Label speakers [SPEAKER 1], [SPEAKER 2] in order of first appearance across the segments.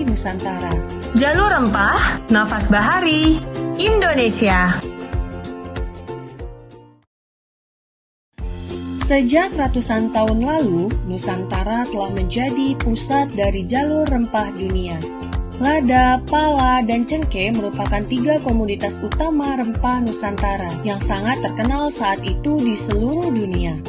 [SPEAKER 1] Bahari Nusantara.
[SPEAKER 2] Jalur Rempah, Nafas Bahari, Indonesia.
[SPEAKER 1] Sejak ratusan tahun lalu, Nusantara telah menjadi pusat dari jalur rempah dunia. Lada, pala, dan cengkeh merupakan 3 komoditas utama rempah Nusantara yang sangat terkenal saat itu di seluruh dunia.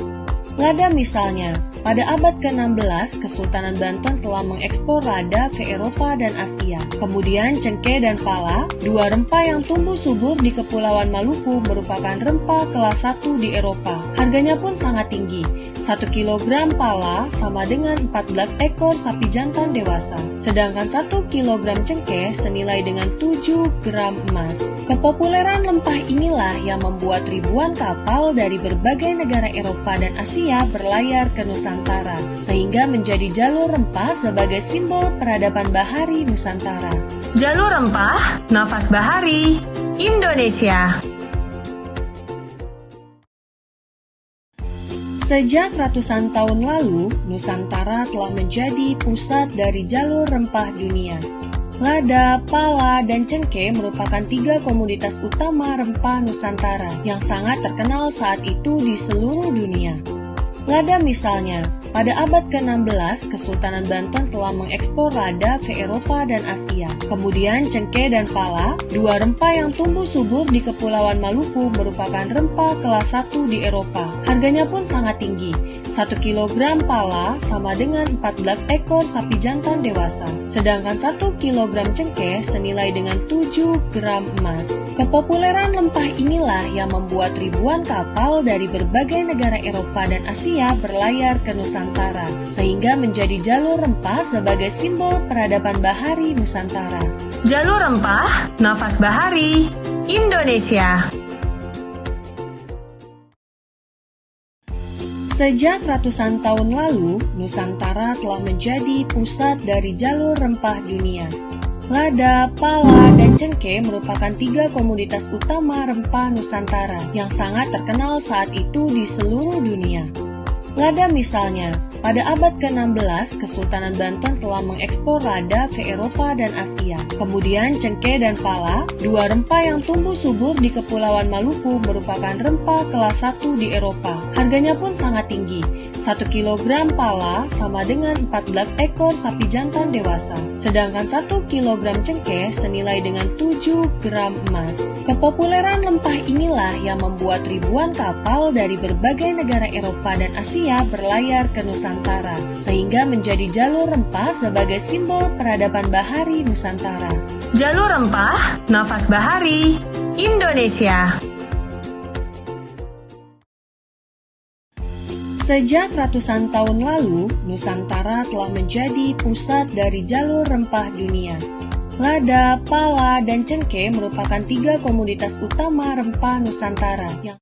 [SPEAKER 1] Lada misalnya, pada abad ke-16, Kesultanan Banten telah mengekspor lada ke Eropa dan Asia. Kemudian cengkeh dan pala, 2 rempah yang tumbuh subur di Kepulauan Maluku merupakan rempah kelas 1 di Eropa. Harganya pun sangat tinggi. 1 kilogram pala sama dengan 14 ekor sapi jantan dewasa. Sedangkan 1 kilogram cengkeh senilai dengan 7 gram emas. Kepopuleran rempah inilah yang membuat ribuan kapal dari berbagai negara Eropa dan Asia berlayar ke Nusantara, sehingga menjadi jalur rempah sebagai simbol peradaban bahari Nusantara.
[SPEAKER 2] Jalur Rempah, Nafas Bahari, Indonesia.
[SPEAKER 1] Sejak ratusan tahun lalu, Nusantara telah menjadi pusat dari jalur rempah dunia. Lada, pala, dan cengkeh merupakan 3 komoditas utama rempah Nusantara yang sangat terkenal saat itu di seluruh dunia. Lada misalnya, pada abad ke-16, Kesultanan Banten telah mengekspor lada ke Eropa dan Asia. Kemudian cengkeh dan pala, 2 rempah yang tumbuh subur di Kepulauan Maluku merupakan rempah kelas 1 di Eropa. Harganya pun sangat tinggi. 1 kilogram pala sama dengan 14 ekor sapi jantan dewasa. Sedangkan 1 kilogram cengkeh senilai dengan 7 gram emas. Kepopuleran rempah inilah yang membuat ribuan kapal dari berbagai negara Eropa dan Asia berlayar ke Nusantara, sehingga menjadi jalur rempah sebagai simbol peradaban bahari Nusantara.
[SPEAKER 2] Jalur Rempah, Nafas Bahari, Indonesia.
[SPEAKER 1] Sejak ratusan tahun lalu, Nusantara telah menjadi pusat dari jalur rempah dunia. Lada, pala, dan cengkeh merupakan 3 komoditas utama rempah Nusantara yang sangat terkenal saat itu di seluruh dunia. Lada misalnya, pada abad ke-16, Kesultanan Banten telah mengekspor lada ke Eropa dan Asia. Kemudian cengkeh dan pala, 2 rempah yang tumbuh subur di Kepulauan Maluku merupakan rempah kelas 1 di Eropa. Harganya pun sangat tinggi. 1 kilogram pala sama dengan 14 ekor sapi jantan dewasa. Sedangkan 1 kilogram cengkeh senilai dengan 7 gram emas. Kepopuleran rempah inilah yang membuat ribuan kapal dari berbagai negara Eropa dan Asia berlayar ke Nusantara, sehingga menjadi jalur rempah sebagai simbol peradaban bahari Nusantara.
[SPEAKER 2] Jalur Rempah, Nafas Bahari, Indonesia.
[SPEAKER 1] Sejak ratusan tahun lalu, Nusantara telah menjadi pusat dari jalur rempah dunia. Lada, pala, dan cengkeh merupakan 3 komoditas utama rempah Nusantara yang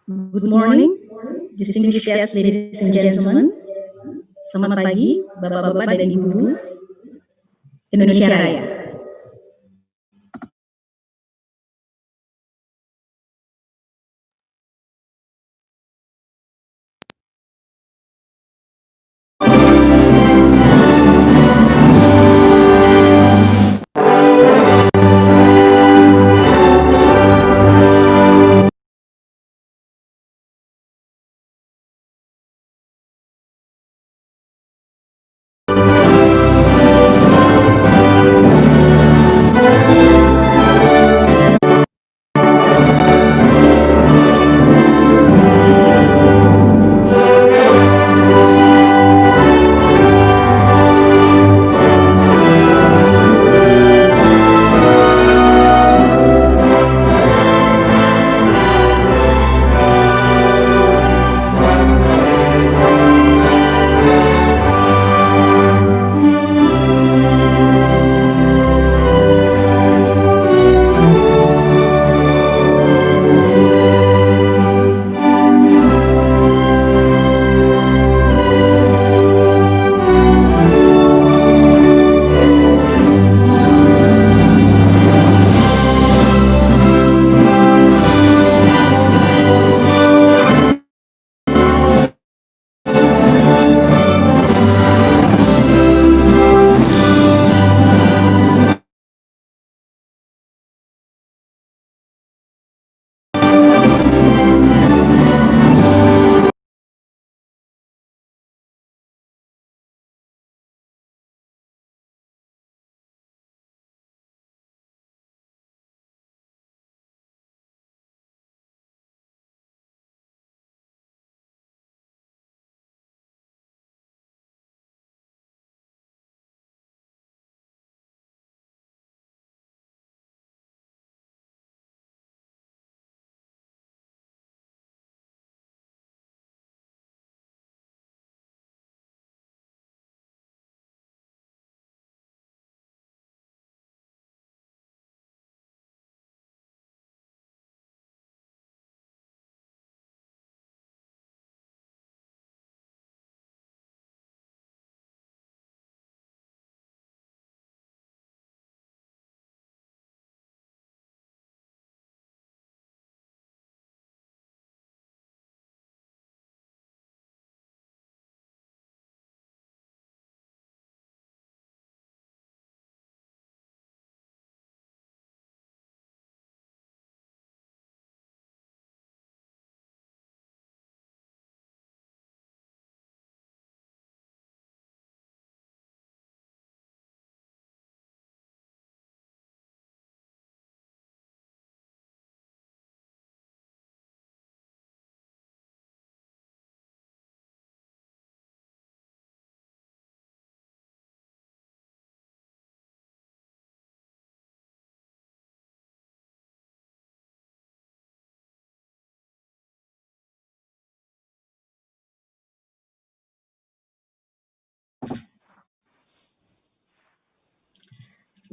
[SPEAKER 3] Good morning, distinguished guests, ladies and gentlemen. Selamat pagi, Bapak-bapak dan Ibu-ibu Indonesia Raya.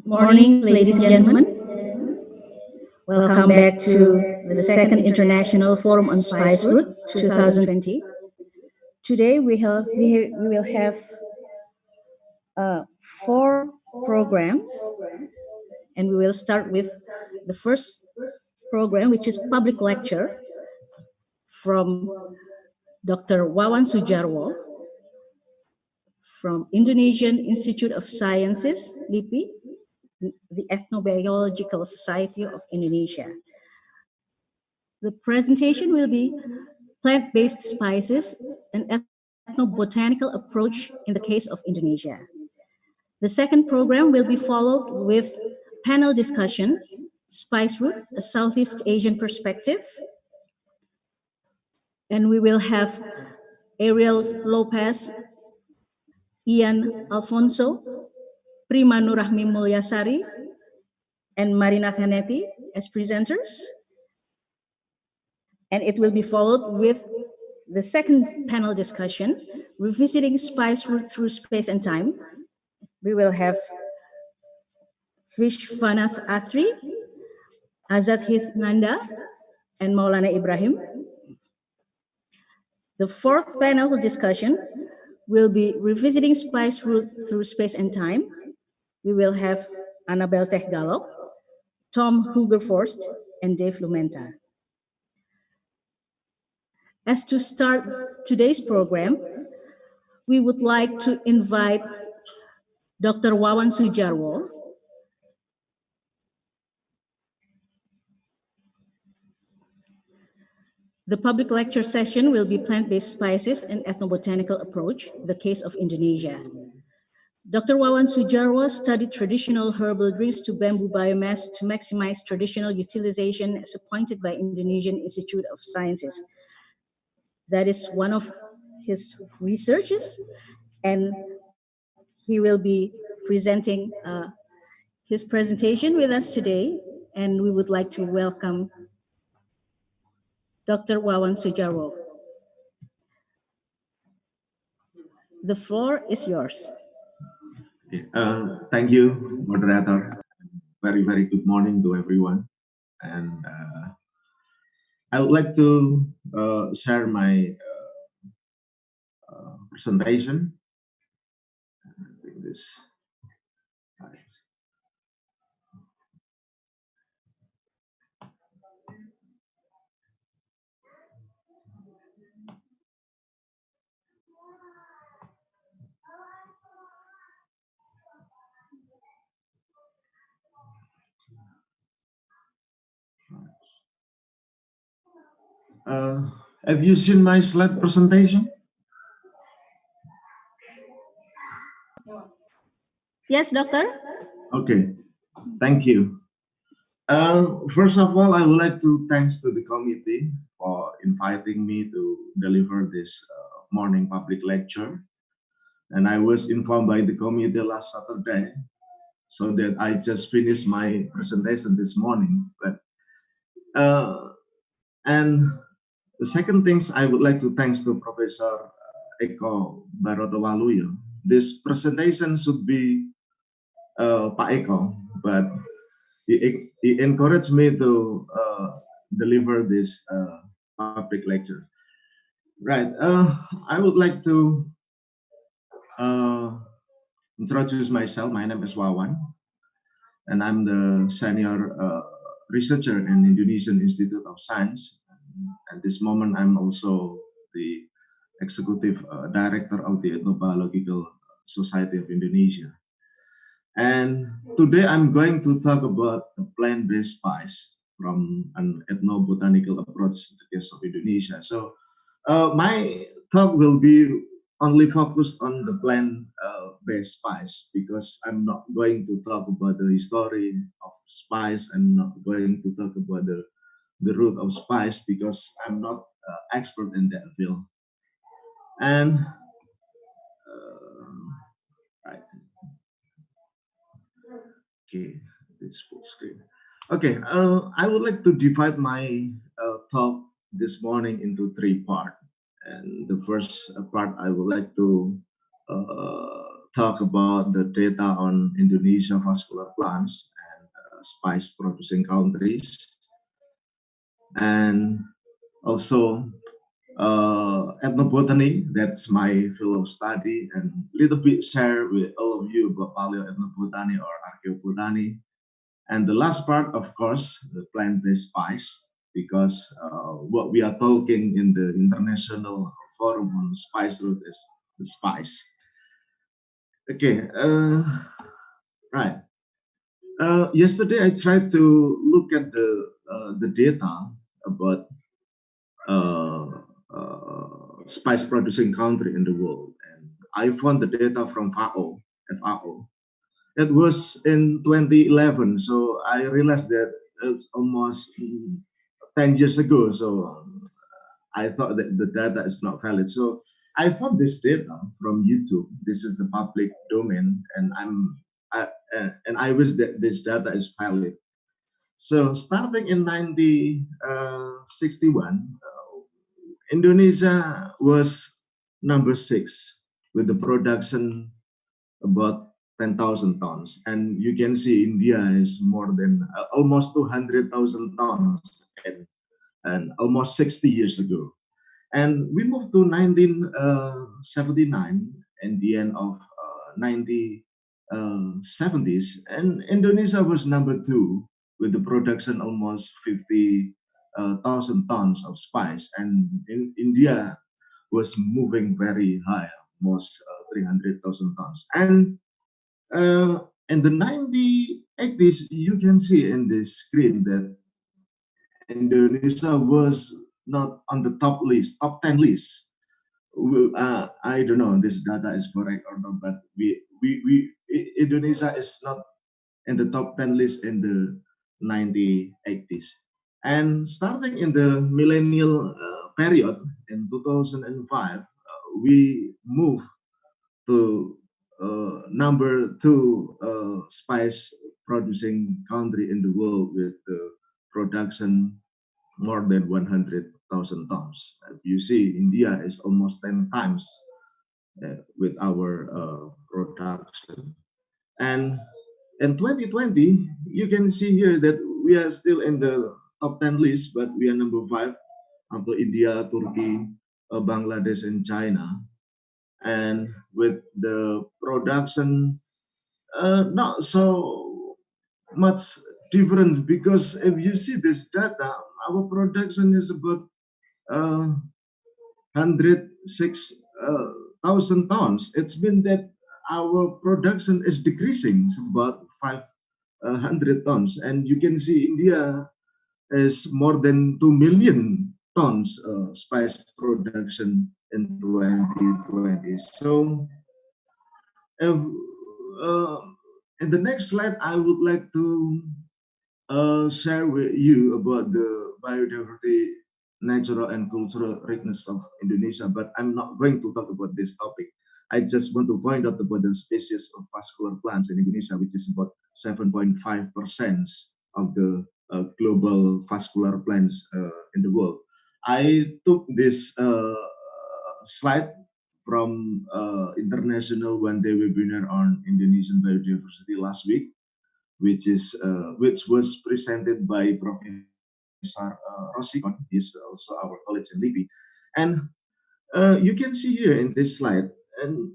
[SPEAKER 3] Good morning, ladies and gentlemen. Welcome back to the second International Forum on Spice Route 2020. Today we will have 4 programs, and we will start with the first program, which is public lecture from Dr. Wawan Sujarwo from Indonesian Institute of Sciences, LIPI, the Ethnobiological Society of Indonesia. The presentation will be plant-based spices, an ethnobotanical approach in the case of Indonesia. The second program will be followed with panel discussion, Spice Route, a Southeast Asian perspective. And we will have Ariel Lopez, Ian Alfonso, Prima Nurahmi Mulyasari, and Marina Canetti as presenters. And it will be followed with the second panel discussion, revisiting Spice Route through space and time. We will have Vishwanath Athri, Azad Hith Nanda, and Maulana Ibrahim. The fourth panel discussion will be revisiting spice route through space and time. We will have Annabel Techgalop, Tom Hugerforst, and Dave Lumenta. As to start today's program, we would like to invite Dr. Wawan Sujarwo. The public lecture session will be plant-based spices and ethnobotanical approach, the case of Indonesia. Dr. Wawan Sujarwo studied traditional herbal drinks to bamboo biomass to maximize traditional utilization as appointed by Indonesian Institute of Sciences. That is one of his researches, and he will be presenting his presentation with us today, and we would like to welcome Dr. Wawan Sujarwo. The floor is yours.
[SPEAKER 4] Okay. Thank you, moderator. Very, very good morning to everyone. And I would like to share my presentation. I think this. Have you seen my slide presentation?
[SPEAKER 3] Yes, doctor.
[SPEAKER 4] Okay, thank you. First of all, I would like to thanks to the committee for inviting me to deliver this morning public lecture. And I was informed by the committee last Saturday, so that I just finished my presentation this morning. But and the second things I would like to thanks to Professor Eko Barotowaluyo. This presentation should be Pak Eko, but he encouraged me to deliver this public lecture. Right. I would like to introduce myself. My name is Wawan, and I'm the senior researcher in Indonesian Institute of Science. At this moment, I'm also the executive director of the Ethnobiological Society of Indonesia. And today I'm going to talk about the plant-based spice from an ethnobotanical approach to the case of Indonesia. So my talk will be only focused on the plant-based spice, because I'm not going to talk about the history of spice. I'm not going to talk about the root of spice, because I'm not expert in that field. And right. Okay, this full screen. Okay, I would like to divide my talk this morning into three parts. And the first part, I would like to talk about the data on Indonesia vascular plants and spice producing countries. And also ethnobotany, that's my field of study, and a little bit share with all of you about paleo-ethnobotany or archaeobotany. And the last part, of course, the plant-based spice, because what we are talking in the international forum on spice route is the spice. Okay, right. Yesterday I tried to look at the data about spice producing country in the world, and I found the data from FAO. It was in 2011, so I realized that it's almost 10 years ago. So I thought that the data is not valid. So I found this data from YouTube. This is the public domain, and I wish that this data is valid. So starting in 1961, Indonesia was number 6 with the production about 10,000 tons, and you can see India is more than almost 200,000 tons, and almost 60 years ago. And we moved to 1979 and the end of 1970s, and Indonesia was number two with the production almost 50,000 tons of spice, and in India was moving very high, almost 300,000 tons. And in the 1980s, you can see in this screen that Indonesia was not on the top 10 list. I don't know if this data is correct or not, but Indonesia is not in the top 10 list in the 1980s. And starting in the millennial period in 2005, we moved to number two spice producing country in the world with the production more than 100,000 tons. If you see, India is almost 10 times with our production. And in 2020, you can see here that we are still in the top 10 list, but we are number 5 after India, Turkey, Bangladesh, and China. And with the production not so much different, because if you see this data, our production is about 106,000 tons. It's been that our production is decreasing about 500 tons, and you can see India is more than 2 million tons spice production in 2020. So if, uh, in the next slide, I would like to share with you about the biodiversity, natural and cultural richness of Indonesia, but I'm not going to talk about this topic. I just want to point out about the species of vascular plants in Indonesia, which is about 7.5% of the global vascular plants in the world. I took this slide from international one-day webinar on Indonesian biodiversity last week, which was presented by Professor Rosikon. He's also our colleague in LIPI. And you can see here in this slide, and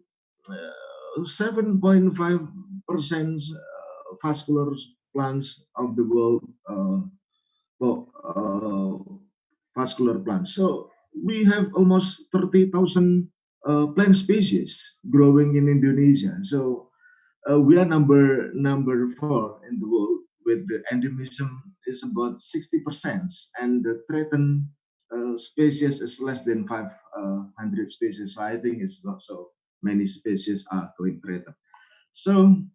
[SPEAKER 4] 7.5% vascular plants of the world vascular plants. So we have almost 30,000 plant species growing in Indonesia. So we are number 4 in the world, with the endemism is about 60%, and the threatened species is less than 500 species. So I think it's not so many species are going threatened. So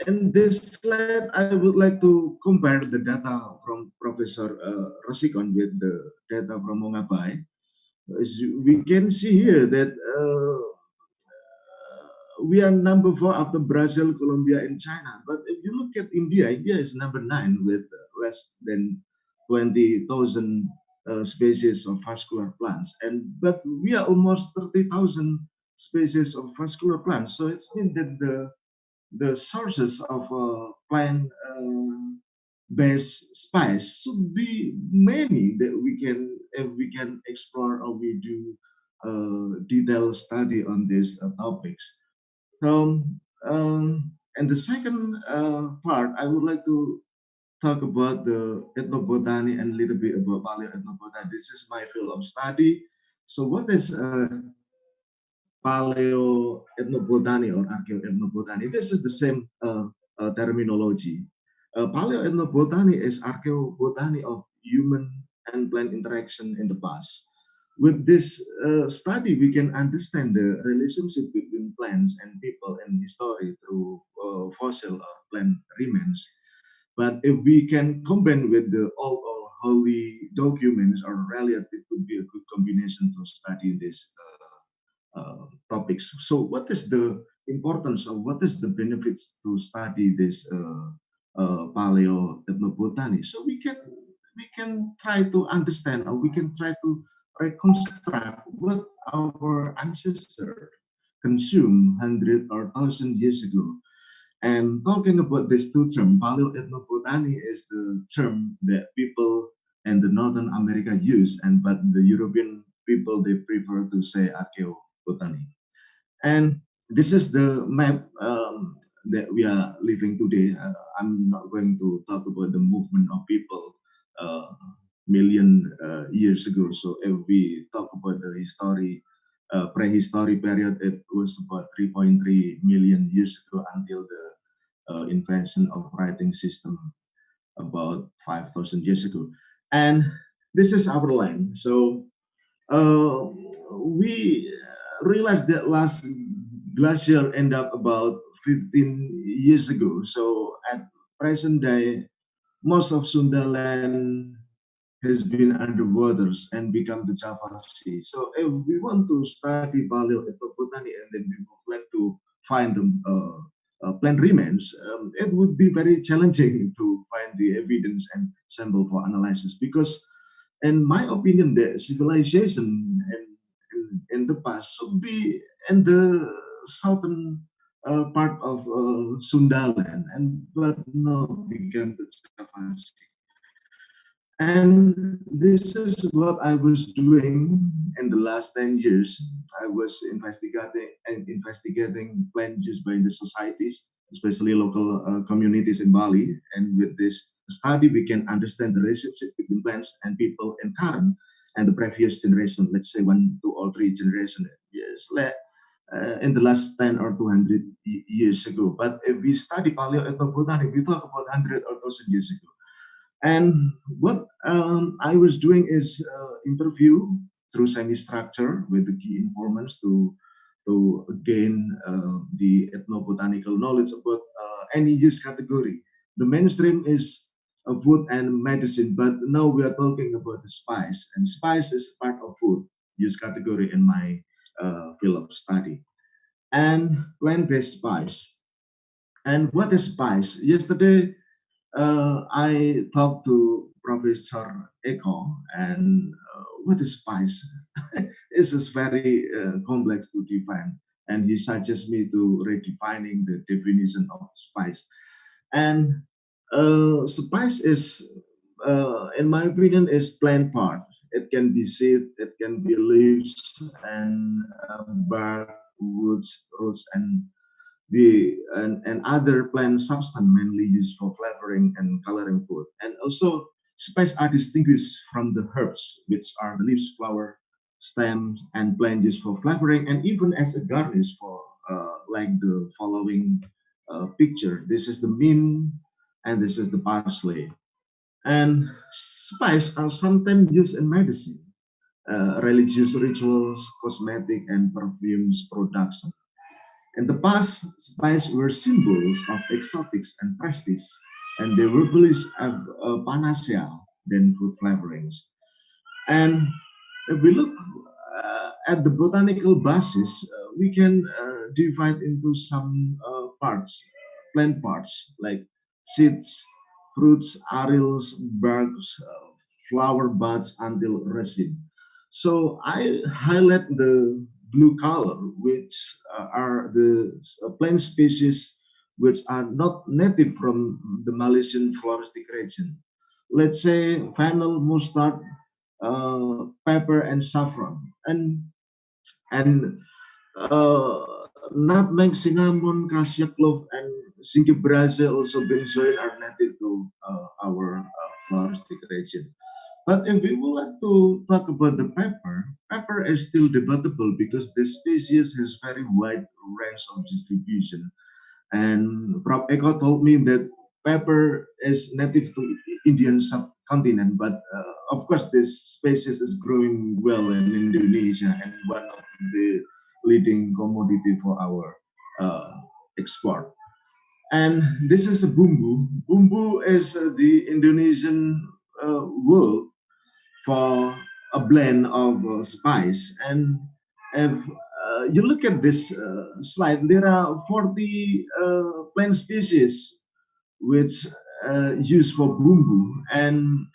[SPEAKER 4] in this slide, I would like to compare the data from Professor Rosikon with the data from Mongabai. As we can see here that we are number 4 after Brazil, Colombia, and China. But if you look at India, India is number 9 with less than 20,000 species of vascular plants. But we are almost 30,000 species of vascular plants. So it's mean that the sources of plant based spice should be many that we can explore, or we do detailed study on these topics. And the second part, I would like to talk about the ethnobotany and a little bit about paleo-ethnobotany. This is my field of study. So what is paleo-ethnobotany or archaeo-ethnobotany? This is the same terminology. Paleo-ethnobotany is archaeobotany of human and plant interaction in the past. With this study, we can understand the relationship between plants and people in history through fossil or plant remains. But if we can combine with the old or holy documents or relief, it would be a good combination to study these topics. So what is the importance, or what is the benefits to study this paleo-ethnobotany? So we can try to understand, or we can try to reconstruct what our ancestors consumed 100 or 1,000 years ago. And talking about these two terms, paleo-ethnobotany is the term that people and the Northern America use, and but the European people, they prefer to say archaeobotany. And this is the map that we are living today. I'm not going to talk about the movement of people million years ago. So if we talk about the history, prehistory period, it was about 3.3 million years ago until the invention of writing system about 5,000 years ago. And this is our land. So we realized that last glacier ended up about 15 years ago. So at present day, most of Sunda land has been underwater and become the Java Sea. So if we want to study paleoethnobotany and then we would like to find the plant remains, it would be very challenging to find the evidence and sample for analysis, because in my opinion, the civilization in the past should be in the southern part of Sundaland, and but no, became the Java Sea. And this is what I was doing in the last 10 years. I was investigating plant use by the societies, especially local communities in Bali. And with this study, we can understand the relationship between plants and people in current and the previous generation, let's say 1, 2, or 3 generations. Yes, in the last 10 or 200 years ago. But if we study paleoethnobotany, we talk about 100 or 1,000 years ago. And what I was doing is interview through semi-structure with the key informants to gain the ethnobotanical knowledge about any use category. The mainstream is food and medicine, but now we are talking about the spice, and spice is part of food use category in my field of study. And plant-based spice. And what is spice? Yesterday, I talked to Professor Eko, and what is spice? This is very complex to define, and he suggests me to redefining the definition of spice. And spice is, in my opinion, is plant part. It can be seed, it can be leaves, and bark, woods, roots, and other plant substance mainly used for flavoring and coloring food. And also, spices are distinguished from the herbs, which are the leaves, flower, stems, and plant used for flavoring, and even as a garnish for like the following picture. This is the mint, and this is the parsley. And spices are sometimes used in medicine, religious rituals, cosmetic, and perfumes production. In the past, spices were symbols of exotics and prestige, and they were believed as panacea than food flavorings. And if we look at the botanical basis, we can divide into some parts, plant parts like seeds, fruits, arils, barks, flower buds until resin. So I highlight the blue color, which are the plant species which are not native from the Malaysian floristic region. Let's say fennel, mustard, pepper, and saffron, and uh, nutmeg, cinnamon, cassia clove, and cinque also benzoyl are native to our floristic region. But if we would like to talk about the pepper, pepper is still debatable because the species has very wide range of distribution. And Prof. Eko told me that pepper is native to Indian subcontinent, but of course this species is growing well in Indonesia and one of the leading commodity for our export. And this is a bumbu. Bumbu is the Indonesian word for a blend of spice. And if you look at this slide, there are 40 plant species which used for bumbu. And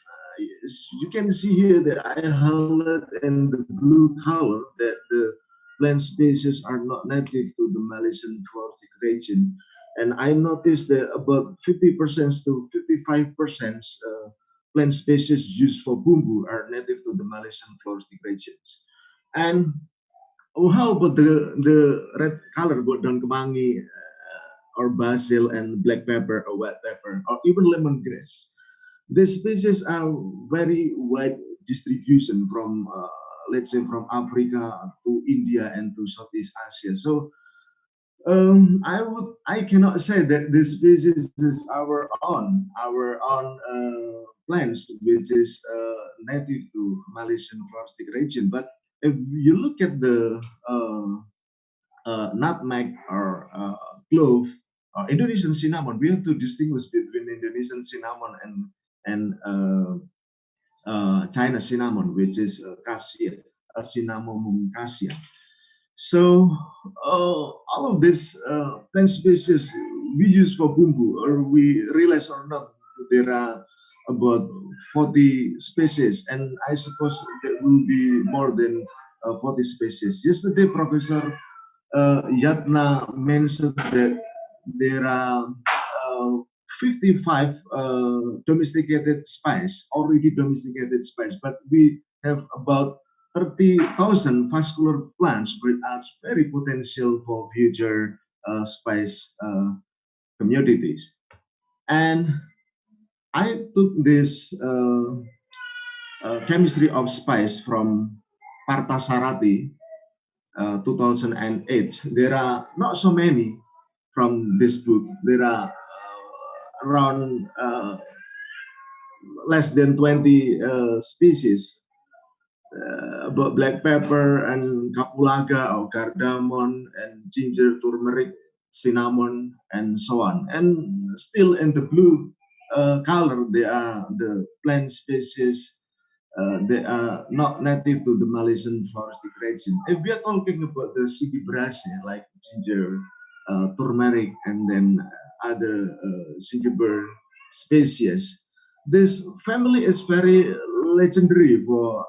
[SPEAKER 4] you can see here that I highlight in the blue color that the plant species are not native to the Malaysian floristic region. And I noticed that about 50% to 55% plant species used for bumbu are native to the Malaysian floristic regions. And how about the red color, buat daun kemangi, or basil and black pepper or white pepper, or even lemongrass? These species are very wide distribution from, let's say, from Africa to India and to Southeast Asia. So I cannot say that this species is our own plants, which is native to Malaysian floristic region. But if you look at the nutmeg or clove or Indonesian cinnamon, we have to distinguish between Indonesian cinnamon and China cinnamon, which is cassia, Cinnamomum cassia. So all of these plant species we use for bumbu, or we realize or not, there are about 40 species, and I suppose there will be more than 40 species. Yesterday, Professor Yatna mentioned that there are 55 domesticated spice, already domesticated spice, but we have about 30,000 vascular plants, which are very potential for future spice communities. And I took this chemistry of spice from Parthasarathi, 2008. There are not so many from this book. There are around less than 20 species about black pepper and kapulaga or cardamom and ginger, turmeric, cinnamon, and so on. And still in the blue color, there are the plant species. They are not native to the Malaysian floristic region. If we are talking about the Sigiberacea, like ginger, turmeric, and then other Sigiber species, this family is very legendary for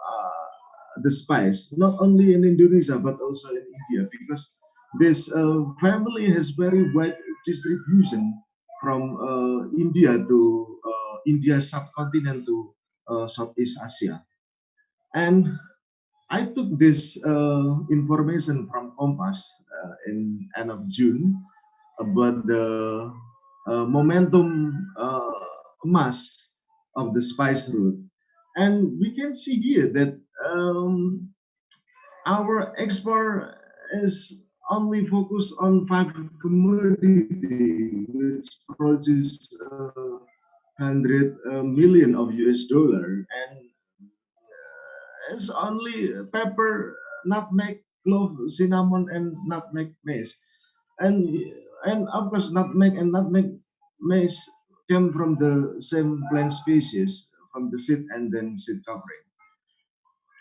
[SPEAKER 4] the spice, not only in Indonesia but also in India, because this family has very wide distribution from India to India subcontinent to Southeast Asia. And I took this information from Kompas in end of June about the momentum mass of the spice route, and we can see here that our export is only focused on 5 commodities, which produce 100 million of US dollar, and it's only pepper, nutmeg, clove, cinnamon, and nutmeg mace, and of course nutmeg and nutmeg mace came from the same plant species, from the seed and then seed covering.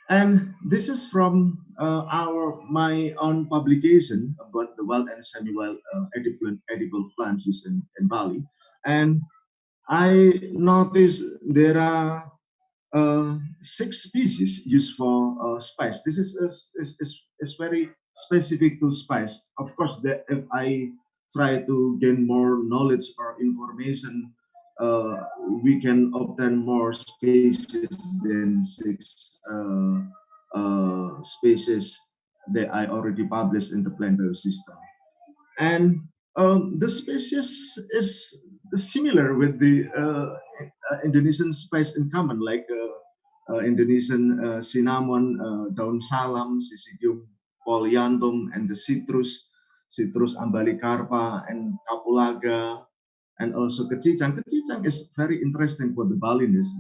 [SPEAKER 4] And this is from my own publication about the wild and semi-wild edible plants used in Bali. And I noticed there are 6 species used for spice. This is very specific to spice. Of course, that if I try to gain more knowledge or information, we can obtain more species than 6 species that I already published in the plant biosystem. And the species is similar with the Indonesian spice in common, like Indonesian cinnamon, daun salam, Syzygium polyanthum, and the citrus ambalicarpa, and kapulaga, and also kecicang. Kecicang is very interesting for the Balinese.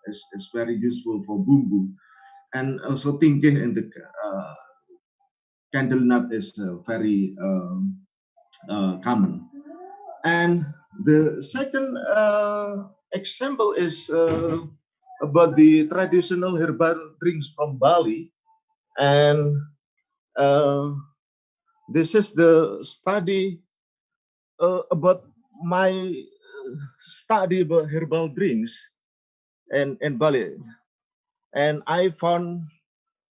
[SPEAKER 4] This is very useful for bumbu, and also tingkeh and the candle nut is very common. And the second example is about the traditional herbal drinks from Bali, and this is the study about my study about herbal drinks in Bali, and I found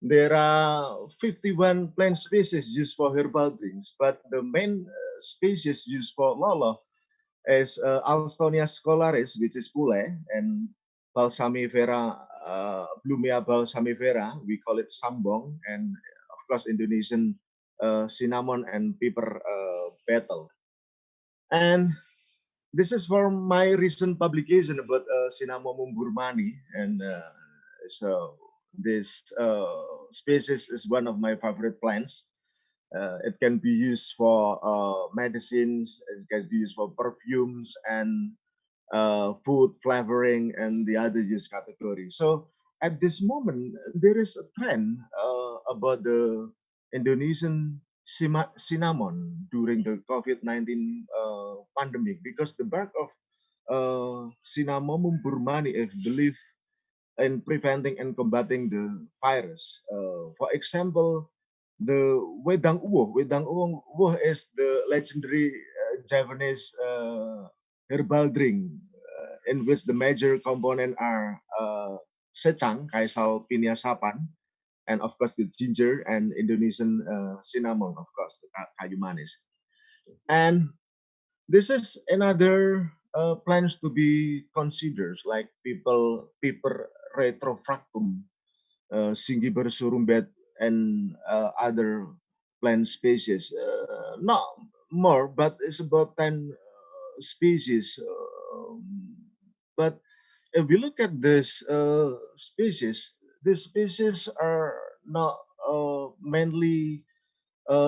[SPEAKER 4] there are 51 plant species used for herbal drinks, but the main species used for lolo is Alstonia scolaris, which is pule, and balsamifera, Blumea balsamifera, we call it sambong, and of course Indonesian cinnamon and pepper betel. And this is from my recent publication about Cinnamomum burmani, and so this species is one of my favorite plants. It can be used for medicines, it can be used for perfumes and food flavoring and the other use category. So at this moment, there is a trend about the Indonesian cinnamon during the COVID-19 pandemic, because the bark of Cinnamomum burmani is believed in preventing and combating the virus. For example, the wedang uwo is the legendary Javanese herbal drink in which the major component are secang, kaisal pinia sapan, and of course the ginger and Indonesian cinnamon, of course, the kayu manis. And this is another plans to be considered, like paper retrofractum, Singiber surumbet, and other plant species. Not more, but it's about 10 species. But if we look at this species, these species are not mainly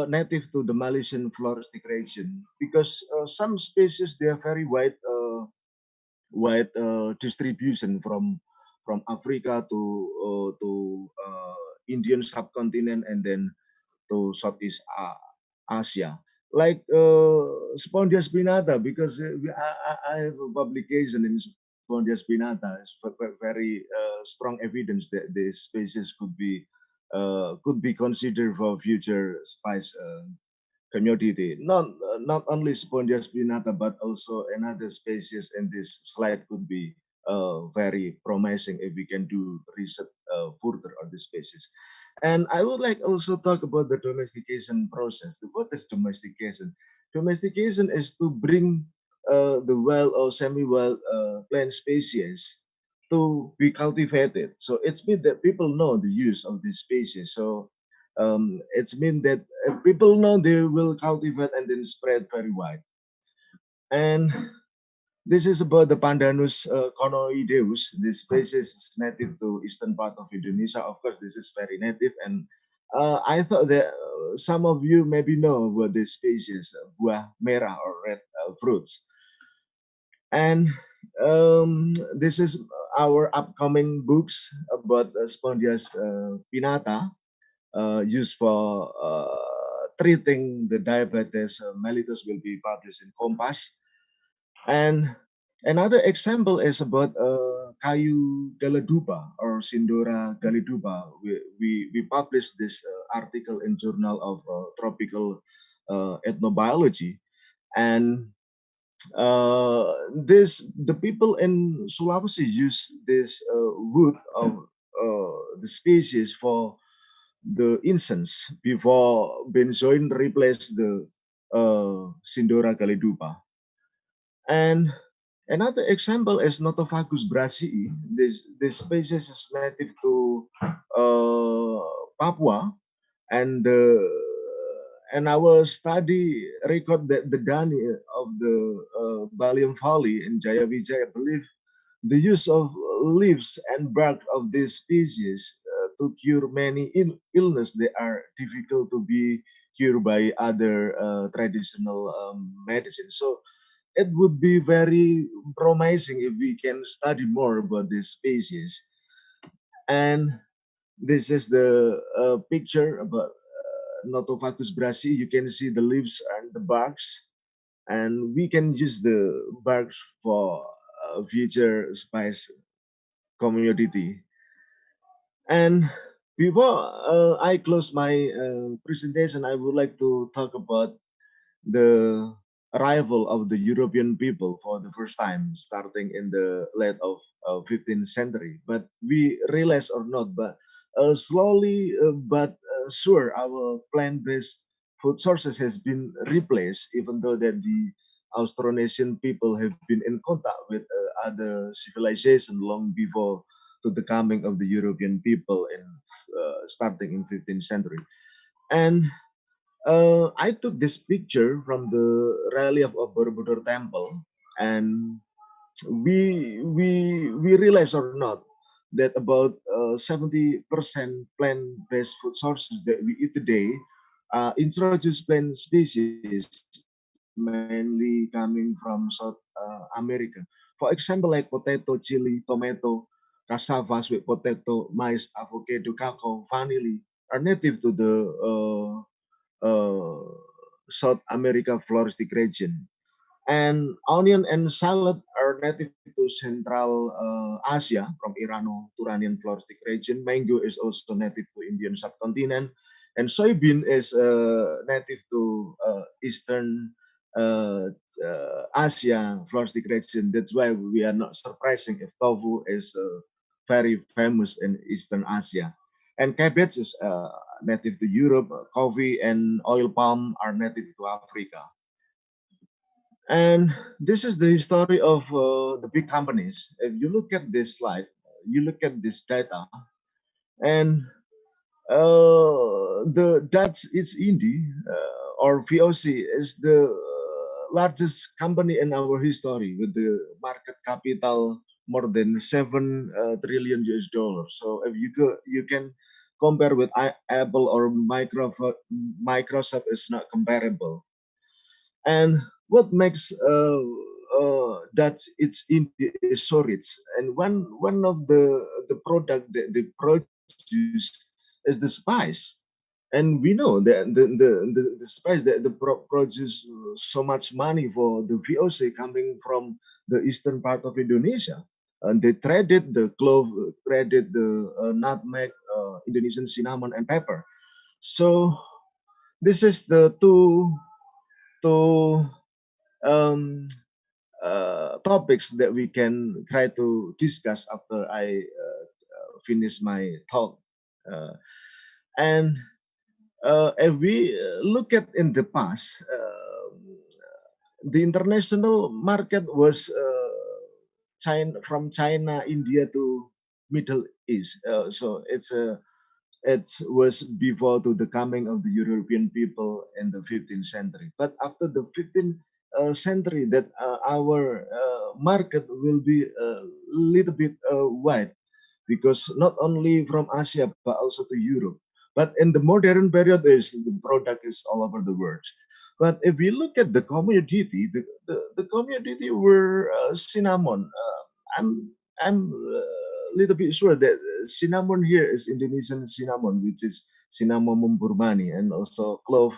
[SPEAKER 4] native to the Malaysian floristic region, because some species they are very wide distribution from Africa to Indian subcontinent and then to Southeast Asia. Like Spondia spinata, because I have a publication in Spondia spinata. It's very strong evidence that this species could be considered for future spice commodity. Not only Spondia spinata, but also another species in this slide could be very promising if we can do research further on this species. And I would like also talk about the domestication process. What is domestication? Domestication is to bring the wild or semi-wild plant species to be cultivated. So it's mean that people know the use of this species. So it's mean that people know they will cultivate and then spread very wide. And this is about the Pandanus conoideus. This species is native to eastern part of Indonesia. Of course, this is very native. And I thought that some of you maybe know about this species, buah merah or red fruits. And this is our upcoming books about Spondias pinnata, used for treating the diabetes mellitus, will be published in Kompas. And another example is about kayu galedupa or Sindora galedupa. We published this article in Journal of Tropical Ethnobiology, and the people in Sulawesi use this wood of the species for the incense before benzoin replaced the Sindora galedupa. And another example is Notophagus brasii. This species is native to Papua, and our study record that the Dani of the Balium Valley in Jayawijaya believe the use of leaves and bark of this species to cure many illness that are difficult to be cured by other traditional medicine. So it would be very promising if we can study more about this species. And this is the picture about Notophagus brasii. You can see the leaves and the barks, and we can use the barks for future spice commodity. And before I close my presentation, I would like to talk about the arrival of the European people for the first time, starting in the late of 15th century. But we realize or not, but slowly but sure, our plant-based food sources has been replaced, even though that Austronesian people have been in contact with other civilization long before to the coming of the European people in starting in 15th century. And I took this picture from the relief of Borobudur Temple, and we realize or not that about 70% plant-based food sources that we eat today introduce plant species mainly coming from South America. For example, like potato, chili, tomato, cassava, sweet potato, maize, avocado, cacao, vanilla are native to the South America floristic region. And onion and salad are native to Central Asia from Irano-Turanian floristic region. Mango is also native to Indian subcontinent. And soybean is native to Eastern Asia floristic region. That's why we are not surprising if tofu is very famous in Eastern Asia. And cabbage is native to Europe. Coffee and oil palm are native to Africa. And this is the history of the big companies. If you look at this slide, you look at this data, and the Dutch East Indie or VOC is the largest company in our history with the market capital more than 7 trillion US dollars. So if you go, you can compare with Apple or Microsoft is not comparable. And what makes that it's India is so rich. And one of the product that they produce is the spice. And we know that the spice that they produce so much money for the VOC coming from the eastern part of Indonesia. And they traded the clove, traded the nutmeg, Indonesian cinnamon and pepper. So this is the two um, topics that we can try to discuss after I finish my talk. Uh, and if we look at in the past, the international market was China, from China, India to Middle East. So it was before to the coming of the European people in the 15th century. But after the 15th century, that our market will be a little bit wide because not only from Asia but also to Europe. But in the modern period, is the product is all over the world. But if we look at the commodity, the commodity were cinnamon. I'm little bit sure that cinnamon here is Indonesian cinnamon, which is cinnamon burmani, and also clove,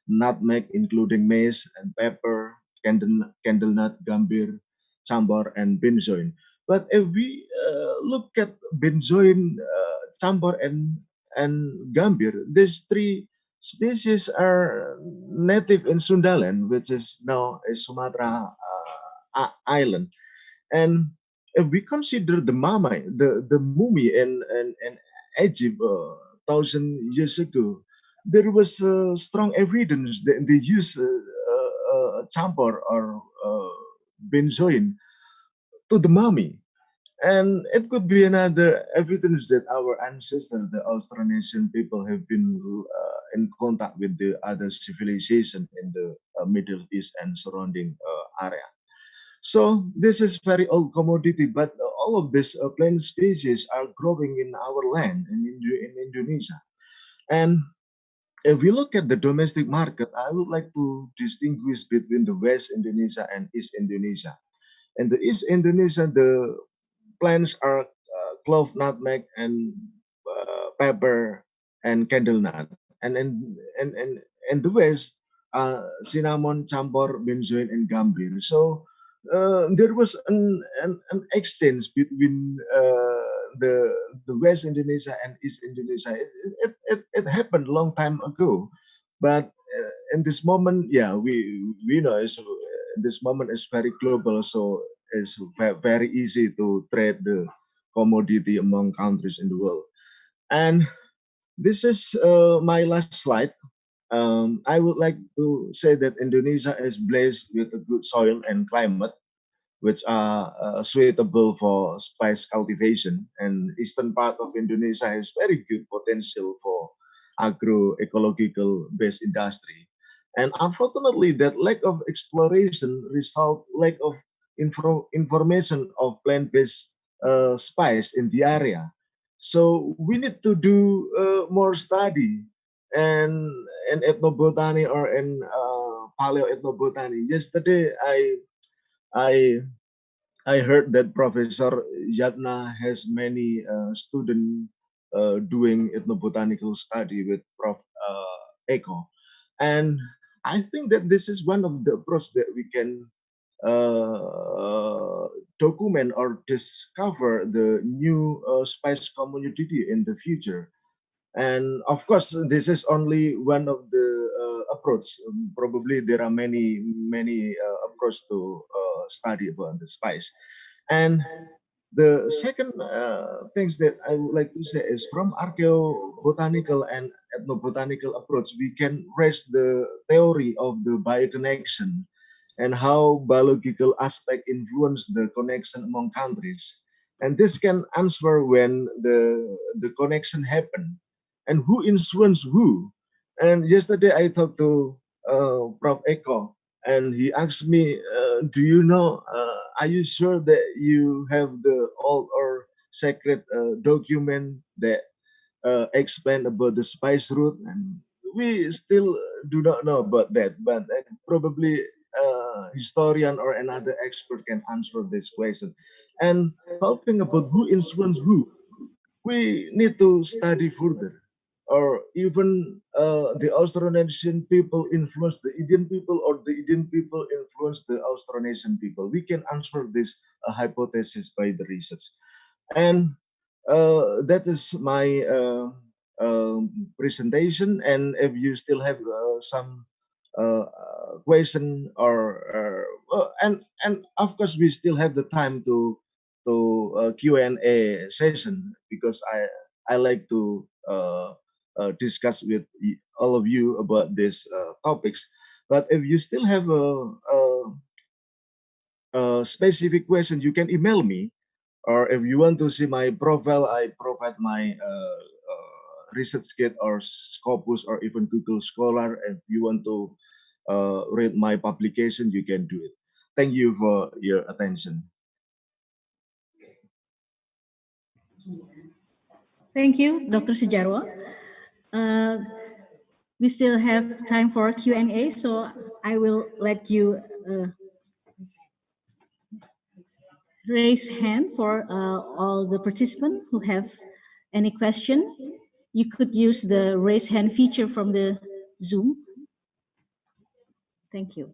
[SPEAKER 4] nutmeg, including mace and pepper, candle nut, gambir, chambar, and benzoin. But if we look at benzoin, chambar, and gambir, these three species are native in Sundaland, which is now a Sumatra island. And if we consider the mummy in Egypt 1,000 years ago, there was strong evidence that they used chamber or benzoin to the mummy. And it could be another evidence that our ancestors, the Austronesian people, have been in contact with the other civilization in the Middle East and surrounding area. So this is very old commodity, but all of these plant species are growing in our land in Indonesia. And if we look at the domestic market, I would like to distinguish between the West Indonesia and East Indonesia. In the East Indonesia, the plants are clove, nutmeg, and pepper and candle nut. And in the West, cinnamon, chamber, benzoin, and gambir. So there was an exchange between the West Indonesia and East Indonesia. It happened a long time ago, but in this moment, yeah, we know it's, this moment is very global, so it's very easy to trade the commodity among countries in the world. And this is my last slide. I would like to say that Indonesia is blessed with a good soil and climate, which are suitable for spice cultivation. And eastern part of Indonesia has very good potential for agroecological based industry. And unfortunately, that lack of exploration result lack of information of plant-based spice in the area. So we need to do more study and in ethnobotany or in paleoethnobotany. Yesterday, I I heard that Professor Yatna has many students doing ethnobotanical study with Prof. Eko, and I think that this is one of the approach that we can document or discover the new spice community in the future. And of course, this is only one of the approach. Probably there are many approach to study about the spice. And the second things that I would like to say is from archaeobotanical and ethnobotanical approach, we can raise the theory of the bioconnection and how biological aspect influence the connection among countries. And this can answer when the connection happen and who influence who. And yesterday I talked to Prof. Eko, and he asked me, "Do you know? Are you sure that you have the old or sacred document that explain about the spice route?" And we still do not know about that, but probably historian or another expert can answer this question. And talking about who influenced who, we need to study further. Or even the Austronesian people influence the Indian people, or the Indian people influence the Austronesian people. We can answer this hypothesis by the research. And that is my presentation. And if you still have some question and of course we still have the time to Q&A session, because I like to discuss with all of you about these topics. But if you still have a specific question, you can email me, or if you want to see my profile, I provide my research kit or Scopus or even Google Scholar. If you want to read my publication, you can do it. Thank you for your attention.
[SPEAKER 3] Thank you, Dr. Sujarwo. We still have time for Q&A, so I will let you raise hand for all the participants who have any question. You could use the raise hand feature from the Zoom. Thank you.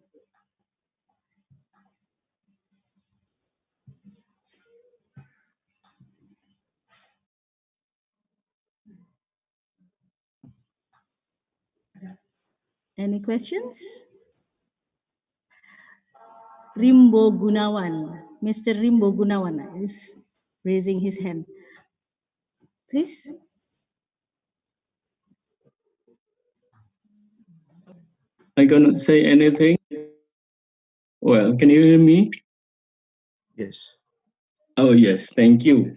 [SPEAKER 3] Any questions? Rimbo Gunawan. Mr. Rimbo Gunawan is raising his hand. Please.
[SPEAKER 5] I cannot say anything. Well, can you hear me?
[SPEAKER 4] Yes.
[SPEAKER 5] Oh, yes, thank you.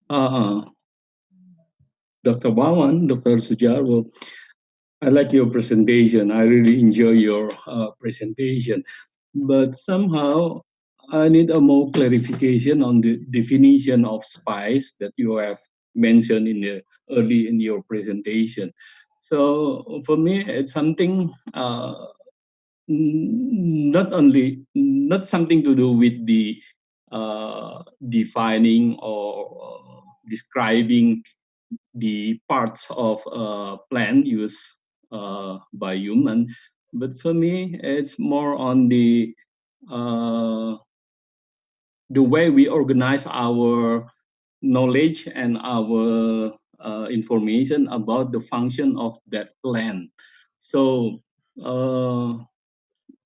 [SPEAKER 5] Dr. Wawan, Dr. Sujarwo, I like your presentation. I really enjoy your presentation. But somehow I need a more clarification on the definition of spice that you have mentioned in the early in your presentation. So for me, it's something not something to do with the defining or describing the parts of a plant used by human, but for me it's more on the way we organize our knowledge and our information about the function of that plant. So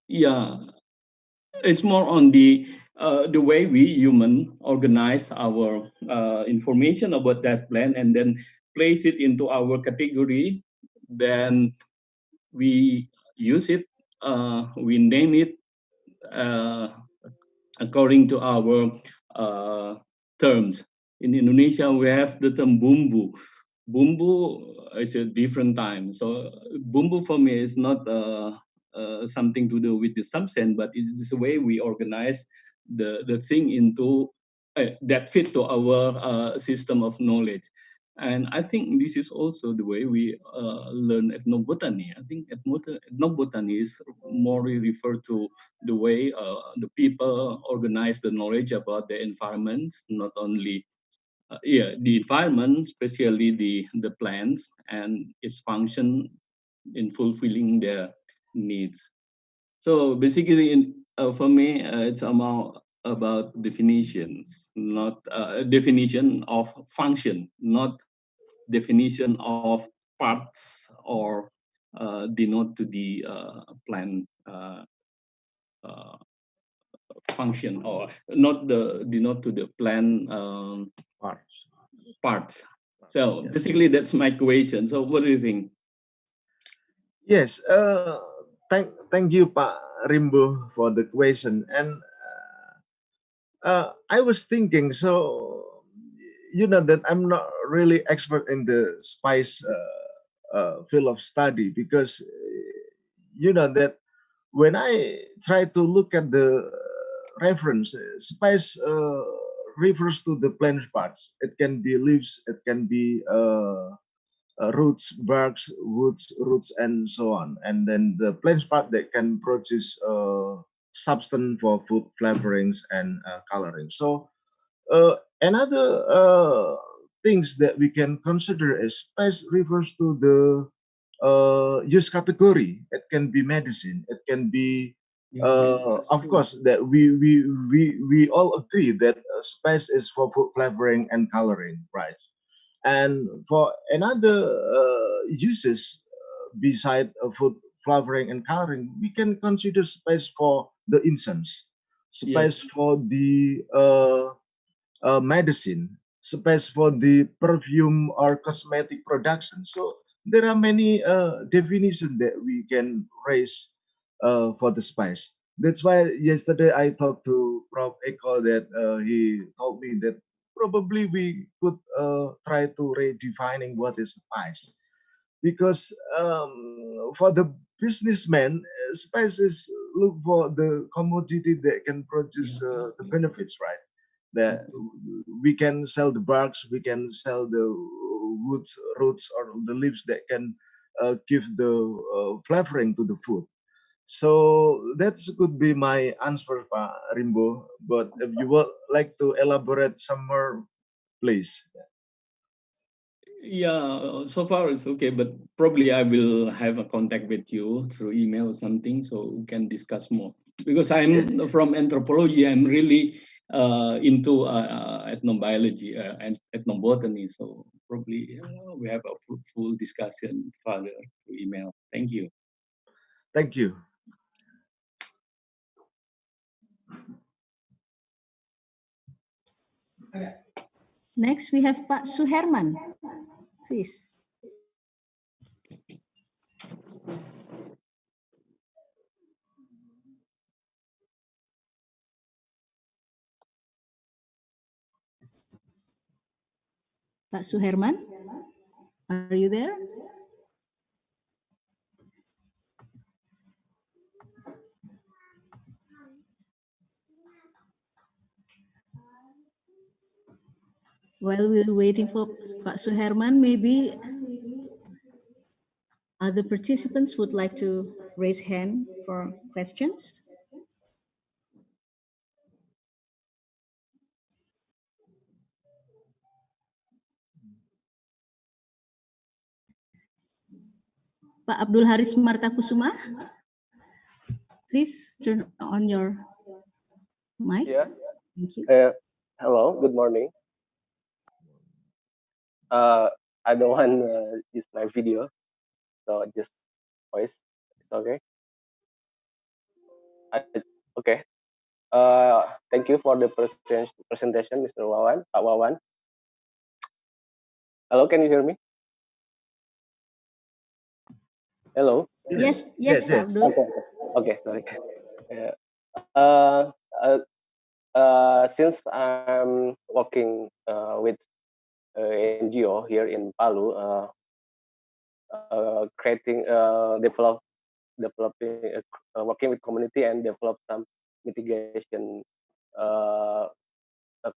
[SPEAKER 5] yeah, it's more on the way we human organize our information about that plant and then place it into our category. Then we use it, we name it according to our terms. In Indonesia, we have the term bumbu. Bumbu is a different time. So bumbu for me is not something to do with the substance, but it's the way we organize the thing into that fit to our system of knowledge. And I think this is also the way we learn ethnobotany. I think ethnobotany is more referred to the way the people organize the knowledge about the environments, not only the environment, especially the plants and its function in fulfilling their needs. So basically, for me, it's about definitions, not definition of function, not definition of parts or denote to the plant uh, function, or not the denote to the plant
[SPEAKER 4] Parts.
[SPEAKER 5] parts. So
[SPEAKER 4] Yeah.
[SPEAKER 5] basically, that's my question. So what do you think?
[SPEAKER 4] Yes, thank you, Pak Rimbo, for the question. And I was thinking, so you know that I'm not really expert in the spice field of study, because you know that when I try to look at the reference, spice refers to the plant parts. It can be leaves, it can be roots, barks, woods, roots, and so on. And then the plant part that can produce substance for food flavorings and coloring. So another things that we can consider as spice refers to the use category. It can be medicine. It can be, of course, that we all agree that spice is for food flavoring and coloring, right? And for another uses beside food flavoring and coloring, we can consider spice for the incense,
[SPEAKER 5] Yes.
[SPEAKER 4] spice for the medicine, space for the perfume or cosmetic production. So there are many definitions that we can raise for the spice. That's why yesterday I talked to Prof. Eko that he told me that probably we could try to redefining what is spice, because for the businessman, spices look for the commodity that can produce the benefits, right? That we can sell the barks, we can sell the woods, roots, or the leaves that can give the flavoring to the food. So that could be my answer, Pak Rimbo. But if you would like to elaborate some more, please.
[SPEAKER 5] Yeah, so far it's okay, but probably I will have a contact with you through email or something so we can discuss more. Because
[SPEAKER 4] Yes.
[SPEAKER 5] I'm from anthropology, I'm really into ethnobiology and ethnobotany. So probably we have a full discussion further through email. Thank you.
[SPEAKER 4] Thank you.
[SPEAKER 3] Next, we have Pak Suherman. Please. Pak Suherman, are you there? While we're waiting for Pak Suherman, maybe other participants would like to raise hand for questions. Pak Abdul Haris Martakusuma, please turn on your mic.
[SPEAKER 6] Yeah.
[SPEAKER 3] Thank you.
[SPEAKER 6] Hello. Good morning. I don't want to use my video, so just voice. It's okay. Okay. Thank you for the presentation, Mr. Wawan, Pak Wawan. Hello, can you hear me? Hello.
[SPEAKER 3] Yes,
[SPEAKER 4] Yes,
[SPEAKER 3] Pak
[SPEAKER 4] yes.
[SPEAKER 3] Abdul.
[SPEAKER 6] Okay, sorry. Yeah. Uh, since I'm working with NGO here in Palu, creating, developing, working with community and develop some mitigation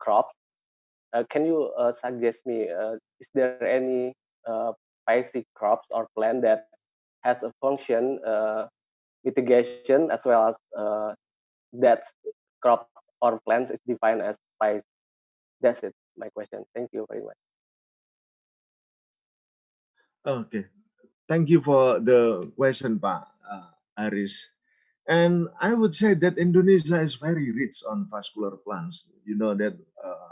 [SPEAKER 6] crops. Can you suggest me, is there any basic crops or plant that has a function mitigation as well as that crop or plants is defined as spice? That's it, my question. Thank you very much.
[SPEAKER 4] Okay. Thank you for the question, Pak Aris. And I would say that Indonesia is very rich on vascular plants. You know that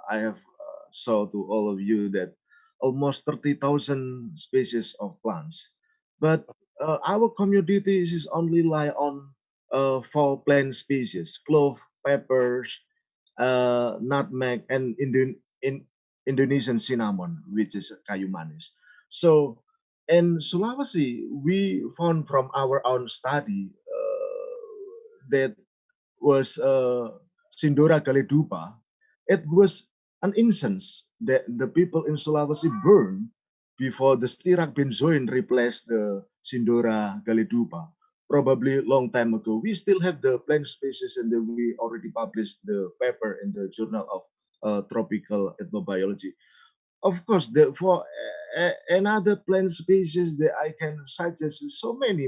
[SPEAKER 4] I have saw to all of you that almost 30,000 species of plants. But our community is only lie on four plant species: clove, peppers, nutmeg, and Indonesian cinnamon, which is kayu manis. So in Sulawesi, we found from our own study that was Sindora Galedupa. It was an incense that the people in Sulawesi burned before the Stirak benzoin replaced the Sindora Galedupa. Probably a long time ago. We still have the plant species, and then we already published the paper in the Journal of Tropical Ethnobiology. Of course, for another plant species that I can suggest so many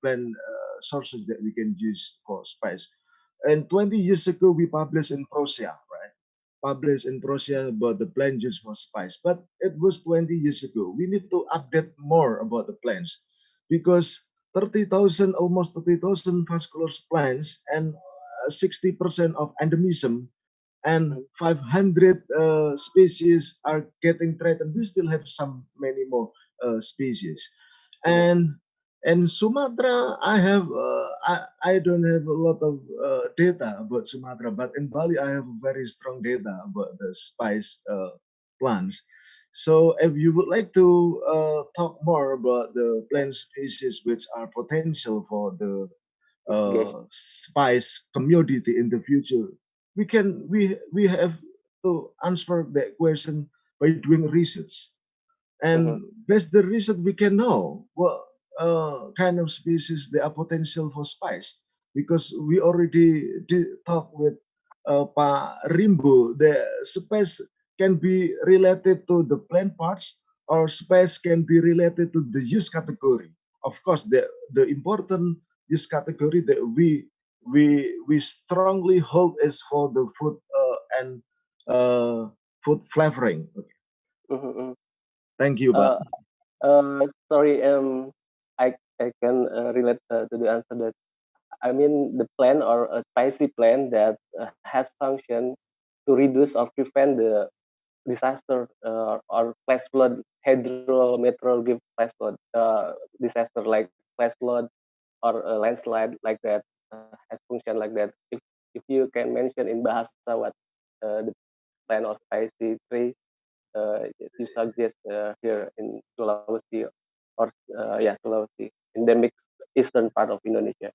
[SPEAKER 4] plant sources that we can use for spice. And 20 years ago, we published in Prussia, right? Published in Prussia about the plant use for spice. But it was 20 years ago. We need to update more about the plants because 30,000, almost 30,000 vascular plants and 60% of endemism and 500 species are getting threatened. We still have some many more species, and in Sumatra, I don't have a lot of data about Sumatra, but in Bali I have very strong data about the spice plants. So if you would like to talk more about the plant species which are potential for the spice commodity in the future, we have to answer that question by doing research, and based the research we can know what kind of species they are potential for spice, because we already did talk with Pa Rimbo. The spice can be related to the plant parts, or spice can be related to the use category. Of course, the important use category that we strongly hold is for the food and food flavoring. Thank you, Pak.
[SPEAKER 6] Sorry, I can relate to the answer that, I mean, the plan or a spicy plan that has function to reduce or prevent the disaster or flash flood, hydrometeorological flash flood disaster like flash flood or a landslide like that, has function like that. If you can mention in Bahasa what the plan or spicy tree you suggest here in Sulawesi, or yeah, Sulawesi, endemic eastern part of Indonesia.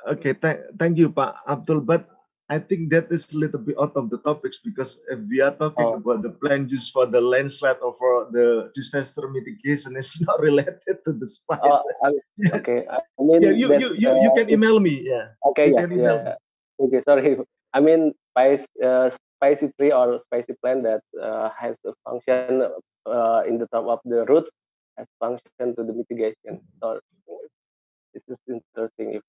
[SPEAKER 4] Okay, thank you, Pak Abdul. But I think that is a little bit out of the topics, because if we are talking about the plan used for the landslide or for the disaster mitigation, it's not related to the spice. Yes.
[SPEAKER 6] Okay, I mean,
[SPEAKER 4] Yeah, you can email me. Yeah.
[SPEAKER 6] Okay,
[SPEAKER 4] you
[SPEAKER 6] yeah,
[SPEAKER 4] can email me.
[SPEAKER 6] Okay, sorry. I mean, spicy tree or spicy plant that has a function in the top of the roots, has function to the mitigation. So it is interesting if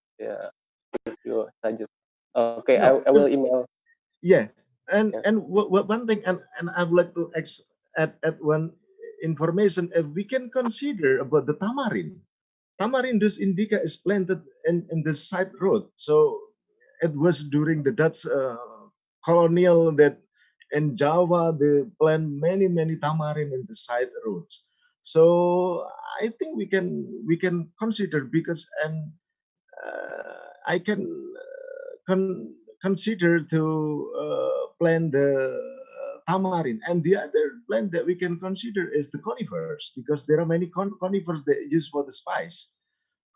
[SPEAKER 6] you suggest. Okay,
[SPEAKER 4] No,
[SPEAKER 6] I will email.
[SPEAKER 4] yes,
[SPEAKER 6] Yeah.
[SPEAKER 4] and one thing, and I would like to add one information. If we can consider about the tamarin, Tamarindus indica is planted in the side road. So it was during the Dutch colonial that in Java they plant many tamarind in the side roads. So I think we can consider, because and I can consider to plant the tamarind, and the other plant that we can consider is the conifers, because there are many conifers that use for the spice.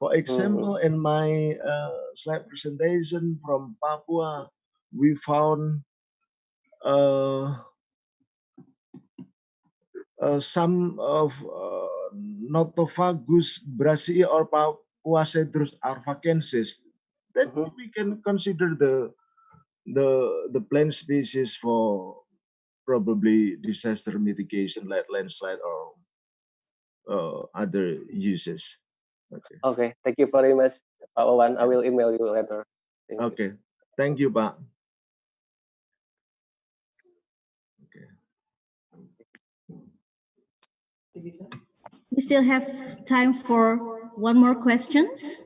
[SPEAKER 4] For example, in my slide presentation from Papua, we found some of Nothofagus brasii or Papuacedrus arvacensis. Then we can consider the plant species for probably disaster mitigation, like landslide or other uses. Okay.
[SPEAKER 6] Okay, thank you very much, Pak Wawan. I will email you later. Thank you.
[SPEAKER 4] Okay, thank you, Pak. Okay.
[SPEAKER 3] We still have time for one more questions.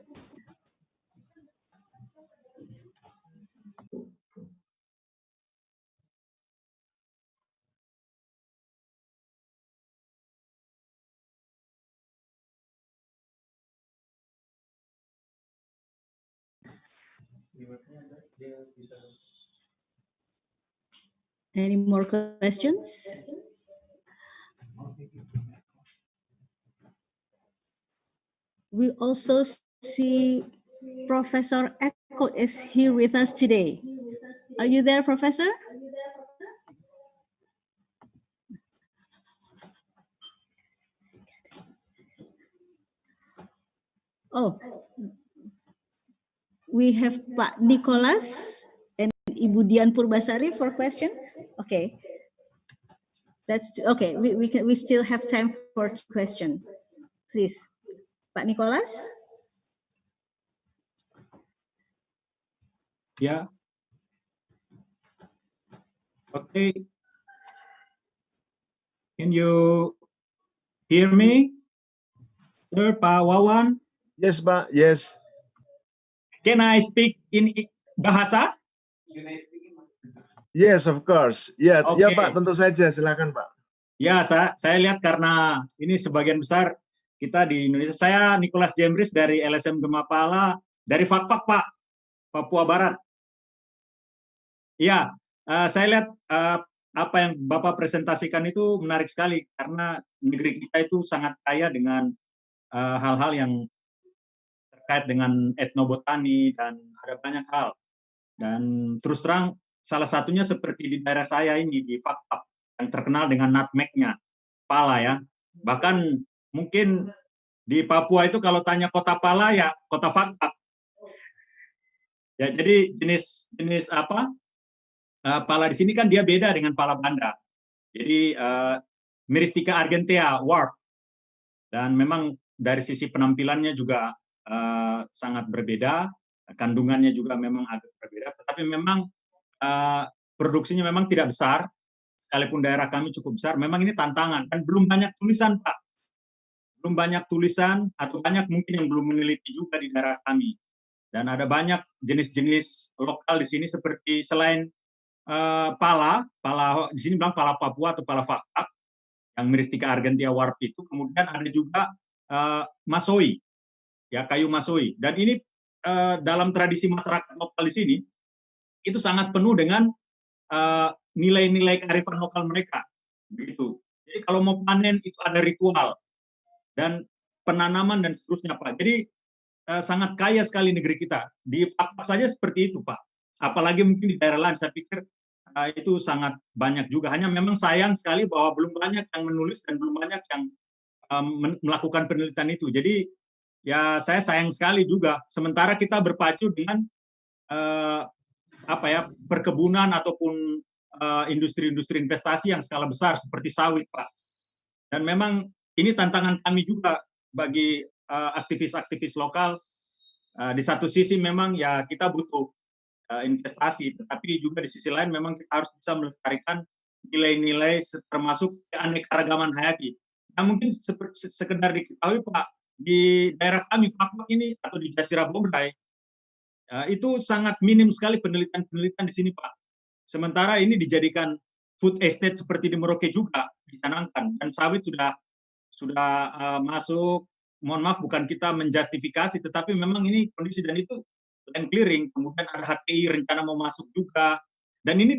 [SPEAKER 3] Any more questions? We also see Professor Eko is here with us today. Are you there, Professor? Oh, we have Pak Nicholas and Ibu Dian Purbasari for question. Okay, that's okay. We still have time for question. Please, Pak Nicholas.
[SPEAKER 7] Ya. Okay. Can you hear me? Sir, Pak Wawan?
[SPEAKER 4] Yes, Pak. Yes.
[SPEAKER 7] Can I speak in bahasa?
[SPEAKER 4] Yes, of course. Ya,
[SPEAKER 7] Okay.
[SPEAKER 4] ya Pak, tentu saja. Silakan Pak.
[SPEAKER 7] Ya, saya lihat karena ini sebagian besar kita di Indonesia. Saya Nicholas Jembris dari LSM Gemapala, dari Fakfak, Pak, Papua Barat. Ya, saya lihat apa yang Bapak presentasikan itu menarik sekali karena negeri kita itu sangat kaya dengan hal-hal yang terkait dengan etnobotani dan ada banyak hal. Dan terus terang salah satunya seperti di daerah saya ini di Fakfak yang terkenal dengan nutmeg-nya, pala ya. Bahkan mungkin di Papua itu kalau tanya kota pala ya kota Fakfak. Ya, jadi jenis apa? Pala di sini kan dia beda dengan pala Banda. Jadi Myristica argentea warp. Dan memang dari sisi penampilannya juga sangat berbeda, kandungannya juga memang agak berbeda, tetapi memang produksinya memang tidak besar, sekalipun daerah kami cukup besar, memang ini tantangan, dan belum banyak tulisan, Pak. Belum banyak tulisan, atau banyak mungkin yang belum meneliti juga di daerah kami. Dan ada banyak jenis-jenis lokal di sini, seperti selain pala di sini bilang pala Papua atau pala Fakfak, yang Myristica argentea warp itu, kemudian ada juga masoi, ya kayu masoi. Dan ini dalam tradisi masyarakat lokal di sini itu sangat penuh dengan nilai-nilai kearifan lokal mereka, begitu. Jadi kalau mau panen itu ada ritual dan penanaman dan seterusnya, Pak. Jadi sangat kaya sekali negeri kita. Di Fakfak saja seperti itu, Pak. Apalagi mungkin di daerah lain, saya pikir itu sangat banyak juga. Hanya memang sayang sekali bahwa belum banyak yang menulis dan belum banyak yang melakukan penelitian itu. Jadi ya saya sayang sekali juga. Sementara kita berpacu dengan perkebunan ataupun industri-industri investasi yang skala besar seperti sawit, Pak. Dan memang ini tantangan kami juga bagi aktivis-aktivis lokal. Di satu sisi memang ya kita butuh investasi, tetapi juga di sisi lain memang kita harus bisa melestarikan nilai-nilai termasuk keanekaragaman hayati. Nah, mungkin sekedar diketahui, Pak, di daerah kami Fakfak ini atau di Jazirah Bograi itu sangat minim sekali penelitian di sini, Pak. Sementara ini dijadikan food estate seperti di Merauke juga dicanangkan, dan sawit sudah masuk. Mohon maaf, bukan kita menjustifikasi, tetapi memang ini kondisi, dan itu land clearing, kemudian ada HTI rencana mau masuk juga, dan ini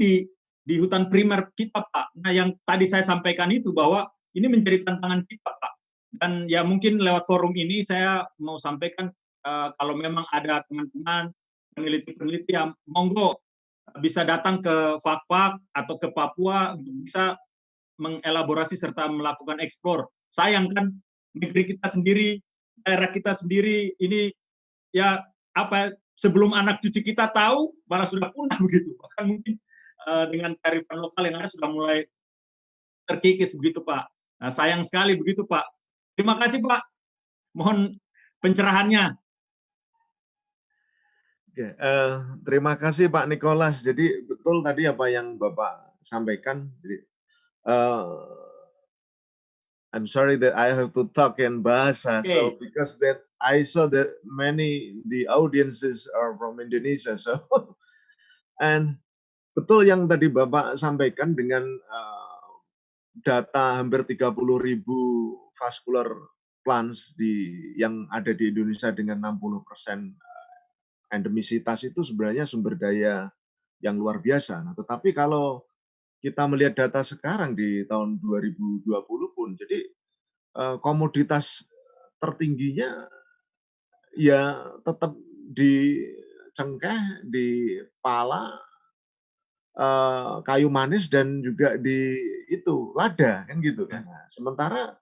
[SPEAKER 7] di hutan primer kita, Pak. Nah, yang tadi saya sampaikan itu bahwa ini menjadi tantangan kita, Pak. Dan ya mungkin lewat forum ini saya mau sampaikan kalau memang ada teman-teman peneliti-peneliti yang monggo bisa datang ke Fak-Fak atau ke Papua untuk bisa mengelaborasi serta melakukan eksplor. Sayang kan negeri kita sendiri, daerah kita sendiri ini ya apa sebelum anak cucu kita tahu malah sudah punah begitu. Bahkan mungkin dengan kearifan lokal yang ada sudah mulai terkikis begitu Pak. Nah, sayang sekali begitu Pak. Terima kasih Pak. Mohon pencerahannya.
[SPEAKER 4] Oke, terima kasih Pak Nicholas. Jadi betul tadi apa yang Bapak sampaikan. Jadi, I'm sorry that I have to talk in bahasa, so because that I saw that many the audiences are from Indonesia, so and betul yang tadi Bapak sampaikan dengan data hampir 30.000 vascular plants yang ada di Indonesia dengan 60% endemisitas itu sebenarnya sumber daya yang luar biasa. Nah, tetapi kalau kita melihat data sekarang di tahun 2020 pun, jadi komoditas tertingginya ya tetap di cengkeh, di pala, kayu manis dan juga di itu lada kan gitu kan. Nah, sementara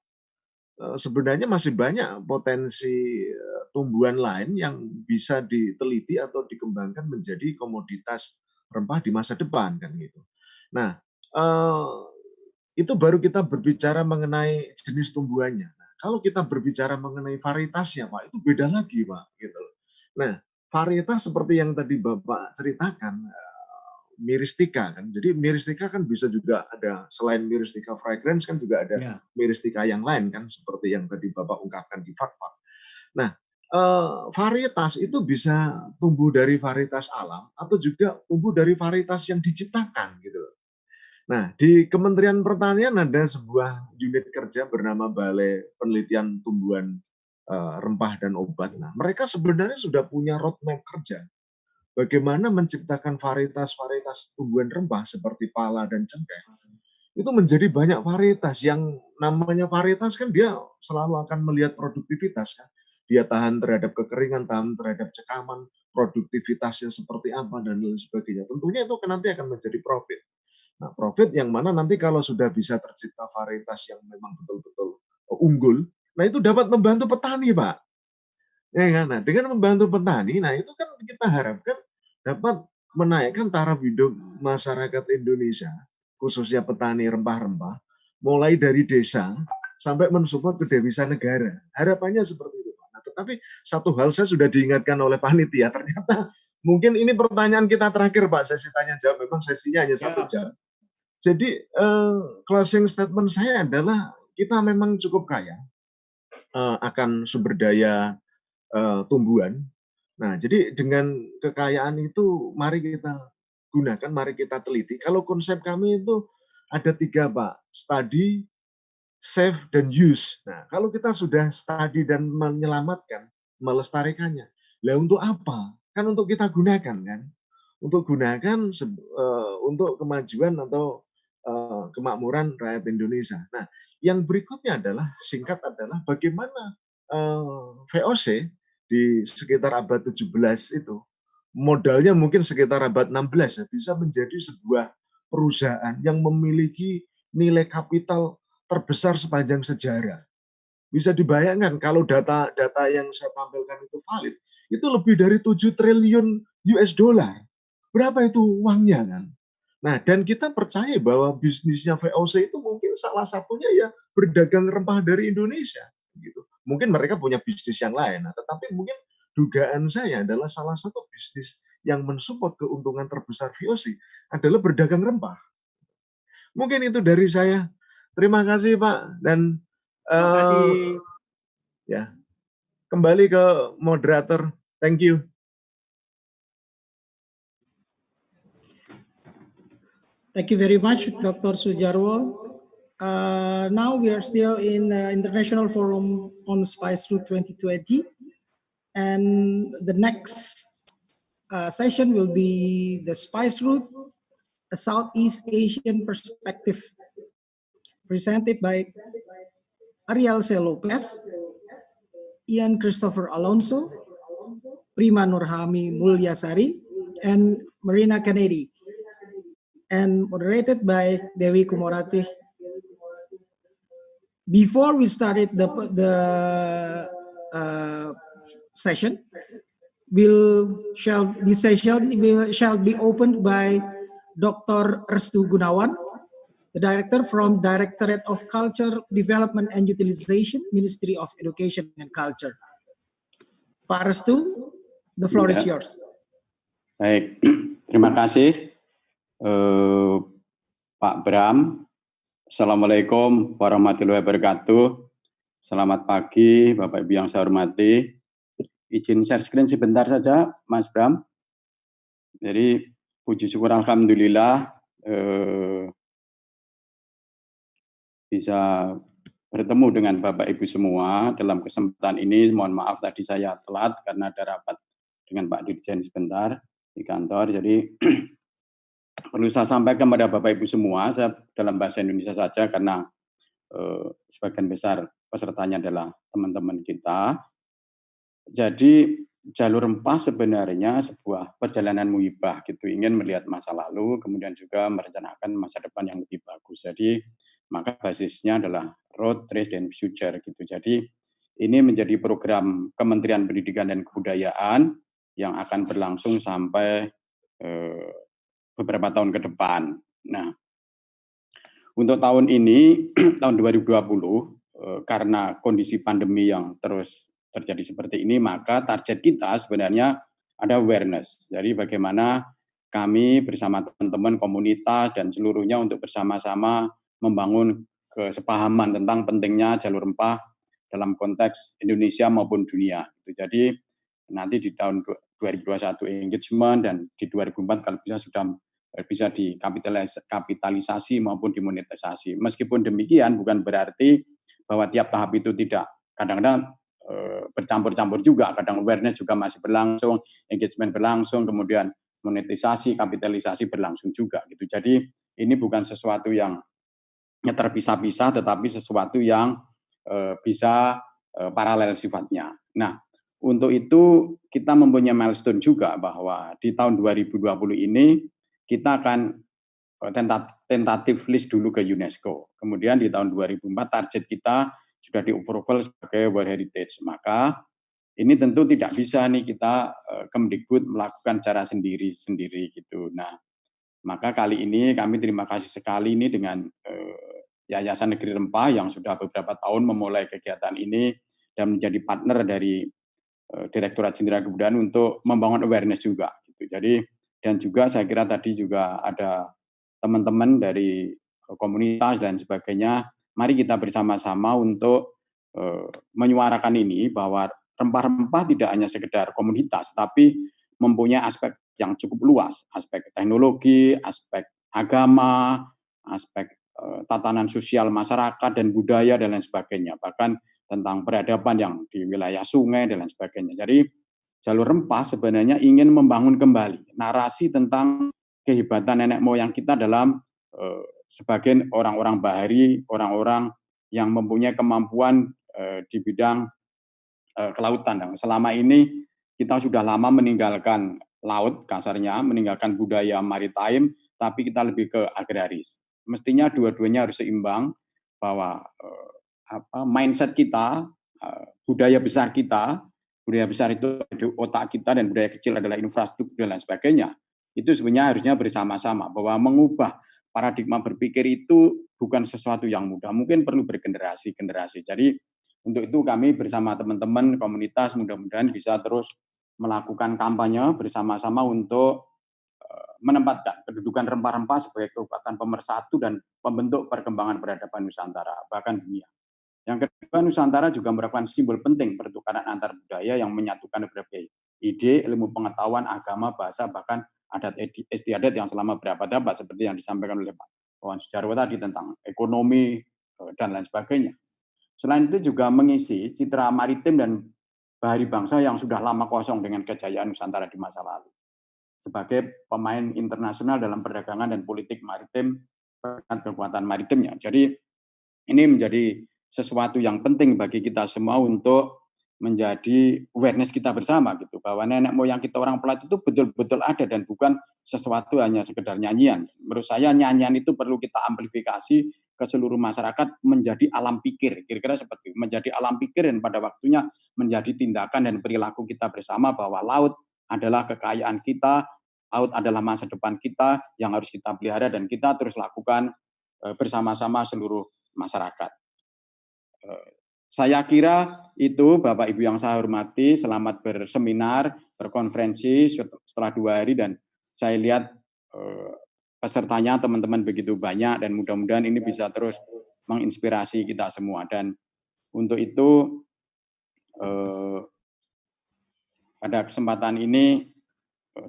[SPEAKER 4] sebenarnya masih banyak potensi tumbuhan lain yang bisa diteliti atau dikembangkan menjadi komoditas rempah di masa depan kan gitu. Nah, itu baru kita berbicara mengenai jenis tumbuhannya. Nah, kalau kita berbicara mengenai varietasnya, Pak, itu beda lagi, Pak, gitu. Nah, varietas seperti yang tadi Bapak ceritakan, miristika kan. Jadi miristika kan bisa juga ada selain miristika fragrance kan juga ada miristika yang lain kan seperti yang tadi Bapak ungkapkan di Fak-Fak. Nah, varietas itu bisa tumbuh dari varietas alam atau juga tumbuh dari varietas yang diciptakan gitu. Nah, di Kementerian Pertanian ada sebuah unit kerja bernama Balai Penelitian Tumbuhan Rempah dan Obat. Nah, mereka sebenarnya sudah punya roadmap kerja bagaimana menciptakan varietas-varietas tumbuhan rempah seperti pala dan cengkeh. Itu menjadi banyak varietas. Yang namanya varietas kan dia selalu akan melihat produktivitas kan. Dia tahan terhadap kekeringan, tahan terhadap cekaman, produktivitasnya seperti apa dan lain sebagainya. Tentunya itu nanti akan menjadi profit. Nah, profit yang mana nanti kalau sudah bisa tercipta varietas yang memang betul-betul unggul, nah itu dapat membantu petani, Pak. Ya kan? Nah, dengan membantu petani, nah itu kan kita harapkan dapat menaikkan taraf hidup masyarakat Indonesia, khususnya petani rempah-rempah, mulai dari desa sampai mensupport ke devisa negara. Harapannya seperti itu, Pak. Nah, tetapi satu hal saya sudah diingatkan oleh panitia, ternyata mungkin ini pertanyaan kita terakhir, Pak. Sesi tanya jawab, memang sesinya hanya 1 jam. Jadi closing statement saya adalah kita memang cukup kaya akan sumber daya tumbuhan. Nah, jadi dengan kekayaan itu mari kita gunakan, mari kita teliti. Kalau konsep kami itu ada 3, Pak. Study, save, dan use. Nah, kalau kita sudah study dan menyelamatkan, melestarikannya, lah untuk apa? Kan untuk kita gunakan kan? Untuk gunakan untuk kemajuan atau kemakmuran rakyat Indonesia. Nah, yang berikutnya adalah singkat adalah bagaimana VOC di sekitar abad 17 itu modalnya mungkin sekitar abad 16 ya, bisa menjadi sebuah perusahaan yang memiliki nilai kapital terbesar sepanjang sejarah. Bisa dibayangkan kalau data yang saya tampilkan itu valid, itu lebih dari 7 triliun US dollar. Berapa itu uangnya kan? Nah, dan kita percaya bahwa bisnisnya VOC itu mungkin salah satunya ya berdagang rempah dari Indonesia gitu. Mungkin mereka punya bisnis yang lain, nah, tetapi mungkin dugaan saya adalah salah satu bisnis yang mensupport keuntungan terbesar VOC adalah berdagang rempah. Mungkin itu dari saya. Terima kasih Pak dan
[SPEAKER 7] terima kasih.
[SPEAKER 4] Ya, kembali ke moderator. Thank you.
[SPEAKER 8] Thank you very much, Dr. Sujarwo. Now we are still in International Forum on Spice Route 2020, and the next session will be the Spice Route, a Southeast Asian perspective, presented by Ariel C. Lopez, Ian Christopher Alonso, Prima Nurhami Mulyasari, and Marina Kennedy, and moderated by Dewi Kumorati. Before we started the session, this session shall be opened by Dr. Restu Gunawan, the Director from Directorate of Culture, Development and Utilization, Ministry of Education and Culture. Pak Restu, the floor is yours.
[SPEAKER 9] Baik, terima kasih Pak Bram. Assalamualaikum warahmatullahi wabarakatuh. Selamat pagi Bapak Ibu yang saya hormati. Izin share screen sebentar saja Mas Bram. Jadi puji syukur alhamdulillah bisa bertemu dengan Bapak Ibu semua dalam kesempatan ini. Mohon maaf tadi saya telat karena ada rapat dengan Pak Dirjen sebentar di kantor. Jadi perlu saya sampaikan kepada Bapak Ibu semua, saya dalam bahasa Indonesia saja karena sebagian besar pesertanya adalah teman-teman kita. Jadi Jalur Rempah sebenarnya sebuah perjalanan muhibah gitu, ingin melihat masa lalu, kemudian juga merencanakan masa depan yang lebih bagus. Jadi maka basisnya adalah Road, Trace, dan Future gitu. Jadi ini menjadi program Kementerian Pendidikan dan Kebudayaan yang akan berlangsung sampai beberapa tahun ke depan. Nah, untuk tahun ini, tahun 2020, karena kondisi pandemi yang terus terjadi seperti ini, maka target kita sebenarnya ada awareness. Jadi bagaimana kami bersama teman-teman komunitas dan seluruhnya untuk bersama-sama membangun kesepahaman tentang pentingnya jalur rempah dalam konteks Indonesia maupun dunia. Jadi nanti di tahun 2021 engagement dan di 2004 kalau bisa dikapitalisasi maupun dimonetisasi. Meskipun demikian bukan berarti bahwa tiap tahap itu tidak, kadang-kadang bercampur-campur juga, kadang awareness juga masih berlangsung, engagement berlangsung, kemudian monetisasi, kapitalisasi berlangsung juga gitu. Jadi ini bukan sesuatu yang terpisah-pisah, tetapi sesuatu yang bisa paralel sifatnya. Nah, untuk itu kita mempunyai milestone juga bahwa di tahun 2020 ini kita akan tentatif list dulu ke UNESCO. Kemudian di tahun 2004 target kita sudah di-approval sebagai World Heritage. Maka ini tentu tidak bisa nih kita Kemdikbud melakukan cara sendiri-sendiri gitu. Nah, maka kali ini kami terima kasih sekali ini dengan Yayasan Negeri Rempah yang sudah beberapa tahun memulai kegiatan ini dan menjadi partner dari Direktorat Jenderal Kebudayaan untuk membangun awareness juga. Gitu. Jadi dan juga saya kira tadi juga ada teman-teman dari komunitas dan sebagainya. Mari kita bersama-sama untuk menyuarakan ini bahwa rempah-rempah tidak hanya sekedar komunitas, tapi mempunyai aspek yang cukup luas, aspek teknologi, aspek agama, aspek tatanan sosial masyarakat dan budaya dan lain sebagainya. Bahkan tentang peradaban yang di wilayah sungai dan lain sebagainya. Jadi Jalur Rempah sebenarnya ingin membangun kembali narasi tentang kehebatan nenek moyang kita dalam sebagian orang-orang bahari, orang-orang yang mempunyai kemampuan di bidang kelautan. Selama ini kita sudah lama meninggalkan laut, kasarnya meninggalkan budaya maritime, tapi kita lebih ke agraris. Mestinya dua-duanya harus seimbang, bahwa mindset kita, budaya besar kita, budaya besar itu di otak kita dan budaya kecil adalah infrastruktur dan lain sebagainya. Itu sebenarnya harusnya bersama-sama, bahwa mengubah paradigma berpikir itu bukan sesuatu yang mudah, mungkin perlu bergenerasi-generasi. Jadi untuk itu kami bersama teman-teman komunitas mudah-mudahan bisa terus melakukan kampanye bersama-sama untuk menempatkan kedudukan rempah-rempah sebagai kekuatan pemersatu dan pembentuk perkembangan peradaban Nusantara, bahkan dunia. Yang kedua, Nusantara juga merupakan simbol penting pertukaran antar budaya yang menyatukan berbagai ide, ilmu pengetahuan, agama, bahasa, bahkan adat istiadat yang selama berabad-abad seperti yang disampaikan oleh Pak Wawan Sujarwo tadi tentang ekonomi dan lain sebagainya. Selain itu juga mengisi citra maritim dan bahari bangsa yang sudah lama kosong dengan kejayaan Nusantara di masa lalu. Sebagai pemain internasional dalam perdagangan dan politik maritim, kekuatan maritimnya. Jadi ini menjadi sesuatu yang penting bagi kita semua untuk menjadi awareness kita bersama gitu, bahwa nenek moyang kita orang Pelat itu betul-betul ada dan bukan sesuatu hanya sekedar nyanyian. Menurut saya nyanyian itu perlu kita amplifikasi ke seluruh masyarakat menjadi alam pikir, kira-kira seperti itu. Menjadi alam pikir dan pada waktunya menjadi tindakan dan perilaku kita bersama bahwa laut adalah kekayaan kita, laut adalah masa depan kita yang harus kita pelihara dan kita terus lakukan bersama-sama seluruh masyarakat. Saya kira itu Bapak Ibu yang saya hormati, selamat berseminar, berkonferensi setelah 2 hari dan saya lihat pesertanya teman-teman begitu banyak dan mudah-mudahan ini bisa terus menginspirasi kita semua. Dan untuk itu pada kesempatan ini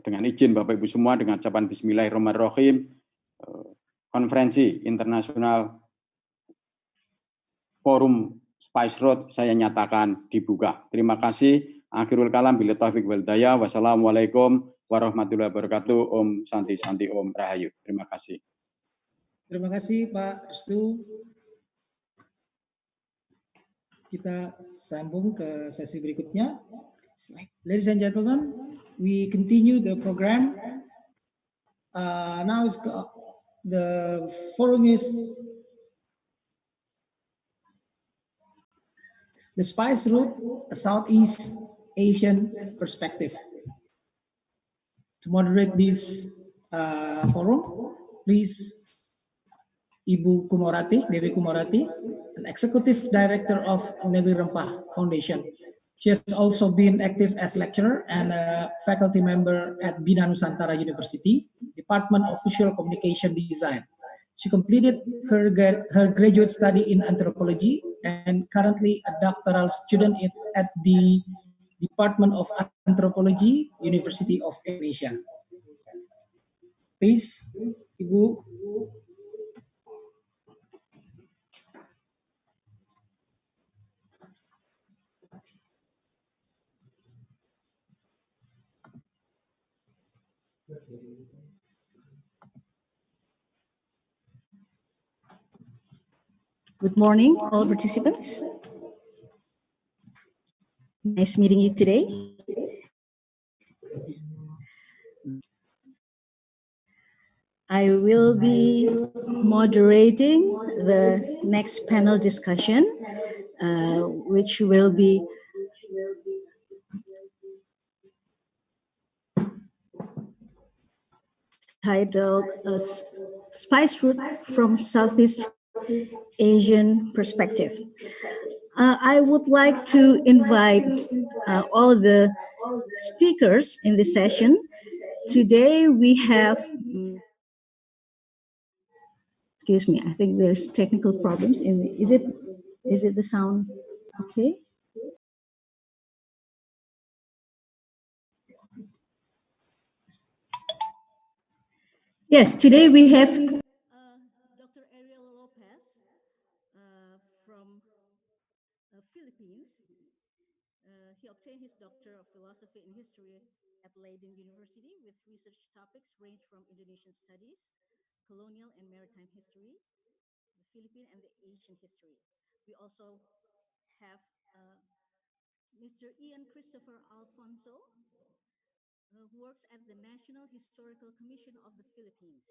[SPEAKER 9] dengan izin Bapak Ibu semua dengan ucapan Bismillahirrahmanirrahim, konferensi internasional Forum Spice Road saya nyatakan dibuka. Terima kasih. Akhirul kalam bila taufik wal hidayah. Wassalamualaikum warahmatullahi wabarakatuh. Om Santi Santi Om Rahayu. Terima kasih.
[SPEAKER 8] Terima kasih Pak Restu. Kita sambung ke sesi berikutnya. Ladies and gentlemen, we continue the program. Now the forum is the Spice Route, a Southeast Asian perspective. To moderate this forum, please Ibu Kumorati, Dewi Kumorati, an Executive Director of Negeri Rempah Foundation. She has also been active as lecturer and a faculty member at Bina Nusantara University, Department of Visual Communication Design. She completed her graduate study in anthropology and currently a doctoral student at the Department of Anthropology, University of Indonesia. Please, Ibu.
[SPEAKER 3] Good morning, all participants. Nice meeting you today. I will be moderating the next panel discussion, which will be titled Spice Route from Southeast Asian Perspective. I would like to invite all the speakers in this session. Today we have, excuse me, I think there's technical problems in the, is it the sound okay? Yes, today we have Dr. From Philippines. He obtained his Doctor of Philosophy in History at Leiden University with research topics range from Indonesian studies, colonial and maritime history, the Philippine and the Asian history. We also have Mr. Ian Christopher Alfonso, who works at the National Historical Commission of the Philippines.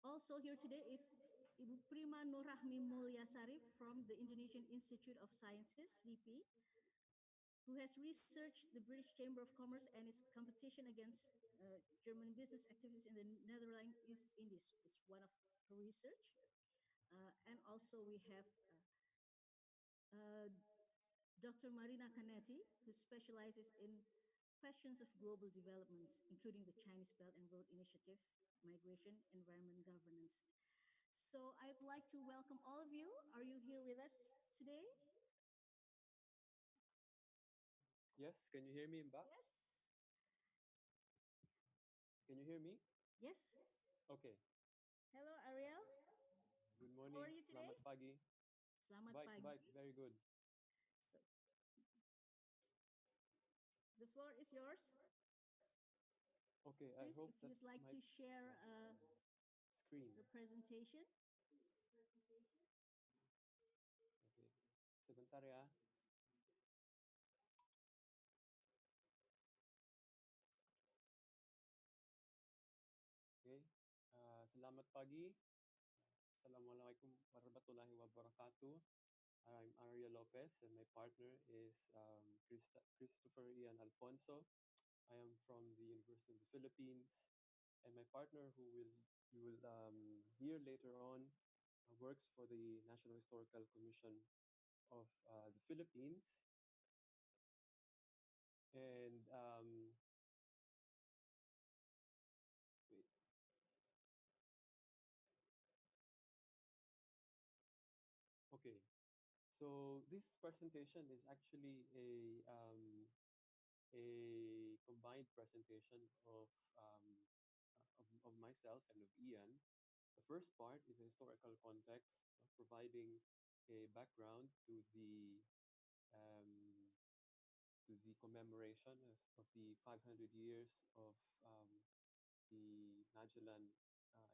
[SPEAKER 3] Also here today is Ibu Prima Nurrahmi Mulyasari from the Indonesian Institute of Sciences, LIPI, who has researched the British Chamber of Commerce and its competition against German business activities in the Netherlands East Indies. Is one of her research. And also we have Dr. Marina Canetti, who specializes in questions of global developments, including the Chinese Belt and Road Initiative, migration, environment governance. So I'd like to welcome all of you. Are you here with us today?
[SPEAKER 10] Yes, can you hear me, Mbak?
[SPEAKER 3] Yes.
[SPEAKER 10] Can you hear me?
[SPEAKER 3] Yes.
[SPEAKER 10] Okay.
[SPEAKER 3] Hello, Ariel.
[SPEAKER 10] Good morning.
[SPEAKER 3] How are you today?
[SPEAKER 10] Selamat pagi.
[SPEAKER 3] Selamat pagi.
[SPEAKER 10] Baik, very good.
[SPEAKER 3] So, the floor is yours.
[SPEAKER 10] Okay,
[SPEAKER 3] Please,
[SPEAKER 10] I hope
[SPEAKER 3] if you'd like to share
[SPEAKER 10] screen.
[SPEAKER 3] the presentation.
[SPEAKER 10] Okay. Sebentar ya. Oke, selamat pagi. Assalamualaikum warahmatullahi wabarakatuh. I'm Arya Lopez, and my partner is Christopher Ian Alfonso. I am from the University of the Philippines, and my partner, who you will hear later on, works for the National Historical Commission of the Philippines. And wait. Okay, so this presentation is actually a combined presentation of myself and of Ian. The first part is a historical context, providing a background um, to the commemoration of the 500 years of the Magellan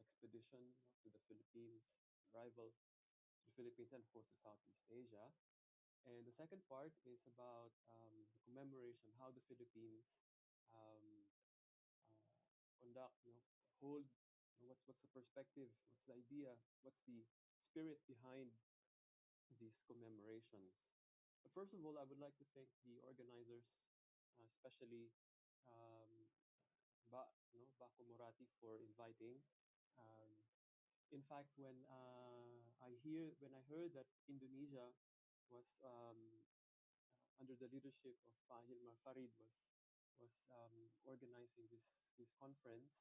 [SPEAKER 10] expedition to the Philippines, arrival to the Philippines and of course to Southeast Asia. And the second part is about the commemoration, how the Philippines um, conduct, hold, what's the perspective, what's the idea, what's the spirit behind these commemorations. But first of all, I would like to thank the organizers, especially um, Baco Morati for inviting. Um, in fact, when I heard that Indonesia was under the leadership of Hilmar Farid was organizing this conference,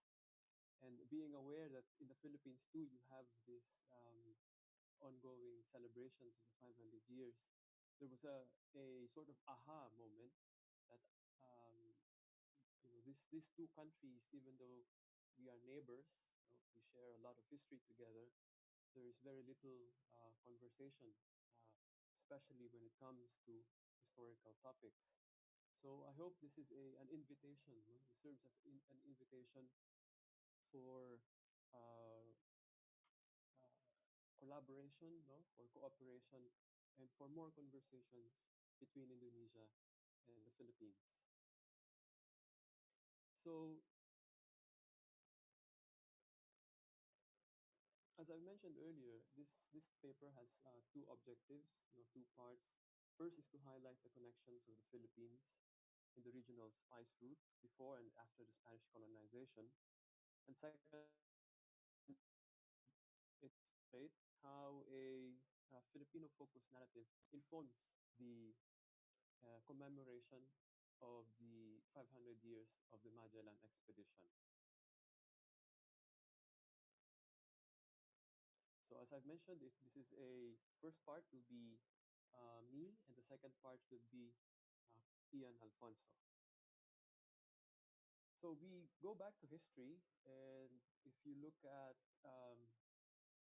[SPEAKER 10] and being aware that in the Philippines too you have this ongoing celebrations of the 500 years, there was a sort of aha moment that these two countries, even though we are neighbors, we share a lot of history together, there is very little conversation, especially when it comes to historical topics. So I hope this is an invitation. It serves as an invitation for uh, collaboration, for cooperation, and for more conversations between Indonesia and the Philippines. So, as I mentioned earlier, this paper has two objectives, two parts. First is to highlight the connections of the Philippines in the regional spice route before and after the Spanish colonization. And second, it illustrates how a Filipino-focused narrative informs the commemoration of the 500 years of the Magellan expedition. So as I've mentioned, this is a first part will be me, and the second part will be uh, Ian Alfonso. So we go back to history, and if you look at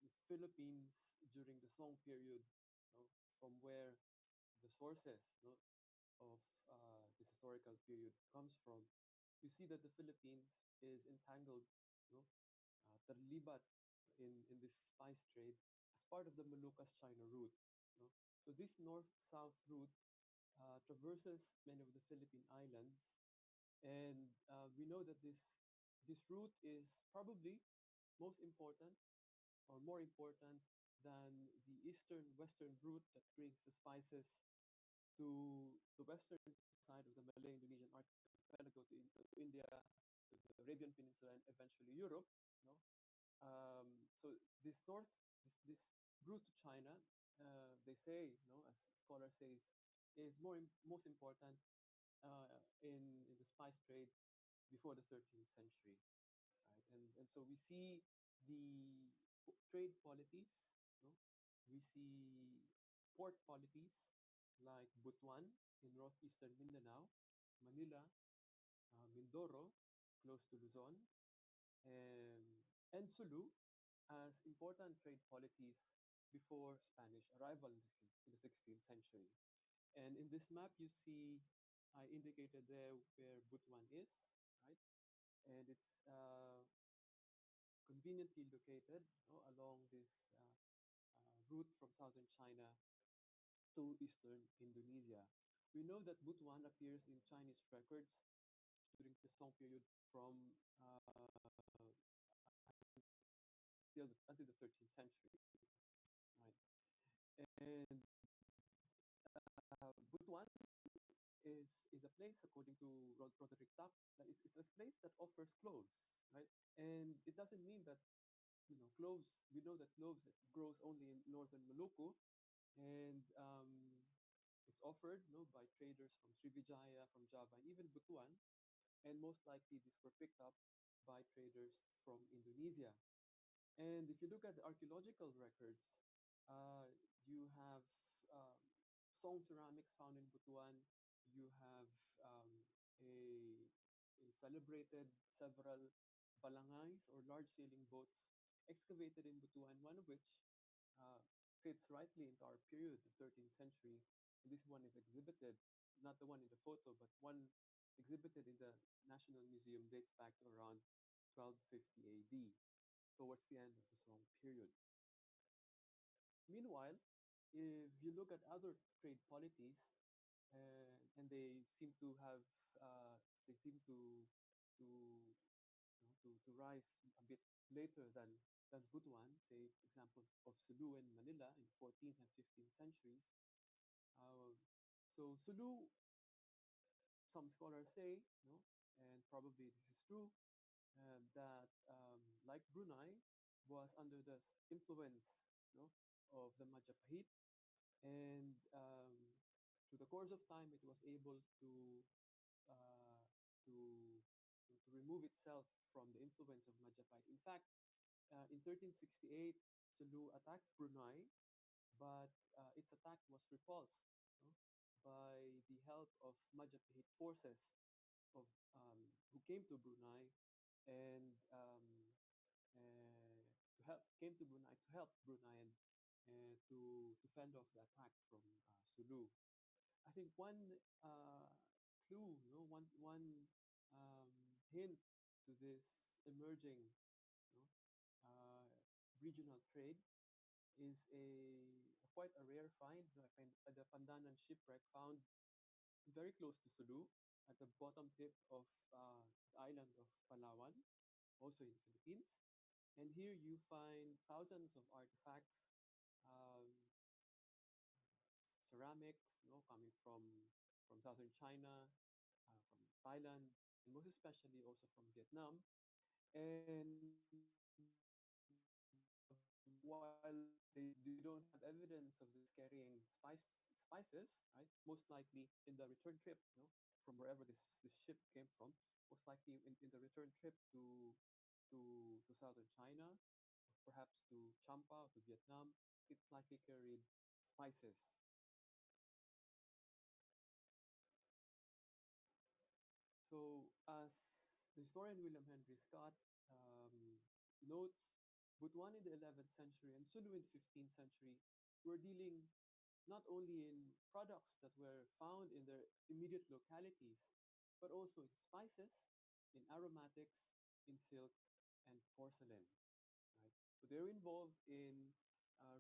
[SPEAKER 10] the Philippines during the Song period, from where the sources of this historical period comes from, you see that the Philippines is entangled, terlibat in this spice trade as part of the Moluccas-China route. So this north-south route traverses many of the Philippine islands, and we know that this route is probably most important or more important than the eastern-western route that brings the spices to the western side of the Malay-Indonesian archipelago to India, to the Arabian Peninsula, and eventually Europe. So this route to China, they say, as scholars say, is most important in the spice trade before the 13th century, right? And so we see the trade polities, we see port polities like Butuan in northeastern Mindanao, Manila, Mindoro, close to Luzon, and Sulu as important trade polities before Spanish arrival in the 16th century. And in this map, you see I indicated there where Butuan is, right? And it's conveniently located along this route from southern China to eastern Indonesia. We know that Butuan appears in Chinese records during the Song period from until the 13th century. Right? And Butuan is a place, according to Roderick Tapp, it's a place that offers cloves, right? And it doesn't mean that cloves. We know that cloves grows only in northern Maluku, and it's offered, by traders from Srivijaya, from Java, and even Butuan. And most likely, these were picked up by traders from Indonesia. And if you look at the archaeological records, you have um, Song ceramics found in Butuan. You have um, a, a celebrated several balangais or large sailing boats excavated in Butuan, one of which uh, fits rightly into our period, the 13th century. And this one is exhibited, not the one in the photo, but one exhibited in the National Museum dates back to around 1250 AD, towards the end of the Song period. Meanwhile, if you look at other trade polities, and they seem to have, they seem to to rise a bit later than Butuan, say, example of Sulu and Manila in 14th and 15th centuries. Uh, so Sulu, some scholars say, and probably this is true, that like Brunei, was under the influence, of the Majapahit, and through the course of time, it was able uh, to to remove itself from the influence of Majapahit. In fact, in 1368, Sulu attacked Brunei, but its attack was repulsed, by the help of Majapahit forces of who came to Brunei and to help came to Brunei to help Brunei and to fend off the attack from Sulu. I think one clue, one um, hint to this emerging, regional trade is quite a rare find, the Pandanan shipwreck found very close to Sulu at the bottom tip of the island of Palawan, also in the Philippines. And here you find thousands of artifacts, um, ceramics, coming from southern China, from Thailand, and most especially also from Vietnam. And while they don't have evidence of this carrying spices, right? Most likely in the return trip, from wherever this ship came from, most likely in the return trip to southern China, perhaps to Champa, to Vietnam, it likely carried spices. So, as the historian William Henry Scott notes, Butuan in the 11th century and Sulu in the 15th century were dealing not only in products that were found in their immediate localities, but also in spices, in aromatics, in silk, and porcelain. Right? So they're involved in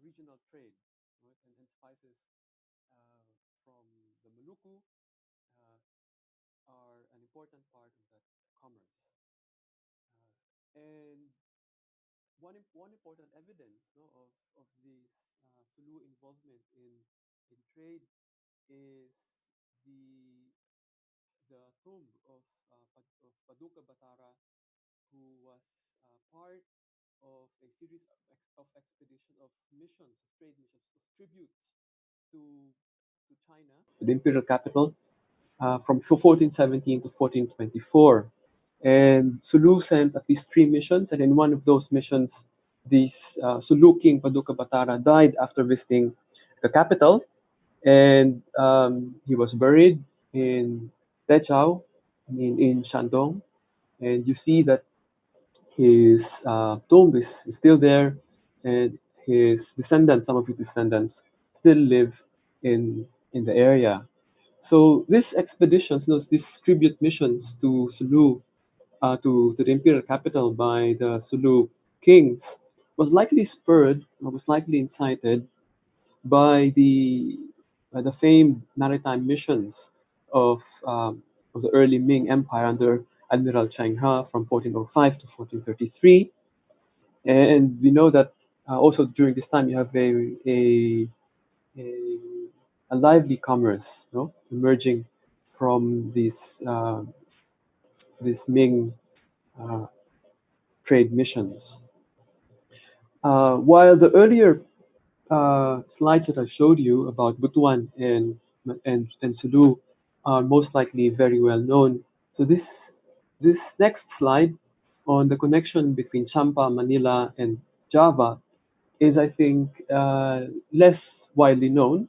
[SPEAKER 10] regional trade, right? And spices uh, from the Maluku uh, are an important part of that commerce. And one important evidence, of this Sulu involvement in trade is the the tomb of Paduka Batara, who was part of a series of expedition of missions, of trade missions, of tributes to China, to the imperial capital, from 1417 to 1424. And Sulu sent at least 3 missions, and in one of those missions, this Sulu king Paduka Batara died after visiting the capital, and he was buried in Techao, in Shandong, and you see that his tomb is still there, and his descendants, some of his descendants, still live in the area. So these expeditions, these tribute missions to Sulu, to the imperial capital by the Sulu kings, was likely spurred, or was likely incited by the the famed maritime missions of the early Ming Empire under Admiral Cheng He from 1405 to 1433. And we know that also during this time you have a lively commerce, no, emerging from these Ming trade missions. While the earlier slides that I showed you about Butuan and Sulu are most likely very well known. So this next slide on the connection between Champa, Manila, and Java is, I think, less widely known,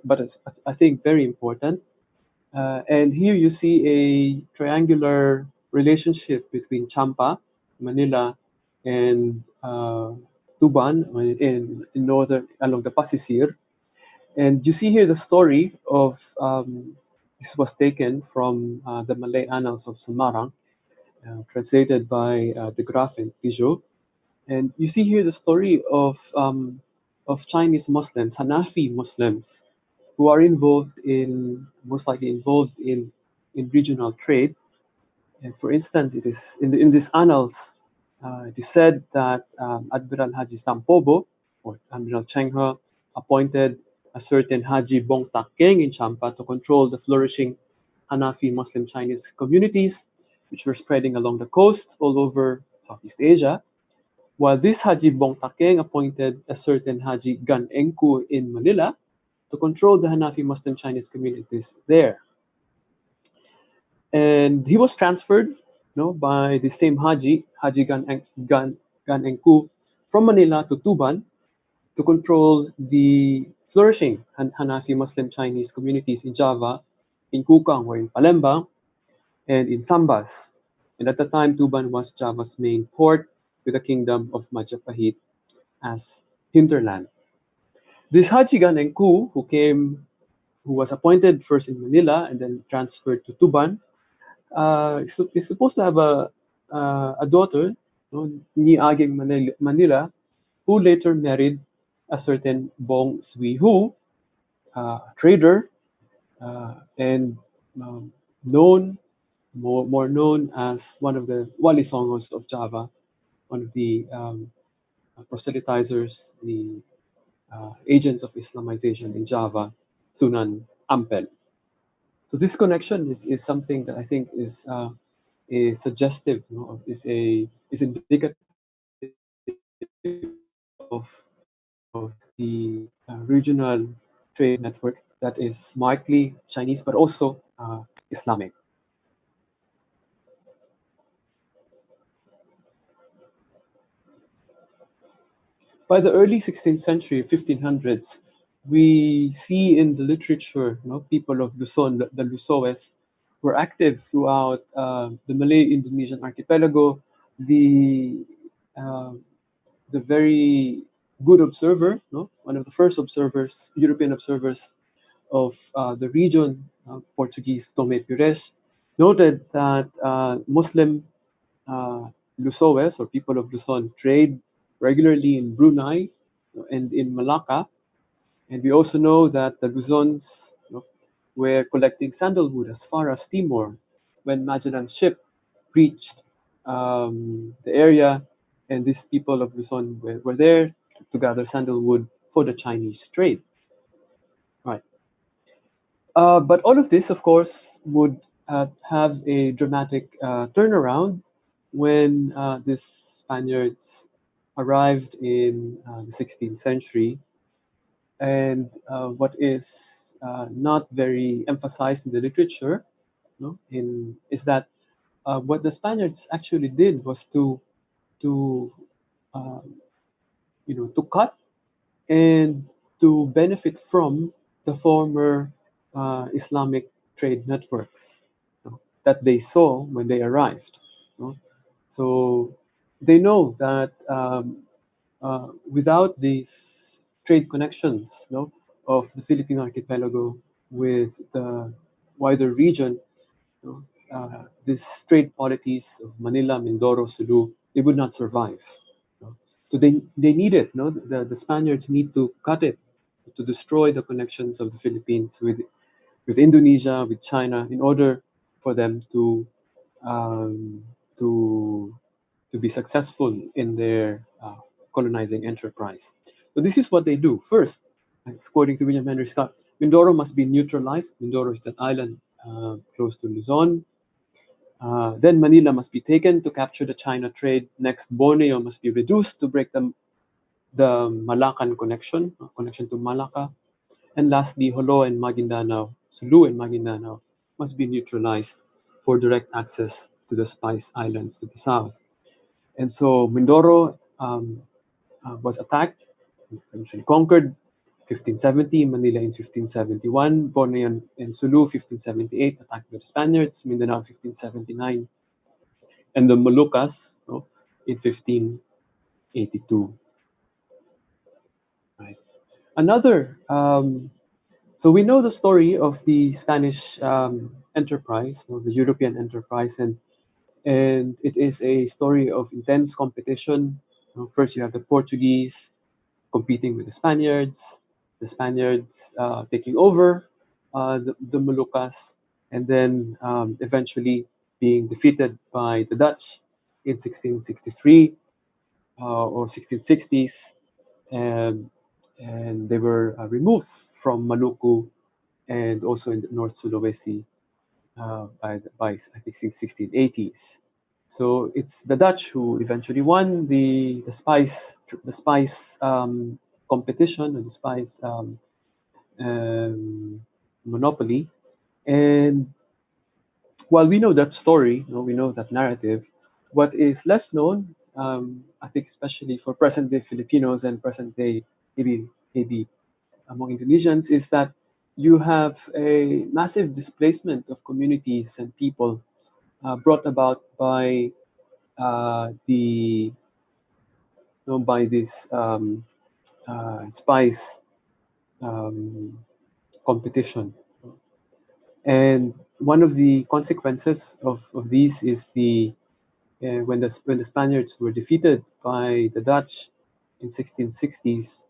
[SPEAKER 10] but I think very important. And here you see a triangular relationship between Champa, Manila, and Tuban in northern along the Pasisir. And you see here the story of this was taken from the Malay Annals of Semarang, translated by de Graaf and Pijot. And you see here the story of Chinese Muslims, Hanafi Muslims, who are most likely involved in regional trade. And for instance, it is in these annals, it is said that Admiral Haji Sampobo or Admiral Cheng He appointed a certain Haji Bong Takeng in Champa to control the flourishing Hanafi Muslim Chinese communities, which were spreading along the coast all over Southeast Asia. While this Haji Bong Takeng appointed a certain Haji Gan Engku in Manila to control the Hanafi Muslim Chinese communities there. And he was transferred by the same Haji Gan Engku, from Manila to Tuban to control the flourishing Hanafi Muslim Chinese communities in Java, in Kukang or in Palembang, and in Sambas. And at the time, Tuban was Java's main port, with the kingdom of Majapahit as hinterland. This Haji Gan Engku, who was appointed first in Manila and then transferred to Tuban, is supposed to have a daughter, Ni Aging Manila, who later married a certain Bong Sui Hu, a trader, and more known as one of the Wali Songos of Java, one of the proselytizers, the agents of Islamization in Java, Sunan Ampel. So this connection is something that I think is suggestive, is indicative of the regional trade network that is markedly Chinese, but also Islamic. By the early 16th century, 1500s, we see in the literature, people of Luzon, the Lusoes, were active throughout the Malay-Indonesian archipelago. The very good observer, one of the first observers, European observers of the region, Portuguese Tomé Pires, noted that Muslim Lusoes, or people of Luzon, trade regularly in Brunei and in Malacca. And we also know that the Luzons were collecting sandalwood as far as Timor when Magellan's ship reached the area, and these people of Luzon were there to gather sandalwood for the Chinese trade. Right. But all of this, of course, would have a dramatic turnaround when these Spaniards arrived in the 16th century. And what is not very emphasized in the literature is that what the Spaniards actually did was to cut and to benefit from the former Islamic trade networks that they saw when they arrived. So they know that without these trade connections of the Philippine archipelago with the wider region, these trade polities of Manila, Mindoro, Sulu, they would not survive. So they need it. The Spaniards need to cut it to destroy the connections of the Philippines with Indonesia, with China, in order for them um, to to be successful in their colonizing enterprise. So this is what they do. First, according to William Henry Scott, Mindoro must be neutralized. Mindoro is that island close to Luzon. Then Manila must be taken to capture the China trade. Next, Borneo must be reduced to break the Malacan connection to Malacca. And lastly, Jolo and Maguindanao, Sulu and Maguindanao must be neutralized for direct access to the Spice Islands to the south. And so Mindoro was attacked, eventually conquered, 1570, Manila in 1571, Borneo and Sulu 1578, attacked by the Spaniards, Mindanao 1579, and the Moluccas in 1582. Right. Another, so we know the story of the Spanish enterprise, the European enterprise, and it is a story of intense competition. First, you have the Portuguese competing with the Spaniards taking over the Moluccas, and then eventually being defeated by the Dutch in 1663 or 1660s, and they were removed from Maluku and also in the North Sulawesi by I think 1680s. So it's the Dutch who eventually won the spice competition, or the spice monopoly. And while we know that story, we know that narrative, what is less known, I think, especially for present day Filipinos and present day maybe among Indonesians, is that you have a massive displacement of communities and people brought about by by this spice um, competition. And one of the consequences of these is when the Spaniards were defeated by the Dutch in 1660s,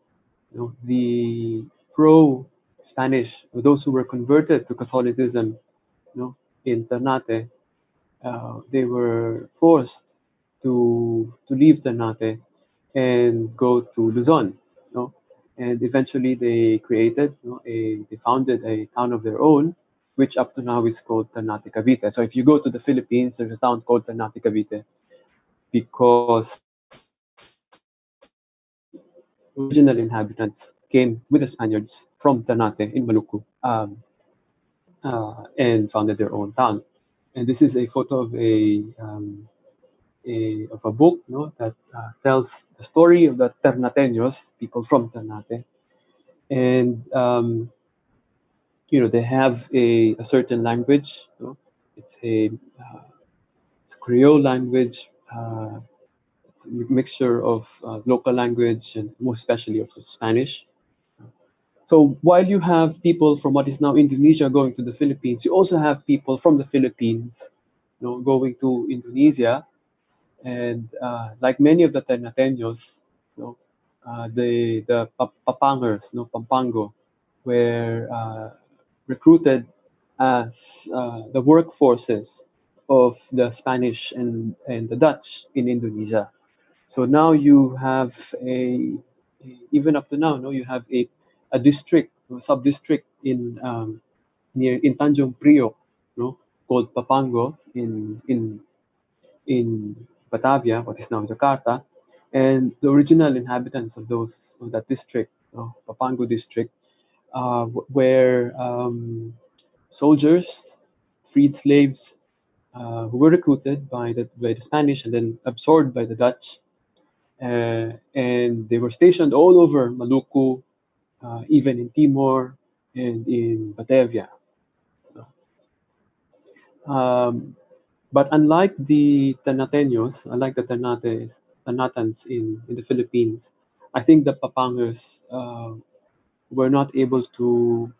[SPEAKER 10] the pro-Spanish, those who were converted to Catholicism, in Ternate, they were forced to leave Ternate and go to Luzon, and eventually they created, they founded a town of their own, which up to now is called Ternate Cavite. So if you go to the Philippines, there's a town called Ternate Cavite because original inhabitants came with the Spaniards from Ternate in Maluku and founded their own town. And this is a photo of a book, that tells the story of the Ternateños, people from Ternate, and they have a certain language. It's a it's a Creole language. It's a mixture of local language and most especially of Spanish. So while you have people from what is now Indonesia going to the Philippines, you also have people from the Philippines, going to Indonesia. And like many of the Ternateños, the Papangers, Pampango, were recruited as the workforces of the Spanish and the Dutch in Indonesia. So now you have even up to now, you have a district, sub-district in Tanjung Priok, called Papango in Batavia, what is now Jakarta, and the original inhabitants of that district, Papango district, were soldiers, freed slaves who were recruited by the Spanish and then absorbed by the Dutch, and they were stationed all over Maluku, even in Timor and in Batavia. But unlike the Ternateños, unlike the Ternatans in the Philippines, I think the Papangers were not able to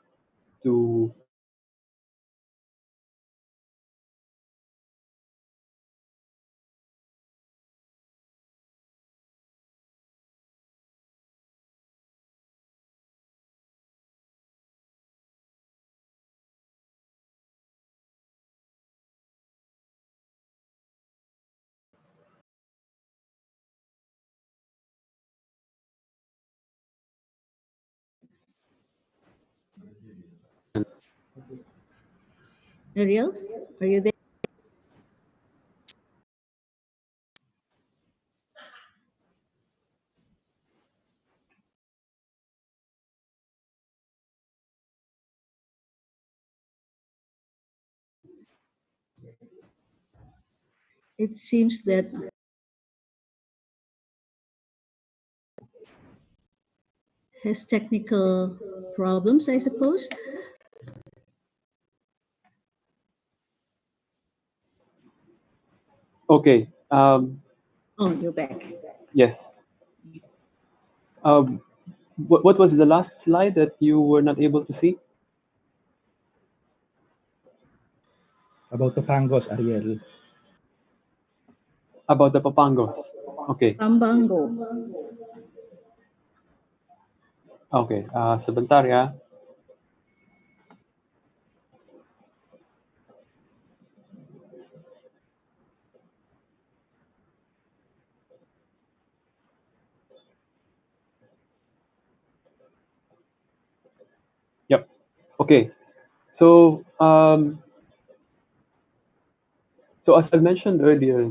[SPEAKER 3] Ariel, are you there? It seems that has technical problems, I suppose.
[SPEAKER 10] Okay.
[SPEAKER 3] Oh, you're back.
[SPEAKER 10] Yes. What was the last slide that you were not able to see?
[SPEAKER 11] About the Pangos, Ariel.
[SPEAKER 10] About the Papangos. Okay.
[SPEAKER 3] Pambango.
[SPEAKER 10] Okay. Sebentar ya. Yep. Okay. So, so as I mentioned earlier,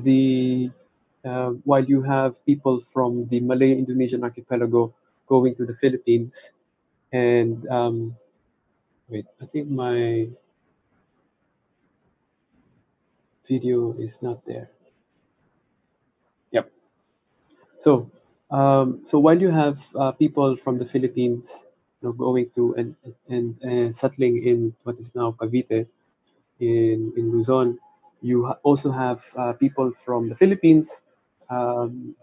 [SPEAKER 10] while you have people from the Malay-Indonesian archipelago going to the Philippines, and wait, I think my video is not there. Yep. So, so while you have people from the Philippines, going to and settling in what is now Cavite in Luzon, you also have people from the Philippines um,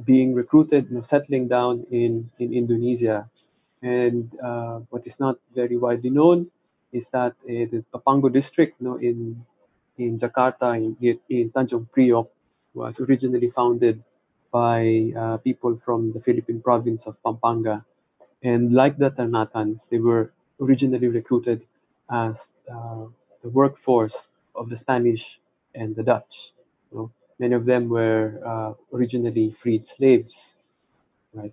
[SPEAKER 10] being recruited, settling down in Indonesia. And what is not very widely known is that the Papango district, in Jakarta, in Tanjung Priok, was originally founded by people from the Philippine province of Pampanga. And like the Ternatans, they were originally recruited as the workforce of the Spanish and the Dutch. Many of them were originally freed slaves, right?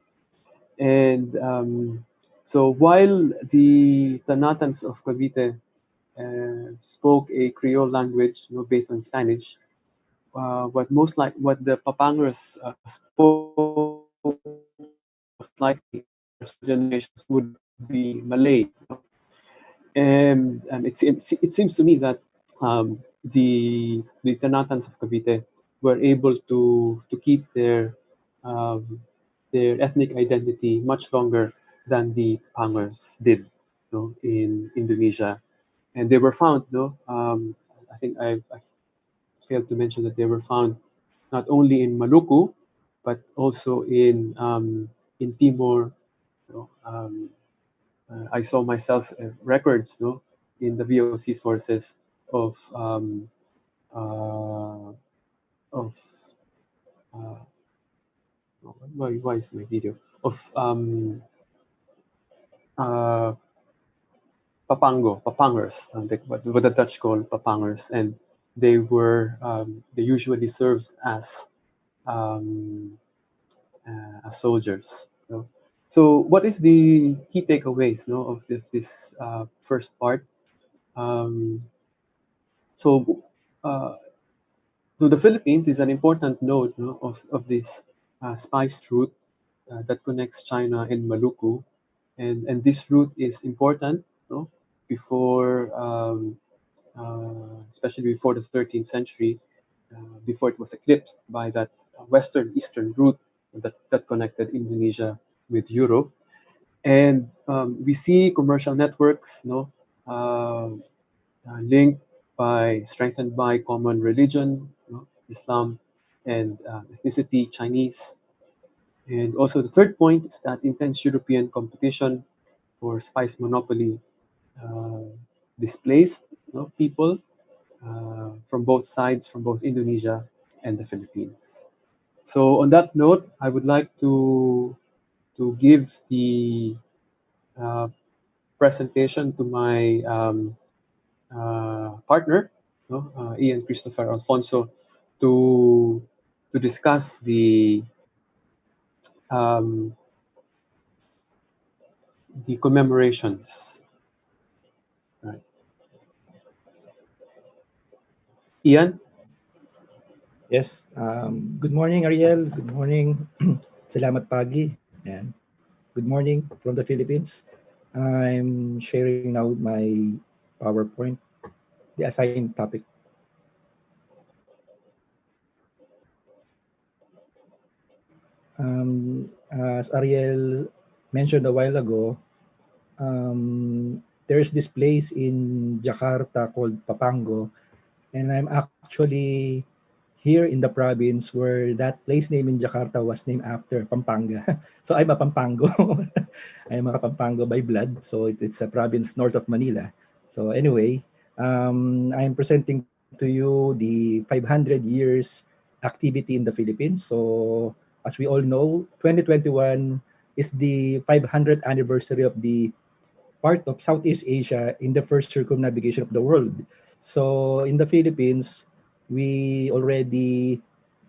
[SPEAKER 10] And so while the Ternatans of Cavite spoke a Creole language, based on Spanish, what the Papangers spoke most likely first generations would be Malay. And it seems to me that the Tanatans of Cavite were able to keep their ethnic identity much longer than the Pangers did, in Indonesia. And they were found, I think I failed to mention that they were found not only in Maluku, but also in Timor. I saw myself records, in the VOC sources of uh, of why is my video of uh, papangers, what the Dutch call papangers, and they usually served um, as soldiers. So, what is the key takeaways, of this first part? Um, so, uh, so the Philippines is an important node, of this spice route that connects China and Maluku, and this route is important, before, especially before the 13th century, before it was eclipsed by that western eastern route that connected Indonesia with Europe. And we see commercial networks, linked strengthened by common religion, Islam, and ethnicity, Chinese. And also the third point is that intense European competition for spice monopoly uh, displaced, people from both sides, from both Indonesia and the Philippines. So on that note, I would like to give the uh, presentation to my partner, Ian Christopher Alfonso, to discuss um, the commemorations. Right. Ian?
[SPEAKER 11] Yes. Good morning, Ariel. Good morning. Salamat pagi. And good morning from the Philippines. I'm sharing now my PowerPoint, the assigned topic. As Ariel mentioned a while ago, there's this place in Jakarta called Papango, and I'm actually here in the province where that place name in Jakarta was named after Pampanga. So I'm a Pampango. I'm a Pampango by blood. So it's a province north of Manila. So anyway, I'm presenting to you the 500 years activity in the Philippines. So as we all know, 2021 is the 500th anniversary of the part of Southeast Asia in the first circumnavigation of the world. So in the Philippines, we already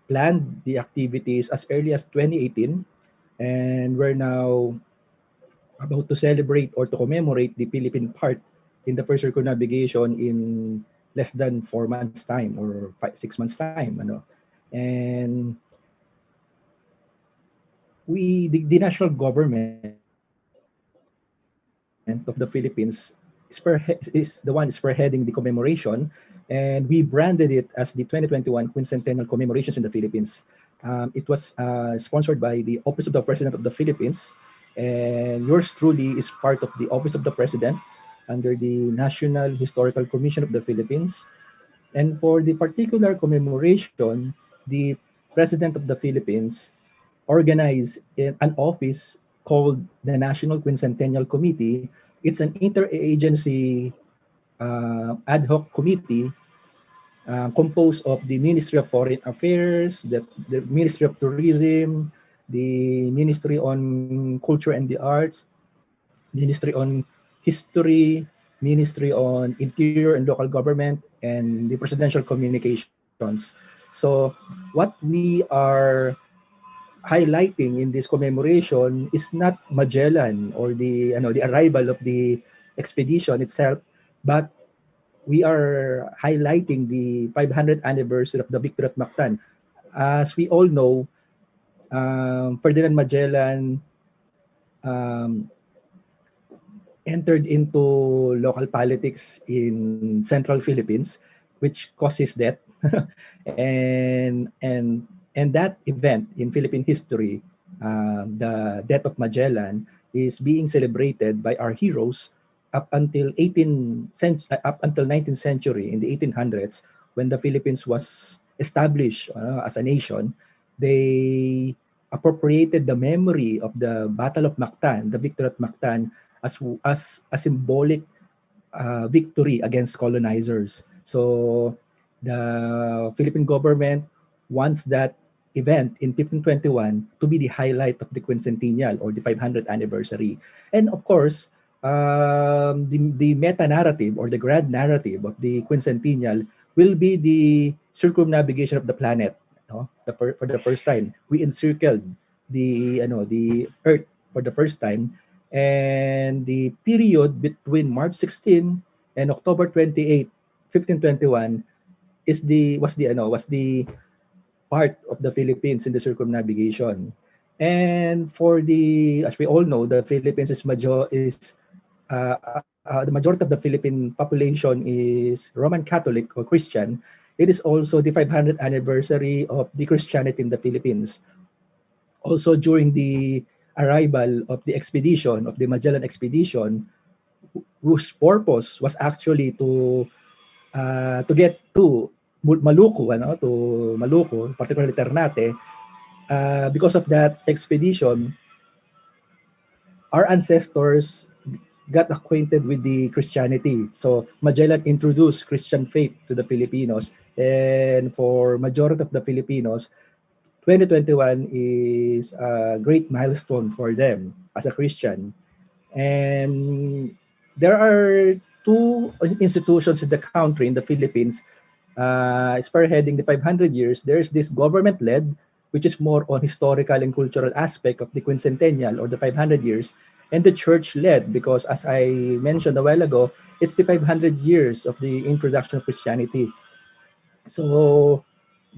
[SPEAKER 11] planned the activities as early as 2018, and we're now about to celebrate or to commemorate the Philippine part in the first circumnavigation in less than 4 months time or 6 months time. And the national government of the Philippines is the one spearheading the commemoration, and we branded it as the 2021 quincentennial commemorations in the Philippines. It was sponsored by the Office of the President of the Philippines, and yours truly is part of the Office of the President under the National Historical Commission of the Philippines. And for the particular commemoration, the President of the Philippines organized an office called the National Quincentennial Committee. It's an interagency ad hoc committee composed of the Ministry of Foreign Affairs, the Ministry of Tourism, the Ministry on Culture and the Arts, Ministry on History, Ministry on Interior and Local Government, and the Presidential Communications. So what we are highlighting in this commemoration is not Magellan or the arrival of the expedition itself, but we are highlighting the 500th anniversary of the victory at Mactan. As we all know, Ferdinand Magellan um, entered into local politics in central Philippines, which caused his death. and and and that event in Philippine history, the death of Magellan, is being celebrated by our heroes up until 19th century in the 1800s, when the Philippines was established as a nation. They appropriated the memory of the Battle of Mactan, the victory at Mactan, as a symbolic victory against colonizers. So the Philippine government wants that event in 1521 to be the highlight of the quincentennial or the 500th anniversary. And of course, the meta narrative or the grand narrative of the quincentennial will be the circumnavigation of the planet. No? For the first time, we encircled the Earth for the first time, and the period between March 16 and October 28, 1521 was the part of the Philippines in the circumnavigation. And for as we all know, the Philippines the majority of the Philippine population is Roman Catholic or Christian. It is also the 500th anniversary of the Christianity in the Philippines. Also during the arrival of the expedition, of the Magellan expedition, whose purpose was actually to get to Maluku, particularly Ternate. Because of that expedition, our ancestors got acquainted with the Christianity. So Magellan introduced Christian faith to the Filipinos, and for majority of the Filipinos, 2021 is a great milestone for them as a Christian. And there are two institutions in the country, in the Philippines, spearheading the 500 years. There's this government-led, which is more on historical and cultural aspect of the quincentennial or the 500 years, and the church-led, because as I mentioned a while ago, it's the 500 years of the introduction of Christianity. So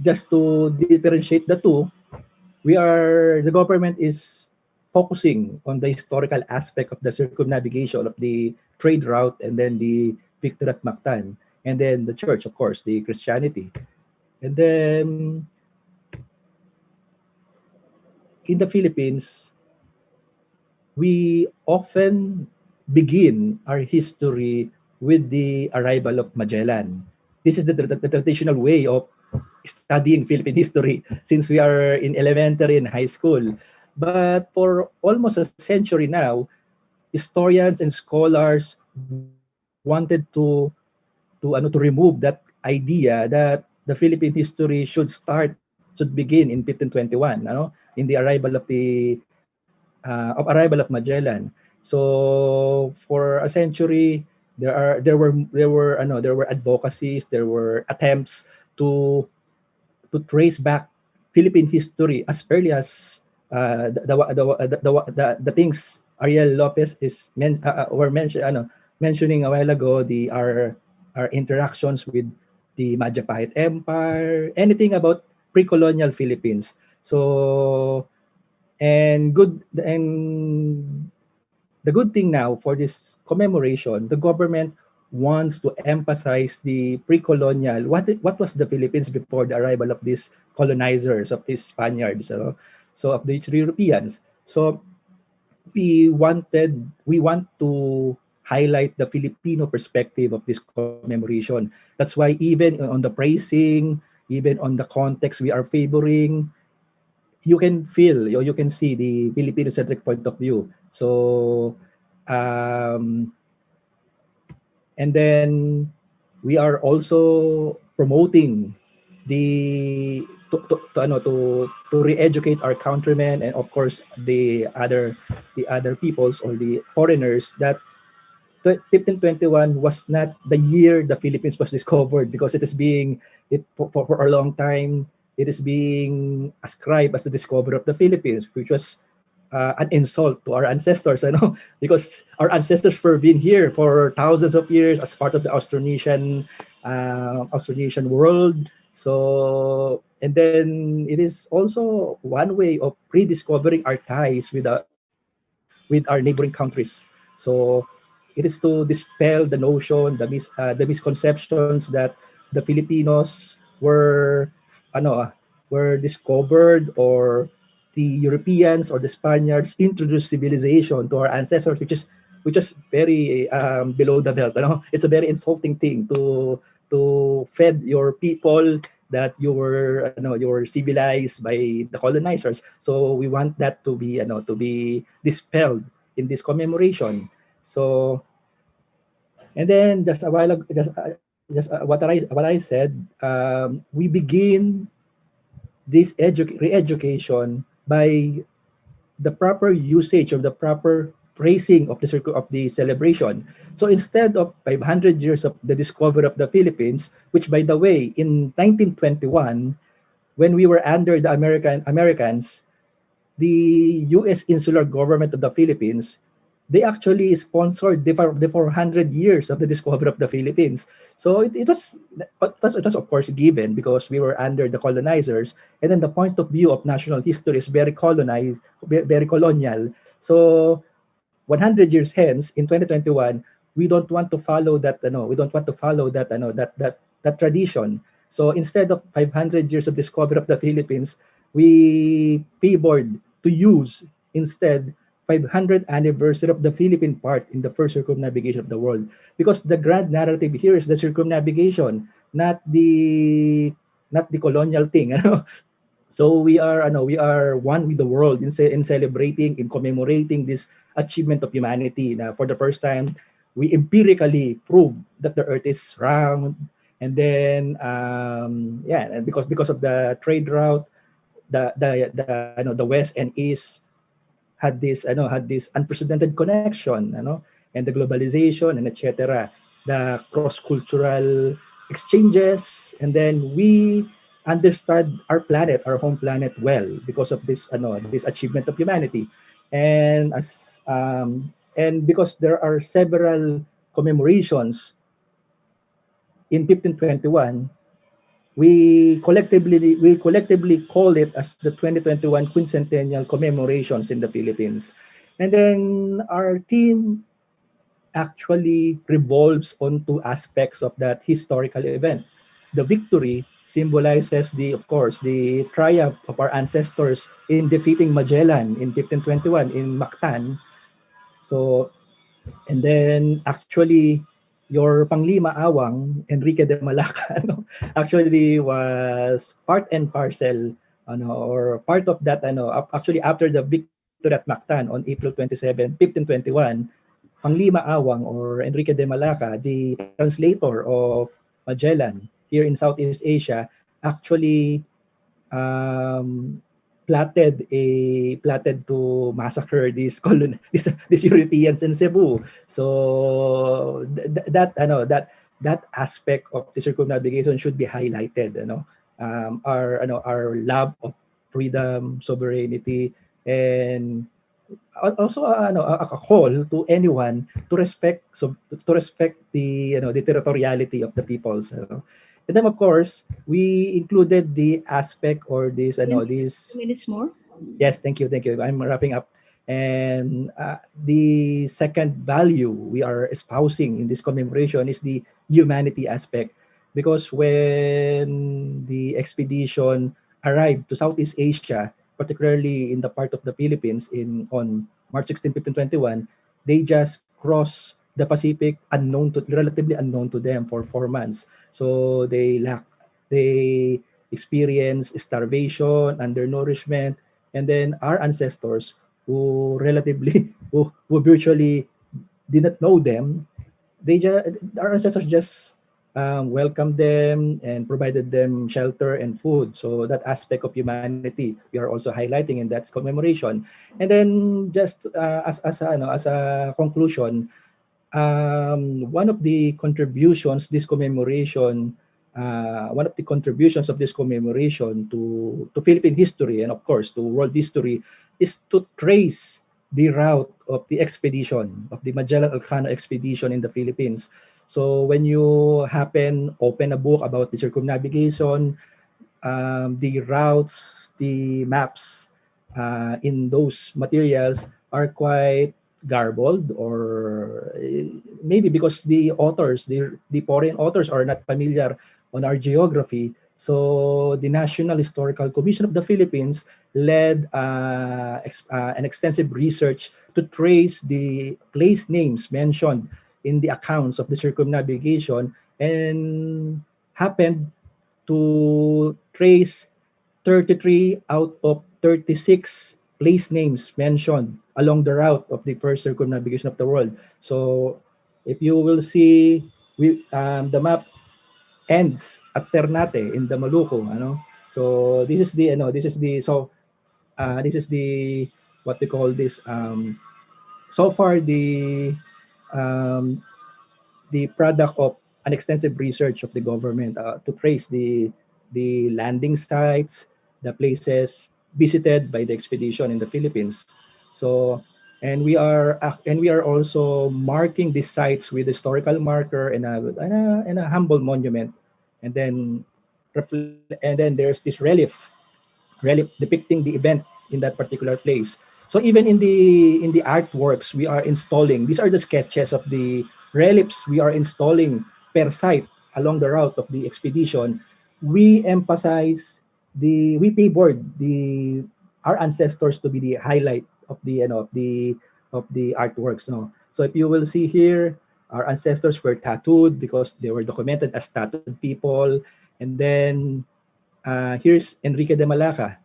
[SPEAKER 11] just to differentiate the two, the government is focusing on the historical aspect of the circumnavigation of the trade route, and then the victory at Mactan, and then the church, of course, the Christianity. And then in the Philippines, we often begin our history with the arrival of Magellan. This is the traditional way of studying Philippine history since we are in elementary and high school. But for almost a century now, historians and scholars wanted to remove that idea that the Philippine history should begin in 1521, in the arrival of Magellan. So for a century, there were advocacies, there were attempts to trace back Philippine history as early as the things Ariel Lopez mentioning a while ago, our interactions with the Majapahit Empire, anything about pre-colonial Philippines. So the good thing now for this commemoration, the government wants to emphasize the pre-colonial, what was the Philippines before the arrival of these colonizers, of these Spaniards, so of the Europeans. So we want to highlight the Filipino perspective of this commemoration. That's why even on the praising, even on the context we are favoring, you can feel, or you can see the Filipino-centric point of view. So, and then we are also promoting the to re-educate our countrymen, and of course the other peoples or the foreigners, that 1521 was not the year the Philippines was discovered, because for a long time it is being ascribed as the discovery of the Philippines, which was an insult to our ancestors, because our ancestors were being here for thousands of years as part of the Austronesian world. So, and then it is also one way of rediscovering our ties with our neighboring countries. So it is to dispel the notion, the misconceptions that the Filipinos were discovered, or the Europeans or the Spaniards introduced civilization to our ancestors, which is very below the belt. It's a very insulting thing to fed your people that you were civilized by the colonizers. So we want that to be dispelled in this commemoration. So, and then just a while ago, what I said, we begin this re-education by the proper usage, of the proper phrasing of the celebration. So instead of 500 years of the discovery of the Philippines, which by the way, in 1921, when we were under the Americans, the U.S. insular government of the Philippines, they actually sponsored the 400 years of the discovery of the Philippines. So it was of course given because we were under the colonizers, and then the point of view of national history is very colonial. So 100 years hence, in 2021, we don't want to follow that. We don't want to follow that tradition. So instead of 500 years of discovery of the Philippines, we favored to use instead 500th anniversary of the Philippine part in the first circumnavigation of the world, because the grand narrative here is the circumnavigation, not the colonial thing. So we are one with the world in celebrating, in commemorating this achievement of humanity. Now, for the first time, we empirically prove that the Earth is round, and then and because of the trade route, the West and East had this unprecedented connection, and the globalization and etc. The cross-cultural exchanges, and then we understand our planet, our home planet, well because of this achievement of humanity, and because there are several commemorations in 1521, we collectively call it as the 2021 quincentennial commemorations in the Philippines. And then our team actually revolves on two aspects of that historical event. The victory symbolizes of course, the triumph of our ancestors in defeating Magellan in 1521 in Mactan. So, and then actually, your Panglima Awang, Enrique de Malacca, actually was part and parcel, or part of that, actually after the victory at Mactan on April 27, 1521, Panglima Awang or Enrique de Malacca, the translator of Magellan here in Southeast Asia, actually um, plotted to massacre these Europeans in Cebu. So that aspect of the circumnavigation should be highlighted. Our love of freedom, sovereignty, and also a call to anyone to respect the territoriality of the peoples. And then of course we included the aspect or this
[SPEAKER 3] 2 minutes more.
[SPEAKER 11] Yes, thank you. I'm wrapping up. And the second value we are espousing in this commemoration is the humanity aspect, because when the expedition arrived to Southeast Asia, particularly in the part of the Philippines on March 16, 1521, they just crossed the Pacific relatively unknown to them for 4 months. So they experienced starvation, undernourishment, and then our ancestors who relatively who virtually did not know them, our ancestors just welcomed them and provided them shelter and food. So that aspect of humanity we are also highlighting in that commemoration. And then just as a conclusion, one of the contributions of this commemoration to Philippine history and of course to world history is to trace the route of the expedition, of the Magellan-Elcano expedition in the Philippines. So when you open a book about the circumnavigation, the routes, the maps in those materials are quite garbled, or maybe because the foreign authors are not familiar on our geography. So the National Historical Commission of the Philippines led an extensive research to trace the place names mentioned in the accounts of the circumnavigation, and happened to trace 33 out of 36 place names mentioned along the route of the first circumnavigation of the world. So if you will see, the map ends at Ternate in the Maluku. So this is the what we call this. So far um, the product of an extensive research of the government to trace the landing sites, the places visited by the expedition in the Philippines. So, and we are also marking these sites with historical marker and a humble monument, and then there's this relief depicting the event in that particular place. So even in the artworks we are installing, these are the sketches of the reliefs we are installing per site along the route of the expedition. We emphasize we favored our ancestors to be the highlight of the artworks. No? So if you will see here, our ancestors were tattooed because they were documented as tattooed people. And then here's Enrique de Malacca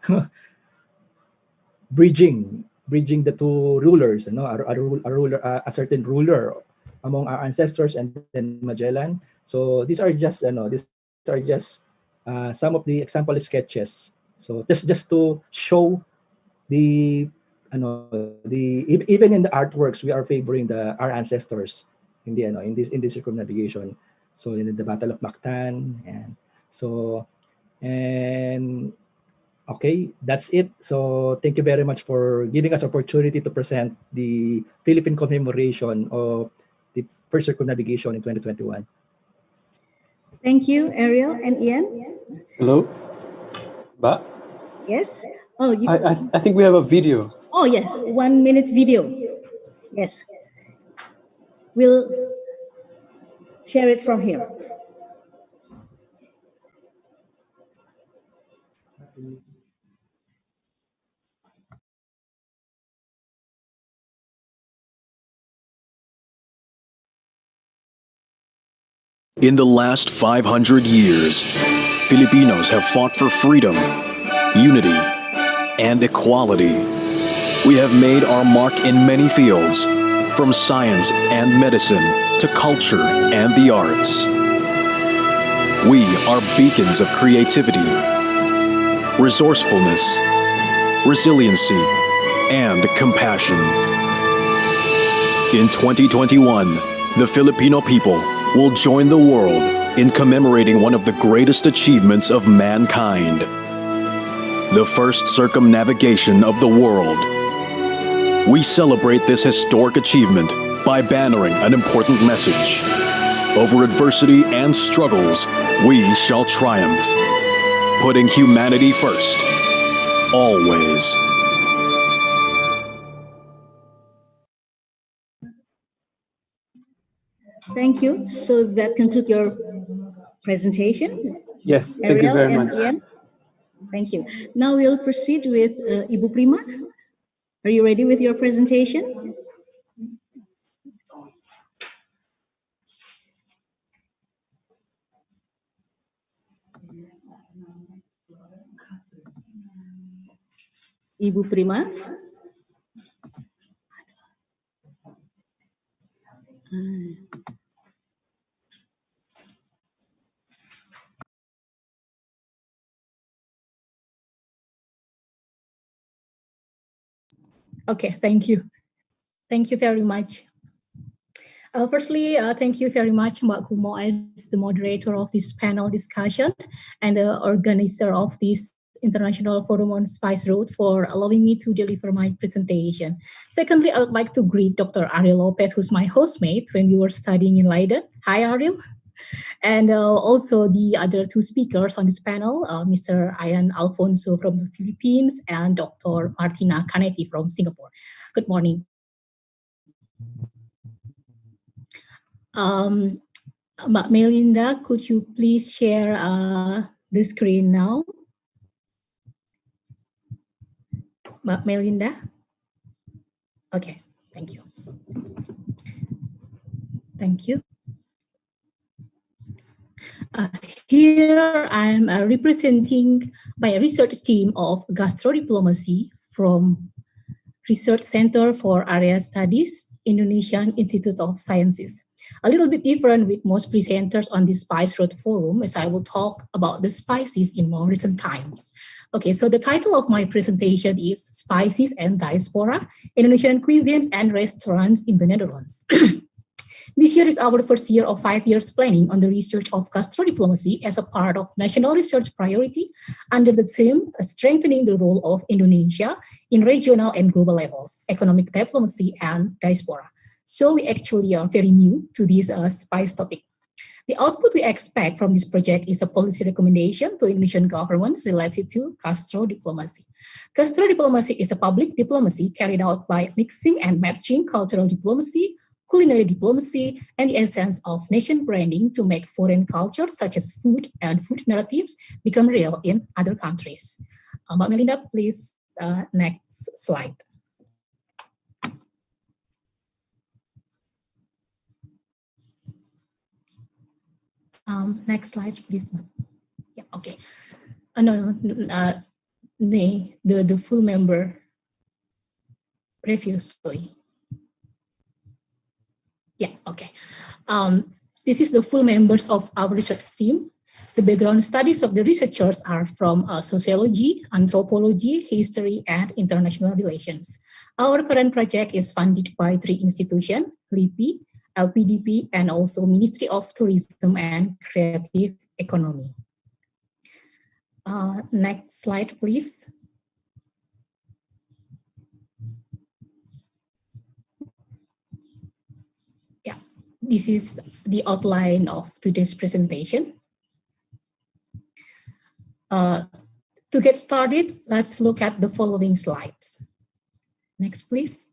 [SPEAKER 11] bridging the two rulers, a certain ruler among our ancestors and then Magellan. So these are just some of the example sketches. So just to show the even in the artworks we are favoring our ancestors in this circumnavigation. So in the Battle of Mactan, and okay, that's it. So thank you very much for giving us opportunity to present the Philippine commemoration of the first circumnavigation in 2021.
[SPEAKER 3] Thank you, Ariel and Ian.
[SPEAKER 10] Hello, Mbak.
[SPEAKER 3] Yes. Oh, you.
[SPEAKER 10] I think we have a video.
[SPEAKER 3] Oh yes, 1 minute video. Yes. We'll share it from here.
[SPEAKER 12] In the last 500 years, Filipinos have fought for freedom, unity, and equality. We have made our mark in many fields, from science and medicine to culture and the arts. We are beacons of creativity, resourcefulness, resiliency, and compassion. In 2021, the Filipino people will join the world in commemorating one of the greatest achievements of mankind, the first circumnavigation of the world. We celebrate this historic achievement by bannering an important message. Over adversity and struggles, we shall triumph, putting humanity first, always.
[SPEAKER 3] Thank you. So that concludes your presentation.
[SPEAKER 10] Yes, thank you very much.
[SPEAKER 3] Ian. Thank you. Now we'll proceed with Ibu Prima. Are you ready with your presentation? Ibu Prima.
[SPEAKER 13] Okay, thank you. Thank you very much. Firstly, thank you very much, Mbak Kumo, as the moderator of this panel discussion and the organizer of this International Forum on Spice Road for allowing me to deliver my presentation. Secondly, I would like to greet Dr. Ariel Lopez, who's my hostmate when we were studying in Leiden. Hi, Ariel. And also the other two speakers on this panel, Mr. Ian Alfonso from the Philippines and Dr. Martina Canetti from Singapore. Good morning. Mbak Melinda, could you please share the screen now? Mbak Melinda? Okay, thank you. Thank you. Here I'm representing my research team of gastrodiplomacy from Research Center for Area Studies, Indonesian Institute of Sciences. A little bit different with most presenters on the Spice Road Forum, as I will talk about the spices in more recent times. Okay, so the title of my presentation is Spices and Diaspora, Indonesian Cuisines and Restaurants in the Netherlands. This year is our first year of 5 years planning on the research of gastrodiplomacy as a part of national research priority under the theme strengthening the role of Indonesia in regional and global levels, economic diplomacy and diaspora. So we actually are very new to this spice topic. The output we expect from this project is a policy recommendation to Indonesian government related to gastrodiplomacy. Gastrodiplomacy is a public diplomacy carried out by mixing and matching cultural diplomacy, culinary diplomacy, and the essence of nation branding to make foreign cultures such as food and food narratives become real in other countries. Mbak Melinda, please, next slide. Next slide, please. Yeah, okay. The full member previously. Yeah, okay. This is the full members of our research team. The background studies of the researchers are from sociology, anthropology, history, and international relations. Our current project is funded by 3 institutions, LIPI, LPDP, and also Ministry of Tourism and Creative Economy. Next slide, please. Yeah, this is the outline of today's presentation. To get started, let's look at the following slides. Next, please.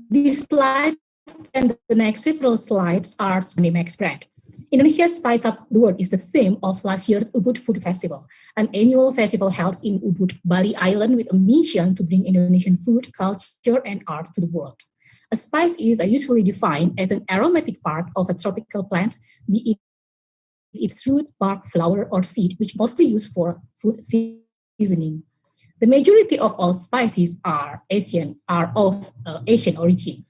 [SPEAKER 13] This slide and the next several slides are Konimax brand. Indonesia Spice Up the World is the theme of last year's Ubud Food Festival, an annual festival held in Ubud, Bali Island with a mission to bring Indonesian food, culture, and art to the world. A spice is usually defined as an aromatic part of a tropical plant, be it its root, bark, flower, or seed, which mostly used for food seasoning. The majority of all spices are of Asian origin.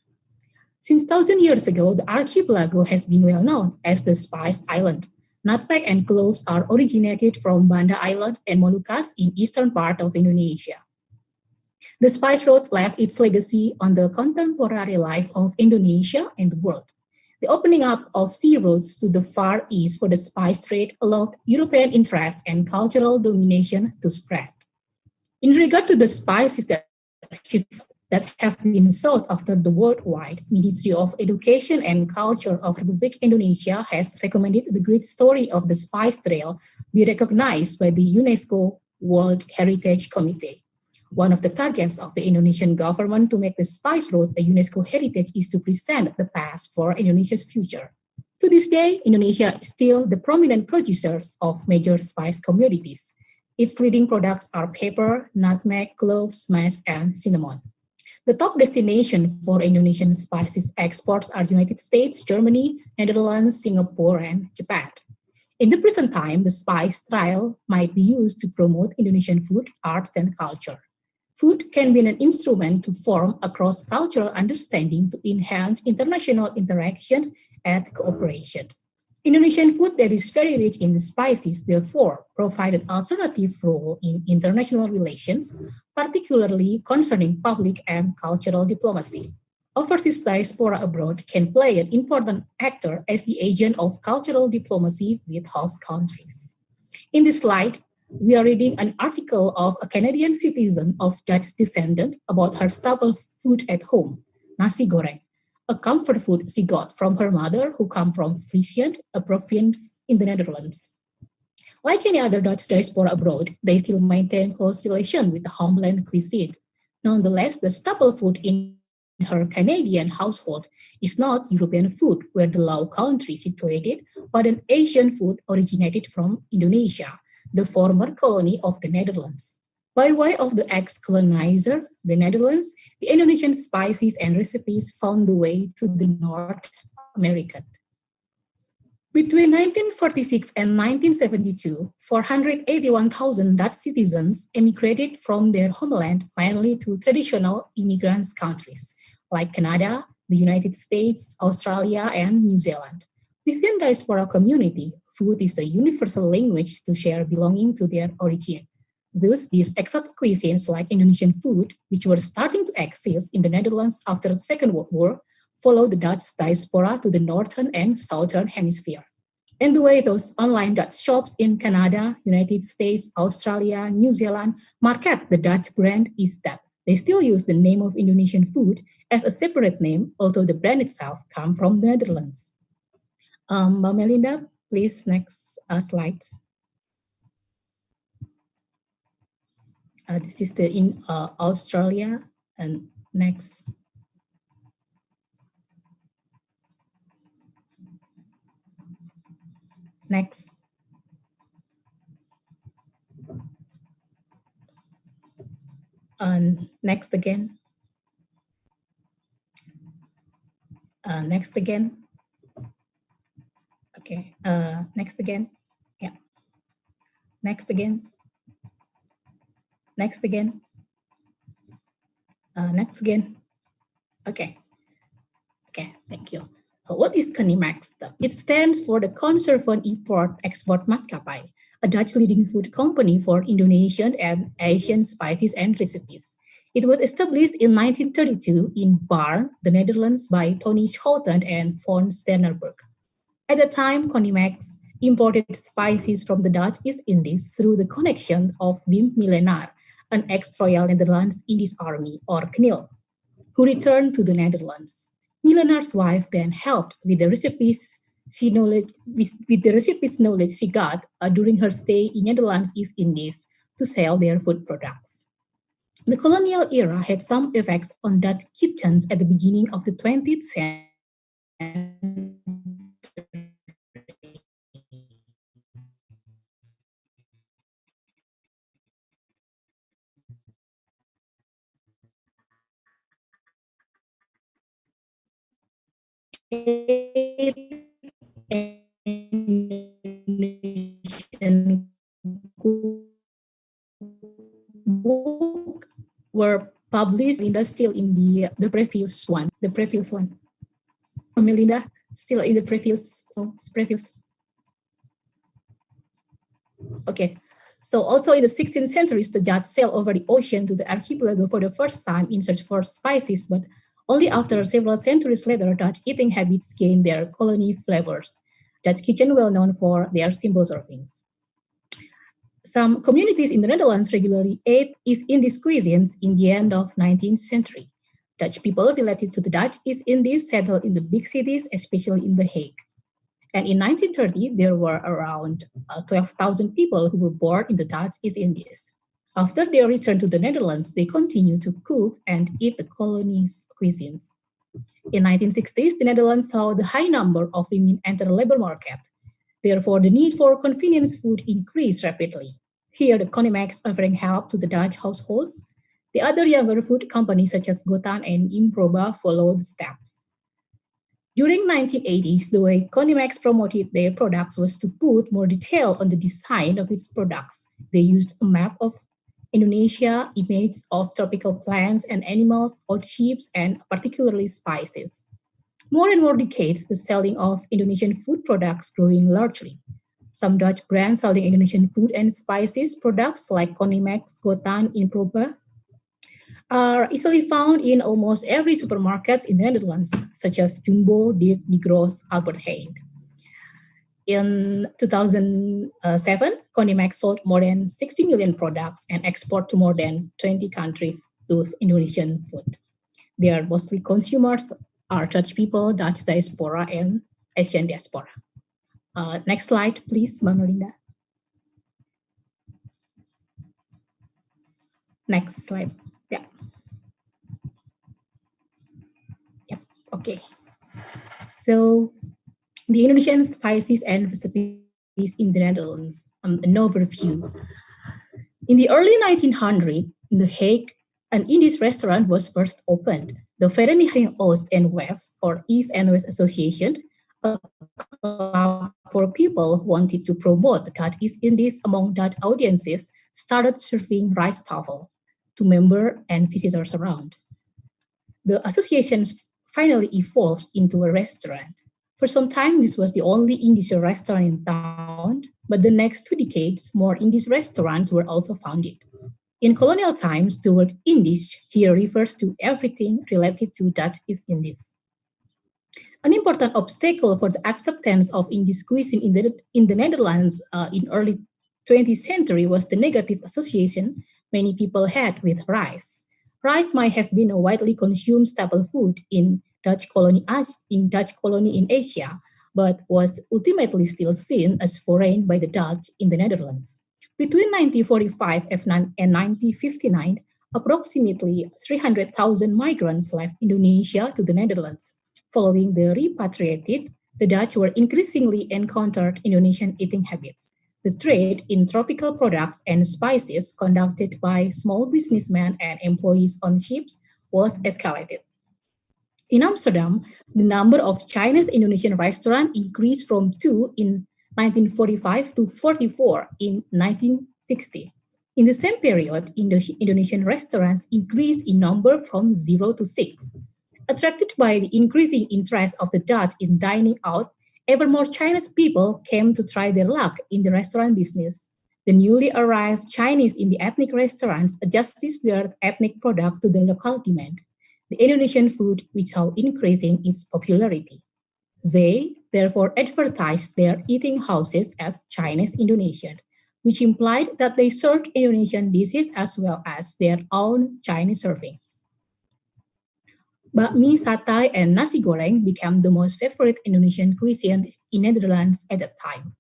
[SPEAKER 13] Since 1,000 years ago, the archipelago has been well known as the Spice Island. Nutmeg and cloves are originated from Banda Islands and Moluccas in eastern part of Indonesia. The Spice Road left its legacy on the contemporary life of Indonesia and the world. The opening up of sea roads to the Far East for the spice trade allowed European interest and cultural domination to spread. In regard to the spices that have been sought after, the worldwide Ministry of Education and Culture of Republic Indonesia has recommended the great story of the spice trail be recognized by the UNESCO World Heritage Committee. One of the targets of the Indonesian government to make the Spice Road a UNESCO heritage is to present the past for Indonesia's future. To this day, Indonesia is still the prominent producers of major spice commodities. Its leading products are pepper, nutmeg, cloves, mace, and cinnamon. The top destination for Indonesian spices exports are United States, Germany, Netherlands, Singapore, and Japan. In the present time, the spice trail might be used to promote Indonesian food, arts, and culture. Food can be an instrument to form a cross-cultural understanding to enhance international interaction and cooperation. Indonesian food that is very rich in spices, therefore, provide an alternative role in international relations, particularly concerning public and cultural diplomacy. Overseas diaspora abroad can play an important actor as the agent of cultural diplomacy with host countries. In this slide, we are reading an article of a Canadian citizen of Dutch descent about her staple food at home, nasi goreng, a comfort food she got from her mother who come from Friesland, a province in the Netherlands. Like any other Dutch diaspora abroad, they still maintain close relation with the homeland cuisine. Nonetheless, the staple food in her Canadian household is not European food, where the Low Country is situated, but an Asian food originated from Indonesia, the former colony of the Netherlands. By way of the ex-colonizer, the Netherlands, the Indonesian spices and recipes found the way to the North American. Between 1946 and 1972, 481,000 Dutch citizens emigrated from their homeland mainly to traditional immigrant countries like Canada, the United States, Australia, and New Zealand. Within the diaspora community, food is a universal language to share belonging to their origin. Thus, these exotic cuisines like Indonesian food, which were starting to exist in the Netherlands after the Second World War, followed the Dutch diaspora to the northern and southern hemisphere. And the way those online Dutch shops in Canada, United States, Australia, New Zealand market the Dutch brand is that they still use the name of Indonesian food as a separate name, although the brand itself comes from the Netherlands. Mbak Melinda, please, next slide. This is in Australia, and next. Next. Next again. Next again. Okay. Next again. Yeah. Next again. Next again. Next again. Okay. Okay. Thank you. So what is Konimax? It stands for the Conservan Import Export Maskapai, a Dutch leading food company for Indonesian and Asian spices and recipes. It was established in 1932 in Baarn, the Netherlands by Tony Schouten and von Sternerberg. At the time, Konimax imported spices from the Dutch East Indies through the connection of Wim Millenaar, an ex-Royal Netherlands Indies Army, or KNIL, who returned to the Netherlands. Millenar's wife then helped with the recipes knowledge she got during her stay in Netherlands East Indies to sell their food products. The colonial era had some effects on Dutch kitchens at the beginning of the 20th century. Indonesian book were published. Melinda still in the previous one. Melinda still in the previous. Okay. So also in the 16th centuries, the Dutch sailed over the ocean to the archipelago for the first time in search for spices, but only after several centuries later, Dutch eating habits gained their colony flavors. Dutch kitchen well known for their simple servings. Some communities in the Netherlands regularly ate East Indies cuisines in the end of 19th century. Dutch people related to the Dutch East Indies settled in the big cities, especially in The Hague. And in 1930, there were around 12,000 people who were born in the Dutch East Indies. After their return to the Netherlands, they continued to cook and eat the colony's cuisines. In 1960s, the Netherlands saw the high number of women enter the labor market. Therefore, the need for convenience food increased rapidly. Here, the Conimax offering help to the Dutch households. The other younger food companies such as Gotan and Improba followed the steps. During 1980s, the way Conimax promoted their products was to put more detail on the design of its products. They used a map of Indonesia, images of tropical plants and animals, ships, and particularly spices. More and more decades, the selling of Indonesian food products growing largely. Some Dutch brands selling Indonesian food and spices products like Conimax, Gotan, Improba are easily found in almost every supermarket in the Netherlands, such as Jumbo, Dirk, De Groot, Albert Heijn. In 2007, Conimax sold more than 60 million products and export to more than 20 countries those Indonesian food. Their mostly consumers are Dutch people, Dutch diaspora, and Asian diaspora. Next slide, please, Mbak Melinda. Next slide. Yeah. Yep. Okay. So the Indonesian spices and recipes in the Netherlands, an overview. In the early 1900s, in The Hague, an Indies restaurant was first opened. The Vereniging Oost en West, or East and West Association, a club for people who wanted to promote the Dutch East Indies among Dutch audiences, started serving rice tafel to members and visitors around. The association finally evolved into a restaurant. For some time, this was the only Indies restaurant in town, but the next 2 decades, more Indies restaurants were also founded. In colonial times, the word Indies here refers to everything related to Dutch East Indies. An important obstacle for the acceptance of Indies cuisine in the Netherlands in early 20th century was the negative association many people had with rice. Rice might have been a widely consumed staple food in Dutch colony in Asia, but was ultimately still seen as foreign by the Dutch in the Netherlands. Between 1945 and 1959, approximately 300,000 migrants left Indonesia to the Netherlands. Following the repatriated, the Dutch were increasingly encountered Indonesian eating habits. The trade in tropical products and spices conducted by small businessmen and employees on ships was escalated. In Amsterdam, the number of Chinese Indonesian restaurants increased from 2 in 1945 to 44 in 1960. In the same period, Indonesian restaurants increased in number from 0 to 6. Attracted by the increasing interest of the Dutch in dining out, ever more Chinese people came to try their luck in the restaurant business. The newly arrived Chinese in the ethnic restaurants adjusted their ethnic product to the local demand, the Indonesian food without increasing its popularity. They therefore advertised their eating houses as Chinese Indonesian, which implied that they served Indonesian dishes as well as their own Chinese servings. bakmi, satay, and nasi goreng became the most favorite Indonesian cuisine in Netherlands at that time.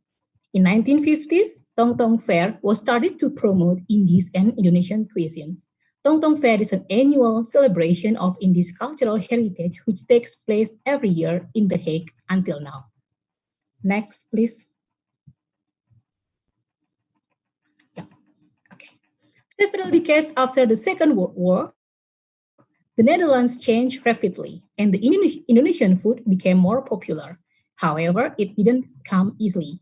[SPEAKER 13] In 1950s, Tong Tong Fair was started to promote Indies and Indonesian cuisines. Tong Tong Fair is an annual celebration of Indies cultural heritage which takes place every year in The Hague until now. Next, please. Yeah. Okay. Several decades after the Second World War, the Netherlands changed rapidly and the Indonesian food became more popular. However, it didn't come easily.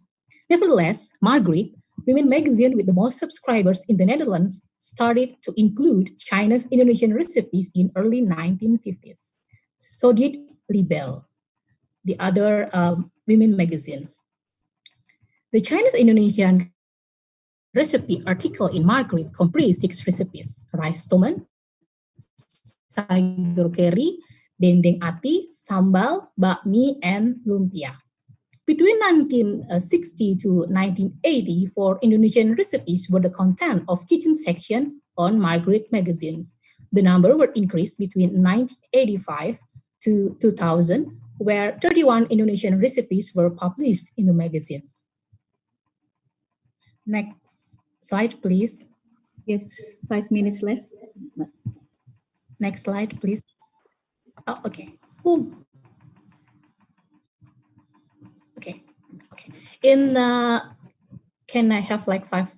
[SPEAKER 13] Nevertheless, Margaret, women magazine with the most subscribers in the Netherlands, started to include Chinese Indonesian recipes in early 1950s. So did Libelle, the other women magazine. The Chinese Indonesian recipe article in Margaret comprised 6 recipes: rice toman, sayur keri, dendeng ati, sambal, bakmi, and lumpia. Between 1960 to 1980, 4 Indonesian recipes were the content of kitchen section on Margaret magazines. The number were increased between 1985 to 2000, where 31 Indonesian recipes were published in the magazine. Next slide, please.
[SPEAKER 3] We have 5 minutes left.
[SPEAKER 13] Next slide, please. Oh, okay. Ooh. Okay. Can I have like 5?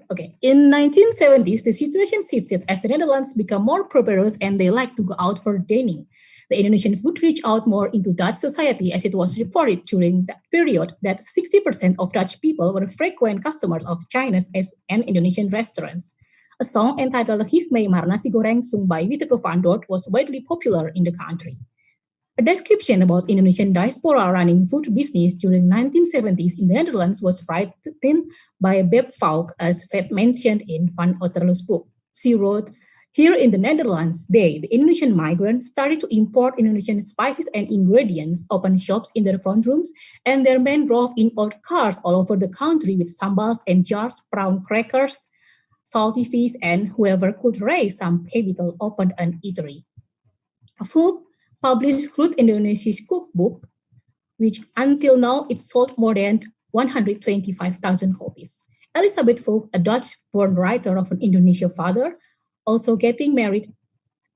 [SPEAKER 13] Okay. In 1970s, the situation shifted as the Netherlands became more prosperous and they liked to go out for dining. The Indonesian food reached out more into Dutch society, as it was reported during that period that 60% of Dutch people were frequent customers of Chinese and Indonesian restaurants. A song entitled Geef mij maar nasi goreng, sung by Wieteke van Dort, was widely popular in the country. A description about Indonesian diaspora running food business during 1970s in the Netherlands was written by Beb Valk, as mentioned in Van Otterlo's book. She wrote, "Here in the Netherlands, the Indonesian migrants started to import Indonesian spices and ingredients, opened shops in their front rooms, and their men drove in old cars all over the country with sambals and jars, prawn crackers, salty fish, and whoever could raise some capital opened an eatery." Valk published Groot Indonesia's cookbook, which until now it sold more than 125,000 copies. Elizabeth Valk, a Dutch-born writer of an Indonesian father, also getting married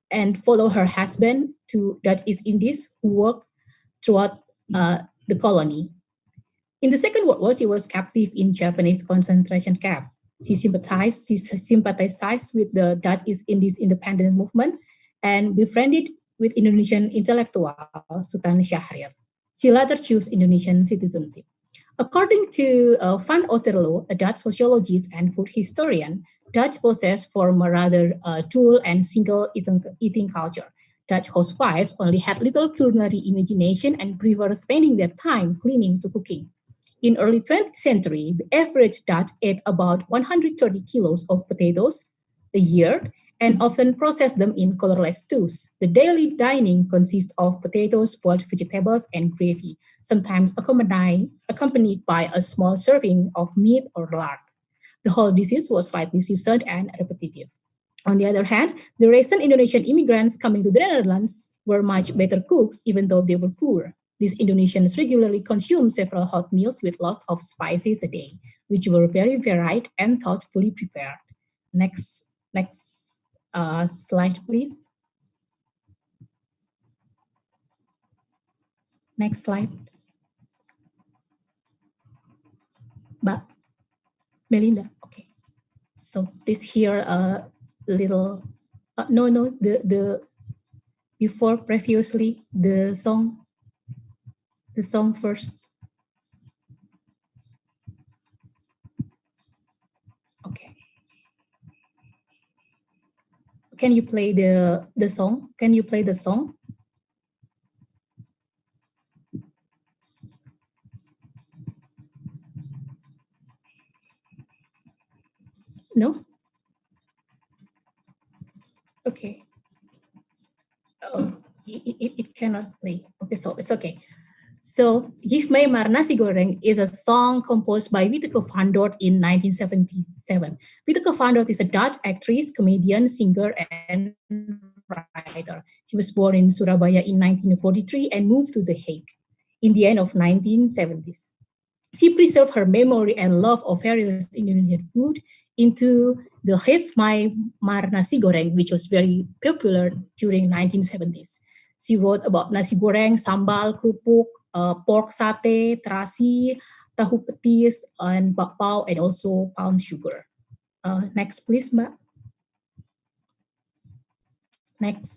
[SPEAKER 13] and follow her husband to Dutch East Indies, who worked throughout the colony. In the Second World War, she was captive in Japanese concentration camp. She sympathized with the Dutch East Indies independence movement and befriended with Indonesian intellectual Sultan Syahrir. She later chose Indonesian citizenship. According to Van Otterlo, a Dutch sociologist and food historian, Dutch possess form a rather dual and single eating culture. Dutch housewives only had little culinary imagination and prefer spending their time cleaning to cooking. In early 20th century, the average Dutch ate about 130 kilos of potatoes a year and often processed them in colorless stews. The daily dining consists of potatoes, boiled vegetables, and gravy, sometimes accompanied by a small serving of meat or lard. The whole dish was slightly seasoned and repetitive. On the other hand, the recent Indonesian immigrants coming to the Netherlands were much better cooks, even though they were poor. These Indonesians regularly consumed several hot meals with lots of spices a day, which were very varied and thoughtfully prepared. Next slide, please. Next slide. Melinda, okay. So this here little, the before previously the song first. Okay. Can you play the song? Can you play the song? No? Okay. Oh, it cannot play. Okay, so it's okay. So, Geef mij maar nasi goreng is a song composed by Wieteke van Dort in 1977. Wieteke van Dort is a Dutch actress, comedian, singer, and writer. writer. She was born in Surabaya in 1943 and moved to The Hague in the end of 1970s. She preserved her memory and love of various Indonesian food into the Chef My Mar Nasi Goreng, which was very popular during 1970s. She wrote about nasi goreng, sambal, kerupuk, pork satay, terasi, tahu petis, and bakpao, and also palm sugar. Next, please, Mbak.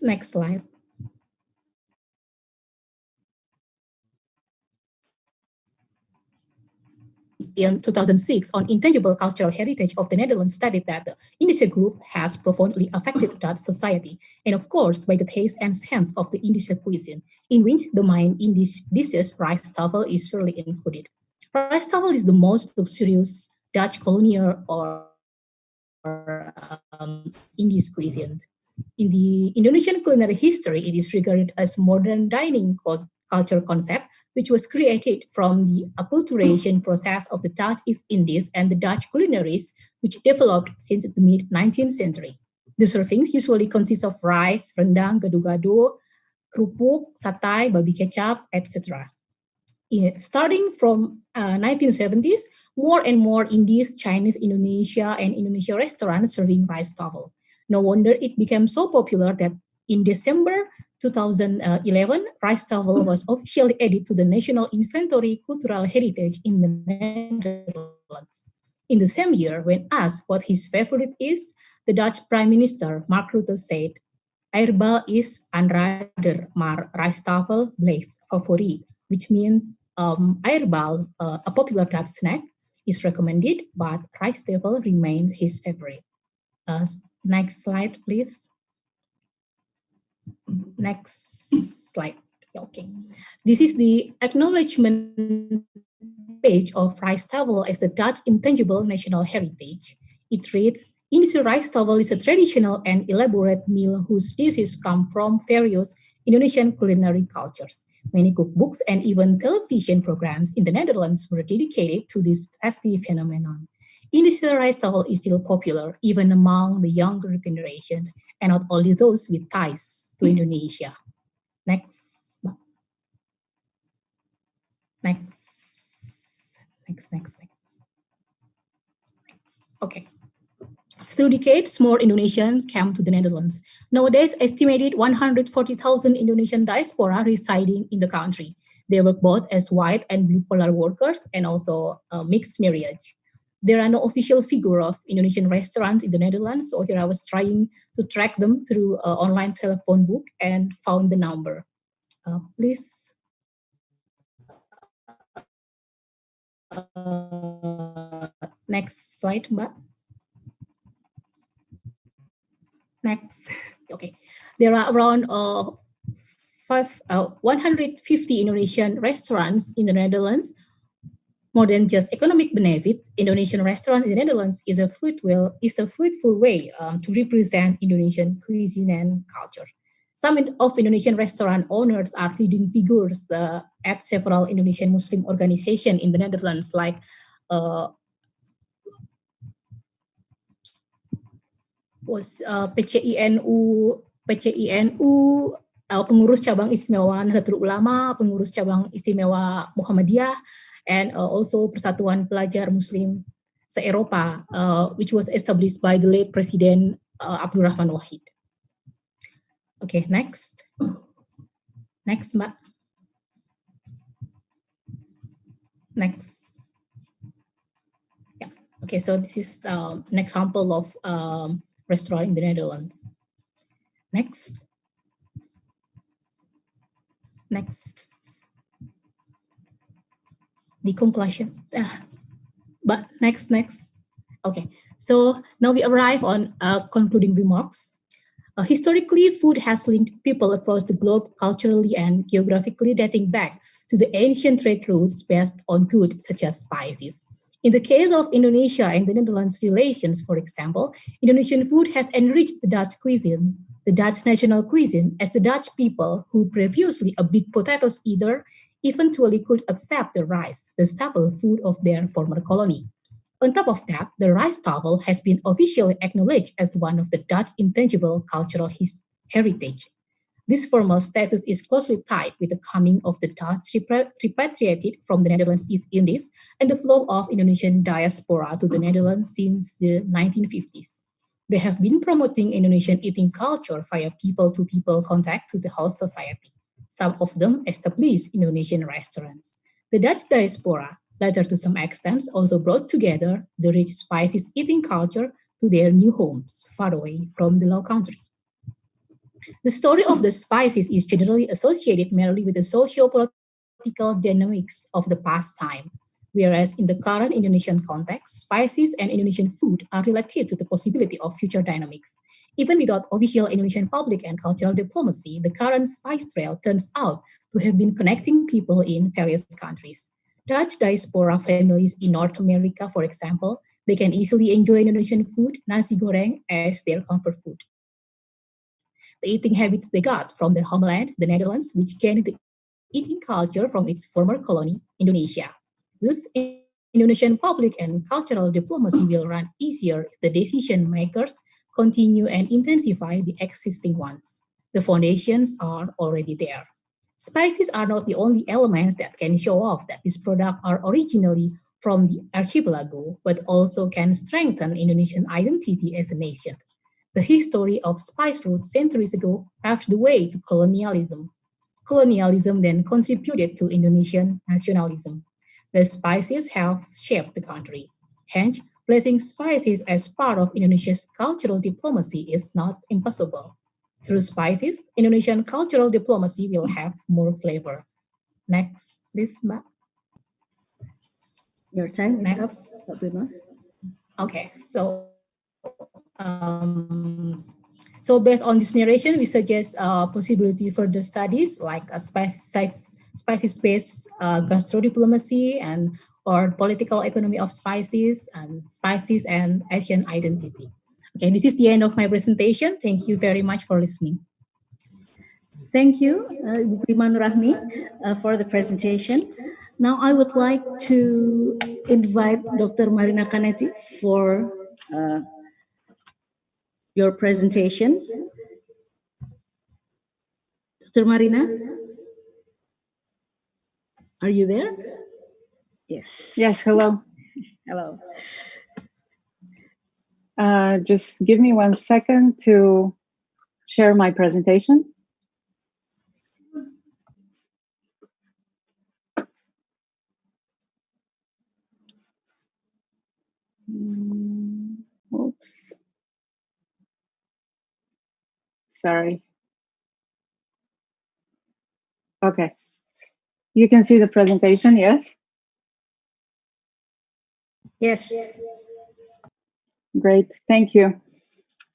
[SPEAKER 13] Next slide. In 2006, on intangible cultural heritage of the Netherlands, studied that the Indische group has profoundly affected Dutch society, and of course by the taste and sense of the Indische cuisine, in which the main dishes rice tafel is surely included. Rice tafel is the most luxurious Dutch colonial or Indies cuisine. In the Indonesian culinary history, it is regarded as modern dining culture concept, which was created from the acculturation process of the Dutch East Indies and the Dutch culinaries, which developed since the mid-19th century. The servings usually consist of rice, rendang, gado-gado, kerupuk, satay, babi kecap, etc. Starting from 1970s, more and more Indies, Chinese, Indonesia, and Indonesia restaurants serving rice tafel. No wonder it became so popular that in December 2011, rice tafel was officially added to the National Inventory Cultural Heritage in the Netherlands. In the same year, when asked what his favorite is, the Dutch Prime Minister Mark Rutte said, "Airbal is aanrader, maar rice tafel blijft favoriet," which means airbal, a popular Dutch snack, is recommended, but rice tafel remains his favorite. Next slide, please. Next slide. Okay. This is the acknowledgement page of rice tafel as the Dutch intangible national heritage. It reads, Indische rice tafel is a traditional and elaborate meal whose dishes come from various Indonesian culinary cultures. Many cookbooks and even television programs in the Netherlands were dedicated to this festive phenomenon. Indische rice tafel is still popular even among the younger generation, and not only those with ties to Indonesia. Next. Okay. Through decades, more Indonesians came to the Netherlands. Nowadays, estimated 140,000 Indonesian diaspora residing in the country. They work both as white and blue-collar workers and also mixed marriage. There are no official figure of Indonesian restaurants in the Netherlands, so here I was trying to track them through an online telephone book and found the number. Please. Next slide, Mbak. Next. Okay. There are around 150 Indonesian restaurants in the Netherlands. More than just economic benefit, Indonesian restaurant in the Netherlands is a fruitful way to represent Indonesian cuisine and culture. Some of Indonesian restaurant owners are leading figures at several Indonesian Muslim organizations in the Netherlands, like PCINU, pengurus cabang istimewa Nahdlatul Ulama, pengurus cabang istimewa Muhammadiyah, and also Persatuan Pelajar Muslim se-Eropa, which was established by the late President Abdurrahman Wahid. Okay, next. Next, Mbak. Next. Yeah. Okay, so this is an example of restaurant in the Netherlands. Next. Next. The conclusion. But next. Okay, so now we arrive on concluding remarks. Historically, food has linked people across the globe culturally and geographically, dating back to the ancient trade routes based on goods such as spices. In the case of Indonesia and the Netherlands relations, for example, Indonesian food has enriched the Dutch cuisine, the Dutch national cuisine, as the Dutch people, who previously a big potatoes eater, eventually could accept the rice, the staple food of their former colony. On top of that, the rice tafel has been officially acknowledged as one of the Dutch intangible cultural heritage. This formal status is closely tied with the coming of the Dutch repatriated from the Netherlands East Indies and the flow of Indonesian diaspora to the Netherlands since the 1950s. They have been promoting Indonesian eating culture via people-to-people contact to the host society. Some of them established Indonesian restaurants. The Dutch diaspora, later to some extent, also brought together the rich spices eating culture to their new homes, far away from the Low Country. The story of the spices is generally associated merely with the socio-political dynamics of the past time, whereas in the current Indonesian context, spices and Indonesian food are related to the possibility of future dynamics. Even without official Indonesian public and cultural diplomacy, the current spice trail turns out to have been connecting people in various countries. Dutch diaspora families in North America, for example, they can easily enjoy Indonesian food, nasi goreng, as their comfort food. The eating habits they got from their homeland, the Netherlands, which gained the eating culture from its former colony, Indonesia. Thus, Indonesian public and cultural diplomacy will run easier if the decision makers continue and intensify the existing ones. The foundations are already there. Spices are not the only elements that can show off that these products are originally from the archipelago, but also can strengthen Indonesian identity as a nation. The history of spice routes centuries ago paved the way to colonialism. Colonialism then contributed to Indonesian nationalism. The spices have shaped the country. Hence, placing spices as part of Indonesia's cultural diplomacy is not impossible. Through spices, Indonesian cultural diplomacy will have more flavor. Next, please, Mbak.
[SPEAKER 3] Your time is up,
[SPEAKER 13] Next.
[SPEAKER 3] Mbak Prima.
[SPEAKER 13] Okay, so based on this narration, we suggest possibility for the studies like a spices-based gastro-diplomacy and or political economy of spices and Asian identity. Okay, this is the end of my presentation. Thank you very much for listening.
[SPEAKER 3] Thank you, Ibu Prima Nurahmi, for the presentation. Now I would like to invite Dr. Marina Canetti for your presentation. Dr. Marina, are you there? Yes.
[SPEAKER 14] Yes, hello.
[SPEAKER 3] Hello.
[SPEAKER 14] Just give me 1 second to share my presentation. Oops. Sorry. Okay. You can see the presentation, yes?
[SPEAKER 3] Yes.
[SPEAKER 14] Great, thank you.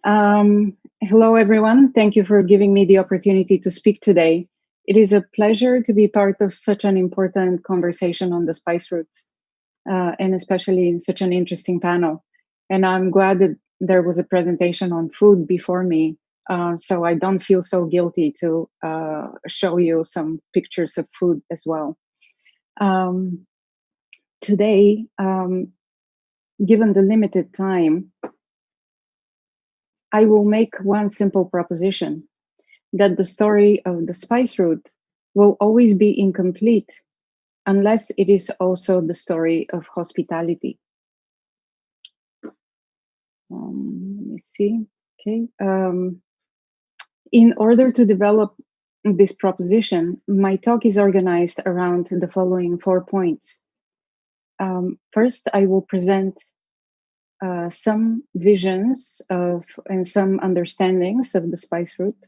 [SPEAKER 14] Hello, everyone. Thank you for giving me the opportunity to speak today. It is a pleasure to be part of such an important conversation on the spice routes, and especially in such an interesting panel. And I'm glad that there was a presentation on food before me, so I don't feel so guilty to show you some pictures of food as well. Today, given the limited time, I will make one simple proposition, that the story of the spice route will always be incomplete unless it is also the story of hospitality. Let me see. Okay. In order to develop this proposition, my talk is organized around the following 4 points. First, I will present some visions of and some understandings of the spice route.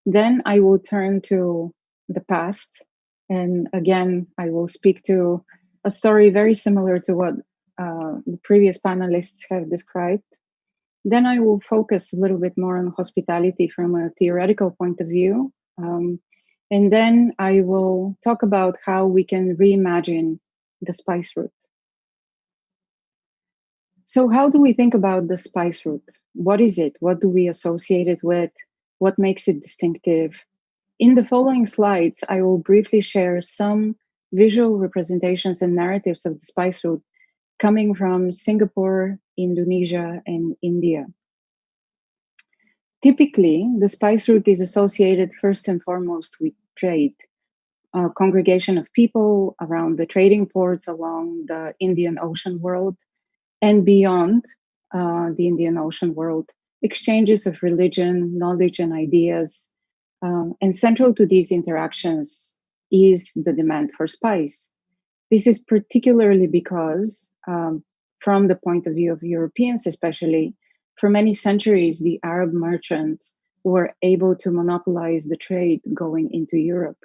[SPEAKER 14] Then I will turn to the past, and again I will speak to a story very similar to what the previous panelists have described. Then I will focus a little bit more on hospitality from a theoretical point of view, and then I will talk about how we can reimagine the spice route. So how do we think about the spice route? What is it? What do we associate it with? What makes it distinctive? In the following slides, I will briefly share some visual representations and narratives of the spice route coming from Singapore, Indonesia, and India. Typically, the spice route is associated first and foremost with trade. A congregation of people around the trading ports along the Indian Ocean world and beyond the Indian Ocean world, exchanges of religion, knowledge, and ideas. And central to these interactions is the demand for spice. This is particularly because, from the point of view of Europeans especially, for many centuries, the Arab merchants were able to monopolize the trade going into Europe.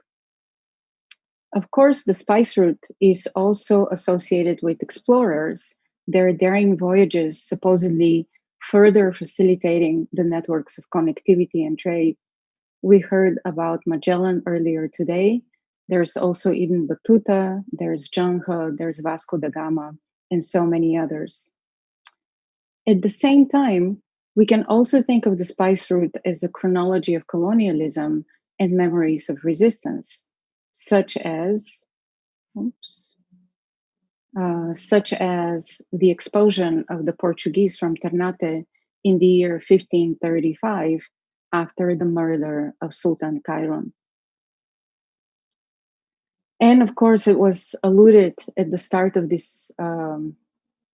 [SPEAKER 14] Of course, the spice route is also associated with explorers, their daring voyages supposedly further facilitating the networks of connectivity and trade. We heard about Magellan earlier today. There's also Ibn Battuta, there's Janha, there's Vasco da Gama, and so many others. At the same time, we can also think of the spice route as a chronology of colonialism and memories of resistance, such as the expulsion of the Portuguese from Ternate in the year 1535 after the murder of Sultan Cairon. And of course, it was alluded at the start of this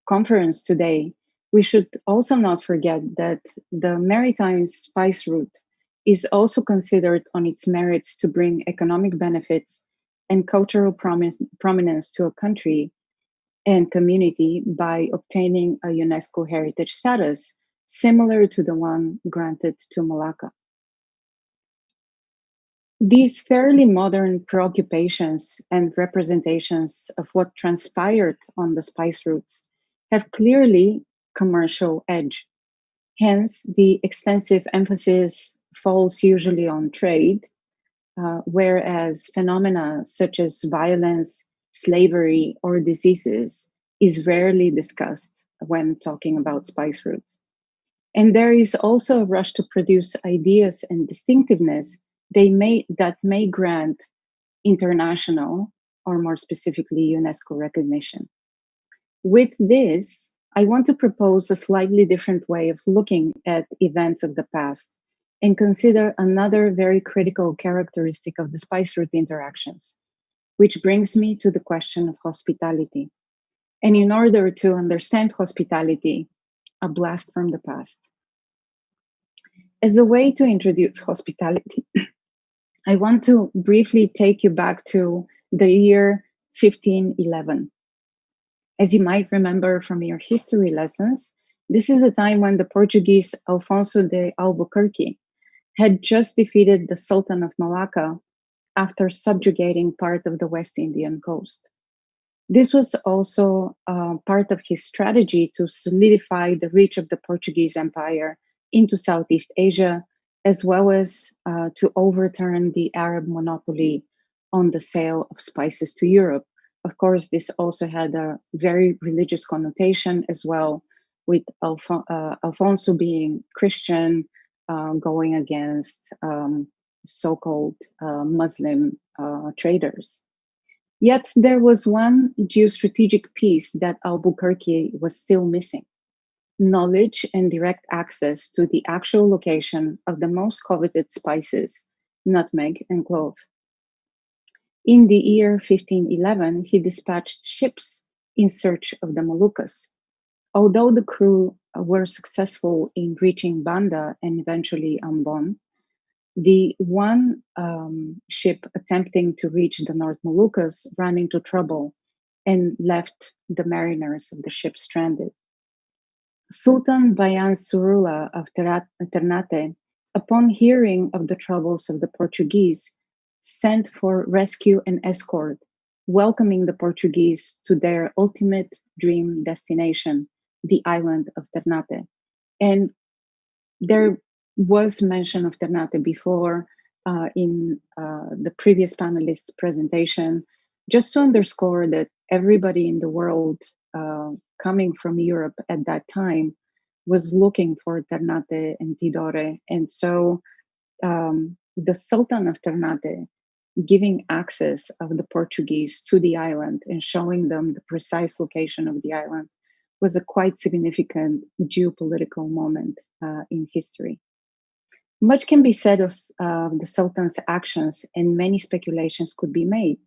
[SPEAKER 14] conference today, we should also not forget that the maritime spice route is also considered on its merits to bring economic benefits and cultural prominence to a country and community by obtaining a UNESCO heritage status, similar to the one granted to Malacca. These fairly modern preoccupations and representations of what transpired on the spice routes have clearly commercial edge. Hence, the extensive emphasis falls usually on trade, whereas phenomena such as violence, slavery, or diseases is rarely discussed when talking about spice routes. And there is also a rush to produce ideas and distinctiveness that may grant international, or more specifically, UNESCO recognition. With this, I want to propose a slightly different way of looking at events of the past and consider another very critical characteristic of the spice route interactions, which brings me to the question of hospitality. And in order to understand hospitality, a blast from the past. As a way to introduce hospitality, I want to briefly take you back to the year 1511. As you might remember from your history lessons, this is a time when the Portuguese Alfonso de Albuquerque had just defeated the Sultan of Malacca after subjugating part of the West Indian coast. This was also part of his strategy to solidify the reach of the Portuguese Empire into Southeast Asia, as well as to overturn the Arab monopoly on the sale of spices to Europe. Of course, this also had a very religious connotation as well, with Alfonso being Christian, going against so-called Muslim traders. Yet there was one geostrategic piece that Albuquerque was still missing: knowledge and direct access to the actual location of the most coveted spices, nutmeg and clove. In the year 1511, he dispatched ships in search of the Moluccas. Although the crew were successful in reaching Banda and eventually Ambon, the one ship attempting to reach the North Moluccas ran into trouble and left the mariners of the ship stranded. Sultan Bayan Surula of Ternate, upon hearing of the troubles of the Portuguese, sent for rescue and escort, welcoming the Portuguese to their ultimate dream destination, the island of Ternate. And there was mention of Ternate before in the previous panelist's presentation, just to underscore that everybody in the world coming from Europe at that time was looking for Ternate and Tidore. And so the Sultan of Ternate giving access of the Portuguese to the island and showing them the precise location of the island was a quite significant geopolitical moment in history. Much can be said of the Sultan's actions, and many speculations could be made.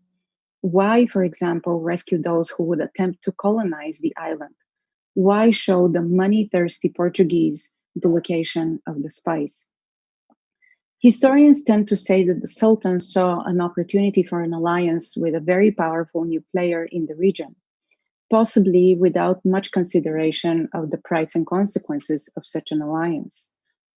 [SPEAKER 14] Why, for example, rescue those who would attempt to colonize the island? Why show the money-thirsty Portuguese the location of the spice? Historians tend to say that the Sultan saw an opportunity for an alliance with a very powerful new player in the region, possibly without much consideration of the price and consequences of such an alliance.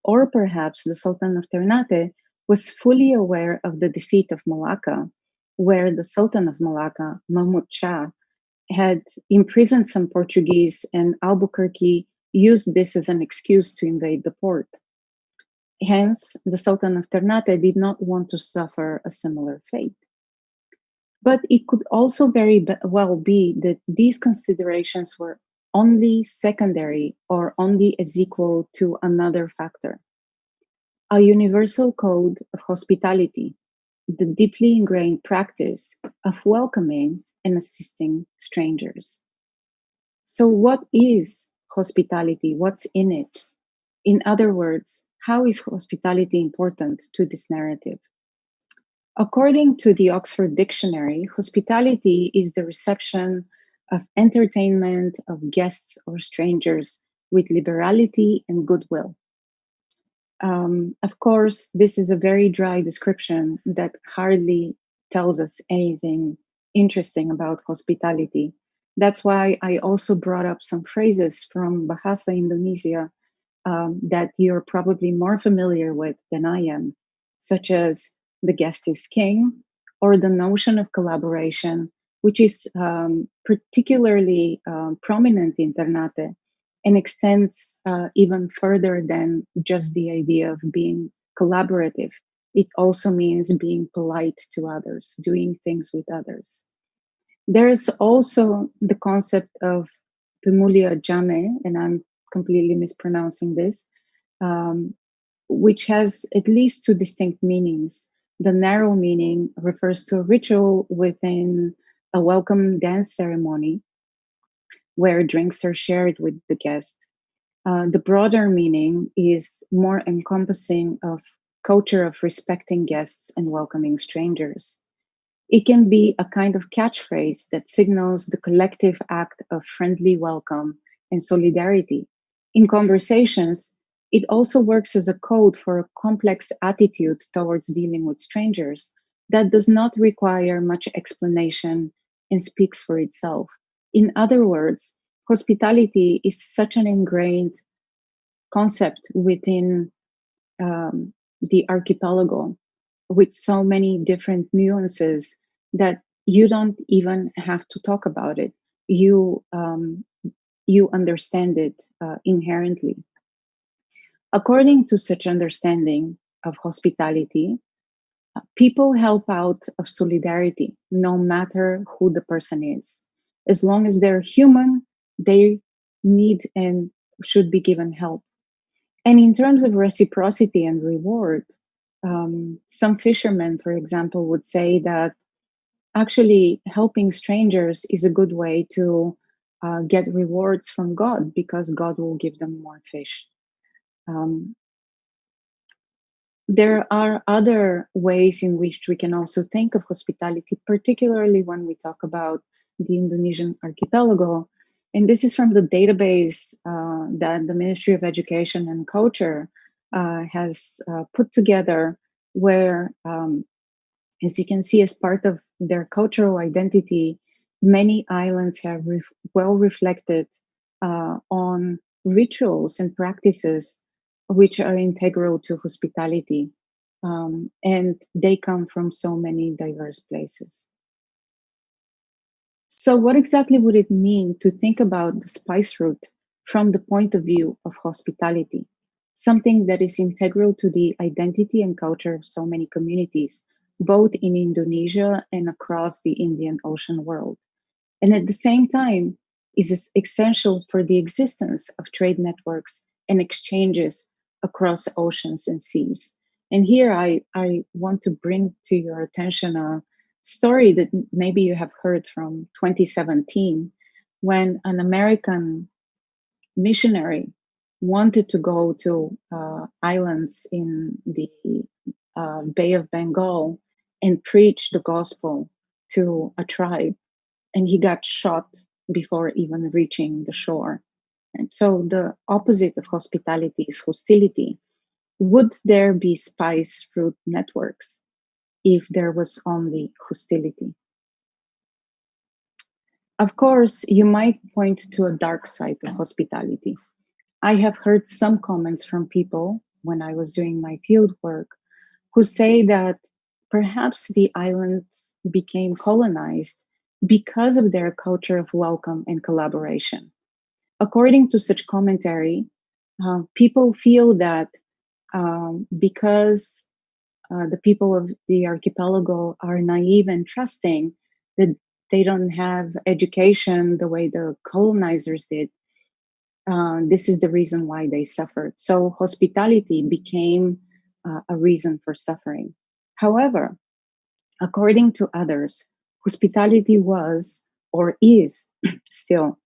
[SPEAKER 14] Or perhaps the Sultan of Ternate was fully aware of the defeat of Malacca, where the Sultan of Malacca, Mahmud Shah, had imprisoned some Portuguese, and Albuquerque used this as an excuse to invade the port. Hence, the Sultan of Ternate did not want to suffer a similar fate. But it could also very well be that these considerations were only secondary or only as equal to another factor: a universal code of hospitality, the deeply ingrained practice of welcoming and assisting strangers. So, what is hospitality? What's in it? In other words, how is hospitality important to this narrative? According to the Oxford Dictionary, hospitality is the reception of entertainment of guests or strangers with liberality and goodwill. Of course, this is a very dry description that hardly tells us anything interesting about hospitality. That's why I also brought up some phrases from Bahasa Indonesia that you're probably more familiar with than I am, such as the guest is king, or the notion of collaboration, which is particularly prominent in Ternate and extends even further than just the idea of being collaborative. It also means being polite to others, doing things with others. There is also the concept of pemulia jame, and I'm completely mispronouncing this, which has at least two distinct meanings. The narrow meaning refers to a ritual within a welcome dance ceremony where drinks are shared with the guest. The broader meaning is more encompassing of culture of respecting guests and welcoming strangers. It can be a kind of catchphrase that signals the collective act of friendly welcome and solidarity. In conversations, it also works as a code for a complex attitude towards dealing with strangers that does not require much explanation and speaks for itself. In other words, hospitality is such an ingrained concept within the archipelago, with so many different nuances that you don't even have to talk about it. You understand it inherently. According to such understanding of hospitality, people help out of solidarity, no matter who the person is. As long as they're human, they need and should be given help. And in terms of reciprocity and reward, some fishermen, for example, would say that actually helping strangers is a good way to get rewards from God, because God will give them more fish. There are other ways in which we can also think of hospitality, particularly when we talk about the Indonesian archipelago. And this is from the database that the Ministry of Education and Culture has put together, where, as you can see, as part of their cultural identity, many islands have well reflected on rituals and practices which are integral to hospitality. And they come from so many diverse places. So what exactly would it mean to think about the spice route from the point of view of hospitality? Something that is integral to the identity and culture of so many communities, both in Indonesia and across the Indian Ocean world. And at the same time, is essential for the existence of trade networks and exchanges across oceans and seas. And here I want to bring to your attention a story that maybe you have heard from 2017, when an American missionary wanted to go to islands in the Bay of Bengal and preach the gospel to a tribe, and he got shot before even reaching the shore. And so the opposite of hospitality is hostility. Would there be spice fruit networks if there was only hostility? Of course, you might point to a dark side of hospitality. I have heard some comments from people when I was doing my field work who say that perhaps the islands became colonized because of their culture of welcome and collaboration. According to such commentary, people feel that because the people of the archipelago are naive and trusting, that they don't have education the way the colonizers did, this is the reason why they suffered. So hospitality became a reason for suffering. However, according to others, hospitality was or is still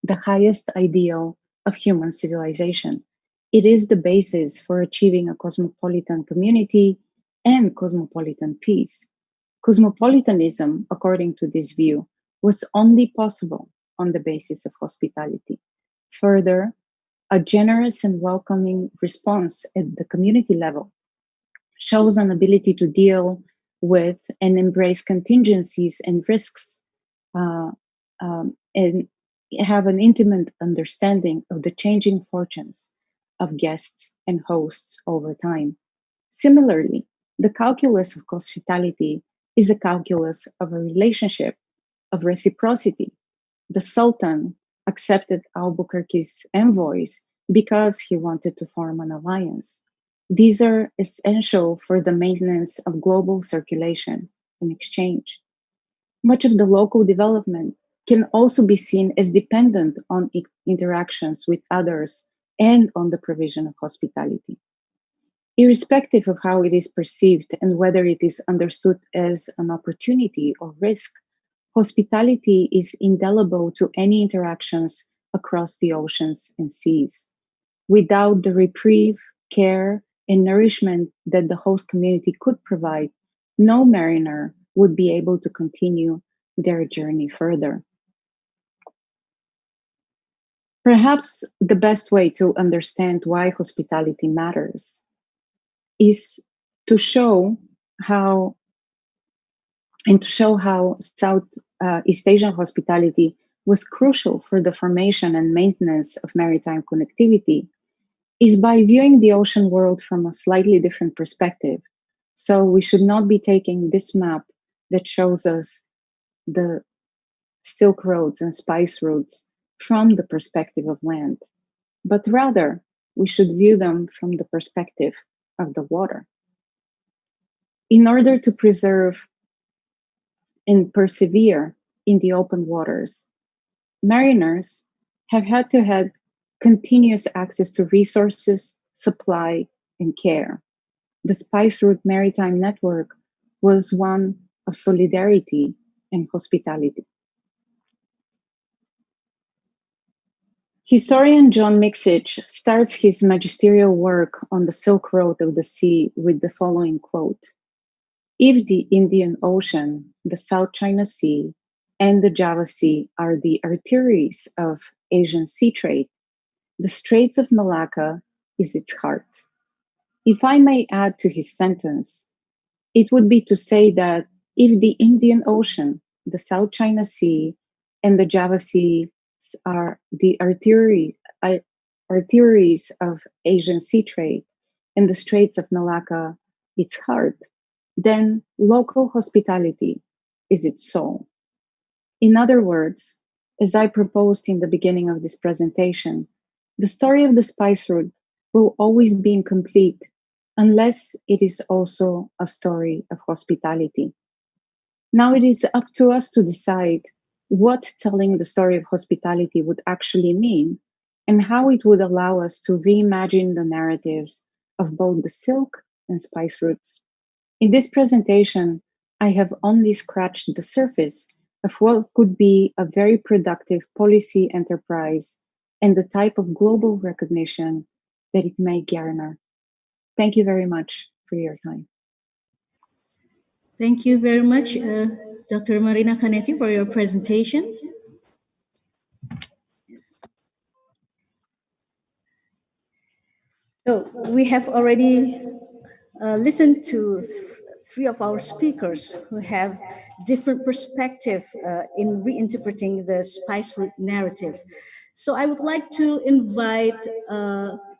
[SPEAKER 14] the highest ideal of human civilization. It is the basis for achieving a cosmopolitan community and cosmopolitan peace. Cosmopolitanism, according to this view, was only possible on the basis of hospitality. Further, a generous and welcoming response at the community level shows an ability to deal with and embrace contingencies and risks, and have an intimate understanding of the changing fortunes of guests and hosts over time. Similarly, the calculus of hospitality is a calculus of a relationship of reciprocity. The Sultan accepted Albuquerque's envoys because he wanted to form an alliance. These are essential for the maintenance of global circulation and exchange. Much of the local development can also be seen as dependent on interactions with others and on the provision of hospitality. Irrespective of how it is perceived and whether it is understood as an opportunity or risk, hospitality is indelible to any interactions across the oceans and seas. Without the reprieve, care, and nourishment that the host community could provide, no mariner would be able to continue their journey further. Perhaps the best way to understand why hospitality matters is to show how Southeast Asian hospitality was crucial for the formation and maintenance of maritime connectivity is by viewing the ocean world from a slightly different perspective. So we should not be taking this map that shows us the Silk Roads and spice routes from the perspective of land, but rather we should view them from the perspective of the water. In order to preserve and persevere in the open waters, mariners have had to have continuous access to resources, supply, and care. The Spice Route Maritime Network was one of solidarity and hospitality. Historian John Mixich starts his magisterial work on the Silk Road of the Sea with the following quote: "If the Indian Ocean, the South China Sea, and the Java Sea are the arteries of Asian sea trade, the Straits of Malacca is its heart." If I may add to his sentence, it would be to say that if the Indian Ocean, the South China Sea, and the Java Sea are the arteries of Asian sea trade, and the Straits of Malacca its heart, then local hospitality is its soul. In other words, as I proposed in the beginning of this presentation, the story of the spice route will always be incomplete unless it is also a story of hospitality. Now it is up to us to decide what telling the story of hospitality would actually mean and how it would allow us to reimagine the narratives of both the silk and spice routes. In this presentation, I have only scratched the surface of what could be a very productive policy enterprise and the type of global recognition that it may garner. Thank you very much for your time.
[SPEAKER 3] Thank you very much, Dr. Marina Canetti, for your presentation. So we have already listened to three of our speakers who have different perspective in reinterpreting the spice route narrative. So I would like to invite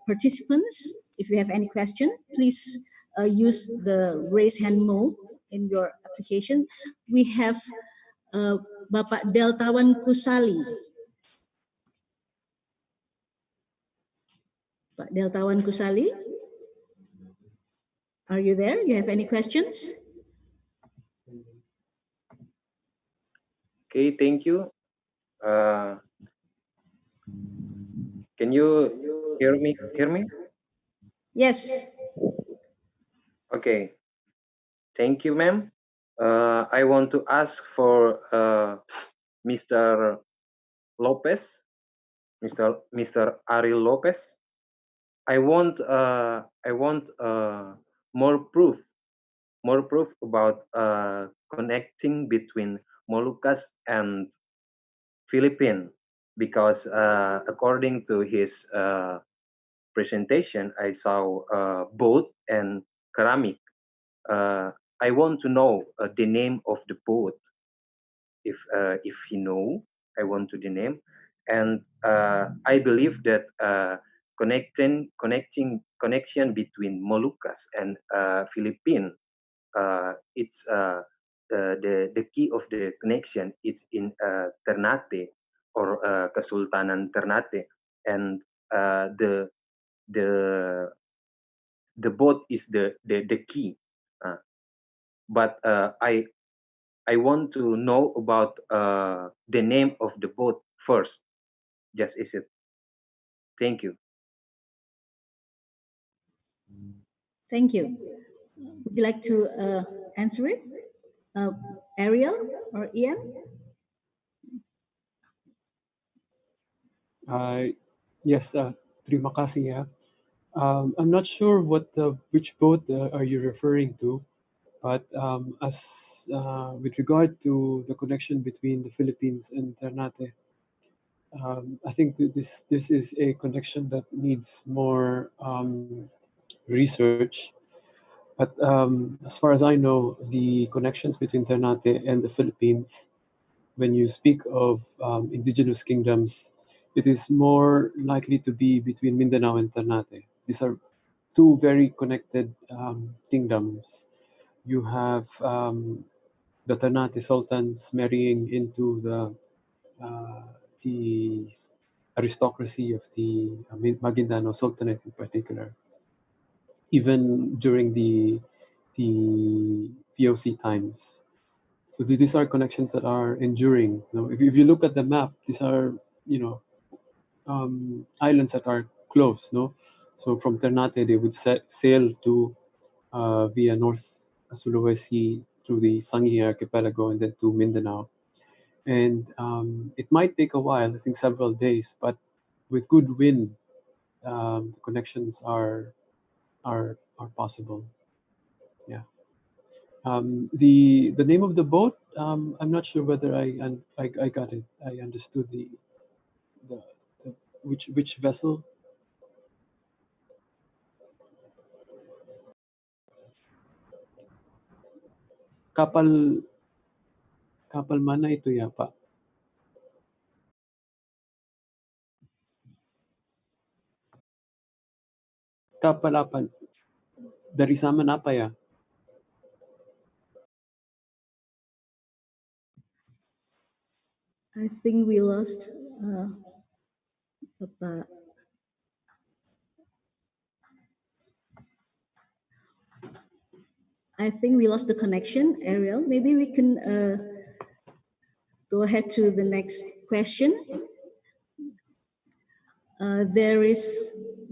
[SPEAKER 3] participants, if you have any question, please use the raise hand mode in your application. We have Bapak Deltawan Kusali. Pak Deltawan Kusali, are you there? You have any questions?
[SPEAKER 15] Okay, thank you. Can you hear me?
[SPEAKER 3] Yes.
[SPEAKER 15] Okay. Thank you, ma'am. I want to ask for Mr. Lopez, Mr. Ariel Lopez. I want more proof about connecting between Moluccas and Philippines, because according to his presentation, I saw boat and ceramic. I want to know the name of the boat. If he know, I want to the name, and I believe that connection between Moluccas and Philippines, it's the key of the connection. It's in Ternate or Kesultanan Ternate, and the boat is the key. But I want to know about the name of the boat first. Just is it? Thank you.
[SPEAKER 3] Thank you. Would you like to answer it? Ariel or Ian?
[SPEAKER 10] Yes, terima kasih ya. I'm not sure which boat are you referring to, but as with regard to the connection between the Philippines and Ternate, I think this is a connection that needs more research. But as far as I know, the connections between Ternate and the Philippines, when you speak of indigenous kingdoms, it is more likely to be between Mindanao and Ternate. These are two very connected kingdoms. You have the Ternate sultans marrying into the aristocracy of the Maguindano Sultanate in particular. Even during the VOC times. So these are connections that are enduring. If you look at the map, these are islands that are close. So from Ternate, they would sail to via North Sulawesi through the Sangihe archipelago and then to Mindanao. And it might take a while, I think several days, but with good wind, the connections are possible. Yeah. The name of the boat, I'm not sure whether I got it. I understood the which vessel. Kapal mana itu ya, Pak? Kapal apa? Dari zaman apa ya?
[SPEAKER 3] I think we lost Bapak. I think we lost the connection, Ariel. Maybe we can go ahead to the next question. There is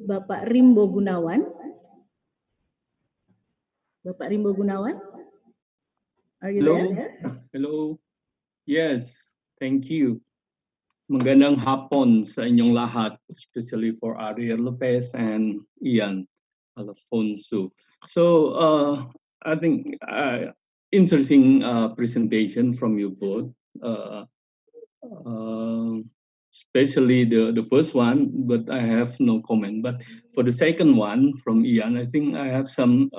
[SPEAKER 3] Bapak Rimbo Gunawan. Bapak Rimbo Gunawan, are you there?
[SPEAKER 5] Hello. Yes, thank you. Magandang hapon sa inyong lahat, especially for Ariel Lopez and Ian Alfonso. So I think interesting presentation from you both, especially the first one, but I have no comment. But for the second one from Ian, I think I have some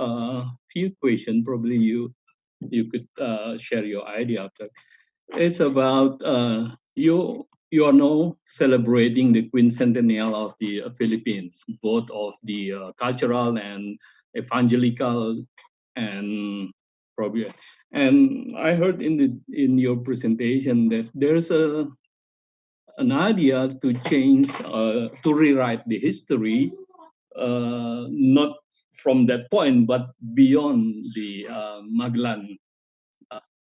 [SPEAKER 5] few questions. Probably you could share your idea after. It's about you are now celebrating the quincentennial of the Philippines, both of the cultural and evangelical and probably. And I heard in your presentation that there's an idea to change to rewrite the history, not from that point but beyond the Magellan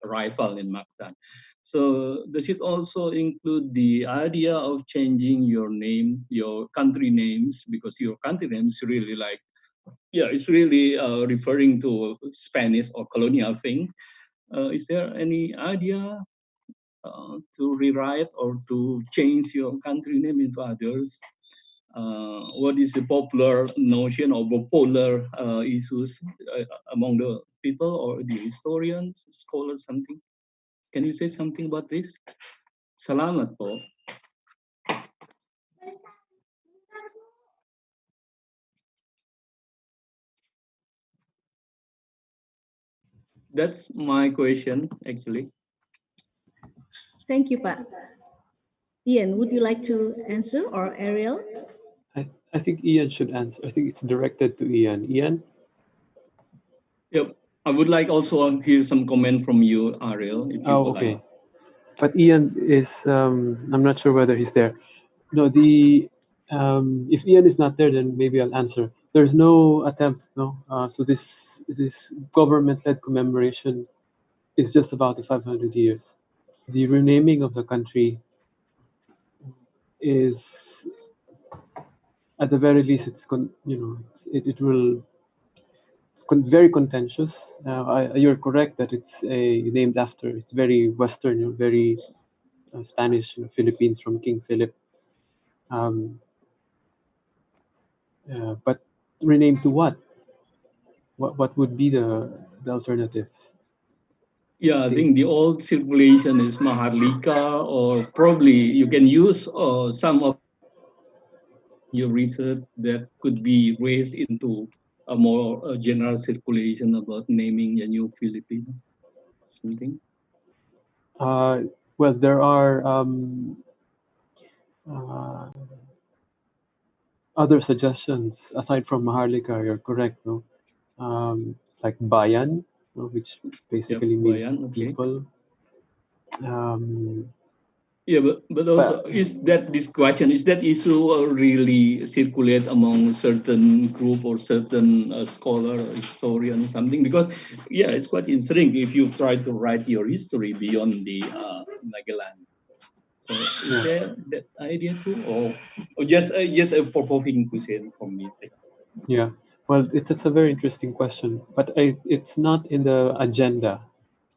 [SPEAKER 5] arrival in Mactan. So does it also include the idea of changing your name, your country names, because your country names really like, yeah, it's really referring to Spanish or colonial thing. Is there any idea to rewrite or to change your country name into others? What is the popular notion or bipolar issues among the people or the historians, scholars, something? Can you say something about this? Salamat po. That's my question, actually.
[SPEAKER 3] Thank you, Pak. Ian, would you like to answer, or Ariel?
[SPEAKER 10] I think Ian should answer. I think it's directed to Ian. Ian?
[SPEAKER 5] Yep. I would like also to hear some comment from you, Ariel, if you would
[SPEAKER 10] Okay.
[SPEAKER 5] like.
[SPEAKER 10] But Ian is, I'm not sure whether he's there. No, if Ian is not there, then maybe I'll answer. There's no attempt, no. So this government-led commemoration is just about the 500 years. The renaming of the country is, at the very least, it's very contentious. You're correct that it's named after. It's very Western, very Spanish, Philippines from King Philip. But renamed to what? What would be the alternative?
[SPEAKER 5] Yeah, I think the old circulation is Maharlika, or probably you can use some of your research that could be raised into a more general circulation about naming a new Filipino. Something.
[SPEAKER 10] Well, there are other suggestions aside from Maharlika. You're correct, no? Like Bayan, which basically means
[SPEAKER 5] Bayan, okay.
[SPEAKER 10] people.
[SPEAKER 5] Yeah, but also is that this question, is that issue really circulate among certain group or certain scholar, historian, something? Because yeah, it's quite interesting if you try to write your history beyond the Magellan. So is there that idea too, or just a provoking question from me?
[SPEAKER 10] Yeah, well, it's a very interesting question, but it's not in the agenda.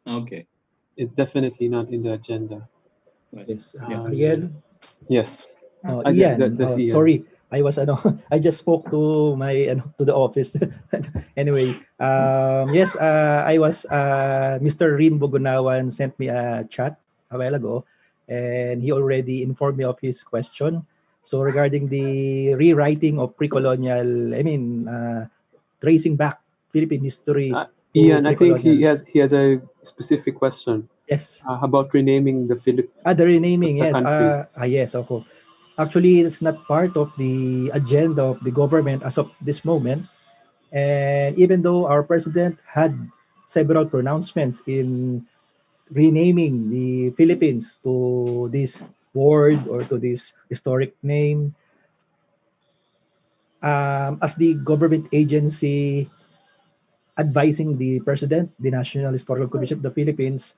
[SPEAKER 5] Okay.
[SPEAKER 10] It's definitely not in the agenda.
[SPEAKER 11] Yes, Ariel.
[SPEAKER 10] Yes.
[SPEAKER 11] Ian. Sorry, I was I just spoke to my to the office. Anyway, yes, I was Mr. Rim Bogunawan sent me a chat a while ago, and he already informed me of his question. So regarding the rewriting of pre-colonial, tracing back Philippine history.
[SPEAKER 10] Ian, I think he has a specific question.
[SPEAKER 11] Yes.
[SPEAKER 10] About renaming the Philippines.
[SPEAKER 11] The renaming,
[SPEAKER 10] the
[SPEAKER 11] yes.
[SPEAKER 10] Country.
[SPEAKER 11] Yes, okay. Actually, it's not part of the agenda of the government as of this moment. And even though our president had several pronouncements in renaming the Philippines to this word or to this historic name, as the government agency advising the president, the National Historical Commission of the Philippines,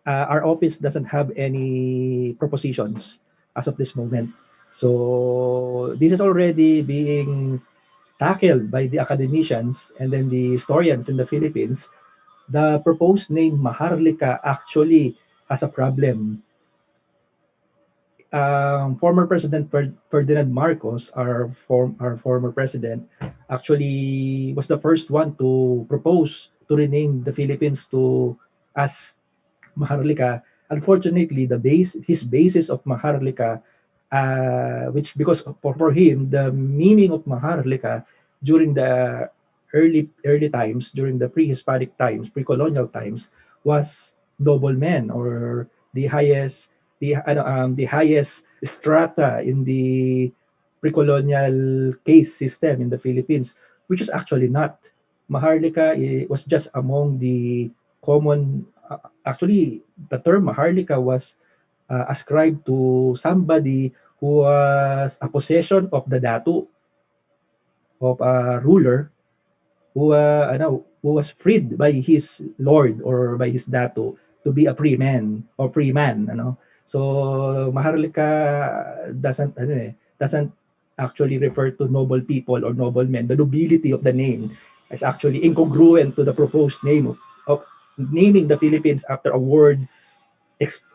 [SPEAKER 11] our office doesn't have any propositions as of this moment. So this is already being tackled by the academicians and then the historians in the Philippines. The proposed name Maharlika actually has a problem. former President Ferdinand Marcos, our former president, actually was the first one to propose to rename the Philippines to as Maharlika. Unfortunately, his basis of Maharlika, which because for him the meaning of Maharlika during the early times, during the pre-Hispanic times, pre-colonial times, was noblemen or the highest strata in the pre-colonial caste system in the Philippines, which is actually not. Maharlika was just among the common. Actually, the term Maharlika was ascribed to somebody who was a possession of the datu of a ruler who was freed by his lord or by his datu to be a free man or free man, so Maharlika doesn't actually refer to noble people or noble men. The nobility of the name is actually incongruent to the proposed name of naming the Philippines after a word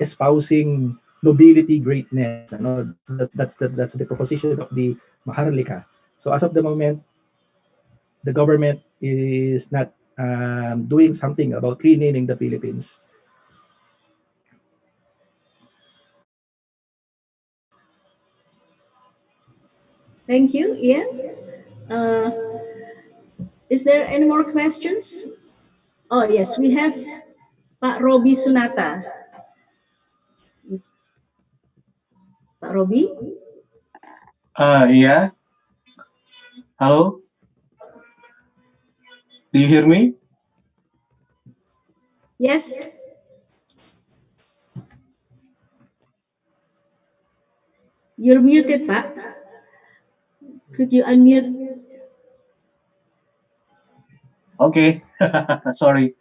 [SPEAKER 11] espousing nobility, greatness. That's the proposition of the Maharlika. So as of the moment, the government is not doing something about renaming the Philippines.
[SPEAKER 3] Thank you, Ian. Uh, is there any more questions? Oh, yes, we have Pak Robi Sunata. Pak Robi?
[SPEAKER 16] Yeah. Hello. Do you hear me?
[SPEAKER 3] Yes. You're muted, Pak. Could you unmute?
[SPEAKER 16] Okay. Sorry.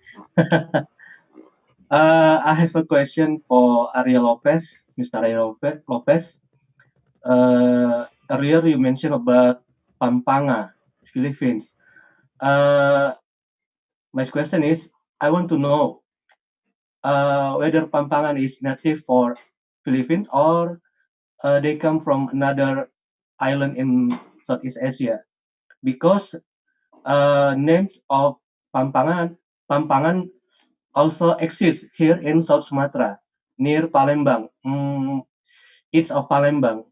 [SPEAKER 16] I have a question for Ariel Lopez, Mr. Ariel Lopez. Earlier you mentioned about Pampanga, Philippines. My question is, I want to know whether Pampangan is native for Philippines or they come from another island in Southeast Asia, because names of Pampangan also exist here in South Sumatra near Palembang, east of Palembang.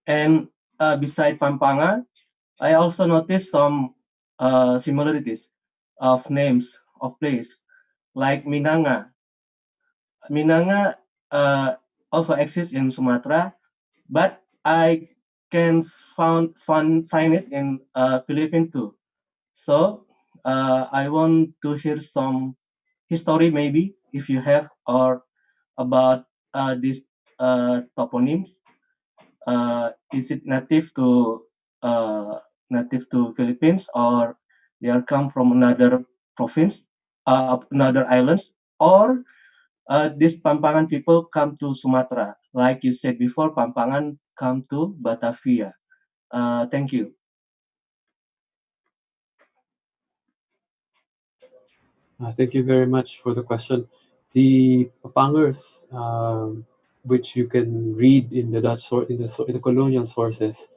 [SPEAKER 16] And beside Pampangan, I also noticed some similarities of names of place like Minanga. Minanga also exists in Sumatra, but I can find it in Philippines too. So I want to hear some history, maybe if you have, or about these toponyms. Is it native to Philippines, or they are come from another province, another islands, or these Pampangan people come to Sumatra, like you said before, Pampangan come to Batavia. Thank you.
[SPEAKER 10] Thank you very much for the question. The Papangers, which you can read in the Dutch in the colonial sources,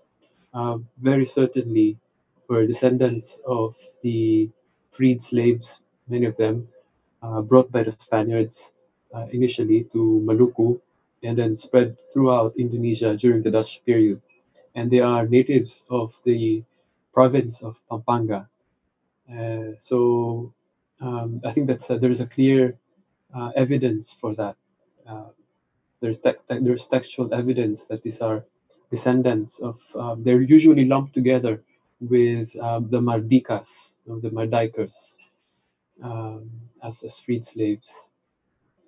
[SPEAKER 10] very certainly were descendants of the freed slaves, many of them brought by the Spaniards initially to Maluku and then spread throughout Indonesia during the Dutch period. And they are natives of the province of Pampanga. So I think there's a clear evidence for that. There's textual evidence that these are descendants of. They're usually lumped together with the Mardikas, the Mardikers, as freed slaves.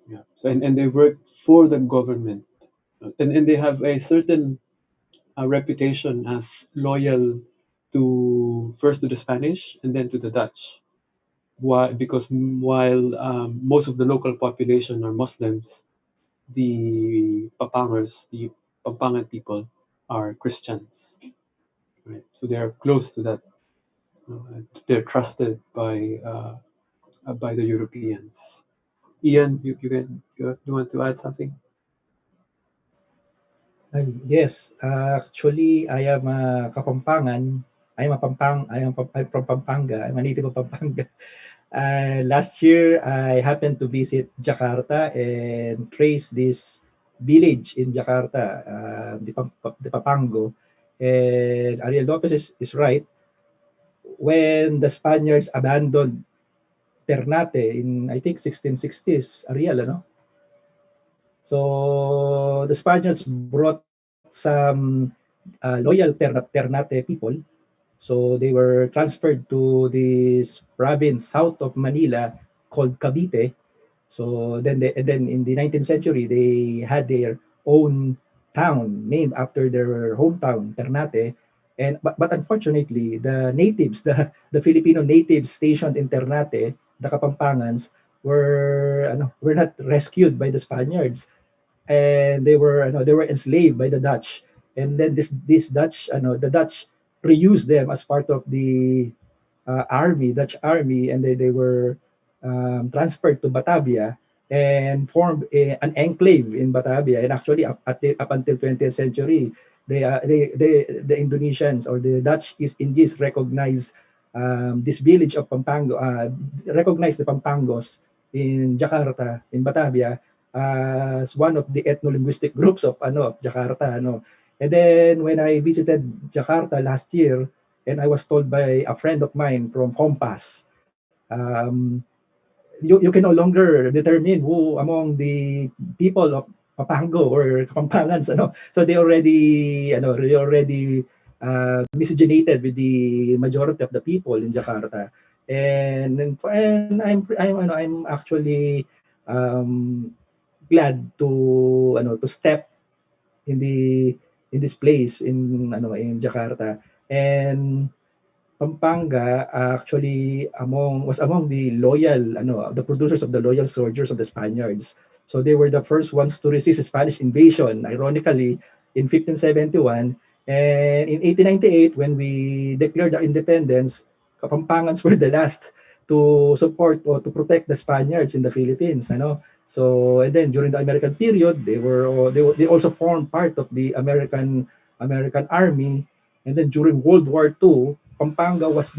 [SPEAKER 10] Yeah. So and they work for the government, and they have a certain reputation as loyal to first to the Spanish and then to the Dutch. Why? Because while most of the local population are Muslims, the Papangers, the Pampangan people, are Christians. Right? So they are close to that. They're trusted by the Europeans. Ian, you want to add something?
[SPEAKER 11] Yes, actually, I am a Kapampangan. I'm from Pampanga. I'm a native of Pampanga. Last year, I happened to visit Jakarta and trace this village in Jakarta, the Papango. And Ariel Lopez is right. When the Spaniards abandoned Ternate in, I think, 1660s, Ariel, ano? So the Spaniards brought some loyal Ternate people. So they were transferred to this province south of Manila called Cavite. So then in the 19th century, they had their own town named after their hometown, Ternate. And but unfortunately, the natives, the Filipino natives stationed in Ternate, the Kapampangans, were not rescued by the Spaniards, and they were enslaved by the Dutch. And then this Dutch, the Dutch reused them as part of the Dutch army, and they were transferred to Batavia and formed an enclave in Batavia. And actually, up until 20th century, the Indonesians or the Dutch East Indies recognized this village of Pampango, recognized the Pampangos in Jakarta, in Batavia, as one of the ethno-linguistic groups of Jakarta. And then when I visited Jakarta last year, and I was told by a friend of mine from Compass, you can no longer determine who among the people of Papango or Kapampangans, so they already miscegenated with the majority of the people in Jakarta. And I'm actually glad to step in this place in Jakarta. And Pampanga actually was among the loyal the producers of the loyal soldiers of the Spaniards. So they were the first ones to resist Spanish invasion, ironically, in 1571. And in 1898, when we declared our independence, Kapampangans were the last to support or to protect the Spaniards in the Philippines. So and then during the American period, they also formed part of the American army. And then during World War II, Pampanga was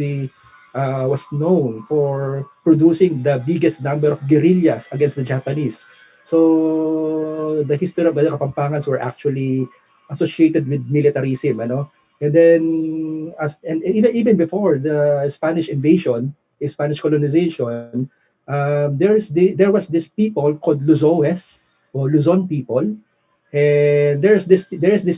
[SPEAKER 11] known for producing the biggest number of guerrillas against the Japanese. So the history of the Kapampangans were actually associated with militarism, And then and even before the Spanish invasion, the Spanish colonization, there was this people called Luzoes or Luzon people. And there is this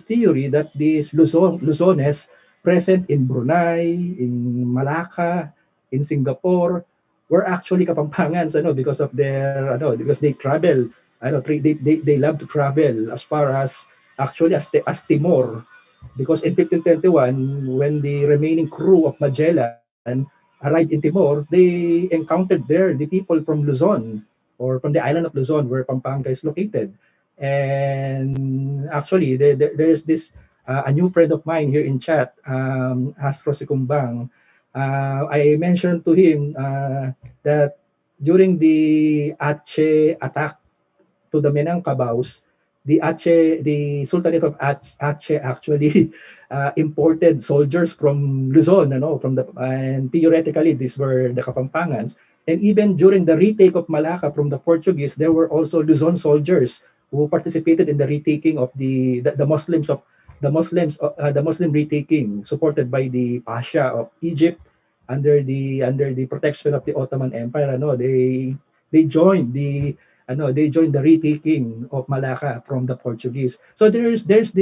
[SPEAKER 11] theory that these Luzones present in Brunei, in Malacca, in Singapore were actually Kapampangans because of because they travel they love to travel as far as actually as Timor, because in 1521 when the remaining crew of Magellan arrived in Timor, they encountered there the people from Luzon or from the island of Luzon where Pampanga is located. And actually, there's this a new friend of mine here in chat, Astro Sikumbang. I mentioned to him that during the Aceh attack to the Minangkabaus, the Sultanate of Aceh actually imported soldiers from Luzon, and theoretically these were the Kapampangans. And even during the retake of Malacca from the Portuguese, there were also Luzon soldiers who participated in the retaking of the Muslims of the Muslim retaking, supported by the Pasha of Egypt under the protection of the Ottoman Empire. They joined the retaking of Malacca from the Portuguese. So there's this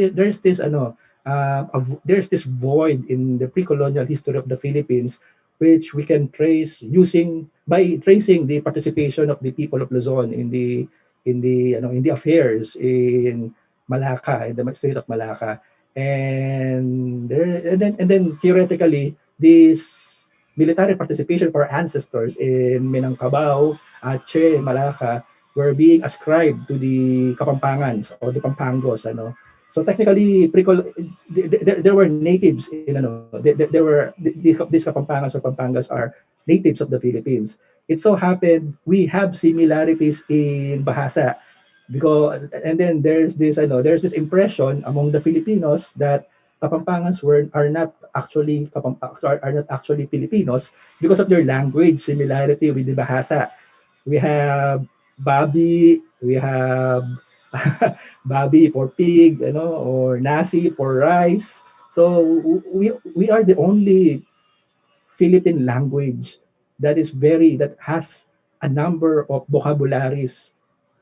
[SPEAKER 11] void in the pre-colonial history of the Philippines, which we can trace by tracing the participation of the people of Luzon in the affairs in Malacca, in the state of Malacca. And then theoretically, this military participation for our ancestors in Minangkabao, Aceh, Malacca were being ascribed to the Kapampangans or the Pampangos. So technically, there were natives in there were these Kapampangas or Pampangas are natives of the Philippines. It so happened we have similarities in Bahasa. And then there's this, there's this impression among the Filipinos that Kapampangans are not actually Filipinos because of their language similarity with the Bahasa. We have babi, we have babi for pig, or nasi for rice. So we are the only Philippine language that has a number of vocabularies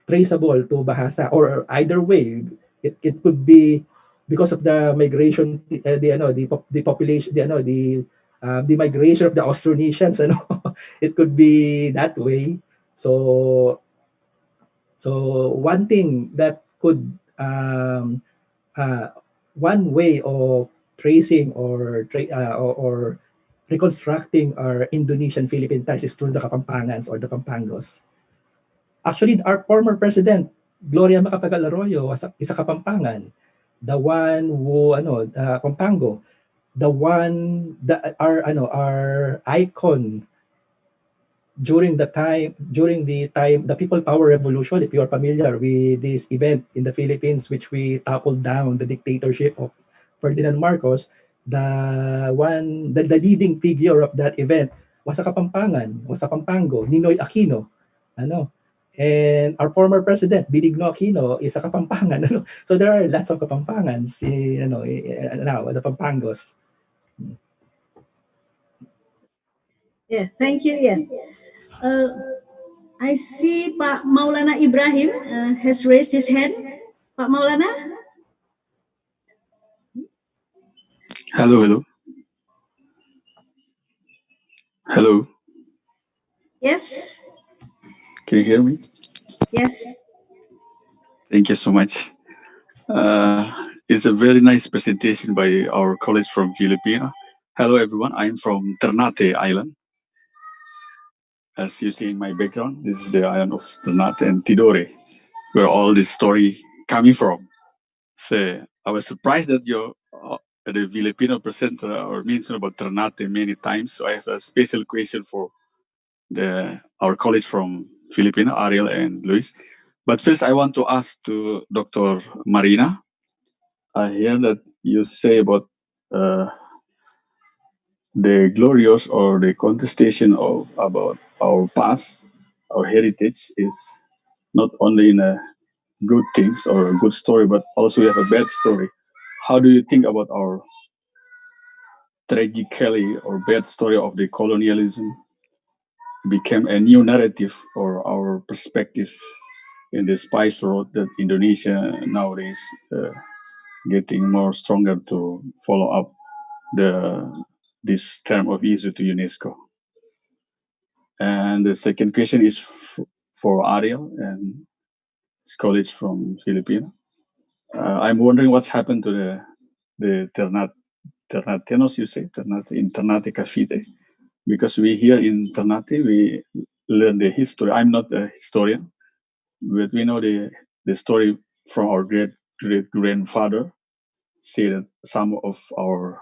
[SPEAKER 11] traceable to Bahasa, or either way, it could be because of the migration, the population, the migration of the Austronesians, it could be that way. So one thing that could one way of tracing or reconstructing our Indonesian Philippine ties is through the Kapampangans or the Pampangos. Actually, our former president, Gloria Macapagal Arroyo, is a Kapampangan. The one who, Pampango, the one that our icon during the People Power Revolution. If you are familiar with this event in the Philippines, which we toppled down the dictatorship of Ferdinand Marcos, the leading figure of that event was a Kapampangan, was a Pampango, Ninoy Aquino. And our former president, Benigno Aquino, is a Kapampangan. So there are lots of Kapampangans, now, the Pampangos.
[SPEAKER 3] Yeah, thank you, Ian. I see Pak Maulana Ibrahim has raised his hand. Pak Maulana?
[SPEAKER 17] Hello, hello. Hello.
[SPEAKER 3] Yes.
[SPEAKER 17] Can you hear me?
[SPEAKER 3] Yes.
[SPEAKER 17] Thank you so much. It's a very nice presentation by our colleagues from Filipina. Hello, everyone. I'm from Ternate Island. As you see in my background, this is the island of Ternate and Tidore, where all this story coming from. So I was surprised that the Filipino presenter or mentioned about Ternate many times. So I have a special question for our colleagues from Filipina, Ariel and Luis. But first, I want to ask to Dr. Marina. I hear that you say about the glorious or the contestation about our past, our heritage is not only in a good things or a good story, but also we have a bad story. How do you think about our tragically or bad story of the colonialism became a new narrative or our perspective in the spice road that Indonesia nowadays getting more stronger to follow up this term of issue to UNESCO. And the second question is for Ariel and his colleagues from Filipina. I'm wondering what's happened to the Ternatenos, you say, in Ternate Cavite, because we here in Ternate, we learn the history. I'm not a historian, but we know the story from our great grandfather. Say that some of our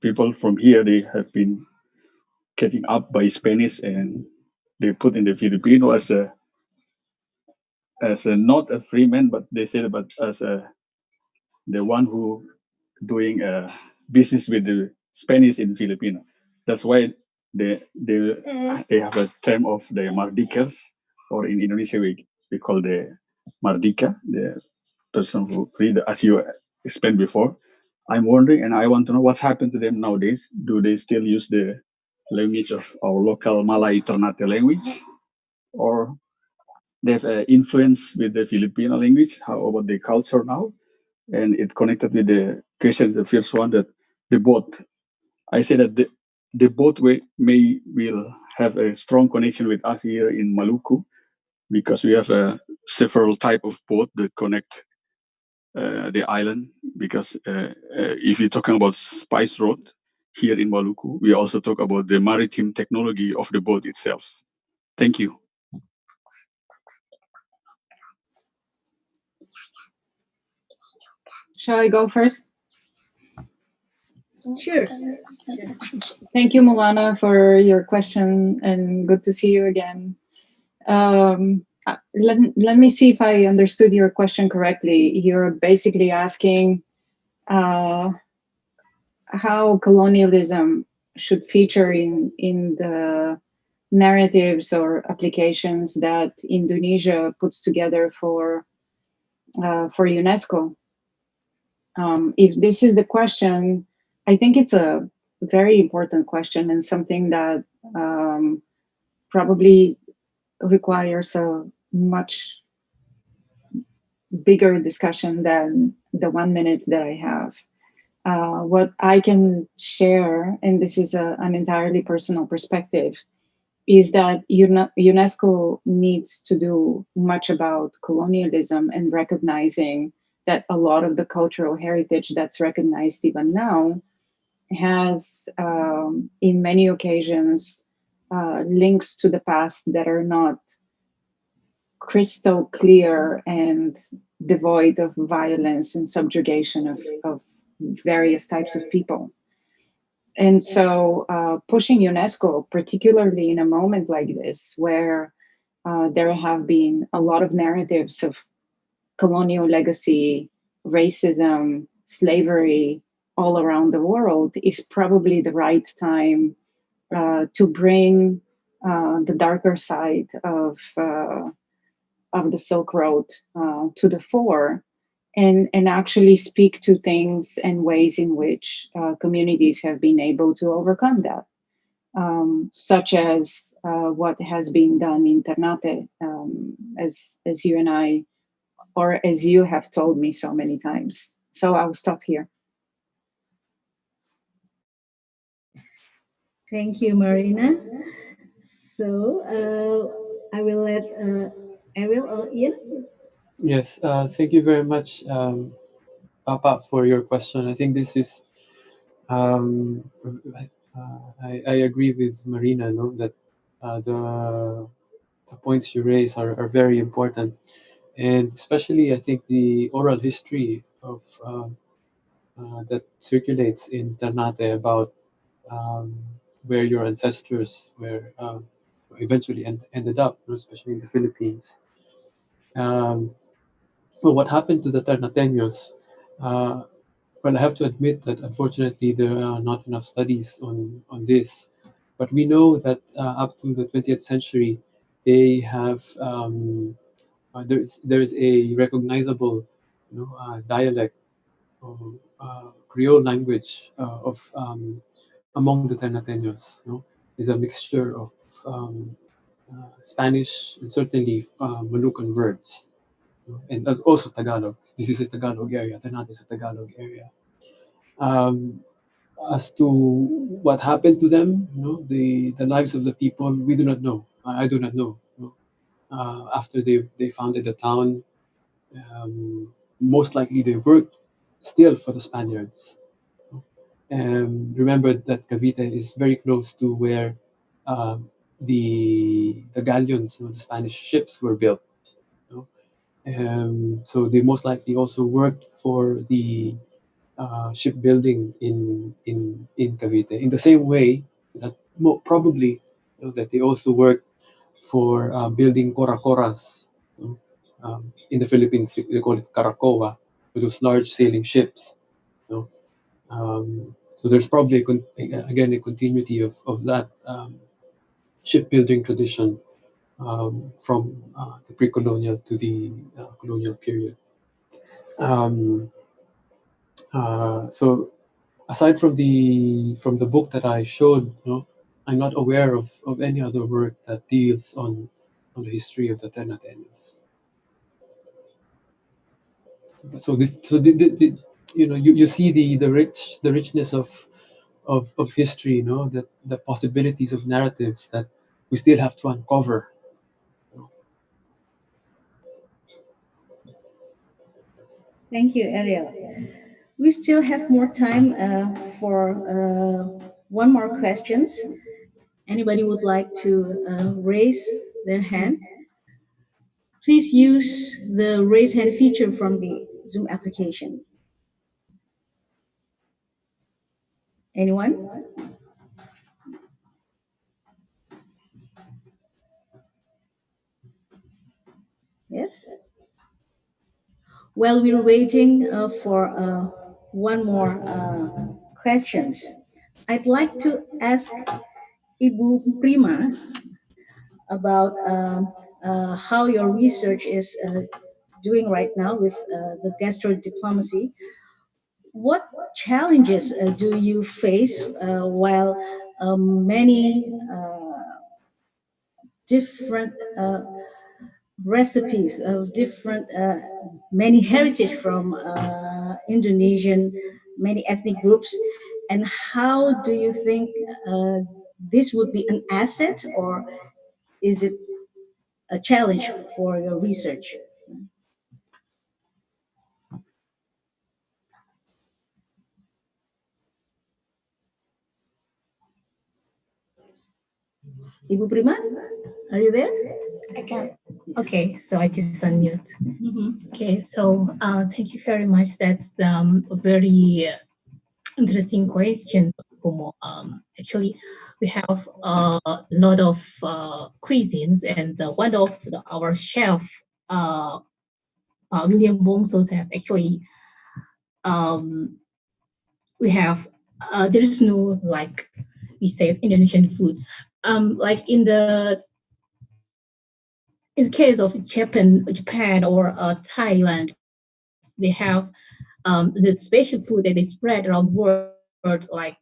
[SPEAKER 17] people from here, they have been getting up by Spanish and they put in the Filipino as a not a free man, but they said but as the one who doing business with the Spanish in Filipino. That's why they have a term of the Mardikas, or in Indonesia we call the Mardika, the person who free, as you explained before. I'm wondering, and I want to know what's happened to them nowadays. Do they still use the language of our local Malay Ternate language, or they've influence with the Filipino language? How about the culture now? And it connected with the question, the first one, that the boat. I say that the boat will have a strong connection with us here in Maluku, because we have several type of boat that connect the island. Because if you're talking about Spice Road here in Maluku, we also talk about the maritime technology of the boat itself. Thank you.
[SPEAKER 14] Shall I go first?
[SPEAKER 3] Sure.
[SPEAKER 14] Thank you, Mulana, for your question, and good to see you again. let me see if I understood your question correctly. You're basically asking how colonialism should feature in the narratives or applications that Indonesia puts together for UNESCO. If this is the question, I think it's a very important question and something that probably requires a much bigger discussion than the 1 minute that I have. What I can share, and this is an entirely personal perspective, is that UNESCO needs to do much about colonialism and recognizing that a lot of the cultural heritage that's recognized even now has, in many occasions, links to the past that are not crystal clear and devoid of violence and subjugation of various types of people. And so pushing UNESCO, particularly in a moment like this, where there have been a lot of narratives of colonial legacy, racism, slavery all around the world, is probably the right time to bring the darker side of the Silk Road to the fore, and actually speak to things and ways in which communities have been able to overcome that, such as what has been done in Ternate, as you and I, or as you have told me so many times. So I'll stop here.
[SPEAKER 3] Thank you, Marina. So I will let Ariel or Ian.
[SPEAKER 10] Yes, thank you very much, Papa, for your question. I think this is, I agree with Marina, no, that the points you raise are very important. And especially, I think the oral history of that circulates in Ternate about where your ancestors were eventually ended up, especially in the Philippines. Well, what happened to the Ternateños? Well, I have to admit that unfortunately there are not enough studies on this, but we know that up to the 20th century, they have there is a recognizable, dialect or Creole language of among the Ternateños. Is a mixture of Spanish and certainly Moluccan words, and also Tagalog. This is a Tagalog area. Ternate is a Tagalog area. As to what happened to them, the lives of the people, we do not know. I do not know. After they founded the town, most likely they worked still for the Spaniards. Remember that Cavite is very close to where the galleons, the Spanish ships, were built. So they most likely also worked for the shipbuilding in Cavite. In the same way that probably that they also worked for building korakoras. In the Philippines, they call it karakoa, those large sailing ships. So there's probably again a continuity of that shipbuilding tradition from the pre-colonial to the colonial period. So aside from the book that I showed, I'm not aware of any other work that deals on the history of the Ternateños. So you see the richness of history, that the possibilities of narratives that we still have to uncover.
[SPEAKER 3] Thank you, Ariel. We still have more time for one more questions. Anybody would like to raise their hand? Please use the raise hand feature from the Zoom application. Anyone? Yes. While we're waiting for one more questions, I'd like to ask Ibu Prima about how your research is doing right now with the gastro diplomacy. What challenges do you face while many different recipes of different many heritage from Indonesian many ethnic groups, and how do you think this would be an asset or is it a challenge for your research? Ibu Prima, are you there?
[SPEAKER 13] I can. Okay, so I just unmute. Okay, so thank you very much. That's a very interesting question, Kumo. Actually, we have a lot of cuisines, and one of our chef, William Bongso, said actually we have there is no, like we said, Indonesian food. Like in the case of Japan or Thailand, they have the special food that is spread around the world. Like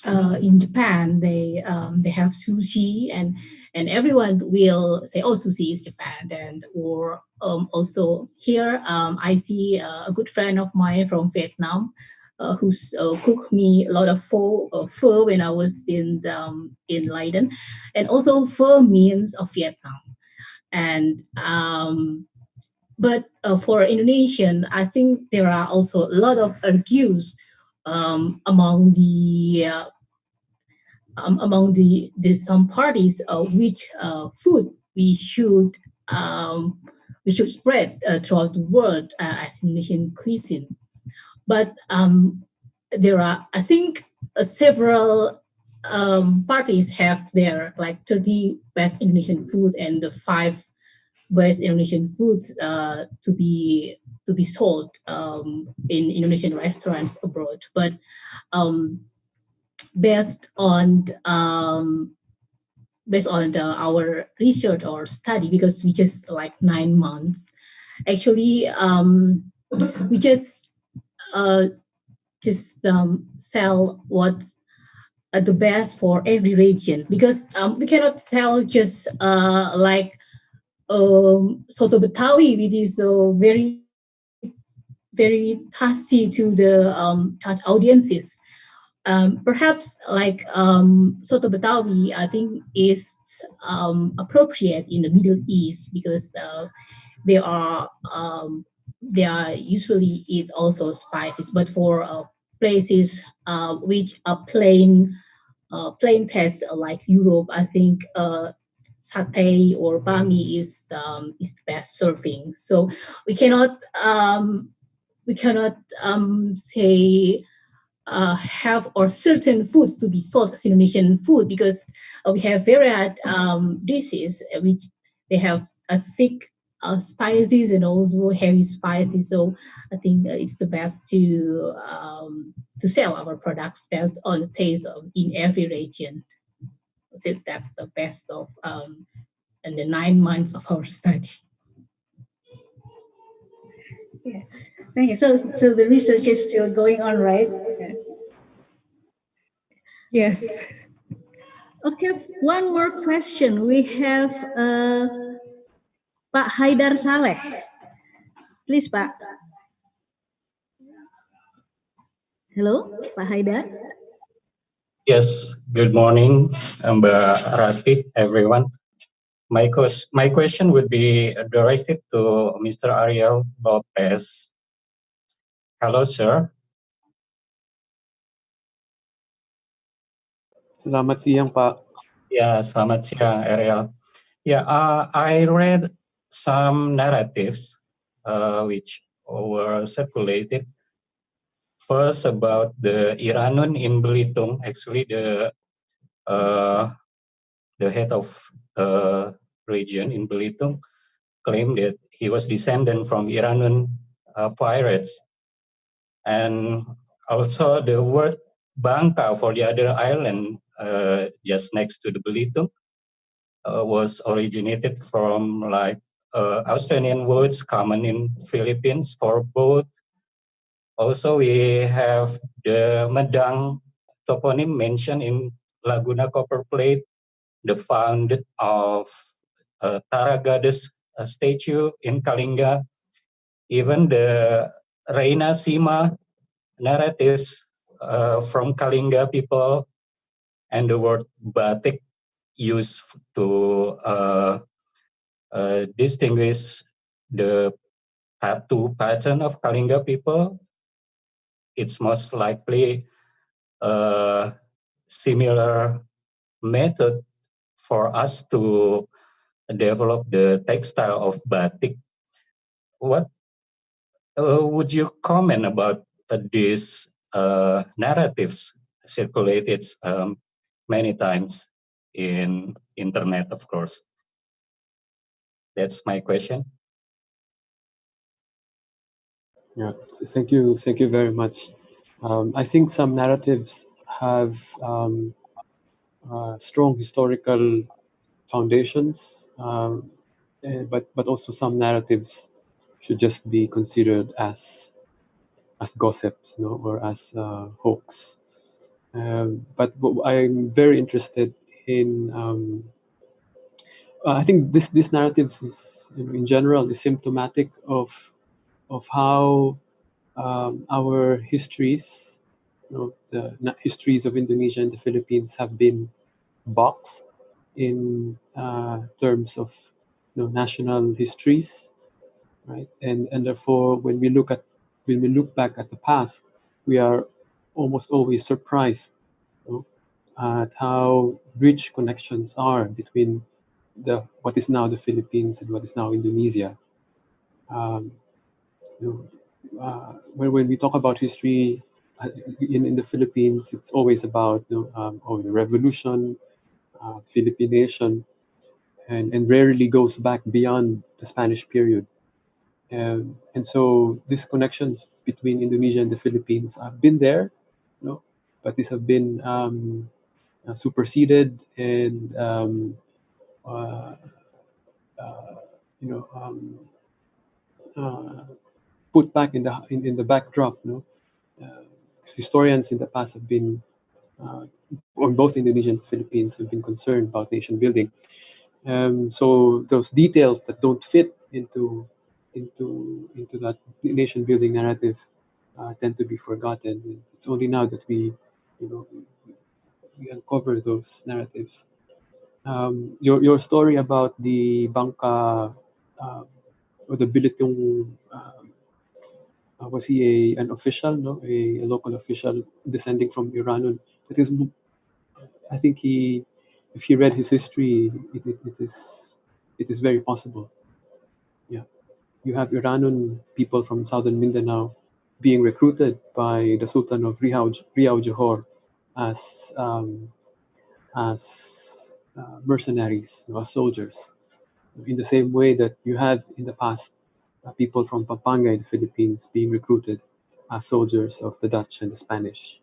[SPEAKER 13] in Japan, they have sushi, and everyone will say, "Oh, sushi is Japan." And or also here, I see a good friend of mine from Vietnam who's cooked me a lot of pho when I was in Leiden, and also pho means of Vietnam. And but for Indonesian, I think there are also a lot of argues among some parties which food we should spread throughout the world as Indonesian cuisine. But there are, I think, several parties have their like 30 best Indonesian food and the 5 best Indonesian foods to be sold in Indonesian restaurants abroad. But based on our research or study, because we just like 9 months, actually we just sell what's the best for every region, because we cannot sell just like soto Betawi, which is very very tasty to the touch audiences. Perhaps like soto Betawi, I think is appropriate in the Middle East, because they are usually eat also spices. But for places which are plain taste like Europe, I think satay or bami is the best serving. So we cannot say have or certain foods to be sold as Indonesian food, because we have varied dishes which they have thick spices and also heavy spices. So I think it's the best to sell our products based on the taste in every region. Since that's the best of in the 9 months of our study.
[SPEAKER 3] Yeah. Thank you. So the research is still going on, right?
[SPEAKER 13] Yes.
[SPEAKER 3] Okay, one more question. We have Pak Haidar Saleh. Please, Pak. Hello, Pak Haidar.
[SPEAKER 18] Yes, good morning, Mbak Rati, everyone. My question would be directed to Mr. Ariel Lopez. Hello, sir.
[SPEAKER 10] Selamat siang, Pak.
[SPEAKER 18] Yeah, selamat siang, Ariel. Yeah, I read some narratives which were circulated. First, about the Iranun in Belitung, actually the head of region in Belitung claimed that he was descendant from Iranian pirates. And also the word Bangka for the other island just next to the Belitung was originated from like Australian words common in Philippines for boat. Also, we have the Medang toponym mentioned in Laguna Copper Plate, the founded of Tara Goddess statue in Kalinga, even the Reina Sima narratives from Kalinga people, and the word batik used to distinguish the tattoo pattern of Kalinga people. It's most likely a similar method for us to develop the textile of batik. What would you comment about these narratives circulated many times in internet, of course? That's my question.
[SPEAKER 10] Yeah, thank you very much. I think some narratives have strong historical foundations, but also some narratives should just be considered as gossips, or as hoax. But I'm very interested in. I think this narratives is, in general, is symptomatic of how our histories, the histories of Indonesia and the Philippines, have been boxed in terms of national histories, right? And therefore, when we look back at the past, we are almost always surprised at how rich connections are between what is now the Philippines and what is now Indonesia. When we talk about history in the Philippines, it's always about the revolution, Philippine nation, and rarely goes back beyond the Spanish period. And so these connections between Indonesia and the Philippines have been there, but these have been superseded and put back in the backdrop. Historians in the past have been, on both Indonesia and the Philippines, have been concerned about nation building. So those details that don't fit into that nation building narrative tend to be forgotten. It's only now that we uncover those narratives. Your story about the Bangka or the Belitung, was he an official, a local official descending from Iran? It is, I think if he read his history, it is very possible. Yeah, you have Iranian people from southern Mindanao being recruited by the Sultan of Riau Johor as mercenaries, as soldiers, in the same way that you have in the past people from Pampanga in the Philippines being recruited as soldiers of the Dutch and the Spanish.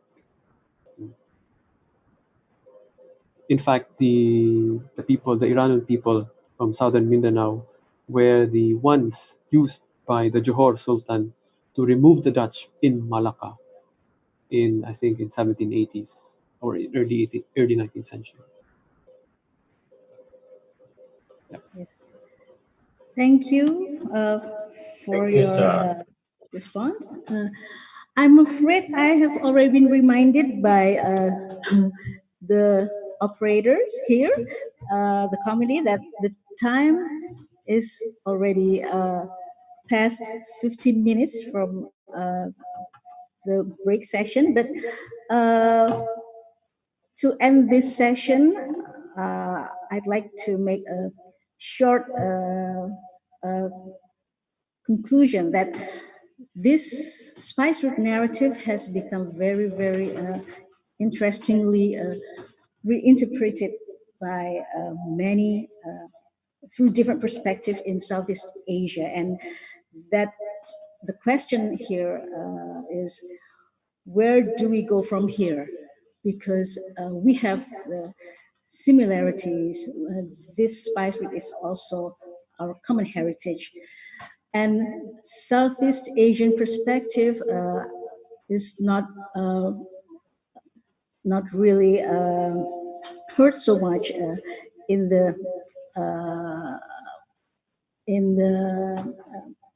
[SPEAKER 10] In fact, the Iranian people from southern Mindanao were the ones used by the Johor Sultan to remove the Dutch in Malacca I think in 1780s or early 19th century. Yeah.
[SPEAKER 3] Yes. Thank you for your response. I'm afraid I have already been reminded by the operators here, the committee, that the time is already past 15 minutes from the break session. But to end this session, I'd like to make a short conclusion that this spice route narrative has become very, very interestingly reinterpreted by many through different perspectives in Southeast Asia. And that the question here is, where do we go from here? Because we have the similarities. This spice route is also our common heritage. And Southeast Asian perspective is not really heard so much in the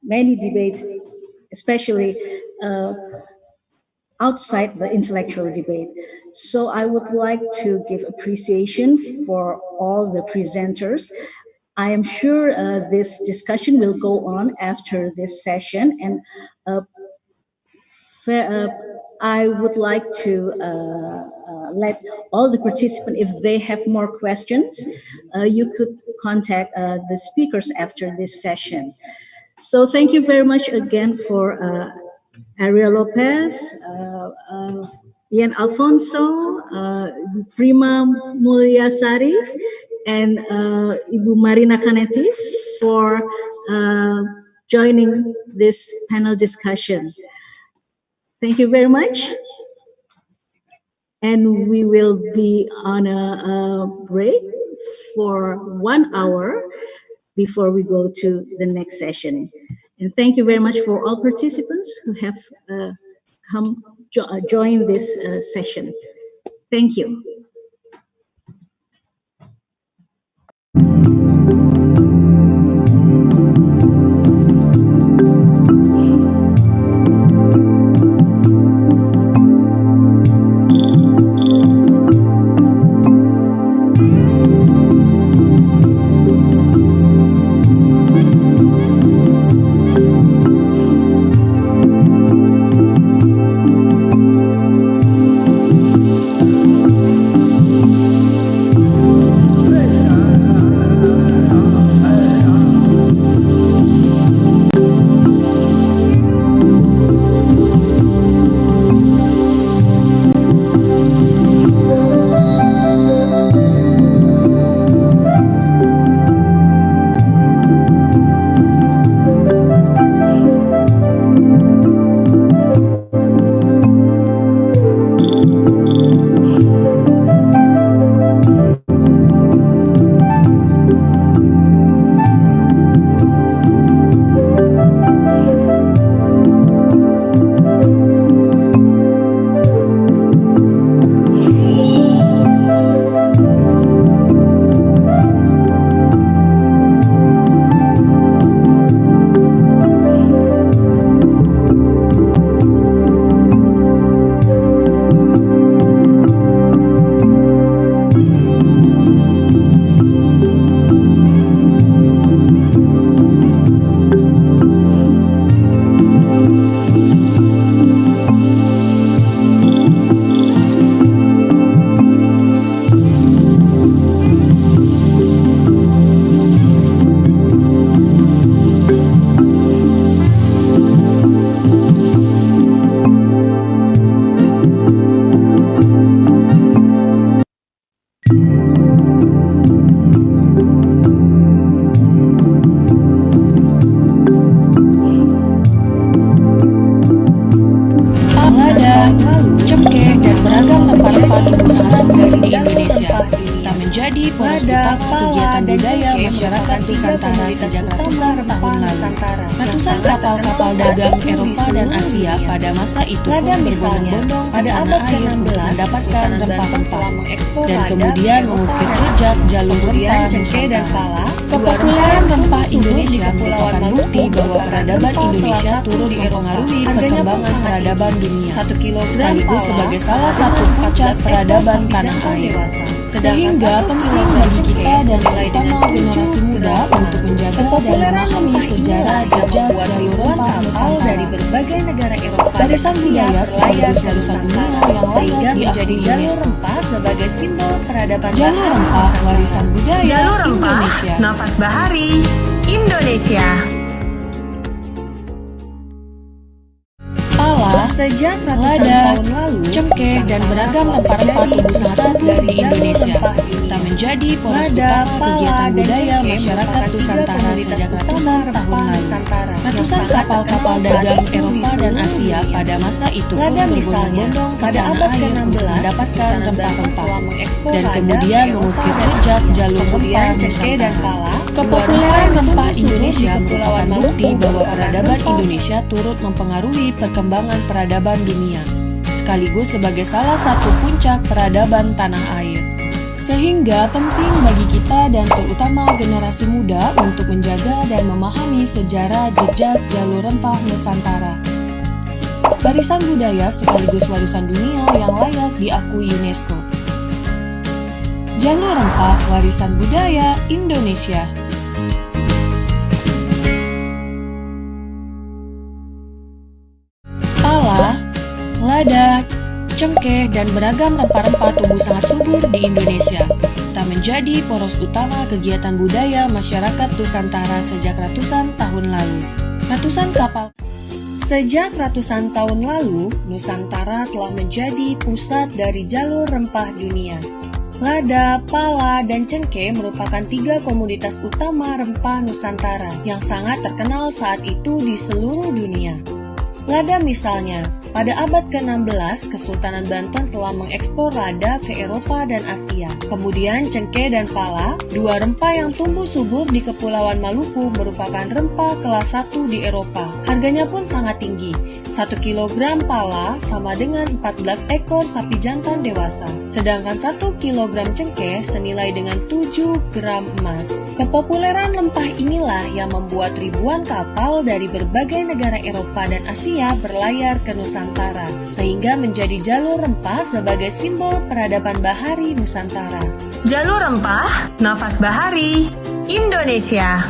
[SPEAKER 3] many debates, especially outside the intellectual debate. So I would like to give appreciation for all the presenters. I am sure this discussion will go on after this session, and I would like to let all the participants, if they have more questions, you could contact the speakers after this session. So thank you very much again for Ariel Lopez, Ian Alfonso, Prima Mulyasari, and Ibu Marina Canetti for joining this panel discussion. Thank you very much. And we will be on a break for 1 hour before we go to the next session. And thank you very much for all participants who have come join this session. Thank you.
[SPEAKER 1] menjadi poros utama kegiatan budaya masyarakat Nusantara sejak ratusan tahun lalu. Ratusan kapal-kapal dagang Eropa dan Asia pada masa itu pun berbondong-bondong ke tanah air untuk mendapatkan rempah-rempah dan kemudian mengukir jejak jalur rempah Nusantara. Kepopuleran rempah Indonesia merupakan bukti bahwa peradaban Indonesia turut mempengaruhi perkembangan peradaban dunia, sekaligus sebagai salah satu puncak peradaban tanah air. Sehingga penting bagi kita dan terutama generasi muda untuk menjaga dan memahami sejarah jejak jalur rempah Nusantara dari berbagai negara Eropa, warisan budaya sekaligus warisan dunia yang sehingga menjadi jalur rempah sebagai simbol peradaban
[SPEAKER 2] Jalur Rempah,
[SPEAKER 1] warisan budaya
[SPEAKER 2] Jalur Rempah,
[SPEAKER 1] Indonesia.
[SPEAKER 2] Nafas Bahari, Indonesia.
[SPEAKER 1] Sejak ratusan tahun lalu, cengkeh dan beragam rempah-rempah tumbuh sangat subur di Indonesia. Tak menjadi poros utama kegiatan budaya masyarakat masyarakat Nusantara sejak ratusan tahun lalu. Ratusan kapal-kapal dagang Eropa dan Asia pada masa itu pun berbondong-bondong pada abad ke-16 mendapatkan rempah-rempah dan kemudian mengukir jejak jalur rempah Nusantara. Kepopuleran rempah Indonesia merupakan bukti bahwa peradaban Indonesia turut mempengaruhi perkembangan peradaban dunia, sekaligus sebagai salah satu puncak peradaban tanah air. Sehingga penting bagi kita dan terutama generasi muda untuk menjaga dan memahami sejarah jejak jalur rempah Nusantara. Warisan budaya sekaligus warisan dunia yang layak diakui UNESCO. Jalur Rempah, warisan budaya Indonesia. Pala, lada, cengkeh, dan beragam rempah-rempah tumbuh sangat subur di Indonesia. Tak menjadi poros utama kegiatan budaya masyarakat Nusantara sejak ratusan tahun lalu. Sejak ratusan tahun lalu, Nusantara telah menjadi pusat dari jalur rempah dunia. Lada, pala, dan cengkeh merupakan 3 komoditas utama rempah Nusantara yang sangat terkenal saat itu di seluruh dunia. Lada misalnya, pada abad ke-16, Kesultanan Banten telah mengekspor lada ke Eropa dan Asia. Kemudian cengkeh dan pala, 2 rempah yang tumbuh subur di Kepulauan Maluku merupakan rempah kelas 1 di Eropa. Harganya pun sangat tinggi. 1 kilogram pala sama dengan 14 ekor sapi jantan dewasa. Sedangkan 1 kilogram cengkeh senilai dengan 7 gram emas. Kepopuleran rempah inilah yang membuat ribuan kapal dari berbagai negara Eropa dan Asia berlayar ke Nusantara, sehingga menjadi jalur rempah sebagai simbol peradaban bahari Nusantara.
[SPEAKER 2] Jalur Rempah, nafas bahari Indonesia.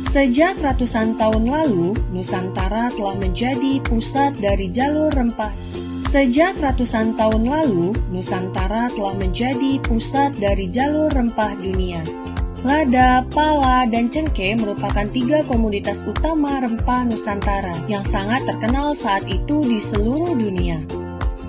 [SPEAKER 1] Sejak ratusan tahun lalu, Nusantara telah menjadi pusat dari jalur rempah. Sejak ratusan tahun lalu, Nusantara telah menjadi pusat dari jalur rempah dunia. Lada, pala, dan cengkeh merupakan 3 komoditas utama rempah Nusantara yang sangat terkenal saat itu di seluruh dunia.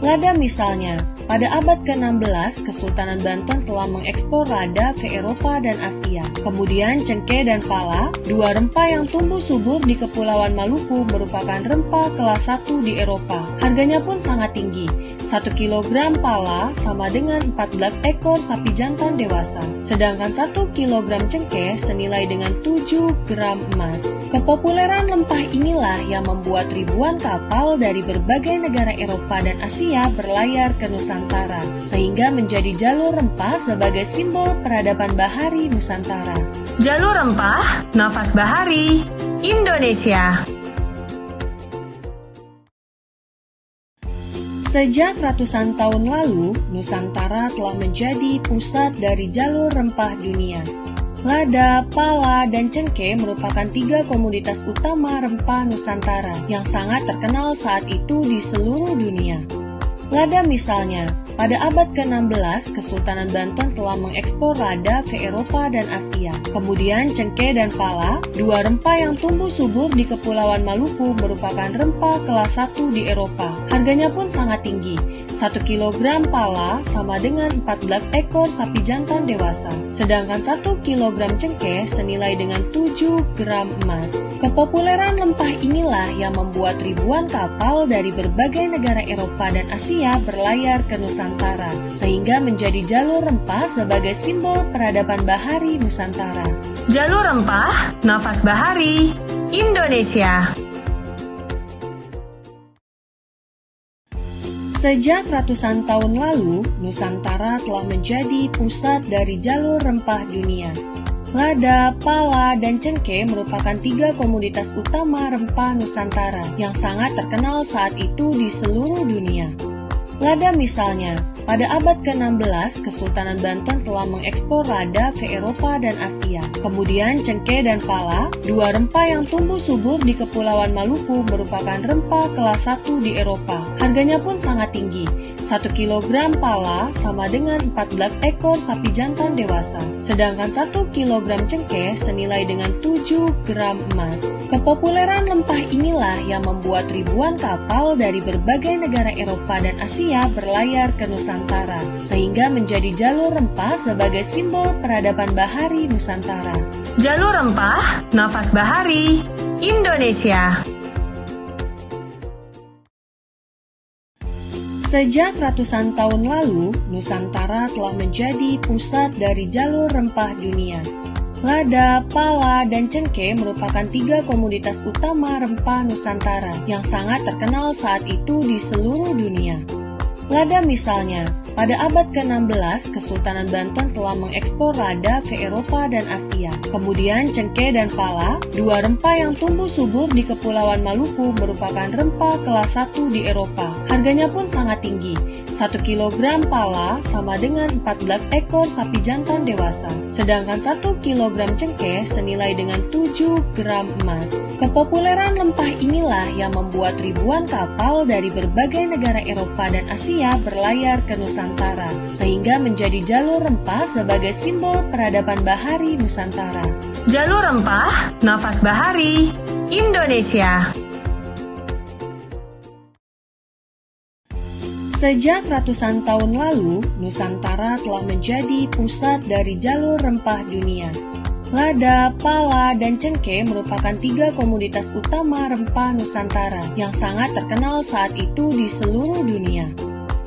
[SPEAKER 1] Lada misalnya, pada abad ke-16, Kesultanan Banten telah mengekspor lada ke Eropa dan Asia. Kemudian cengkeh dan pala, 2 rempah yang tumbuh subur di Kepulauan Maluku merupakan rempah kelas 1 di Eropa. Harganya pun sangat tinggi. 1 kilogram pala sama dengan 14 ekor sapi jantan dewasa. Sedangkan 1 kilogram cengkeh senilai dengan 7 gram emas. Kepopuleran rempah inilah yang membuat ribuan kapal dari berbagai negara Eropa dan Asia berlayar ke Nusantara, sehingga menjadi jalur rempah sebagai simbol peradaban bahari Nusantara.
[SPEAKER 2] Jalur Rempah, nafas bahari Indonesia.
[SPEAKER 1] Sejak ratusan tahun lalu, Nusantara telah menjadi pusat dari jalur rempah dunia. Lada, pala, dan cengkeh merupakan 3 komoditas utama rempah Nusantara yang sangat terkenal saat itu di seluruh dunia. Lada misalnya, pada abad ke-16, Kesultanan Banten telah mengekspor lada ke Eropa dan Asia. Kemudian cengkeh dan pala, 2 rempah yang tumbuh subur di Kepulauan Maluku merupakan rempah kelas 1 di Eropa. Harganya pun sangat tinggi. 1 kilogram pala sama dengan 14 ekor sapi jantan dewasa. Sedangkan 1 kilogram cengkeh senilai dengan 7 gram emas. Kepopuleran rempah inilah yang membuat ribuan kapal dari berbagai negara Eropa dan Asia berlayar ke Nusantara, sehingga menjadi jalur rempah sebagai simbol peradaban bahari Nusantara.
[SPEAKER 2] Jalur Rempah, nafas bahari Indonesia.
[SPEAKER 1] Sejak ratusan tahun lalu, Nusantara telah menjadi pusat dari jalur rempah dunia. Lada, pala, dan cengkeh merupakan 3 komoditas utama rempah Nusantara yang sangat terkenal saat itu di seluruh dunia. Lada misalnya, pada abad ke-16, Kesultanan Banten telah mengekspor lada ke Eropa dan Asia. Kemudian cengkeh dan pala, 2 rempah yang tumbuh subur di Kepulauan Maluku merupakan rempah kelas 1 di Eropa. Harganya pun sangat tinggi. 1 kilogram pala sama dengan 14 ekor sapi jantan dewasa. Sedangkan 1 kilogram cengkeh senilai dengan 7 gram emas. Kepopuleran rempah inilah yang membuat ribuan kapal dari berbagai negara Eropa dan Asia berlayar ke Nusantara, Nusantara, sehingga menjadi jalur rempah sebagai simbol peradaban bahari Nusantara.
[SPEAKER 2] Jalur Rempah, Nafas Bahari, Indonesia.
[SPEAKER 1] Sejak ratusan tahun lalu, Nusantara telah menjadi pusat dari jalur rempah dunia. Lada, pala, dan cengkeh merupakan 3 komoditas utama rempah Nusantara yang sangat terkenal saat itu di seluruh dunia. Lada misalnya, pada abad ke-16, Kesultanan Banten telah mengekspor lada ke Eropa dan Asia. Kemudian cengkeh dan pala, 2 rempah yang tumbuh subur di Kepulauan Maluku, merupakan rempah kelas 1 di Eropa. Harganya pun sangat tinggi. 1 kilogram pala sama dengan 14 ekor sapi jantan dewasa. Sedangkan 1 kilogram cengkeh senilai dengan 7 gram emas. Kepopuleran rempah inilah yang membuat ribuan kapal dari berbagai negara Eropa dan Asia berlayar ke Nusantara, sehingga menjadi jalur rempah sebagai simbol peradaban bahari Nusantara.
[SPEAKER 2] Jalur Rempah, Nafas Bahari, Indonesia.
[SPEAKER 1] Sejak ratusan tahun lalu, Nusantara telah menjadi pusat dari jalur rempah dunia. Lada, pala, dan cengkeh merupakan 3 komoditas utama rempah Nusantara yang sangat terkenal saat itu di seluruh dunia.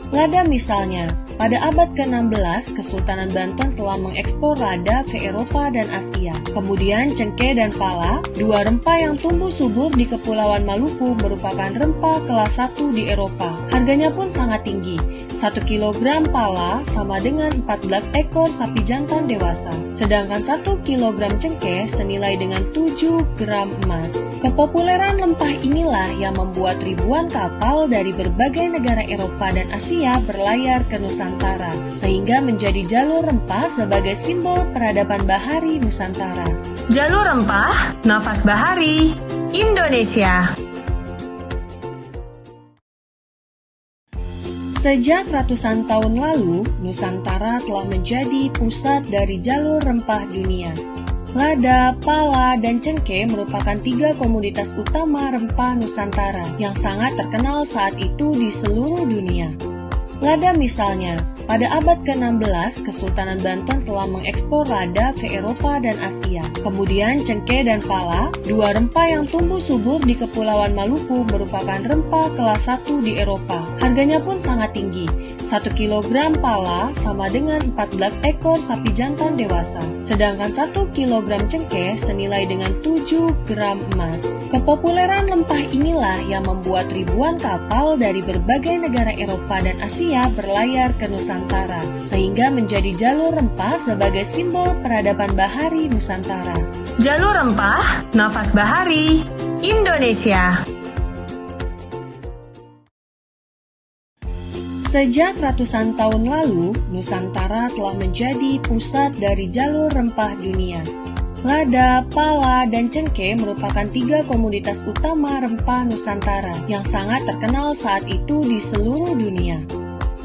[SPEAKER 1] Lada misalnya, pada abad ke-16, Kesultanan Banten telah mengekspor lada ke Eropa dan Asia. Kemudian cengkeh dan pala, 2 rempah yang tumbuh subur di Kepulauan Maluku, merupakan rempah kelas 1 di Eropa. Harganya pun sangat tinggi. 1 kilogram pala sama dengan 14 ekor sapi jantan dewasa. Sedangkan 1 kilogram cengkeh senilai dengan 7 gram emas. Kepopuleran rempah inilah yang membuat ribuan kapal dari berbagai negara Eropa dan Asia berlayar ke Nusantara, sehingga menjadi jalur rempah sebagai simbol peradaban bahari Nusantara.
[SPEAKER 2] Jalur Rempah, Nafas Bahari, Indonesia.
[SPEAKER 1] Sejak ratusan tahun lalu, Nusantara telah menjadi pusat dari jalur rempah dunia. Lada, pala, dan cengkeh merupakan 3 komoditas utama rempah Nusantara yang sangat terkenal saat itu di seluruh dunia. Lada misalnya, pada abad ke-16, Kesultanan Banten telah mengekspor lada ke Eropa dan Asia. Kemudian cengkeh dan pala, 2 rempah yang tumbuh subur di Kepulauan Maluku, merupakan rempah kelas 1 di Eropa. Harganya pun sangat tinggi. 1 kilogram pala sama dengan 14 ekor sapi jantan dewasa. Sedangkan 1 kilogram cengkeh senilai dengan 7 gram emas. Kepopuleran rempah inilah yang membuat ribuan kapal dari berbagai negara Eropa dan Asia berlayar ke Nusantara, sehingga menjadi jalur rempah sebagai simbol peradaban bahari Nusantara.
[SPEAKER 2] Jalur Rempah, Nafas Bahari, Indonesia.
[SPEAKER 1] Sejak ratusan tahun lalu, Nusantara telah menjadi pusat dari jalur rempah dunia. Lada, pala, dan cengkeh merupakan 3 komoditas utama rempah Nusantara yang sangat terkenal saat itu di seluruh dunia.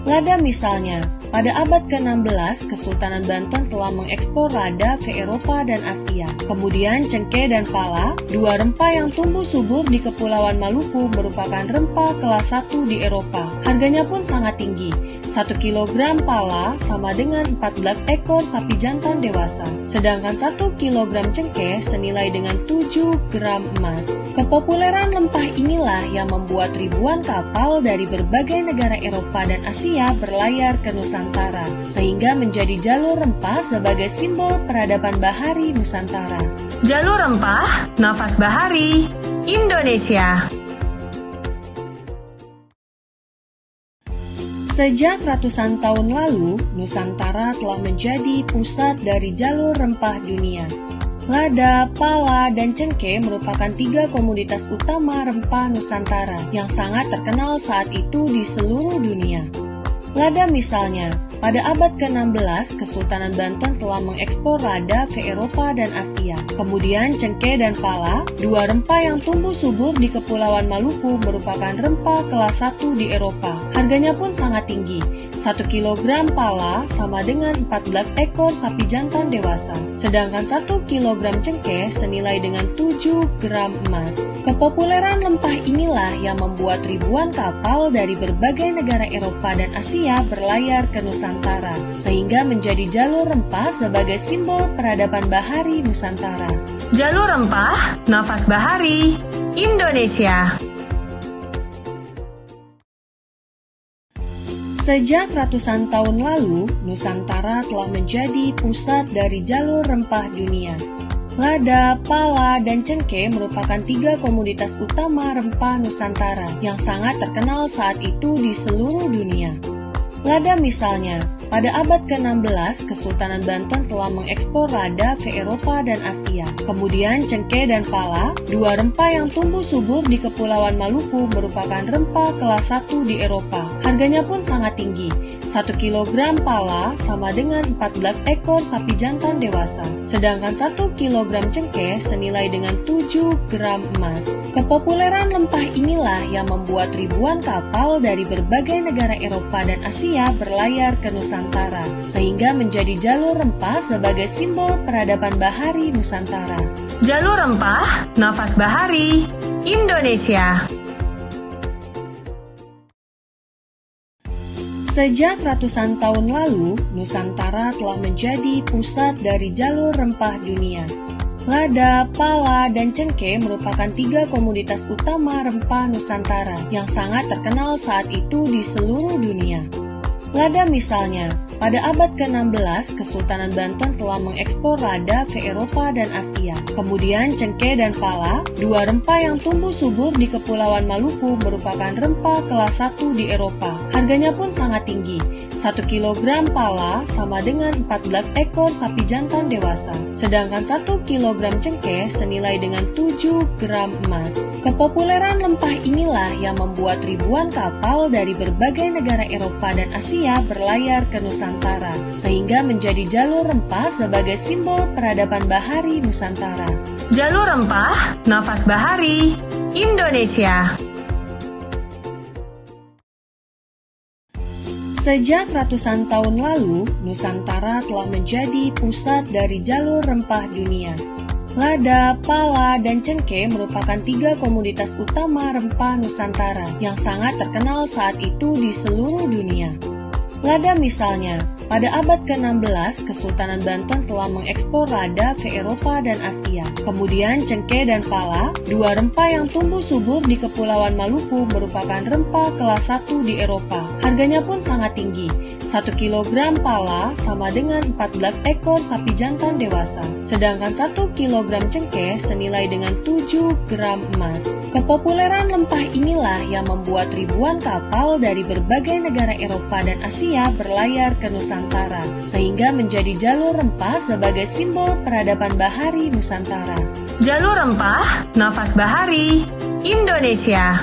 [SPEAKER 1] Lada misalnya, pada abad ke-16, Kesultanan Banten telah mengekspor lada ke Eropa dan Asia. Kemudian cengkeh dan pala, 2 rempah yang tumbuh subur di Kepulauan Maluku, merupakan rempah kelas 1 di Eropa. Harganya pun sangat tinggi. 1 kilogram pala sama dengan 14 ekor sapi jantan dewasa. Sedangkan 1 kilogram cengkeh senilai dengan 7 gram emas. Kepopuleran rempah inilah yang membuat ribuan kapal dari berbagai negara Eropa dan Asia berlayar ke Nusantara, sehingga menjadi jalur rempah sebagai simbol peradaban bahari Nusantara.
[SPEAKER 2] Jalur Rempah, Nafas Bahari, Indonesia.
[SPEAKER 1] Sejak ratusan tahun lalu, Nusantara telah menjadi pusat dari jalur rempah dunia. Lada, pala, dan cengkeh merupakan 3 komoditas utama rempah Nusantara yang sangat terkenal saat itu di seluruh dunia. Lada misalnya, pada abad ke-16, Kesultanan Banten telah mengekspor lada ke Eropa dan Asia. Kemudian cengkeh dan pala, 2 rempah yang tumbuh subur di Kepulauan Maluku, merupakan rempah kelas 1 di Eropa. Harganya pun sangat tinggi. 1 kilogram pala sama dengan 14 ekor sapi jantan dewasa. Sedangkan 1 kilogram cengkeh senilai dengan 7 gram emas. Kepopuleran rempah inilah yang membuat ribuan kapal dari berbagai negara Eropa dan Asia berlayar ke Nusantara, sehingga menjadi jalur rempah sebagai simbol peradaban bahari Nusantara.
[SPEAKER 2] Jalur Rempah, Nafas Bahari, Indonesia.
[SPEAKER 1] Sejak ratusan tahun lalu, Nusantara telah menjadi pusat dari jalur rempah dunia. Lada, pala, dan cengkeh merupakan 3 komoditas utama rempah Nusantara yang sangat terkenal saat itu di seluruh dunia. Lada misalnya, pada abad ke-16, Kesultanan Banten telah mengekspor lada ke Eropa dan Asia. Kemudian cengkeh dan pala, 2 rempah yang tumbuh subur di Kepulauan Maluku, merupakan rempah kelas 1 di Eropa. Harganya pun sangat tinggi. 1 kilogram pala sama dengan 14 ekor sapi jantan dewasa. Sedangkan 1 kilogram cengkeh senilai dengan 7 gram emas. Kepopuleran rempah inilah yang membuat ribuan kapal dari berbagai negara Eropa dan Asia berlayar ke Nusantara, sehingga menjadi jalur rempah sebagai simbol peradaban bahari Nusantara.
[SPEAKER 2] Jalur Rempah, Nafas Bahari, Indonesia.
[SPEAKER 1] Sejak ratusan tahun lalu, Nusantara telah menjadi pusat dari jalur rempah dunia. Lada, pala, dan cengkeh merupakan 3 komoditas utama rempah Nusantara yang sangat terkenal saat itu di seluruh dunia. Lada misalnya, pada abad ke-16, Kesultanan Banten telah mengekspor lada ke Eropa dan Asia. Kemudian cengkeh dan pala, 2 rempah yang tumbuh subur di Kepulauan Maluku, merupakan rempah kelas 1 di Eropa. Harganya pun sangat tinggi. 1 kilogram pala sama dengan 14 ekor sapi jantan dewasa. Sedangkan 1 kilogram cengkeh senilai dengan 7 gram emas. Kepopuleran rempah inilah yang membuat ribuan kapal dari berbagai negara Eropa dan Asia berlayar ke Nusantara, sehingga menjadi jalur rempah sebagai simbol peradaban bahari Nusantara.
[SPEAKER 2] Jalur Rempah, Nafas Bahari, Indonesia.
[SPEAKER 1] Sejak ratusan tahun lalu, Nusantara telah menjadi pusat dari jalur rempah dunia. Lada, pala, dan cengkeh merupakan 3 komoditas utama rempah Nusantara yang sangat terkenal saat itu di seluruh dunia. Lada misalnya, pada abad ke-16, Kesultanan Banten telah mengekspor lada ke Eropa dan Asia. Kemudian cengkeh dan pala, 2 rempah yang tumbuh subur di Kepulauan Maluku, merupakan rempah kelas 1 di Eropa. Harganya pun sangat tinggi. 1 kilogram pala sama dengan 14 ekor sapi jantan dewasa. Sedangkan 1 kilogram cengkeh senilai dengan 7 gram emas. Kepopuleran rempah inilah yang membuat ribuan kapal dari berbagai negara Eropa dan Asia berlayar ke Nusantara, sehingga menjadi jalur rempah sebagai simbol peradaban bahari Nusantara.
[SPEAKER 2] Jalur Rempah, Nafas Bahari, Indonesia.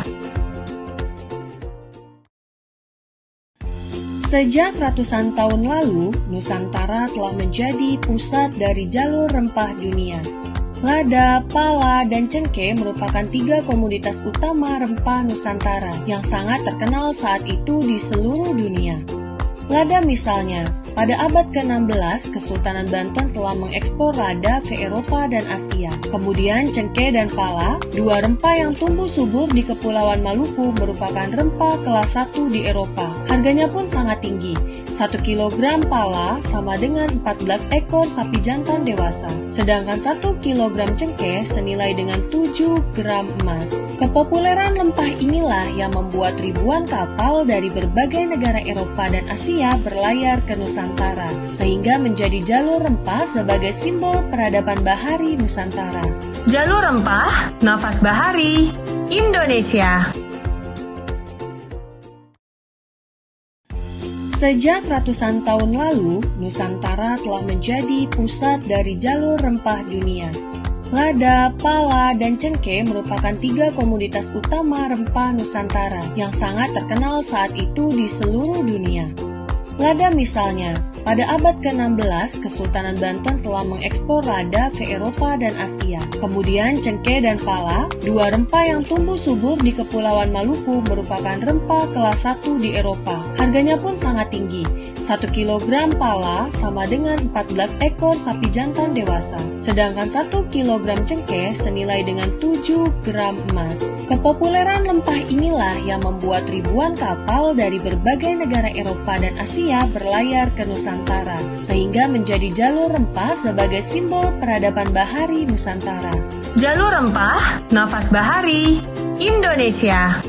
[SPEAKER 1] Sejak ratusan tahun lalu, Nusantara telah menjadi pusat dari jalur rempah dunia. Lada, pala, dan cengkeh merupakan 3 komoditas utama rempah Nusantara yang sangat terkenal saat itu di seluruh dunia. Lada misalnya, pada abad ke-16, Kesultanan Banten telah mengekspor lada ke Eropa dan Asia. Kemudian cengkeh dan pala, 2 rempah yang tumbuh subur di Kepulauan Maluku, merupakan rempah kelas 1 di Eropa. Harganya pun sangat tinggi. 1 kilogram pala sama dengan 14 ekor sapi jantan dewasa. Sedangkan 1 kilogram cengkeh senilai dengan 7 gram emas. Kepopuleran rempah inilah yang membuat ribuan kapal dari berbagai negara Eropa dan Asia berlayar ke Nusantara, sehingga menjadi jalur rempah sebagai simbol peradaban bahari Nusantara.
[SPEAKER 2] Jalur Rempah, Nafas Bahari, Indonesia.
[SPEAKER 1] Sejak ratusan tahun lalu, Nusantara telah menjadi pusat dari jalur rempah dunia. Lada, pala, dan cengkeh merupakan 3 komoditas utama rempah Nusantara yang sangat terkenal saat itu di seluruh dunia. Lada misalnya, pada abad ke-16, Kesultanan Banten telah mengekspor lada ke Eropa dan Asia. Kemudian cengkeh dan pala, dua rempah yang tumbuh subur di Kepulauan Maluku, merupakan rempah kelas 1 di Eropa. Harganya pun sangat tinggi. 1 kilogram pala sama dengan 14 ekor sapi jantan dewasa. Sedangkan 1 kilogram cengkeh senilai dengan 7 gram emas. Kepopuleran rempah inilah yang membuat ribuan kapal dari berbagai negara Eropa dan Asia berlayar ke Nusantara, sehingga menjadi jalur rempah sebagai simbol peradaban bahari Nusantara.
[SPEAKER 2] Jalur Rempah, Nafas Bahari, Indonesia.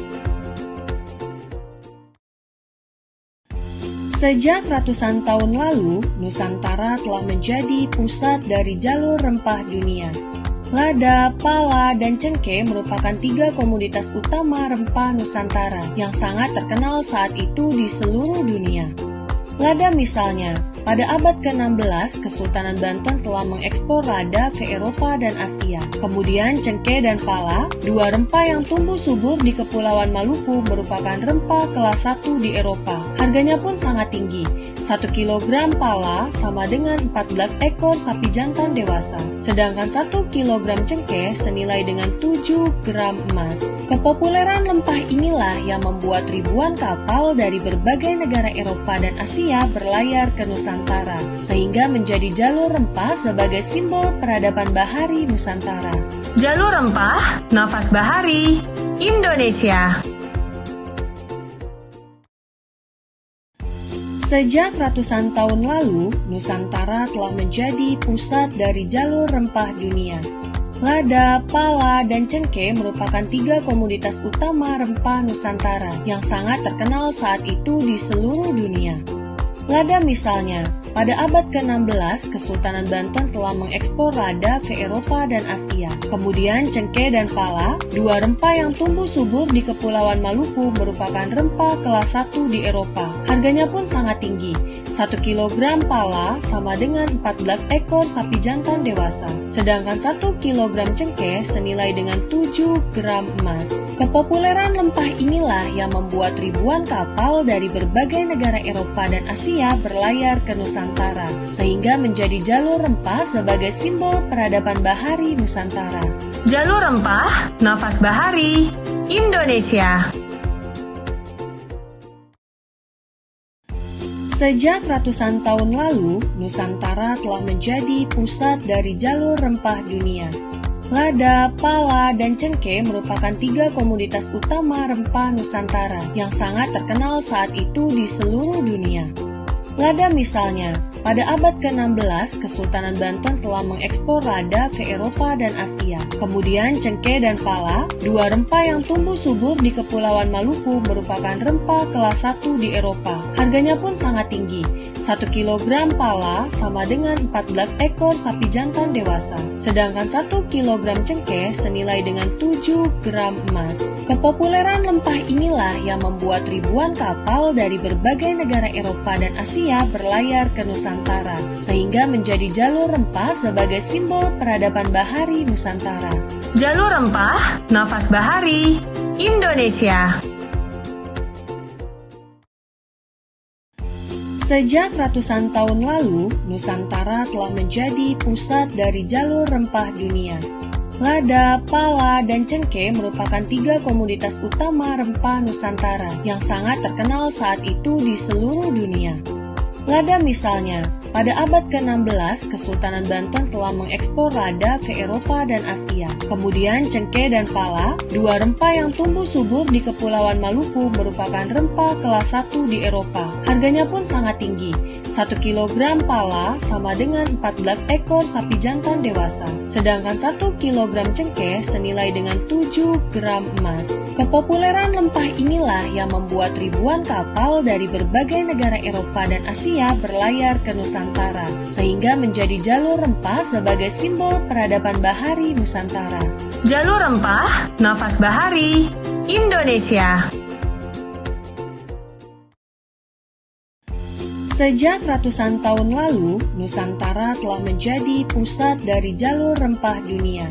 [SPEAKER 1] Sejak ratusan tahun lalu, Nusantara telah menjadi pusat dari jalur rempah dunia. Lada, pala, dan cengkeh merupakan 3 komoditas utama rempah Nusantara yang sangat terkenal saat itu di seluruh dunia. Lada misalnya, pada abad ke-16, Kesultanan Banten telah mengekspor lada ke Eropa dan Asia. Kemudian cengkeh dan pala, dua rempah yang tumbuh subur di Kepulauan Maluku, merupakan rempah kelas 1 di Eropa. Harganya pun sangat tinggi. 1 kilogram pala sama dengan 14 ekor sapi jantan dewasa. Sedangkan 1 kilogram cengkeh senilai dengan 7 gram emas. Kepopuleran rempah inilah yang membuat ribuan kapal dari berbagai negara Eropa dan Asia berlayar ke Nusantara, sehingga menjadi jalur rempah sebagai simbol peradaban bahari Nusantara.
[SPEAKER 2] Jalur Rempah, Nafas Bahari, Indonesia.
[SPEAKER 1] Sejak ratusan tahun lalu, Nusantara telah menjadi pusat dari jalur rempah dunia. Lada, pala, dan cengkeh merupakan 3 komoditas utama rempah Nusantara yang sangat terkenal saat itu di seluruh dunia. Lada misalnya, pada abad ke-16, Kesultanan Banten telah mengekspor lada ke Eropa dan Asia. Kemudian cengkeh dan pala, dua rempah yang tumbuh subur di Kepulauan Maluku, merupakan rempah kelas 1 di Eropa. Harganya pun sangat tinggi. 1 kilogram pala sama dengan 14 ekor sapi jantan dewasa. Sedangkan 1 kilogram cengkeh senilai dengan 7 gram emas. Kepopuleran rempah inilah yang membuat ribuan kapal dari berbagai negara Eropa dan Asia berlayar ke Nusantara, sehingga menjadi jalur rempah sebagai simbol peradaban bahari Nusantara.
[SPEAKER 2] Jalur Rempah, Nafas Bahari, Indonesia.
[SPEAKER 1] Sejak ratusan tahun lalu, Nusantara telah menjadi pusat dari jalur rempah dunia. Lada, pala, dan cengkeh merupakan 3 komoditas utama rempah Nusantara yang sangat terkenal saat itu di seluruh dunia. Lada misalnya, pada abad ke-16, Kesultanan Banten telah mengekspor lada ke Eropa dan Asia. Kemudian cengkeh dan pala, dua rempah yang tumbuh subur di Kepulauan Maluku, merupakan rempah kelas 1 di Eropa. Harganya pun sangat tinggi. 1 kilogram pala sama dengan 14 ekor sapi jantan dewasa. Sedangkan 1 kilogram cengkeh senilai dengan 7 gram emas. Kepopuleran rempah inilah yang membuat ribuan kapal dari berbagai negara Eropa dan Asia berlayar ke Nusantara, sehingga menjadi jalur rempah sebagai simbol peradaban bahari Nusantara.
[SPEAKER 2] Jalur Rempah, Nafas Bahari, Indonesia.
[SPEAKER 1] Sejak ratusan tahun lalu, Nusantara telah menjadi pusat dari jalur rempah dunia. Lada, pala, dan cengkeh merupakan 3 komoditas utama rempah Nusantara yang sangat terkenal saat itu di seluruh dunia. Lada misalnya, pada abad ke-16, Kesultanan Banten telah mengekspor lada ke Eropa dan Asia. Kemudian cengkeh dan pala, dua rempah yang tumbuh subur di Kepulauan Maluku, merupakan rempah kelas 1 di Eropa. Harganya pun sangat tinggi. 1 kilogram pala sama dengan 14 ekor sapi jantan dewasa. Sedangkan 1 kilogram cengkeh senilai dengan 7 gram emas. Kepopuleran rempah inilah yang membuat ribuan kapal dari berbagai negara Eropa dan Asia berlayar ke Nusantara, sehingga menjadi jalur rempah sebagai simbol peradaban bahari Nusantara.
[SPEAKER 2] Jalur Rempah, Nafas Bahari, Indonesia.
[SPEAKER 1] Sejak ratusan tahun lalu, Nusantara telah menjadi pusat dari jalur rempah dunia.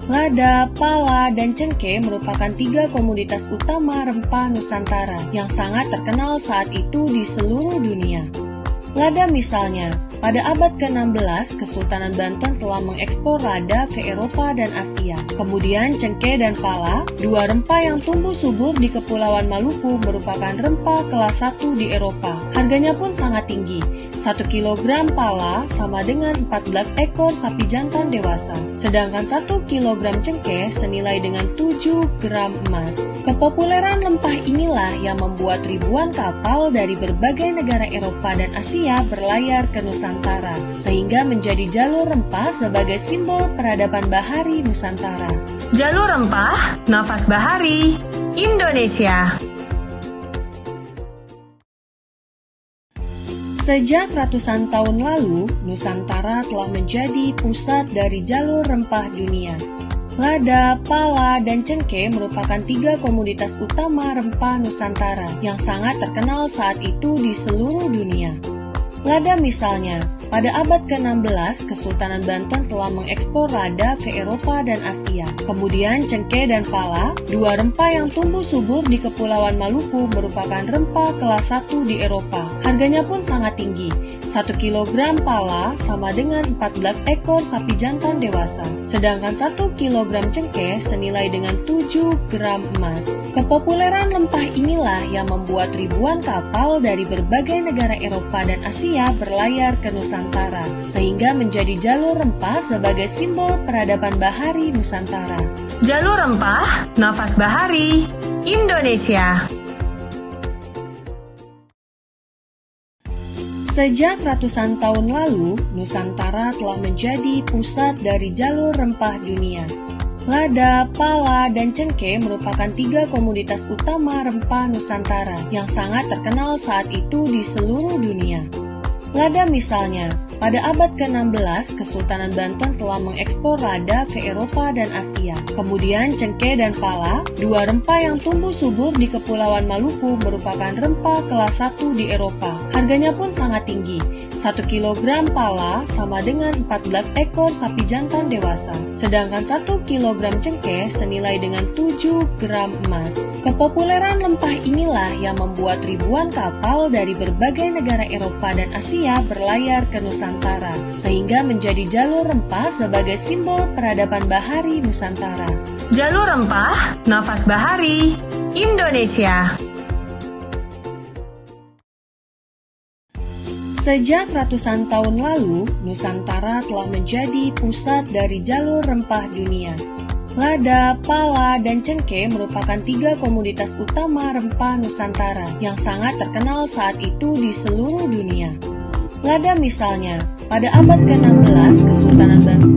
[SPEAKER 1] Lada, pala, dan cengkeh merupakan 3 komoditas utama rempah Nusantara yang sangat terkenal saat itu di seluruh dunia. Lada misalnya, pada abad ke-16, Kesultanan Banten telah mengekspor lada ke Eropa dan Asia. Kemudian cengkeh dan pala, dua rempah yang tumbuh subur di Kepulauan Maluku, merupakan rempah kelas 1 di Eropa. Harganya pun sangat tinggi. 1 kilogram pala sama dengan 14 ekor sapi jantan dewasa. Sedangkan 1 kilogram cengkeh senilai dengan 7 gram emas. Kepopuleran rempah inilah yang membuat ribuan kapal dari berbagai negara Eropa dan Asia berlayar ke Nusantara, sehingga menjadi jalur rempah sebagai simbol peradaban bahari Nusantara.
[SPEAKER 2] Jalur Rempah, Nafas Bahari, Indonesia.
[SPEAKER 1] Sejak ratusan tahun lalu, Nusantara telah menjadi pusat dari jalur rempah dunia. Lada, pala, dan cengkeh merupakan 3 komoditas utama rempah Nusantara yang sangat terkenal saat itu di seluruh dunia. Lada misalnya, pada abad ke-16, Kesultanan Banten telah mengekspor lada ke Eropa dan Asia. Kemudian cengkeh dan pala, dua rempah yang tumbuh subur di Kepulauan Maluku, merupakan rempah kelas 1 di Eropa. Harganya pun sangat tinggi. 1 kilogram pala sama dengan 14 ekor sapi jantan dewasa. Sedangkan 1 kilogram cengkeh senilai dengan 7 gram emas. Kepopuleran rempah inilah yang membuat ribuan kapal dari berbagai negara Eropa dan Asia berlayar ke Nusantara, sehingga menjadi jalur rempah sebagai simbol peradaban bahari Nusantara.
[SPEAKER 2] Jalur Rempah, Nafas Bahari, Indonesia.
[SPEAKER 1] Sejak ratusan tahun lalu, Nusantara telah menjadi pusat dari jalur rempah dunia. Lada, pala, dan cengkeh merupakan 3 komoditas utama rempah Nusantara yang sangat terkenal saat itu di seluruh dunia. Lada misalnya, pada abad ke-16, Kesultanan Banten telah mengekspor lada ke Eropa dan Asia. Kemudian cengkeh dan pala, dua rempah yang tumbuh subur di Kepulauan Maluku, merupakan rempah kelas 1 di Eropa. Harganya pun sangat tinggi. 1 kilogram pala sama dengan 14 ekor sapi jantan dewasa. Sedangkan 1 kilogram cengkeh senilai dengan 7 gram emas. Kepopuleran rempah inilah yang membuat ribuan kapal dari berbagai negara Eropa dan Asia berlayar ke Nusantara, sehingga menjadi jalur rempah sebagai simbol peradaban bahari Nusantara.
[SPEAKER 2] Jalur Rempah, Nafas Bahari, Indonesia.
[SPEAKER 1] Sejak ratusan tahun lalu, Nusantara telah menjadi pusat dari jalur rempah dunia. Lada, pala, dan cengkeh merupakan 3 komoditas utama rempah Nusantara yang sangat terkenal saat itu di seluruh dunia. Lada misalnya, pada abad ke-16, Kesultanan Banten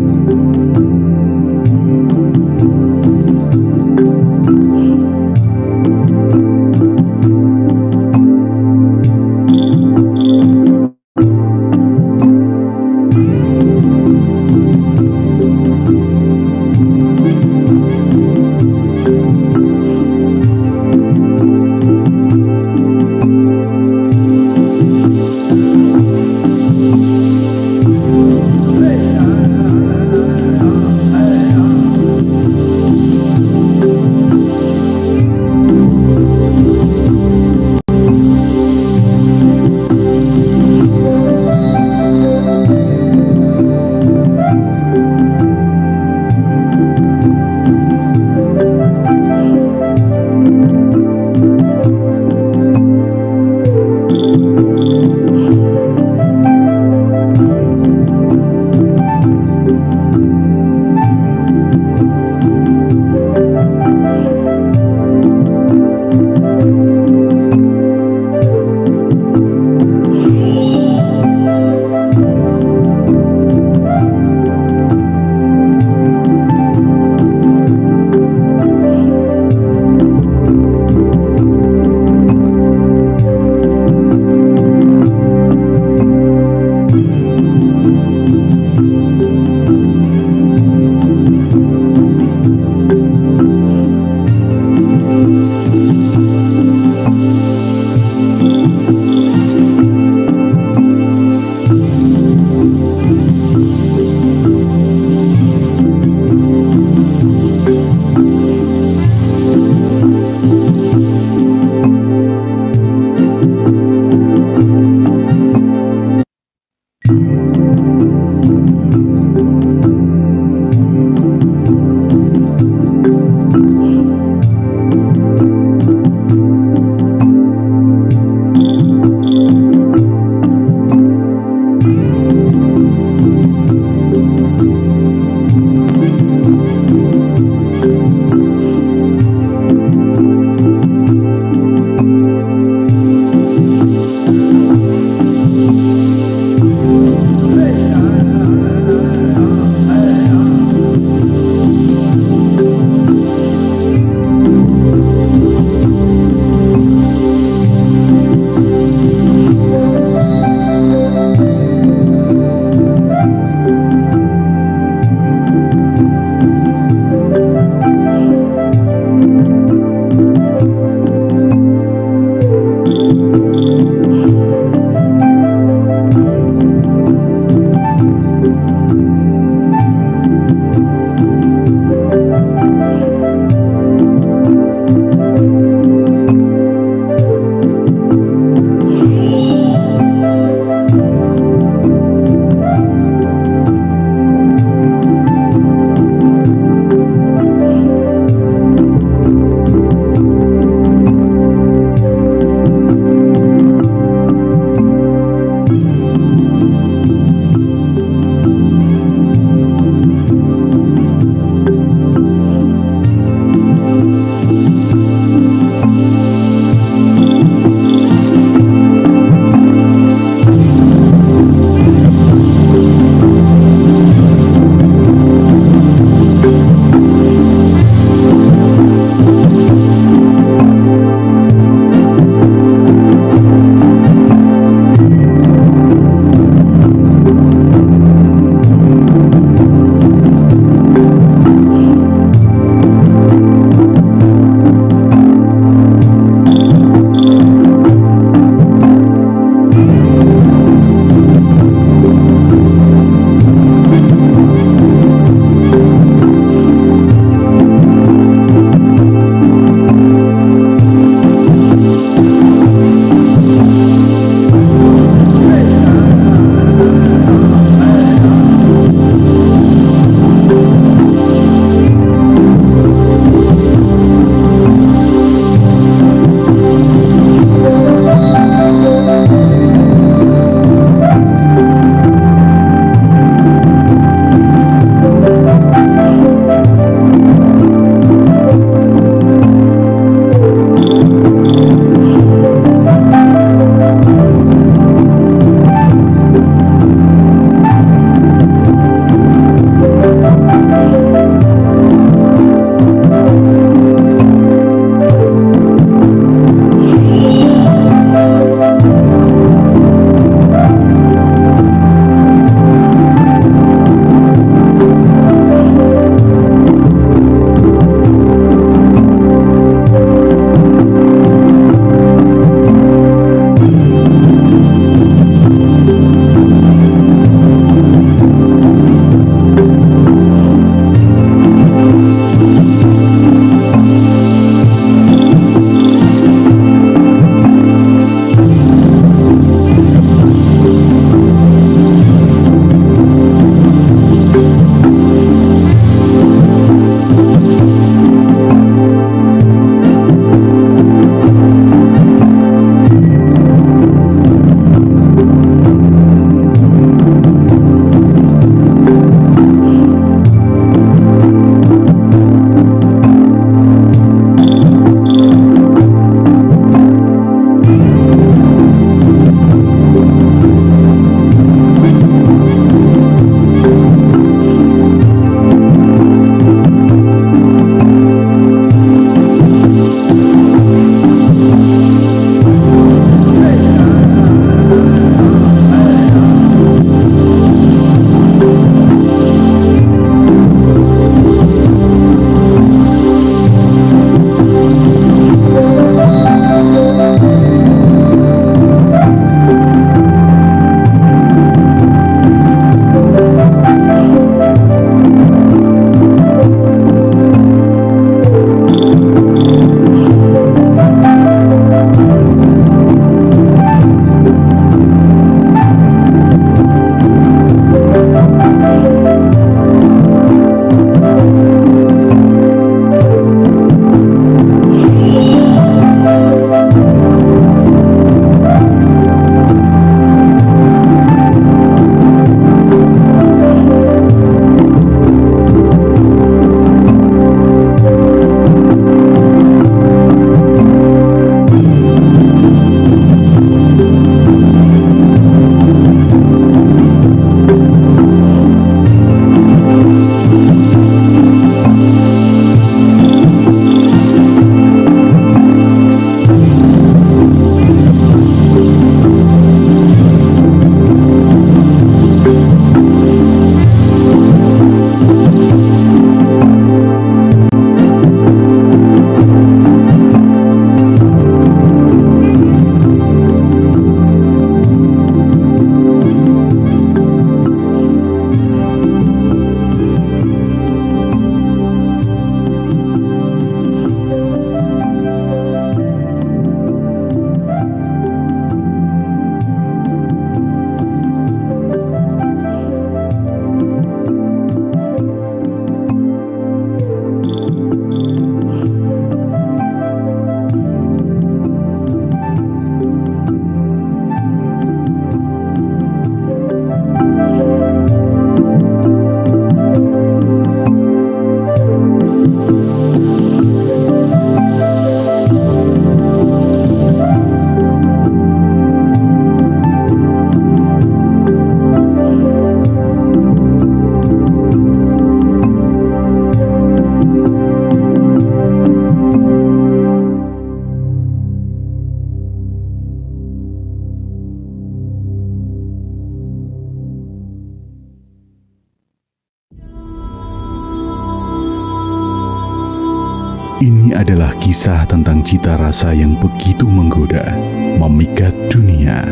[SPEAKER 19] Ini adalah kisah tentang cita rasa yang begitu menggoda, memikat dunia.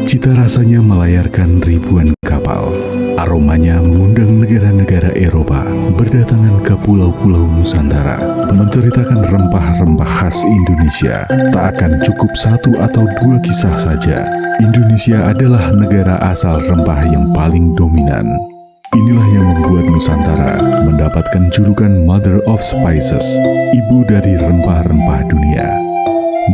[SPEAKER 19] Cita rasanya melayarkan ribuan kapal. Aromanya mengundang negara-negara Eropa berdatangan ke pulau-pulau Nusantara. Menceritakan rempah-rempah khas Indonesia tak akan cukup satu atau dua kisah saja. Indonesia adalah negara asal rempah yang paling dominan. Inilah yang membuat Nusantara mendapatkan julukan Mother of Spices, ibu dari rempah-rempah dunia.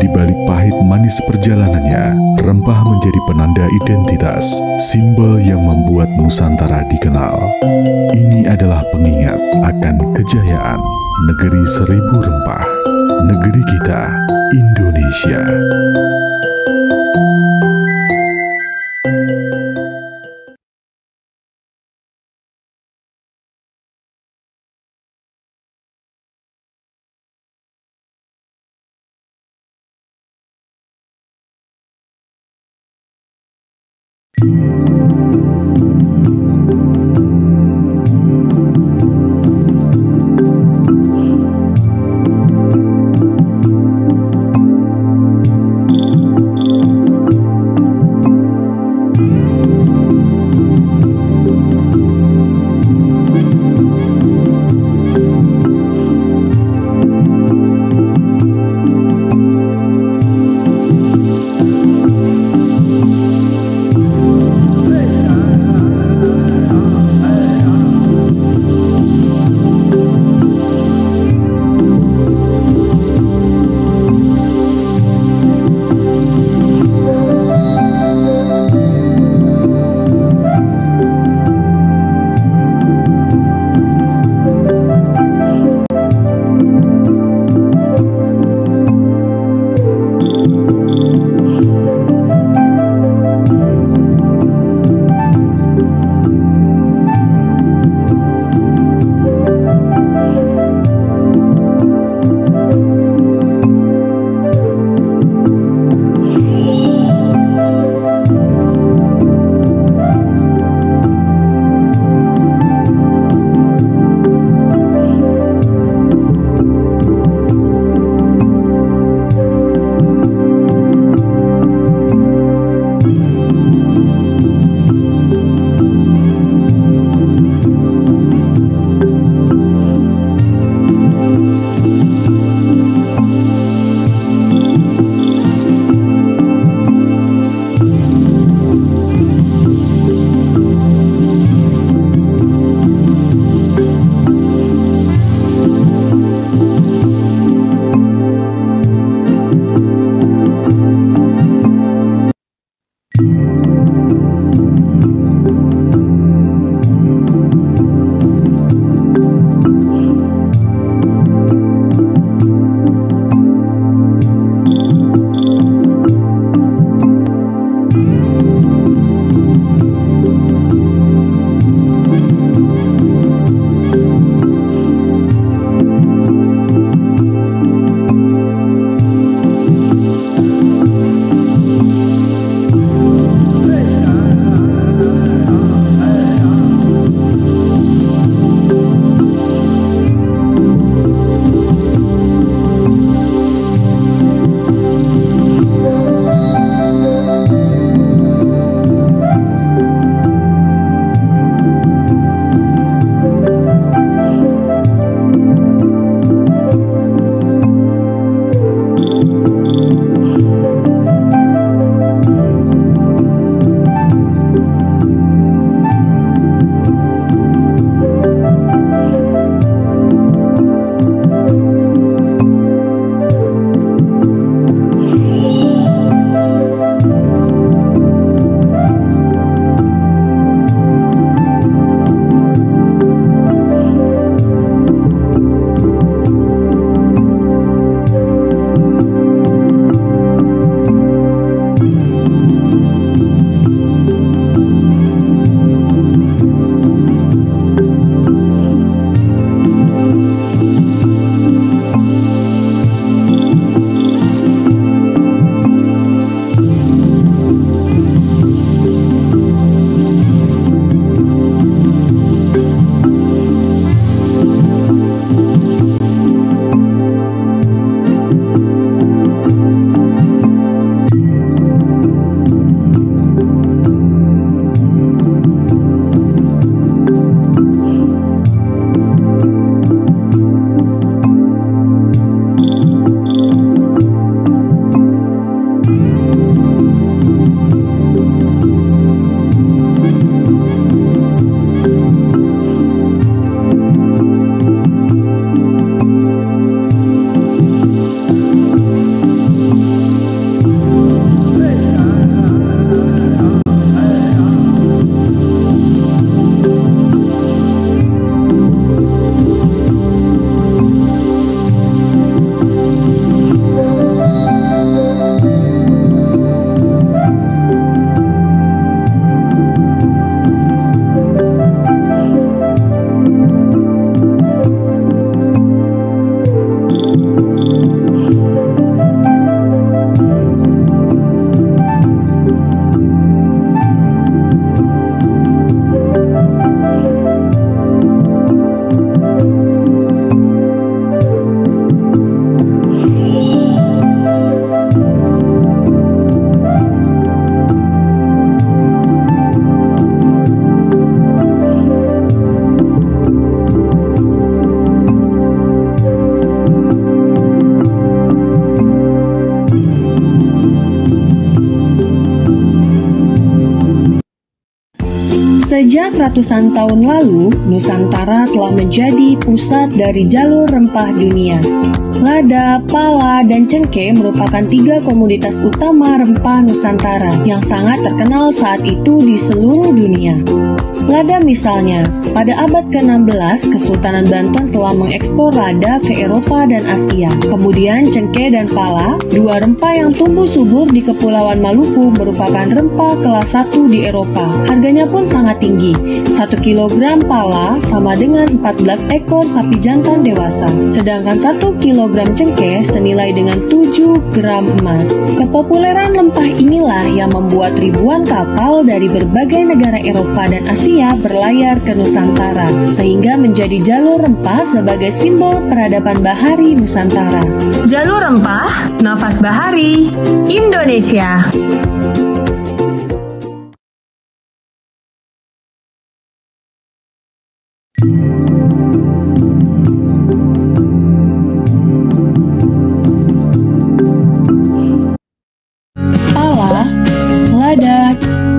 [SPEAKER 19] Di balik pahit manis perjalanannya, rempah menjadi penanda identitas, simbol yang membuat Nusantara dikenal. Ini adalah pengingat akan kejayaan negeri seribu rempah, negeri kita, Indonesia.
[SPEAKER 1] Sejak ratusan tahun lalu, Nusantara telah menjadi pusat dari jalur rempah dunia. Lada, pala, dan cengkeh merupakan 3 komoditas utama rempah Nusantara yang sangat terkenal saat itu di seluruh dunia. Lada misalnya, pada abad ke-16, Kesultanan Banten telah mengekspor lada ke Eropa dan Asia. Kemudian cengkeh dan pala, 2 rempah yang tumbuh subur di Kepulauan Maluku, merupakan rempah kelas 1 di Eropa. Harganya pun sangat tinggi. 1 kilogram pala sama dengan 14 ekor sapi jantan dewasa. Sedangkan 1 kilogram cengkeh senilai dengan 7 gram emas. Kepopuleran rempah inilah yang membuat ribuan kapal dari berbagai negara Eropa dan Asia berlayar ke Nusantara, sehingga menjadi jalur rempah sebagai simbol peradaban bahari Nusantara.
[SPEAKER 2] Jalur Rempah, Nafas Bahari, Indonesia.
[SPEAKER 1] Pala, lada,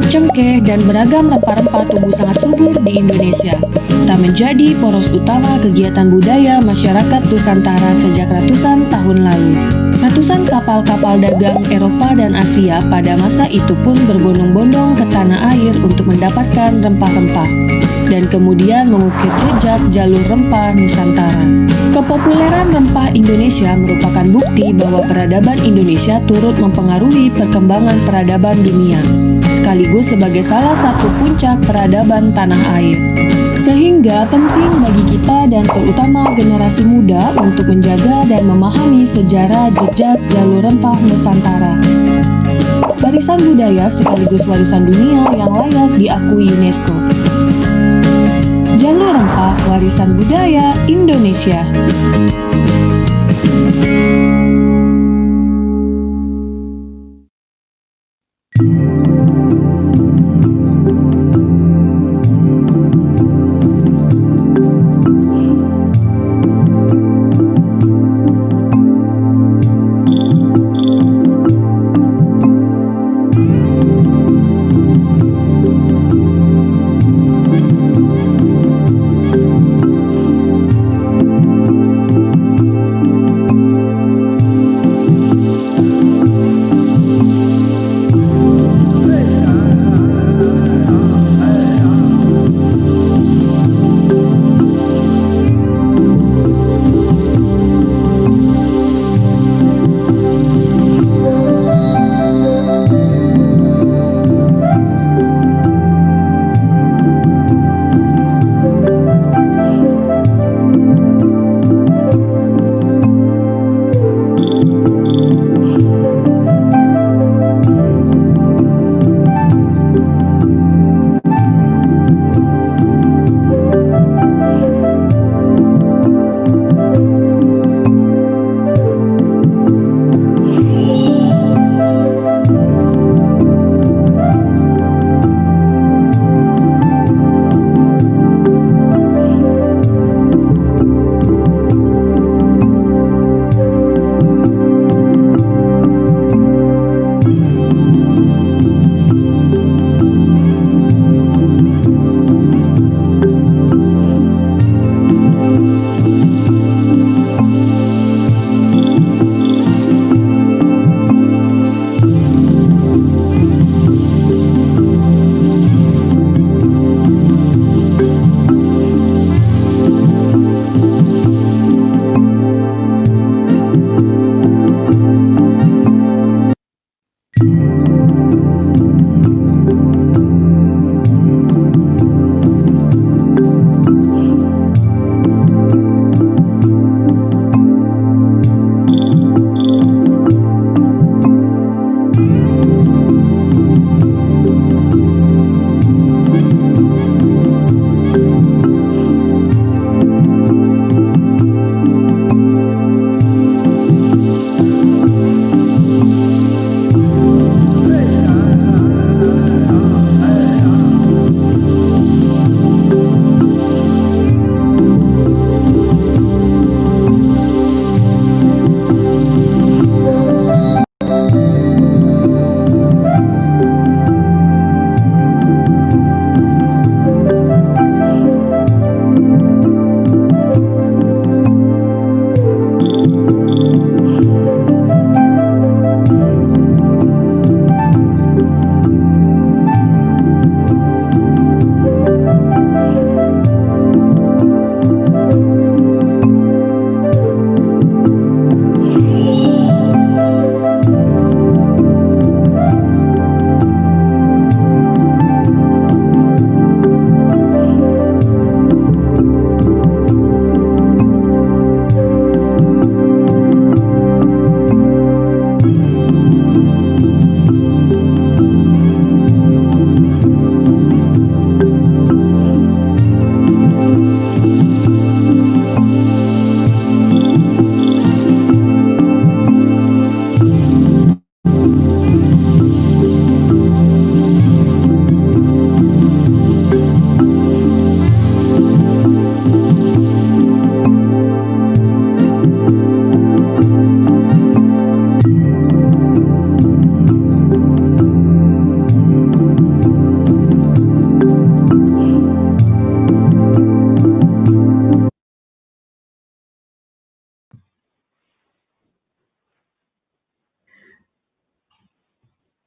[SPEAKER 1] cengkeh, dan beragam rempah-rempah tumbuh sangat subur di Indonesia. Tak menjadi poros utama kegiatan budaya masyarakat Nusantara sejak ratusan tahun lalu. Ratusan kapal-kapal dagang Eropa dan Asia pada masa itu pun berbondong-bondong ke tanah air untuk mendapatkan rempah-rempah, dan kemudian mengukir jejak jalur rempah Nusantara. Kepopuleran rempah Indonesia merupakan bukti bahwa peradaban Indonesia turut mempengaruhi perkembangan peradaban dunia, sekaligus sebagai salah satu puncak peradaban tanah air. Sehingga penting bagi kita dan terutama generasi muda untuk menjaga dan memahami sejarah jejak jalur rempah Nusantara. Warisan budaya sekaligus warisan dunia yang layak diakui UNESCO. Jalur Rempah, warisan budaya Indonesia.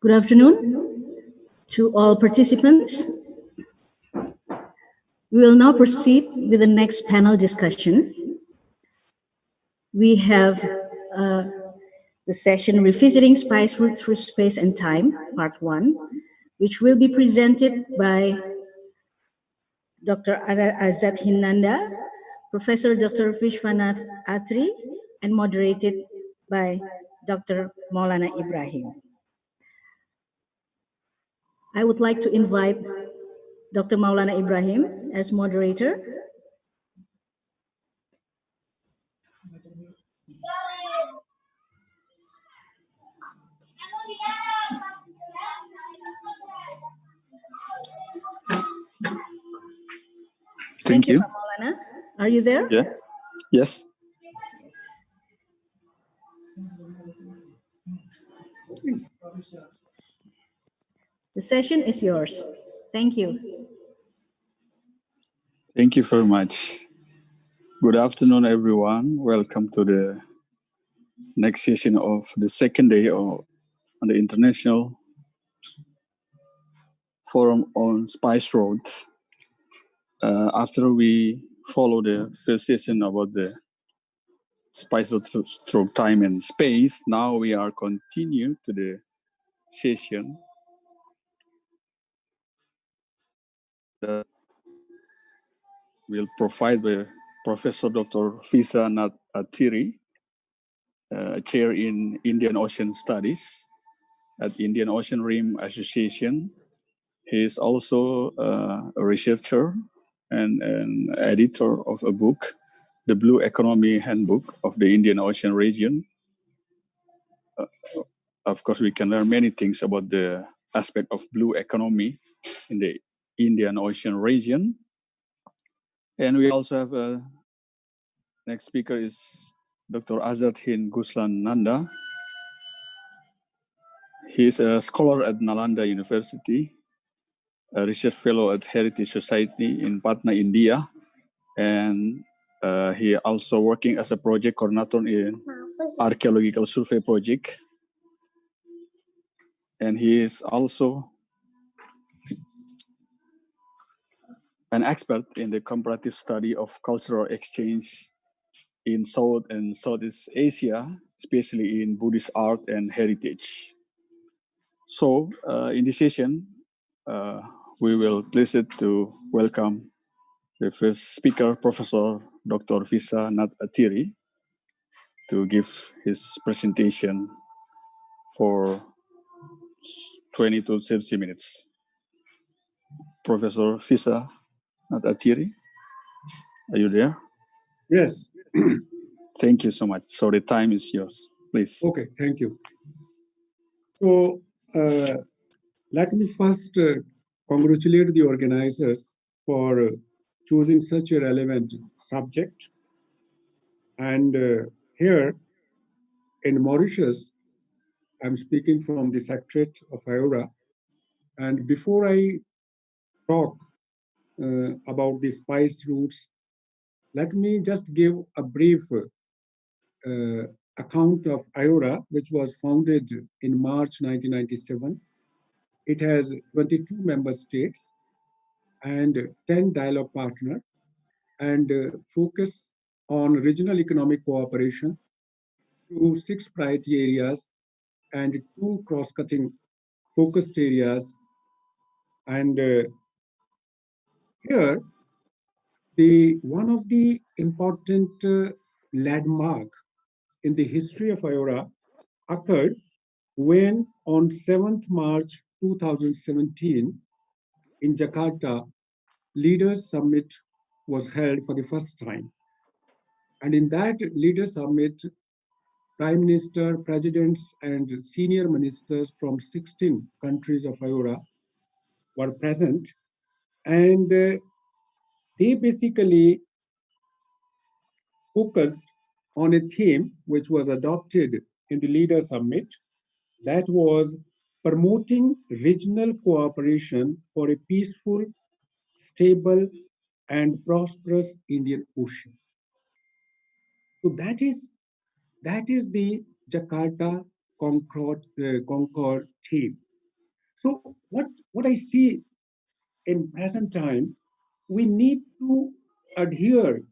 [SPEAKER 3] Good afternoon to all participants. We will now proceed with the next panel discussion. We have the session Revisiting Spice Route Through Space and Time, Part 1, which will be presented by Dr. Azad Hinanda, Professor Dr. Vishwanath Atri, and moderated by Dr. Maulana Ibrahim. I would like to invite Dr. Maulana Ibrahim as moderator.
[SPEAKER 17] Thank you.
[SPEAKER 3] Pak Maulana. Are you there?
[SPEAKER 17] Yeah. Yes.
[SPEAKER 3] The session is yours. Thank you.
[SPEAKER 17] Thank you very much. Good afternoon, everyone. Welcome to the next session of the second day on the International Forum on Spice Road. After we follow the first session about the Spice Road through time and space, now we are continue to the session that will provide by Professor Dr. Visa Nat Atiri, Chair in Indian Ocean Studies at Indian Ocean Rim Association. He is also a researcher and an editor of a book, The Blue Economy Handbook of the Indian Ocean Region. Of course, we can learn many things about the aspect of blue economy in the Indian Ocean region. And we also have next speaker is Dr. Azad Hind Guslan Nanda. He is a scholar at Nalanda University, a research fellow at Heritage Society in Patna, India, and he also working as a project coordinator in archaeological survey project. And he is also an expert in the comparative study of cultural exchange in South and Southeast Asia, especially in Buddhist art and heritage. So in this session, we will pleased to welcome the first speaker, Professor Dr. Visa Nat Atiri, to give his presentation for 20 to 30 minutes. Professor Visa Nat Atiri, are you there?
[SPEAKER 20] Yes.
[SPEAKER 17] Thank you so much. So the time is yours, please.
[SPEAKER 20] Okay, thank you. So let me first congratulate the organizers for choosing such a relevant subject. And here in Mauritius, I'm speaking from the Secretariat of IORA. And before I talk about the spice routes, let me just give a brief account of IORA, which was founded in March 1997. It has 22 member states and 10 dialogue partners, and focus on regional economic cooperation through 6 priority areas and 2 cross-cutting focused areas. And here, one of the important landmark in the history of IORA occurred when on 7th March 2017 in Jakarta, Leaders Summit was held for the first time. And in that Leaders Summit, Prime Minister, Presidents, and senior ministers from 16 countries of IORA were present. And they basically focused on a theme which was adopted in the Leaders Summit, that was promoting regional cooperation for a peaceful, stable, and prosperous Indian Ocean. So that is the Jakarta Concord theme. So what I see in present time, we need to adhere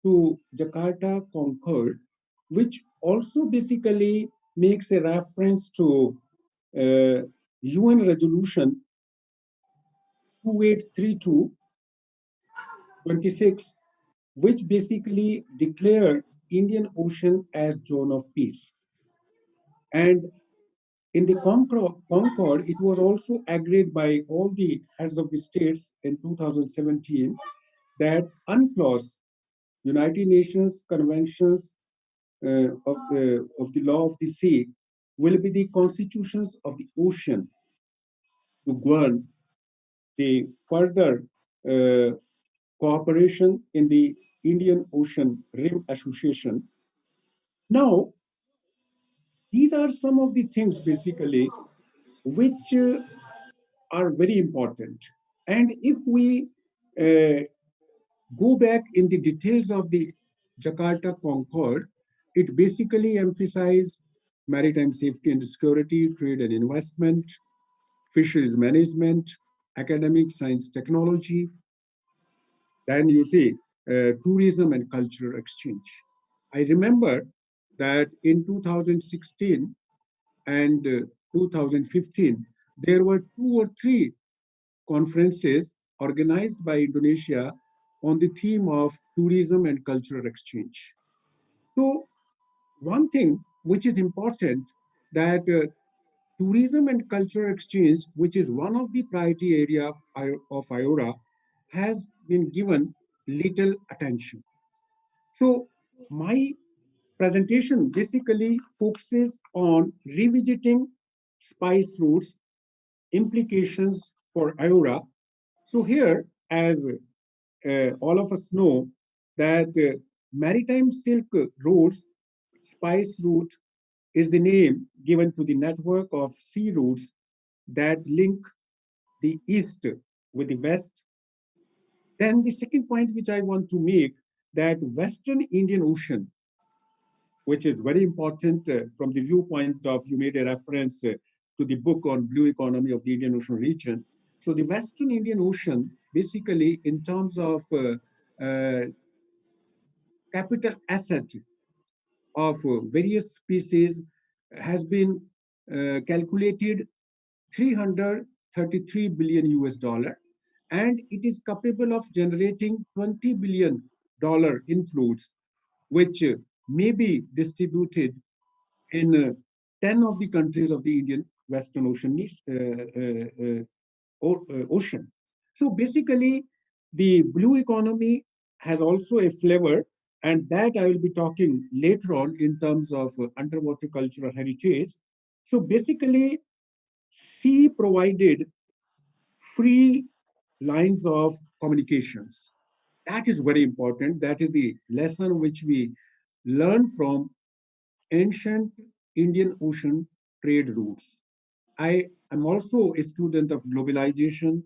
[SPEAKER 20] to Jakarta Concord, which also basically makes a reference to UN Resolution 2832 26, which basically declared Indian Ocean as zone of peace. And in the Concord, it was also agreed by all the heads of the states in 2017 that UNCLOS, United Nations Conventions of the Law of the Sea, will be the constitutions of the ocean to govern the further cooperation in the Indian Ocean Rim Association. Now, these are some of the things basically which are very important. And if we go back in the details of the Jakarta Concord, it basically emphasized maritime safety and security, trade and investment, fisheries management, academic science technology. Then you see tourism and cultural exchange. I remember that in 2016 and 2015, there were 2 or 3 conferences organized by Indonesia on the theme of tourism and cultural exchange. So one thing which is important that tourism and cultural exchange, which is one of the priority area of IORA, has been given little attention. So my presentation basically focuses on revisiting spice routes, implications for IORA. So here, as all of us know, that maritime silk routes, spice route, is the name given to the network of sea routes that link the east with the west. Then the second point which I want to make, that Western Indian Ocean, which is very important from the viewpoint of, you made a reference to the book on blue economy of the Indian Ocean region. So the Western Indian Ocean, basically in terms of capital asset of various species, has been calculated 333 billion US dollar, and it is capable of generating $20 billion inflows, which may be distributed in 10 of the countries of the Indian Western Ocean. So basically, the blue economy has also a flavor, and that I will be talking later on in terms of underwater cultural heritage. So basically, sea provided free lines of communications. That is very important. That is the lesson which we learn from ancient Indian Ocean trade routes. I am also a student of globalization,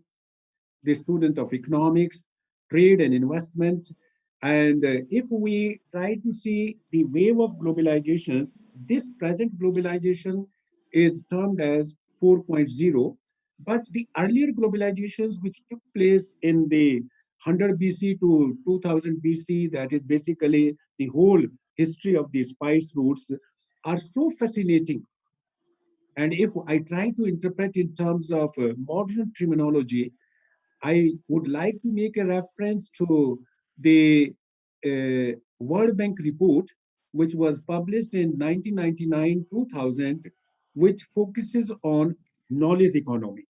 [SPEAKER 20] the student of economics, trade and investment. And if we try to see the wave of globalizations, this present globalization is termed as 4.0. But the earlier globalizations which took place in the 100 BC to 2000 BC, that is basically the whole history of the spice routes, are so fascinating. And if I try to interpret in terms of modern terminology, I would like to make a reference to the World Bank report, which was published in 1999-2000, which focuses on knowledge economy.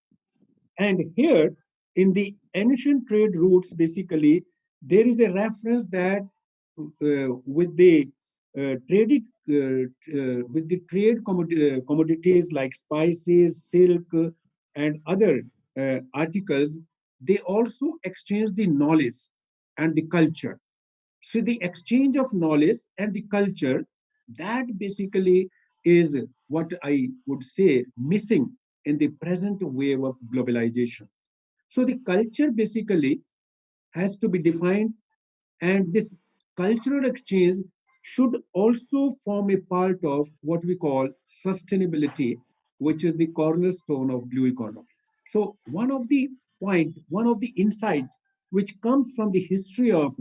[SPEAKER 20] And here, in the ancient trade routes, basically, there is a reference that with the trade commodities like spices, silk, and other articles, they also exchange the knowledge and the culture. So the exchange of knowledge and the culture, that basically is what I would say missing in the present wave of globalization. So the culture basically has to be defined, and this cultural exchange should also form a part of what we call sustainability, which is the cornerstone of blue economy. So one of the insight which comes from the history of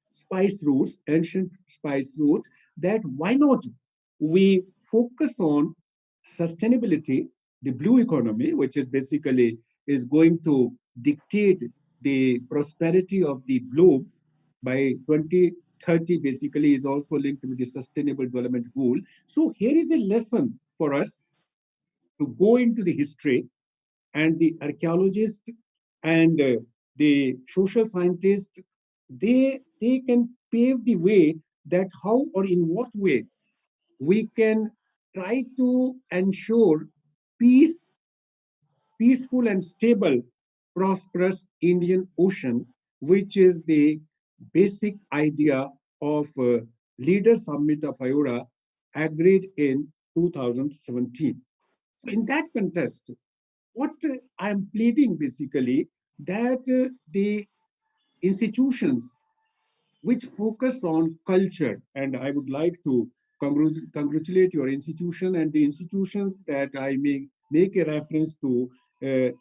[SPEAKER 20] spice routes, ancient spice route, that why not we focus on sustainability, the blue economy, which is basically is going to dictate the prosperity of the globe by 2030, basically is also linked with the sustainable development goal. So here is a lesson for us to go into the history, and the archaeologists and the social scientists, they can pave the way that how or in what way we can try to ensure peace, peaceful and stable, prosperous Indian Ocean, which is the basic idea of Leaders Summit of IORA agreed in 2017. So in that context, what I'm pleading basically that the institutions which focus on culture, and I would like to congratulate your institution and the institutions that I make a reference to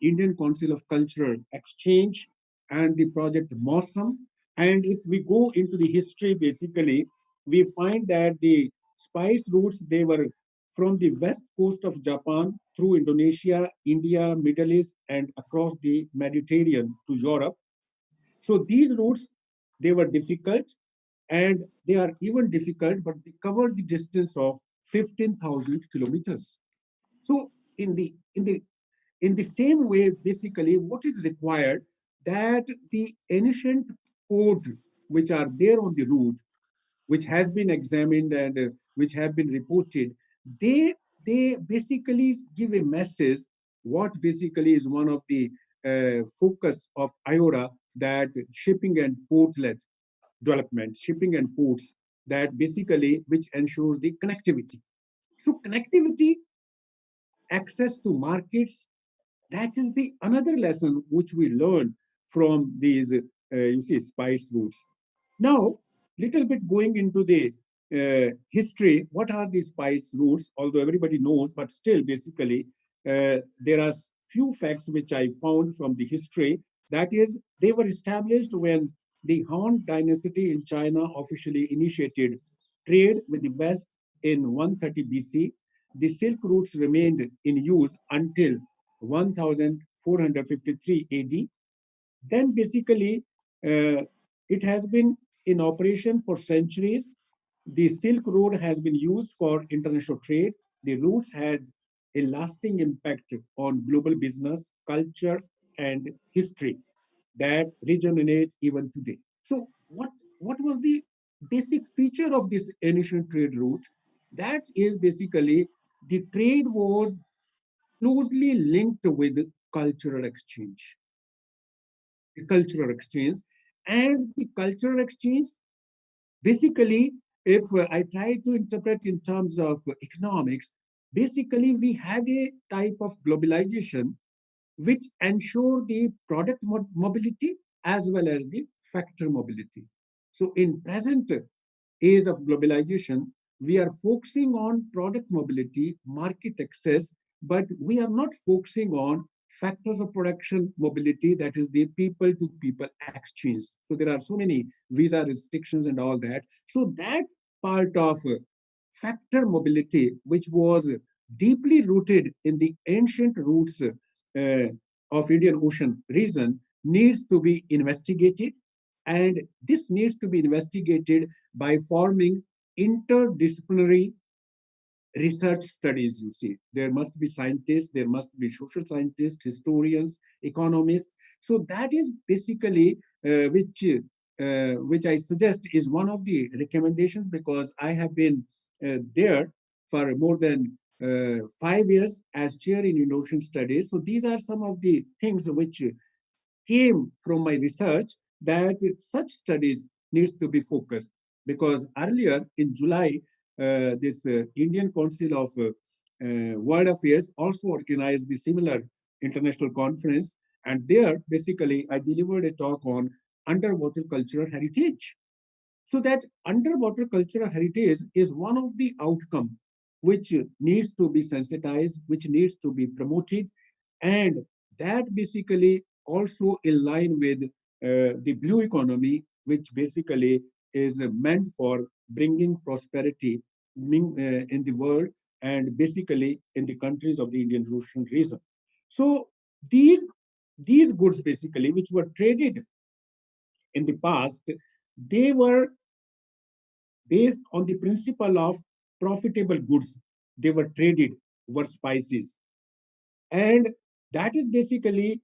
[SPEAKER 20] Indian Council of Cultural Exchange and the project MOSM. And if we go into the history, basically, we find that the spice routes, they were from the west coast of Japan through Indonesia, India, Middle East, and across the Mediterranean to Europe. So these routes, they were difficult, and they are even difficult, but they cover the distance of 15,000 kilometers. So in the same way, basically, what is required that the ancient code which are there on the route, which has been examined and which have been reported, they basically give a message. What basically is one of the focus of IORA, that shipping and port-led development, shipping and ports, that basically which ensures the connectivity. So connectivity, access to markets, that is the another lesson which we learn from these you see spice routes. Now little bit going into the history, what are these spice routes, although everybody knows, but still basically there are few facts which I found from the history. That is, they were established when the Han dynasty in China officially initiated trade with the West in 130 BC. The Silk routes remained in use until 1453 AD. Then basically, it has been in operation for centuries. The Silk Road has been used for international trade. The routes had a lasting impact on global business, culture, and history that resonate even today. So what was the basic feature of this ancient trade route? That is basically the trade was closely linked with cultural exchange. The cultural exchange and the cultural exchange, basically, if I try to interpret in terms of economics, basically we had a type of globalization which ensure the product mobility as well as the factor mobility. So in present age of globalization, we are focusing on product mobility, market access, but we are not focusing on factors of production mobility, that is the people to people exchange. So there are so many visa restrictions and all that. So that part of factor mobility, which was deeply rooted in the ancient roots of Indian Ocean region, needs to be investigated. And this needs to be investigated by forming interdisciplinary research studies. You see, there must be scientists, there must be social scientists, historians, economists. So that is basically which I suggest is one of the recommendations, because I have been there for more than 5 years as chair in Indonesian studies. So these are some of the things which came from my research, that such studies needs to be focused. Because earlier in July, this Indian Council of World Affairs also organized the similar international conference. And there, basically, I delivered a talk on underwater cultural heritage. So that underwater cultural heritage is one of the outcome which needs to be sensitized, which needs to be promoted. and that basically also in line with the blue economy, which basically is meant for bringing prosperity in the world and basically in the countries of the Indian Ocean region. So these goods basically, which were traded in the past, they were based on the principle of profitable goods. They were traded, were spices. And that is basically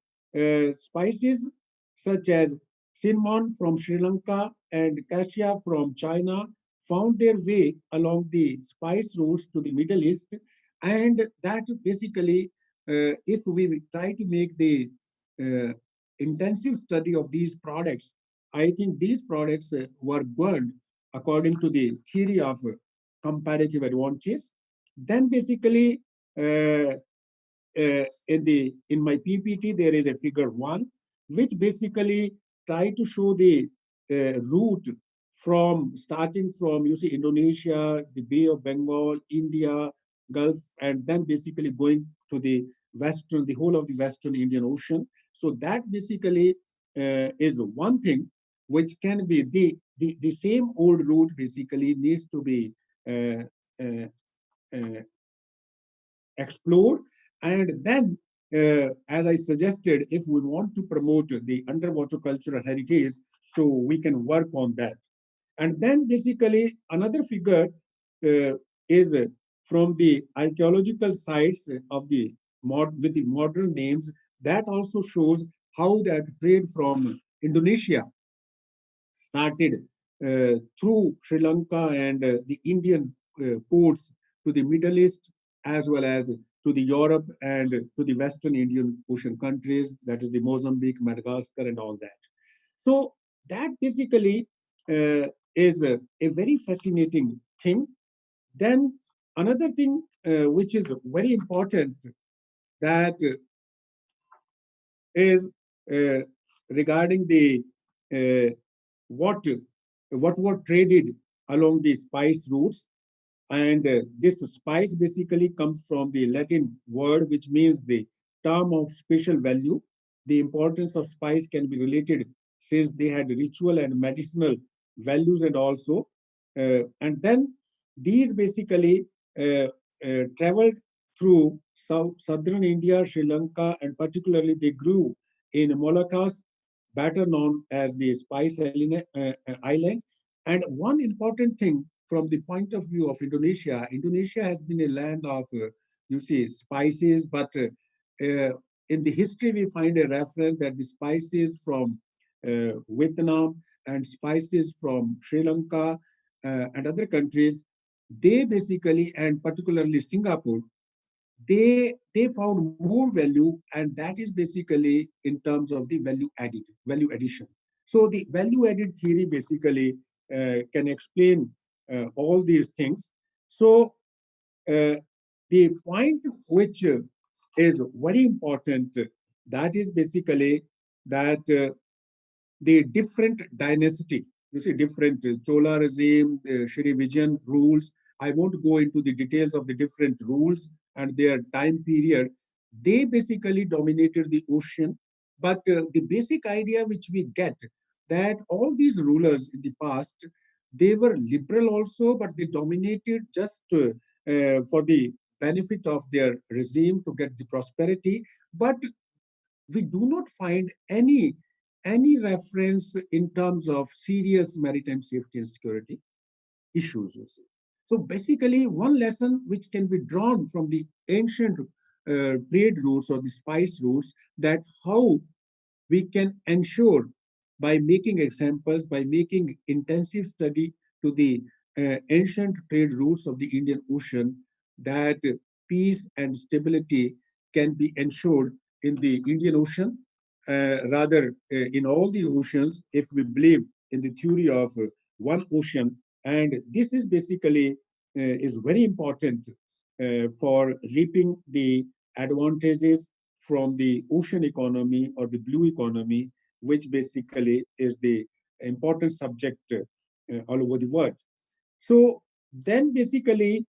[SPEAKER 20] spices such as cinnamon from Sri Lanka and cassia from China found their way along the spice routes to the Middle East. And that basically, if we try to make the intensive study of these products, I think these products were good according to the theory of comparative advantage. Then basically, in my PPT, there is a figure 1, which basically try to show the route from starting from, you see, Indonesia, the Bay of Bengal, India, Gulf, and then basically going to the western, the whole of the Western Indian Ocean. So that basically is one thing which can be the same old route basically needs to be explored. And then, as I suggested, if we want to promote the underwater cultural heritage, so we can work on that. And then basically another figure is from the archaeological sites of the with the modern names, that also shows how that trade from Indonesia started through Sri Lanka and the Indian ports to the Middle East, as well as to the Europe and to the Western Indian Ocean countries, that is the Mozambique, Madagascar, and all that. So that basically is a very fascinating thing. Then another thing which is very important, that is regarding the what were traded along the spice routes. And this spice basically comes from the Latin word, which means the term of special value. The importance of spice can be related since they had ritual and medicinal values, and also. And then these basically traveled through southern India, Sri Lanka, and particularly they grew in Moluccas, better known as the Spice Island. And one important thing from the point of view of Indonesia, Indonesia has been a land of, you see, spices, but in the history we find a reference that the spices from Vietnam and spices from Sri Lanka and other countries, they basically, and particularly Singapore, they found more value, and that is basically in terms of the value addition. So the value added theory basically can explain all these things. So the point which is very important, that is basically that the different dynasty, you see, different Chola regime, Srivijayan rules. I won't go into the details of the different rules and their time period. They basically dominated the ocean. But the basic idea which we get, that all these rulers in the past, they were liberal also, but they dominated just for the benefit of their regime to get the prosperity. But we do not find any reference in terms of serious maritime safety and security issues. You see. So basically, one lesson which can be drawn from the ancient trade routes or the spice routes, that how we can ensure by making examples, by making intensive study to the ancient trade routes of the Indian Ocean, that peace and stability can be ensured in the Indian Ocean, rather in all the oceans, if we believe in the theory of one ocean. And this is basically is very important for reaping the advantages from the ocean economy or the blue economy, which basically is the important subject all over the world. So then basically,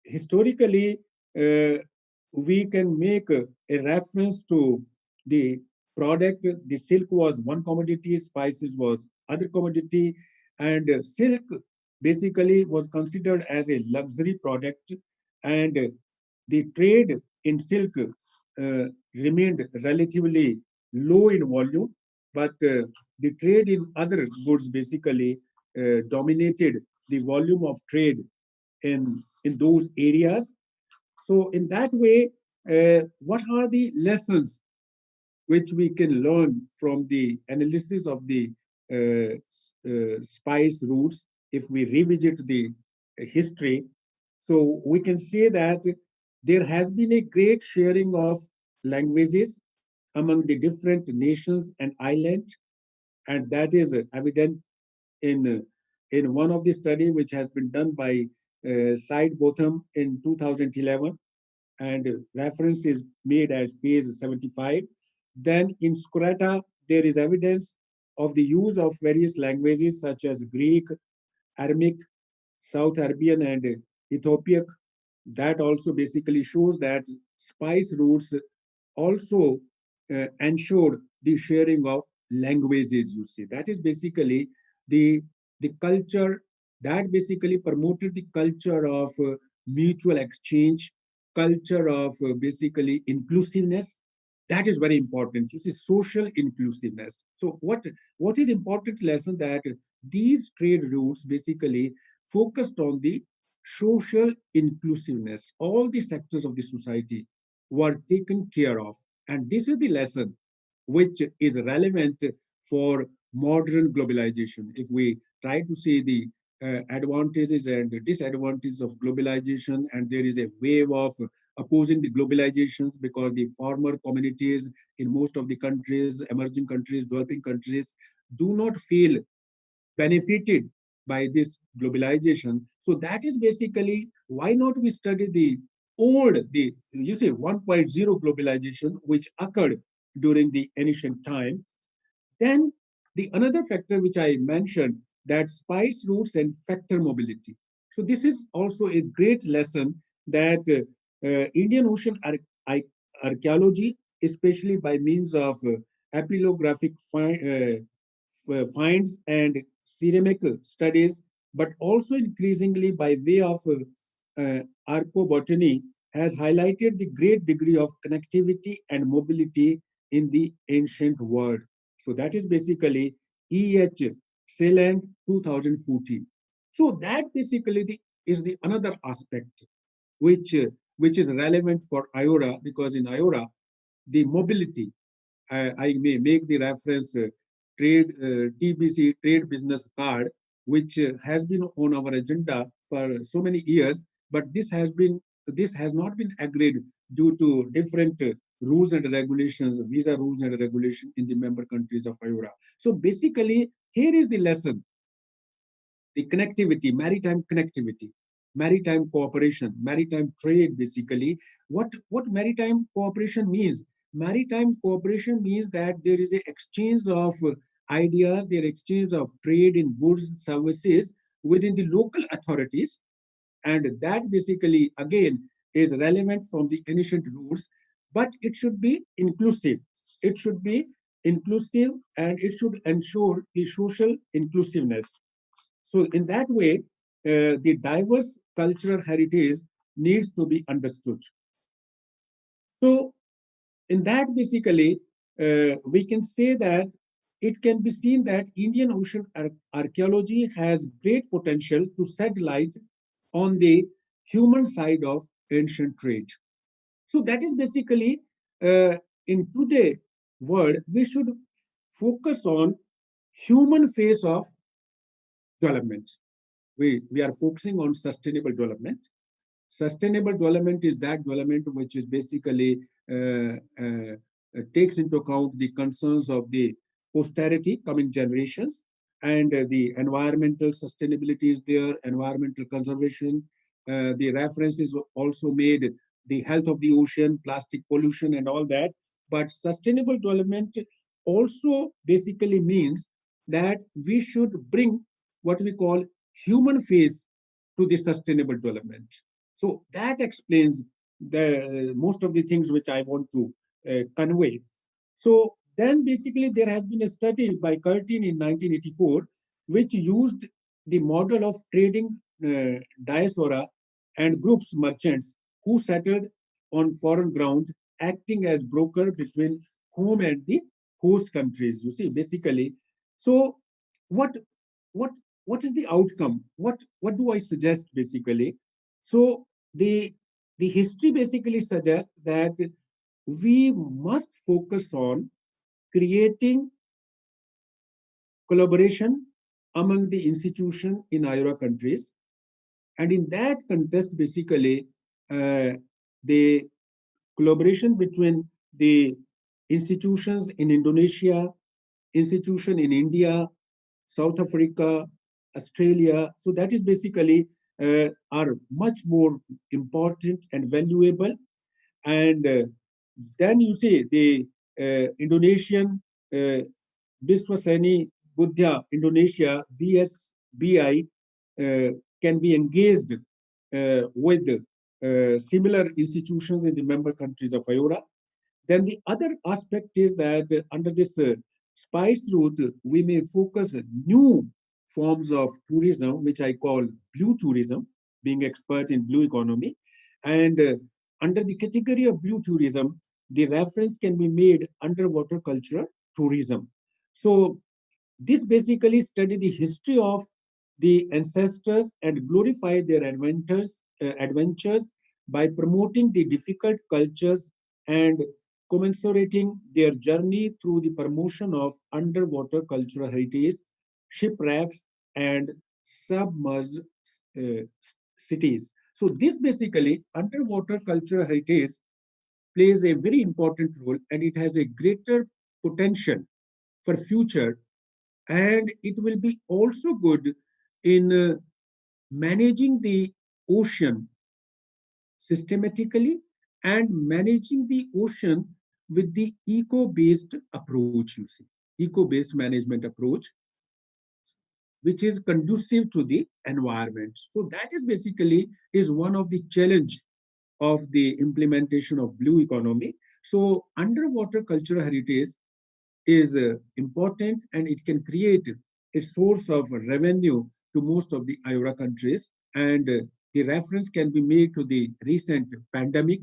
[SPEAKER 20] historically, we can make a reference to the product. The silk was one commodity, spices was other commodity, and silk basically was considered as a luxury product, and the trade in silk remained relatively low in volume, but the trade in other goods basically dominated the volume of trade in those areas. So in that way, what are the lessons which we can learn from the analysis of the spice routes if we revisit the history? So we can say that there has been a great sharing of languages among the different nations and islands, and that is evident in one of the study which has been done by Side Botham in 2011, and reference is made as page 75. Then in Skurata, there is evidence of the use of various languages such as Greek, Aramaic, South Arabian, and Ethiopic. That also basically shows that spice routes also ensured the sharing of languages, you see. That is basically the culture that basically promoted the culture of mutual exchange, culture of basically inclusiveness. That is very important. You see, social inclusiveness. So what is important lesson that these trade routes basically focused on the social inclusiveness. All the sectors of the society were taken care of. And this is the lesson which is relevant for modern globalization. If we try to see the advantages and disadvantages of globalization, and there is a wave of opposing the globalizations because the farmer communities in most of the countries, emerging countries, developing countries, do not feel benefited by this globalization. So that is basically why not we study the old, the you see 1.0 globalization, which occurred during the ancient time. Then the another factor which I mentioned, that spice routes and factor mobility. So this is also a great lesson that Indian Ocean archaeology, especially by means of epigraphic finds and ceramic studies, but also increasingly by way of archaeobotany, has highlighted the great degree of connectivity and mobility in the ancient world. So that is basically E.H. Seland 2014. So that basically is the another aspect which is relevant for IORA, because in IORA, the mobility, I may make the reference TBC, Trade Business Card, which has been on our agenda for so many years, but this has not been agreed due to different rules and regulations, visa rules and regulations in the member countries of IORA. So basically, here is the lesson: the connectivity, maritime cooperation, maritime trade. Basically, what maritime cooperation means? Maritime cooperation means that there is an exchange of ideas, there exchange of trade in goods and services within the local authorities, and that basically again is relevant from the ancient roots, but it should be inclusive. It should be inclusive, and it should ensure the social inclusiveness. So in that way, the diverse cultural heritage needs to be understood. So in that, basically, we can say that it can be seen that Indian Ocean archaeology has great potential to shed light on the human side of ancient trade. So that is basically, in today's world, we should focus on human face of development. We are focusing on sustainable development. Sustainable development is that development which is basically takes into account the concerns of the posterity, coming generations, and the environmental sustainability is there, environmental conservation. The reference is also made the health of the ocean, plastic pollution, and all that. But sustainable development also basically means that we should bring what we call human face to the sustainable development. So that explains most of the things which I want to convey. So then basically there has been a study by Curtin in 1984, which used the model of trading diaspora and groups merchants who settled on foreign ground, acting as broker between home and the host countries. You see, basically. So what what what is the outcome? What do I suggest basically? So the history basically suggests that we must focus on creating collaboration among the institutions in IORA countries. And in that context, basically, the collaboration between the institutions in Indonesia, institution in India, South Africa, Australia. So that is basically are much more important and valuable. And then you see the Indonesian Biswaseni Buddha Indonesia BSBI can be engaged with similar institutions in the member countries of IORA. Then the other aspect is that under this spice route, we may focus new forms of tourism, which I call blue tourism, being expert in blue economy. And under the category of blue tourism, the reference can be made underwater cultural tourism. So this basically study the history of the ancestors and glorify their adventures by promoting the difficult cultures and commensurating their journey through the promotion of underwater cultural heritage, shipwrecks, and submerged cities. So this basically underwater cultural heritage plays a very important role, and it has a greater potential for future, and it will be also good in managing the ocean systematically and managing the ocean with the eco-based approach, you see, eco-based management approach, which is conducive to the environment. So that is basically is one of the challenge of the implementation of blue economy. So underwater cultural heritage is important, and it can create a source of revenue to most of the IORA countries. And the reference can be made to the recent pandemic,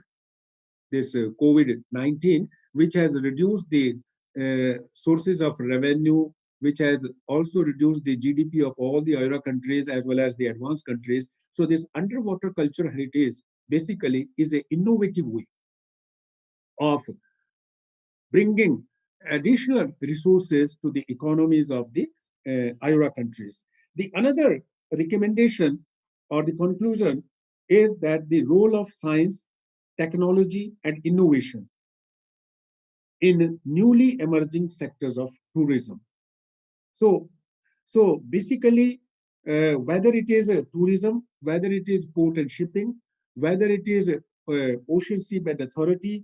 [SPEAKER 20] this COVID-19, which has reduced the sources of revenue, which has also reduced the GDP of all the IORA countries as well as the advanced countries. So this underwater cultural heritage basically is an innovative way of bringing additional resources to the economies of the IORA countries. The another recommendation or the conclusion is that the role of science, technology, and innovation in newly emerging sectors of tourism. So basically, whether it is tourism, whether it is port and shipping, whether it is ocean seabed authority,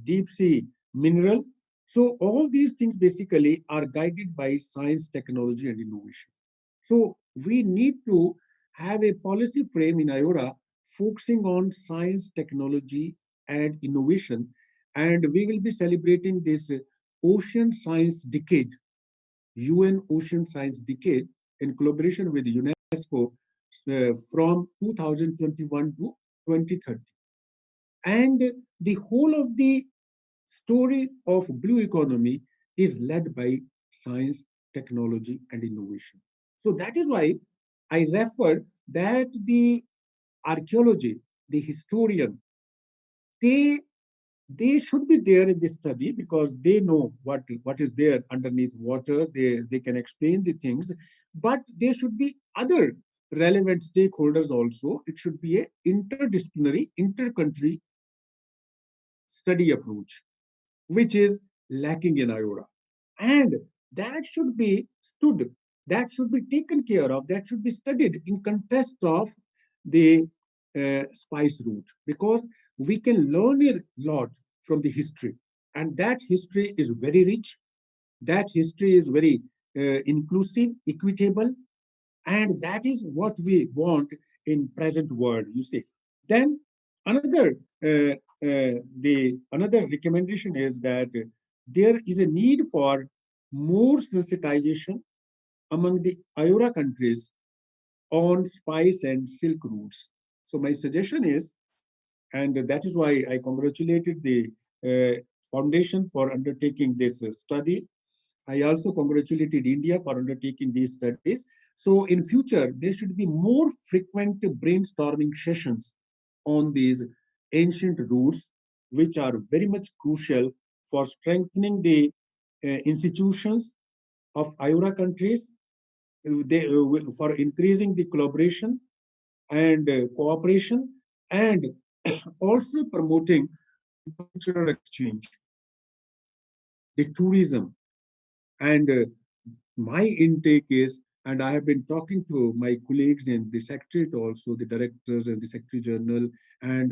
[SPEAKER 20] deep sea mineral. So all these things basically are guided by science, technology, and innovation. So we need to have a policy frame in IORA focusing on science, technology, and innovation. And we will be celebrating this Ocean Science Decade, UN Ocean Science Decade, in collaboration with UNESCO from 2021 to 2030. And the whole of the story of blue economy is led by science, technology, and innovation. So that is why I refer that the archaeology, the historian, they should be there in this study because they know what is there underneath water. They can explain the things, but there should be other relevant stakeholders also. It should be an interdisciplinary, inter-country study approach, which is lacking in IORA. And that should be that should be taken care of, that should be studied in context of the spice route, because we can learn a lot from the history. And that history is very rich. That history is very inclusive, equitable. And that is what we want in present world, you see. Then another another recommendation is that there is a need for more sensitization among the IORA countries on spice and silk routes. So my suggestion is, and that is why I congratulated the foundation for undertaking this study. I also congratulated India for undertaking these studies. So in future, there should be more frequent brainstorming sessions on these ancient routes, which are very much crucial for strengthening the institutions of IORA countries, for increasing the collaboration and cooperation, and also promoting cultural exchange, the tourism. And my intake is, and I have been talking to my colleagues in the secretariat also, the directors and the secretary general, and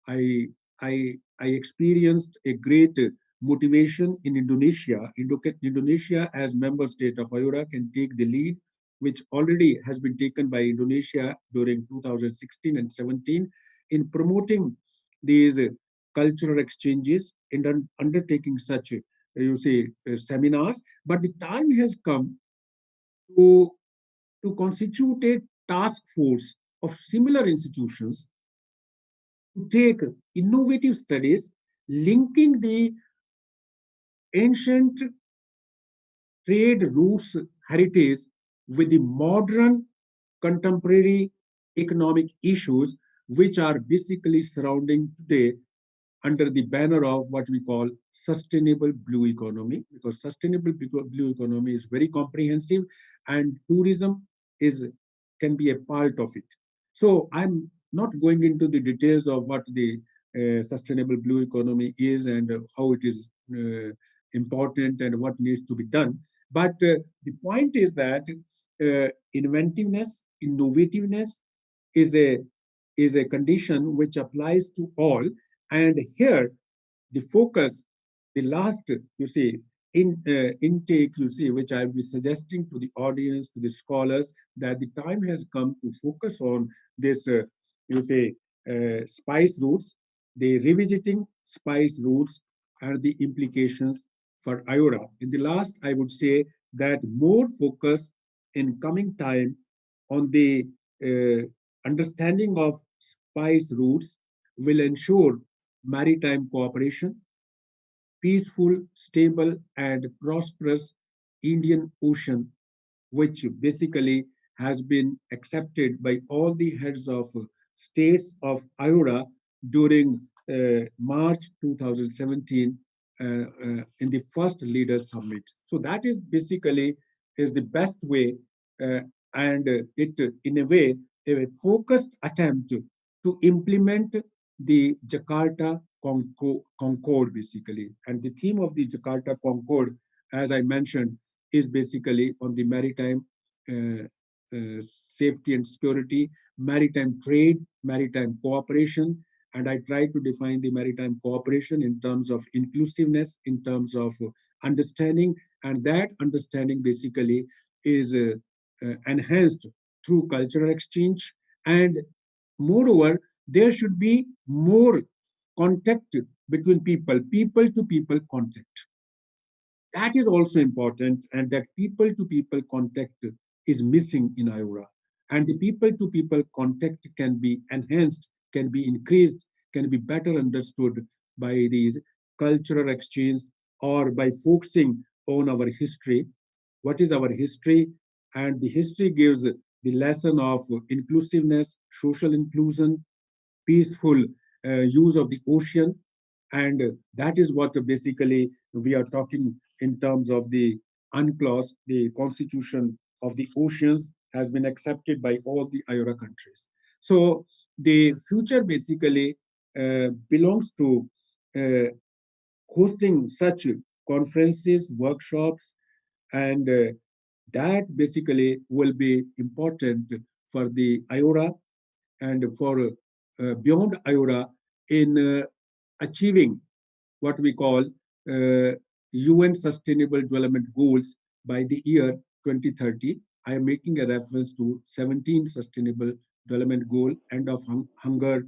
[SPEAKER 20] I, I experienced a great motivation in Indonesia. Indonesia, as member state of IORA, can take the lead, which already has been taken by Indonesia during 2016 and 17 in promoting these cultural exchanges and undertaking such seminars. But the time has come to constitute a task force of similar institutions to take innovative studies linking the ancient trade routes heritage with the modern contemporary economic issues which are basically surrounding today under the banner of what we call sustainable blue economy, because sustainable blue economy is very comprehensive and tourism can be a part of it. So I'm not going into the details of what the sustainable blue economy is and how it is important and what needs to be done. But the point is that inventiveness, innovativeness is a condition which applies to all. And here, the focus, the last, intake, which I'll be suggesting to the audience, to the scholars, that the time has come to focus on this, spice routes, the revisiting spice routes, and the implications for IORA. In the last, I would say that more focus in coming time on the understanding of spice routes will ensure maritime cooperation, peaceful, stable, and prosperous Indian Ocean, which basically has been accepted by all the heads of states of IORA during March 2017 in the first Leaders Summit. So that is basically is the best way, and it in a way a focused attempt to implement the Jakarta Concord basically. And the theme of the Jakarta Concord, as I mentioned, is basically on the maritime safety and security, maritime trade, maritime cooperation. And I try to define the maritime cooperation in terms of inclusiveness, in terms of understanding. And that understanding basically is enhanced through cultural exchange. And moreover, there should be more contact between people, people to people contact. That is also important, and that people to people contact is missing in IORA. And the people to people contact can be enhanced, can be increased, can be better understood by these cultural exchange or by focusing on our history. What is our history? And the history gives the lesson of inclusiveness, social inclusion, peaceful use of the ocean. And that is what basically we are talking in terms of the UNCLOS, the Constitution of the Oceans has been accepted by all the IORA countries. So the future basically belongs to hosting such conferences, workshops, and that basically will be important for the IORA and for beyond IORA in achieving what we call UN Sustainable Development Goals by the year 2030. I am making a reference to 17 Sustainable development goal, end of hunger,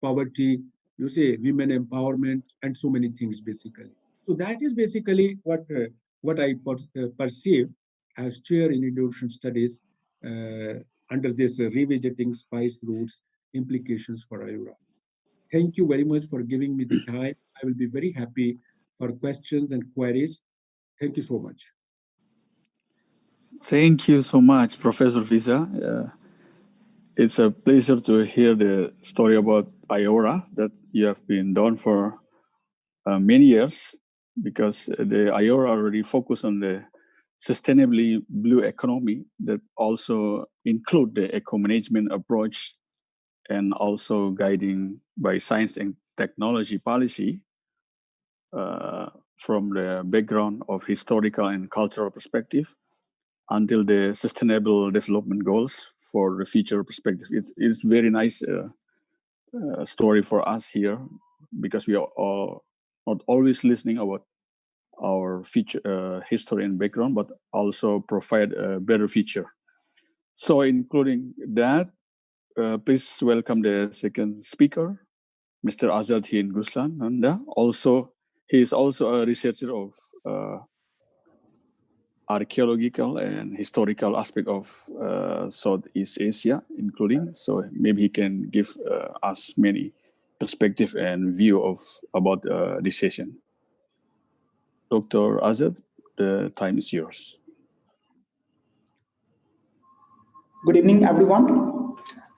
[SPEAKER 20] poverty, you say women empowerment, and so many things basically. So that is basically what I perceive as chair in Indo-Asian studies under this revisiting spice routes implications for Ayura. Thank you very much for giving me the time. I will be very happy for questions and queries. Thank you so much.
[SPEAKER 17] Thank you so much, Professor Visa. It's a pleasure to hear the story about Ayora that you have been done for many years, because the Ayora already focus on the sustainably blue economy that also include the eco-management approach and also guiding by science and technology policy from the background of historical and cultural perspective until the sustainable development goals for the future perspective. It is very nice story for us here, because we are all not always listening about our future history and background, but also provide a better future. So including that, please welcome the second speaker, Mr. Azadhin Guslan Nanda. Also, he is also a researcher of archaeological and historical aspect of Southeast Asia, including. So maybe he can give us many perspective and view of about this session. Dr. Azad, the time is yours.
[SPEAKER 21] Good evening, everyone.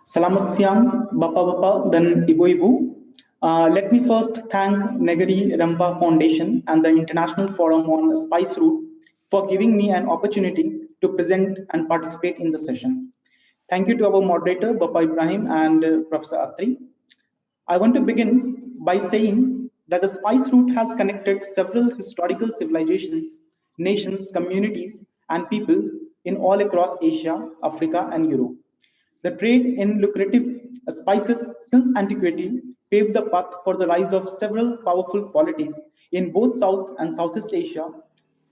[SPEAKER 21] Selamat siang, Bapak-Bapak dan Ibu-Ibu. Let me first thank Negeri Rempah Foundation and the International Forum on Spice Route for giving me an opportunity to present and participate in the session. Thank you to our moderator, Bapak Ibrahim and Professor Atri. I want to begin by saying that the spice route has connected several historical civilizations, nations, communities, and people in all across Asia, Africa, and Europe. The trade in lucrative spices since antiquity paved the path for the rise of several powerful polities in both South and Southeast Asia,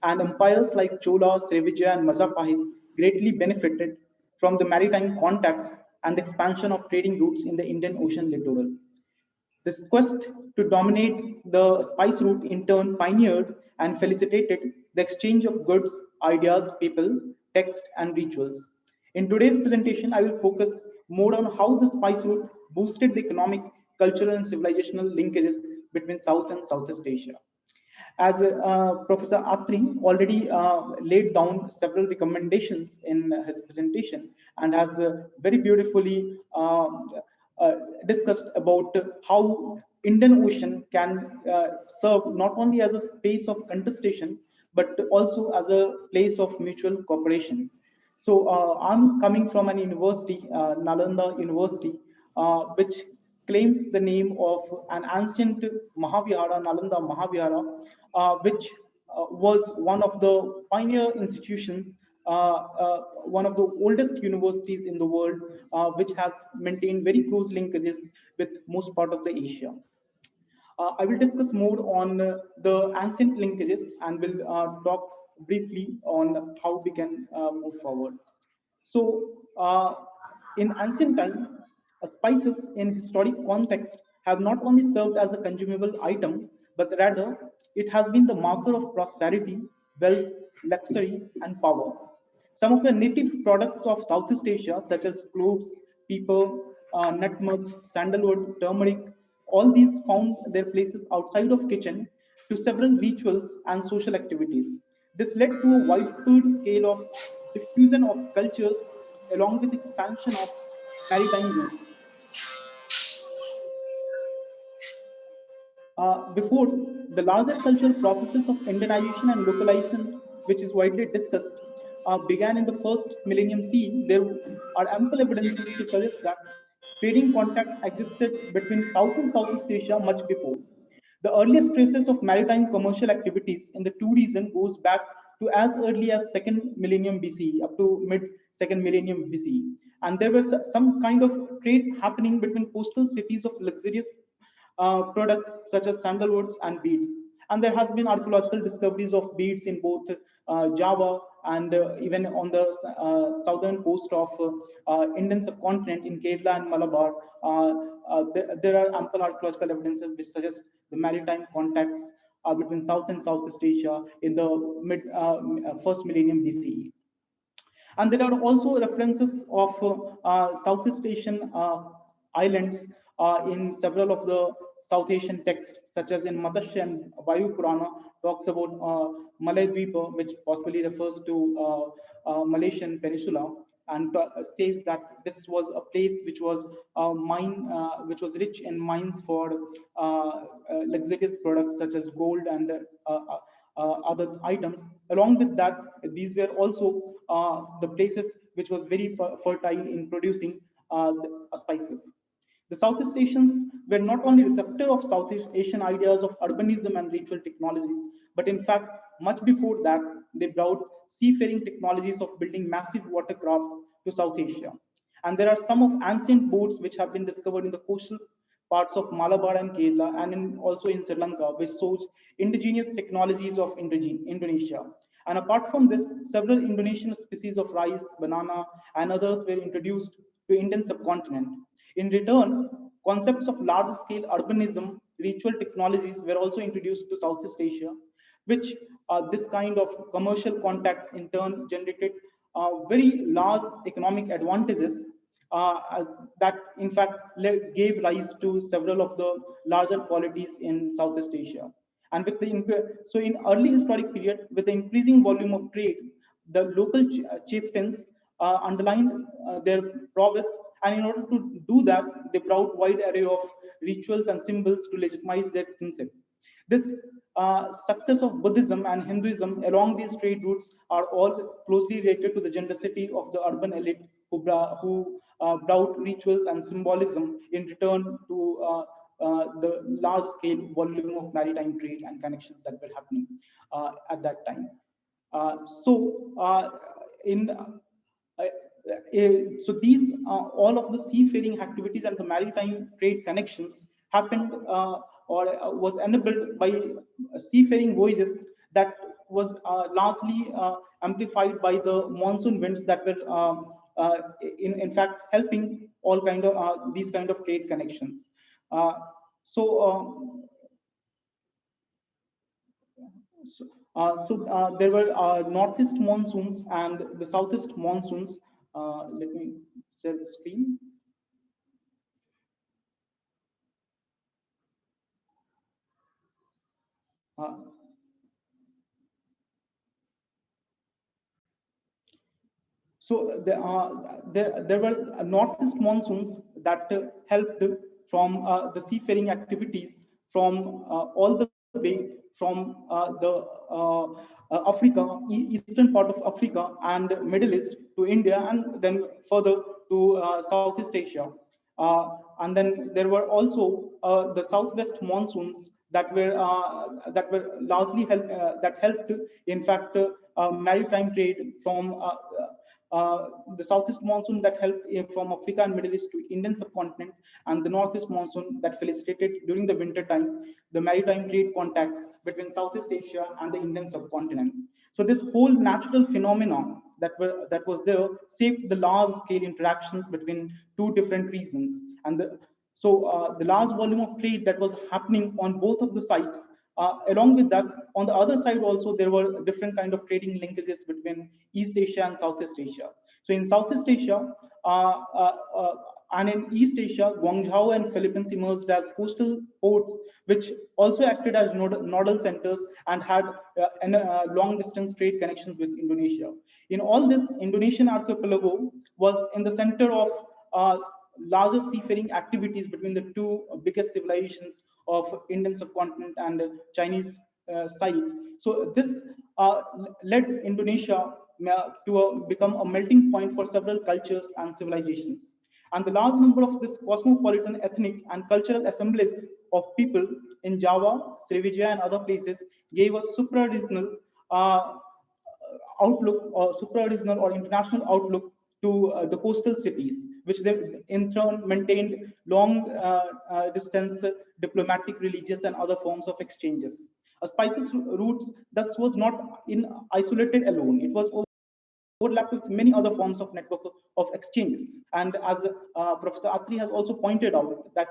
[SPEAKER 21] and empires like Chola, Srivijaya, and Majapahit greatly benefited from the maritime contacts and the expansion of trading routes in the Indian Ocean littoral. This quest to dominate the spice route in turn pioneered and facilitated the exchange of goods, ideas, people, text, and rituals. In today's presentation, I will focus more on how the spice route boosted the economic, cultural, and civilizational linkages between South and Southeast Asia. As Professor Atri already laid down several recommendations in his presentation and has very beautifully discussed about how Indian Ocean can serve not only as a space of contestation, but also as a place of mutual cooperation. So I'm coming from an university, Nalanda University, which claims the name of an ancient Mahavihara, Nalanda Mahavihara, which was one of the pioneer institutions, one of the oldest universities in the world, which has maintained very close linkages with most part of the Asia. I will discuss more on the ancient linkages and will talk briefly on how we can move forward. So, in ancient time, spices in historic context have not only served as a consumable item, but rather it has been the marker of prosperity, wealth, luxury, and power. Some of the native products of Southeast Asia, such as cloves, pepper, nutmeg, sandalwood, turmeric, all these found their places outside of kitchen to several rituals and social activities. This led to a widespread scale of diffusion of cultures along with expansion of maritime routes. Before, the larger cultural processes of Indianization and localization, which is widely discussed, began in the first millennium CE, there are ample evidences to suggest that trading contacts existed between South and Southeast Asia much before. The earliest traces of maritime commercial activities in the two regions goes back to as early as 2nd millennium BCE, up to mid 2nd millennium BCE. And there was some kind of trade happening between coastal cities of luxurious products such as sandalwoods and beads. And there has been archaeological discoveries of beads in both Java and even on the southern coast of Indian subcontinent in Kerala and Malabar. There are ample archaeological evidences which suggest the maritime contacts between South and Southeast Asia in the first millennium BCE. And there are also references of Southeast Asian islands in several of the South Asian texts, such as in Matsya and Vayu Purana, talks about Malay Dweepa, which possibly refers to Malaysian Peninsula, and says that this was a place which was which was rich in mines for luxurious products such as gold and other items. Along with that, these were also the places which was very fertile in producing spices. The Southeast Asians were not only receptive of Southeast Asian ideas of urbanism and ritual technologies, but in fact, much before that, they brought seafaring technologies of building massive watercrafts to South Asia. And there are some of ancient boats which have been discovered in the coastal parts of Malabar and Kerala, and also in Sri Lanka, which shows indigenous technologies of Indonesia. And apart from this, several Indonesian species of rice, banana, and others were introduced to Indian subcontinent. In return, concepts of large-scale urbanism, ritual technologies were also introduced to Southeast Asia, which this kind of commercial contacts in turn generated very large economic advantages that in fact gave rise to several of the larger polities in Southeast Asia. And with so in early historic period, with the increasing volume of trade, the local chieftains underlined their prowess, and in order to do that, they brought wide array of rituals and symbols to legitimize their kingship. This success of Buddhism and Hinduism along these trade routes are all closely related to the generosity of the urban elite who brought rituals and symbolism in return to the large-scale volume of maritime trade and connections that were happening at that time. So these all of the seafaring activities and the maritime trade connections happened or was enabled by seafaring voyages that was largely amplified by the monsoon winds that were in fact helping all kind of these kind of trade connections. There were northeast monsoons and the southeast monsoons. Let me share the screen. So there were northeast monsoons that helped from the seafaring activities from all the way from the Africa, eastern part of Africa and Middle East to India, and then further to Southeast Asia. And then there were also the southwest monsoons that were largely that helped, in fact, maritime trade from the southeast monsoon that helped from Africa and Middle East to Indian subcontinent, and the northeast monsoon that facilitated during the winter time the maritime trade contacts between Southeast Asia and the Indian subcontinent. So this whole natural phenomenon that was there shaped the large scale interactions between two different regions, and the large volume of trade that was happening on both of the sides. Along with that, on the other side also, there were different kind of trading linkages between East Asia and Southeast Asia. So in Southeast Asia and in East Asia, Guangzhou and Philippines emerged as coastal ports, which also acted as nodal centers and had long-distance trade connections with Indonesia. In all this, Indonesian archipelago was in the center of larger seafaring activities between the two biggest civilizations of Indian subcontinent and Chinese side. So this led Indonesia to become a melting point for several cultures and civilizations. And the large number of this cosmopolitan ethnic and cultural assemblies of people in Java, Srivijaya, and other places gave a supra-regional outlook or supra-regional or international outlook to the coastal cities, which they in turn maintained long distance diplomatic, religious, and other forms of exchanges. Spices roots thus was not in isolated alone. It was overlapped with many other forms of network of exchanges. And as Professor Atri has also pointed out, that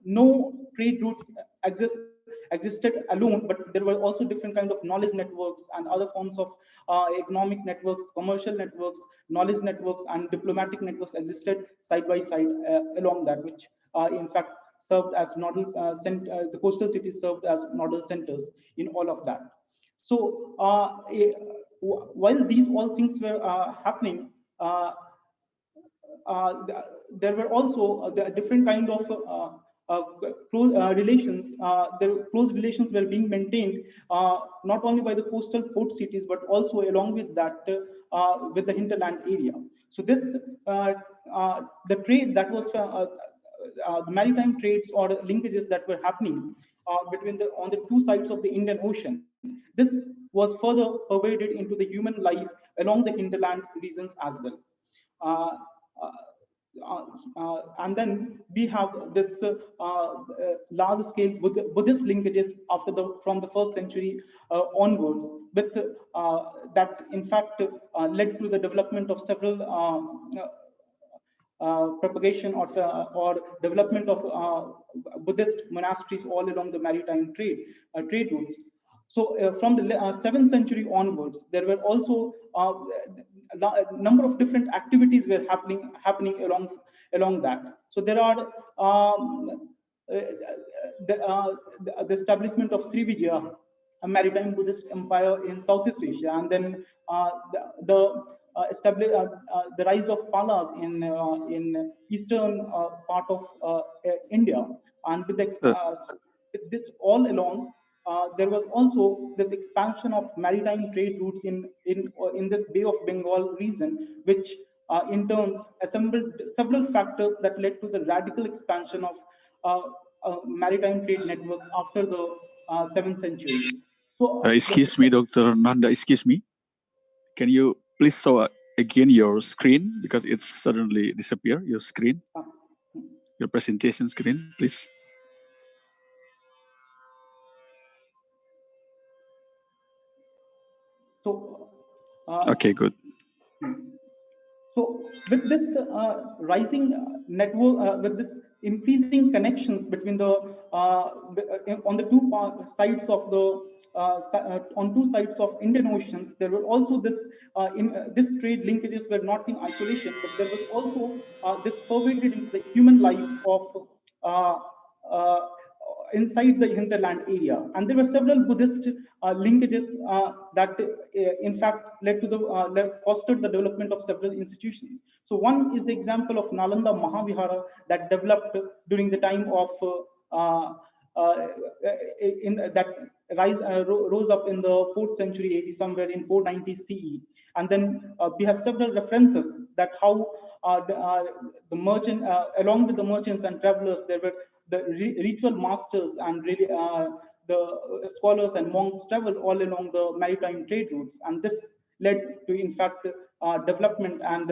[SPEAKER 21] no trade routes existed alone, but there were also different kind of knowledge networks and other forms of economic networks, commercial networks, knowledge networks, and diplomatic networks existed side by side along that, which in fact served as nodal the coastal cities served as nodal centers in all of that. So while these all things were happening, there were also different kind of close relations. Close relations were being maintained not only by the coastal port cities, but also along with that with the hinterland area. So this the trade that was the maritime trades or linkages that were happening between on the two sides of the Indian Ocean. This was further pervaded into the human life along the hinterland regions as well. And then we have this large-scale Buddhist linkages from the 1st century onwards, with that in fact led to the development of several propagation or development of Buddhist monasteries all along the maritime trade routes. So from the 7th century onwards, there were also a number of different activities were happening along that. So there are the establishment of Srivijaya, a maritime Buddhist empire in Southeast Asia, and then the rise of Palas in eastern part of India, and with this all along. There was also this expansion of maritime trade routes in this Bay of Bengal region, which in turns assembled several factors that led to the radical expansion of maritime trade networks after the 7th century. So,
[SPEAKER 17] excuse me, Dr. Nanda, excuse me. Can you please show again your screen, because it's suddenly disappear, your screen, your presentation screen, please.
[SPEAKER 21] So,
[SPEAKER 17] okay, good.
[SPEAKER 21] So with this rising network, with this increasing connections between the on the two sides of the on two sides of Indian Oceans, there were also this this trade linkages were not in isolation, but there was also this pervaded into the human life of inside the hinterland area. And there were several Buddhist linkages that in fact led to the fostered the development of several institutions. So one is the example of Nalanda Mahavihara that developed during the time of that rose up in the 4th century AD, somewhere in 490 CE. And then we have several references that how the merchant, along with the merchants and travelers, there were the ritual masters and really the scholars and monks traveled all along the maritime trade routes, and this led to, in fact, development and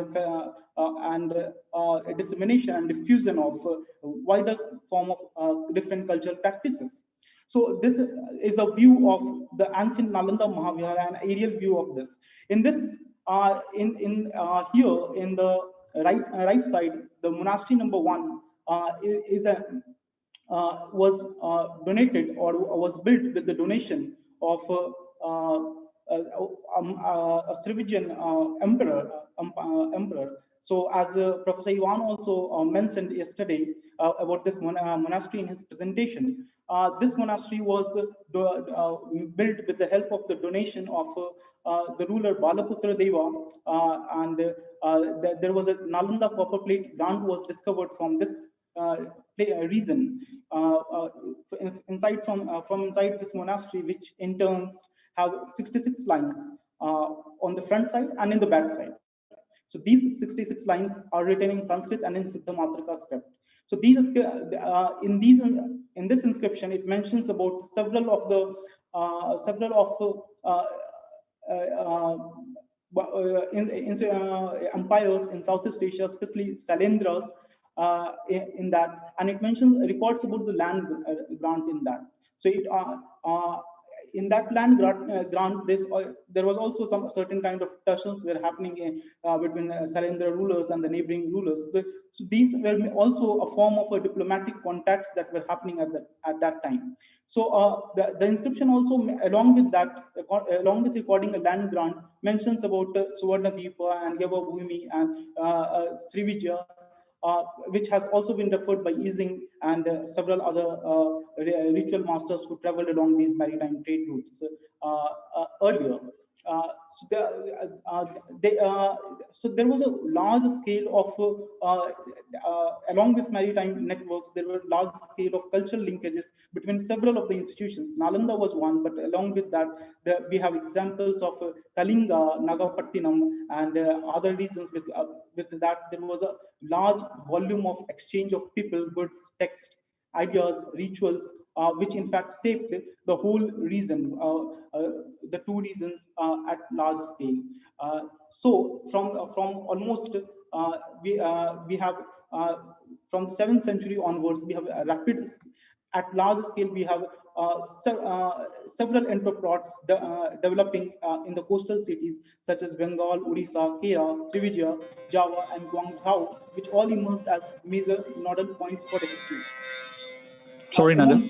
[SPEAKER 21] dissemination and diffusion of wider form of different cultural practices. So this is a view of the ancient Nalanda Mahavihara, an aerial view of this. In this, here in the right side, the monastery number 1 is a was donated or was built with the donation of a Srivijayan emperor. So as Professor Ivan also mentioned yesterday about this monastery in his presentation, this monastery was built with the help of the donation of the ruler Balaputra Deva, and there was a Nalanda copper plate grant was discovered from this reason from inside this monastery, which in turns have 66 lines on the front side and in the back side. So these 66 lines are written in Sanskrit and in Siddha Matrika script. So these in this inscription, it mentions about several of the empires in Southeast Asia, especially Sailendras in that, and it mentions records about the land grant in that. So in that land grant, there was also some certain kind of tensions were happening between Salendra rulers and the neighboring rulers. So these were also a form of a diplomatic contacts that were happening at that time. So the inscription also, along with recording a land grant, mentions about Suvarnadeepa and Yavabhumi and Srivijaya, which has also been referred by Ising and several other ritual masters who traveled along these maritime trade routes earlier. So there was a large scale of, along with maritime networks, there were large scale of cultural linkages between several of the institutions. Nalanda was one, but along with that, we have examples of Kalinga, Nagapattinam, and other regions. With that, there was a large volume of exchange of people, goods, text, ideas, rituals, which in fact shaped the whole region, the two regions at large scale. So from almost we have from the 7th century onwards, we have a rapid, at large scale, we have several entrepreneurs developing in the coastal cities such as Bengal, Odisha, Kea, Srivijaya, Java, and Guangzhou, which all emerged as major nodal points for exchange.
[SPEAKER 17] Sorry, Nanda.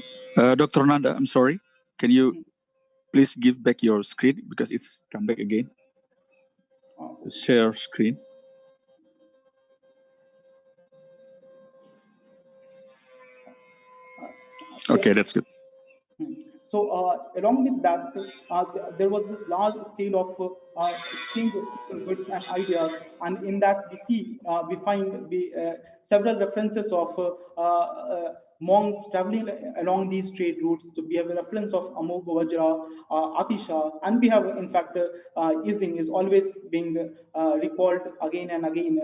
[SPEAKER 17] Dr. Nanda, I'm sorry. Can you please give back your screen because it's come back again? Share screen. Okay, that's good.
[SPEAKER 21] So along with that, there was this large scale of exchange of people, goods, and ideas, and in that we find several references of monks traveling along these trade routes. So we have a reference of Amogha Vajra, Atisha, and we have, in fact, Ising is always being recalled again and again,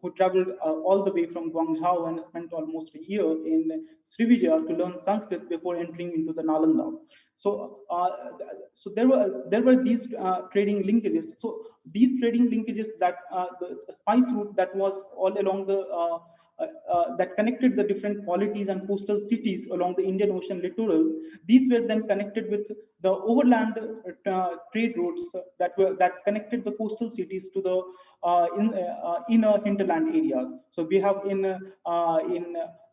[SPEAKER 21] who traveled all the way from Guangzhou and spent almost a year in Srivijaya to learn Sanskrit before entering into the Nalanda. So, so there were these trading linkages. So these trading linkages, that the spice route that was all along the that connected the different polities and coastal cities along the Indian Ocean littoral. These were then connected with the overland trade routes that connected the coastal cities to the inner hinterland areas. So we have in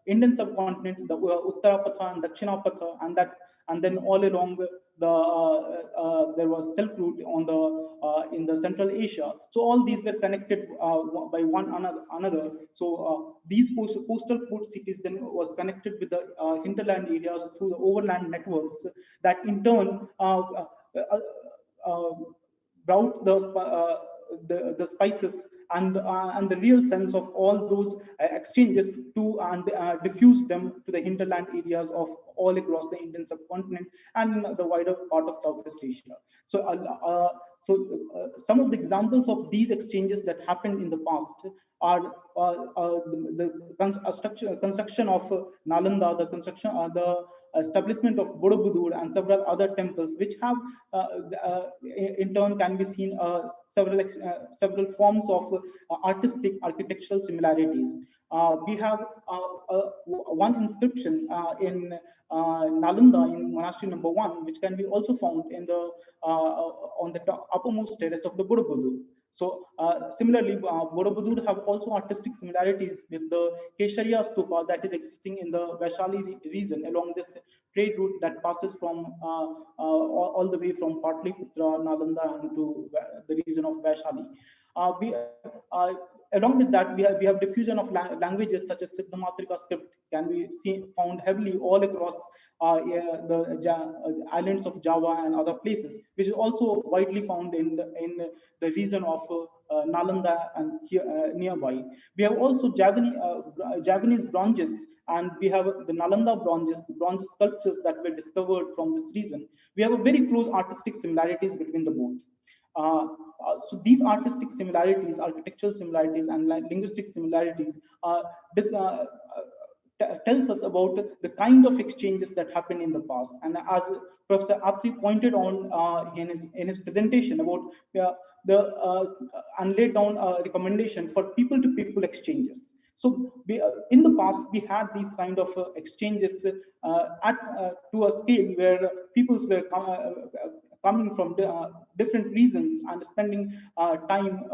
[SPEAKER 21] Indian subcontinent the Uttarapatha and Dakshinapatha, and then all along there was Silk Route on the in the Central Asia. So all these were connected by one another. So these coastal port cities then was connected with the hinterland areas through the overland networks that in turn brought the spices and the real sense of all those exchanges to and diffused them to the hinterland areas of all across the Indian subcontinent and the wider part of Southeast Asia. So, some of the examples of these exchanges that happened in the past are the construction of Nalanda, the establishment of Borobudur and several other temples, which have in turn can be seen several forms of artistic architectural similarities. We have one inscription in Nalanda in monastery number 1, which can be also found in the on the uppermost terrace of the Borobudur. So similarly, Borobudur have also artistic similarities with the Keshariya stupa that is existing in the Vaishali region along this trade route that passes from all the way from Patliputra, Nalanda, and to the region of Vaishali. Along with that, we have diffusion of languages such as Siddhamatrika script can be found heavily all across the islands of Java and other places, which is also widely found in the region of Nalanda and here, nearby. We have also Javanese bronzes, and we have the Nalanda bronze sculptures that were discovered from this region. We have a very close artistic similarities between the both. So these artistic similarities, architectural similarities, and linguistic similarities tells us about the kind of exchanges that happened in the past. And as Professor Atri pointed on in his presentation about and laid down a recommendation for people-to-people exchanges. So in the past, we had these kind of exchanges to a scale where peoples were coming from different regions and spending time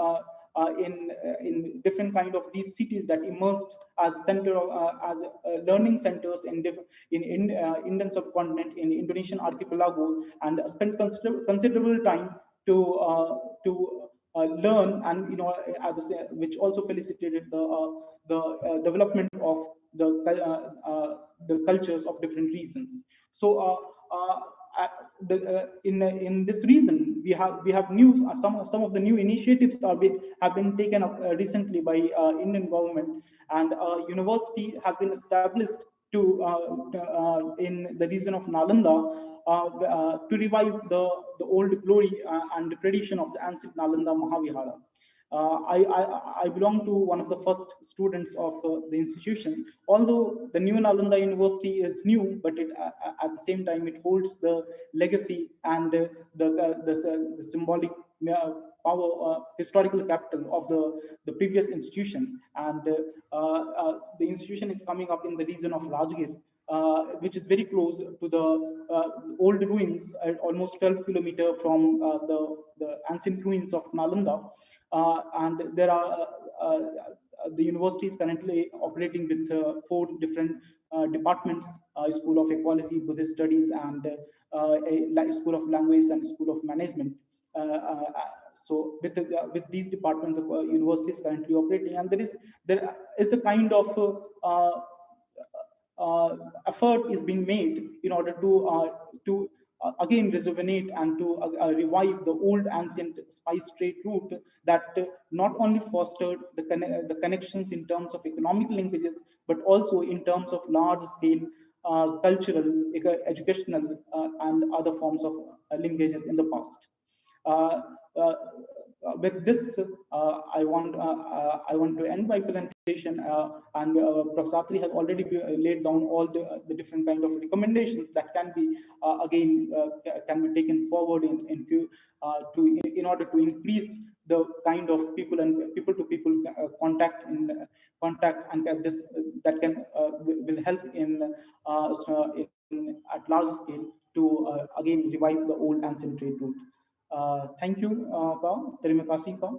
[SPEAKER 21] in different kind of these cities that emerged as learning centers in Indian subcontinent, in Indonesian archipelago, and spent considerable time to learn, and which also facilitated the development of the cultures of different regions. So in this reason, we have new some of the new initiatives have been taken up recently by Indian government, and a university has been established in the region of Nalanda to revive the old glory and the tradition of the ancient Nalanda Mahavihara. I belong to one of the first students of the institution. Although the new Nalanda University is new, but at the same time it holds the legacy and the symbolic power, historical capital of the previous institution. And the institution is coming up in the region of Rajgir, which is very close to the old ruins, almost 12 kilometers from the ancient ruins of Nalanda. And there are the university is currently operating with 4 different departments: School of Ecology, Buddhist Studies, and a School of Language and School of Management. So with these departments, the university is currently operating, and there is a kind of effort is being made in order to again rejuvenate and to revive the old ancient spice trade route that not only fostered the connections in terms of economic linkages, but also in terms of large scale cultural, educational, and other forms of linkages in the past. With this, I want to end my presentation, and Professor Atri has already laid down all the different kind of recommendations that can be again can be taken forward in order to increase the kind of people and people-to-people contact and this that can will help in at large scale to again revive the old ancient trade route. Thank you, Pak. Terima kasih, Pak.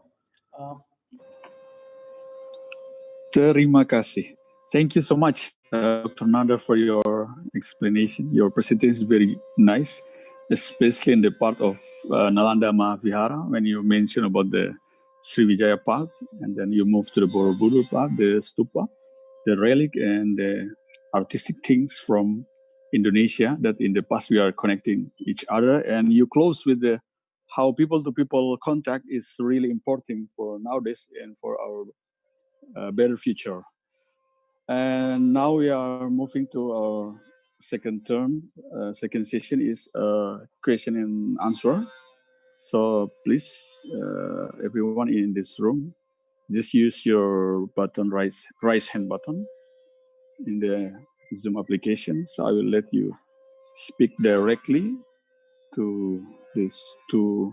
[SPEAKER 17] Terima kasih. Thank you so much, Dr. Nanda, for your explanation. Your presentation is very nice, especially in the part of Nalanda Mahavihara, when you mentioned about the Sriwijaya part, and then you move to the Borobudur part, the stupa, the relic, and the artistic things from Indonesia that in the past we are connecting each other. And you close with the how people-to-people contact is really important for nowadays and for our better future. And now we are moving to our second term. Second session is question and answer. So please, everyone in this room, just use your button, raise hand button in the Zoom application. So I will let you speak directly to these 2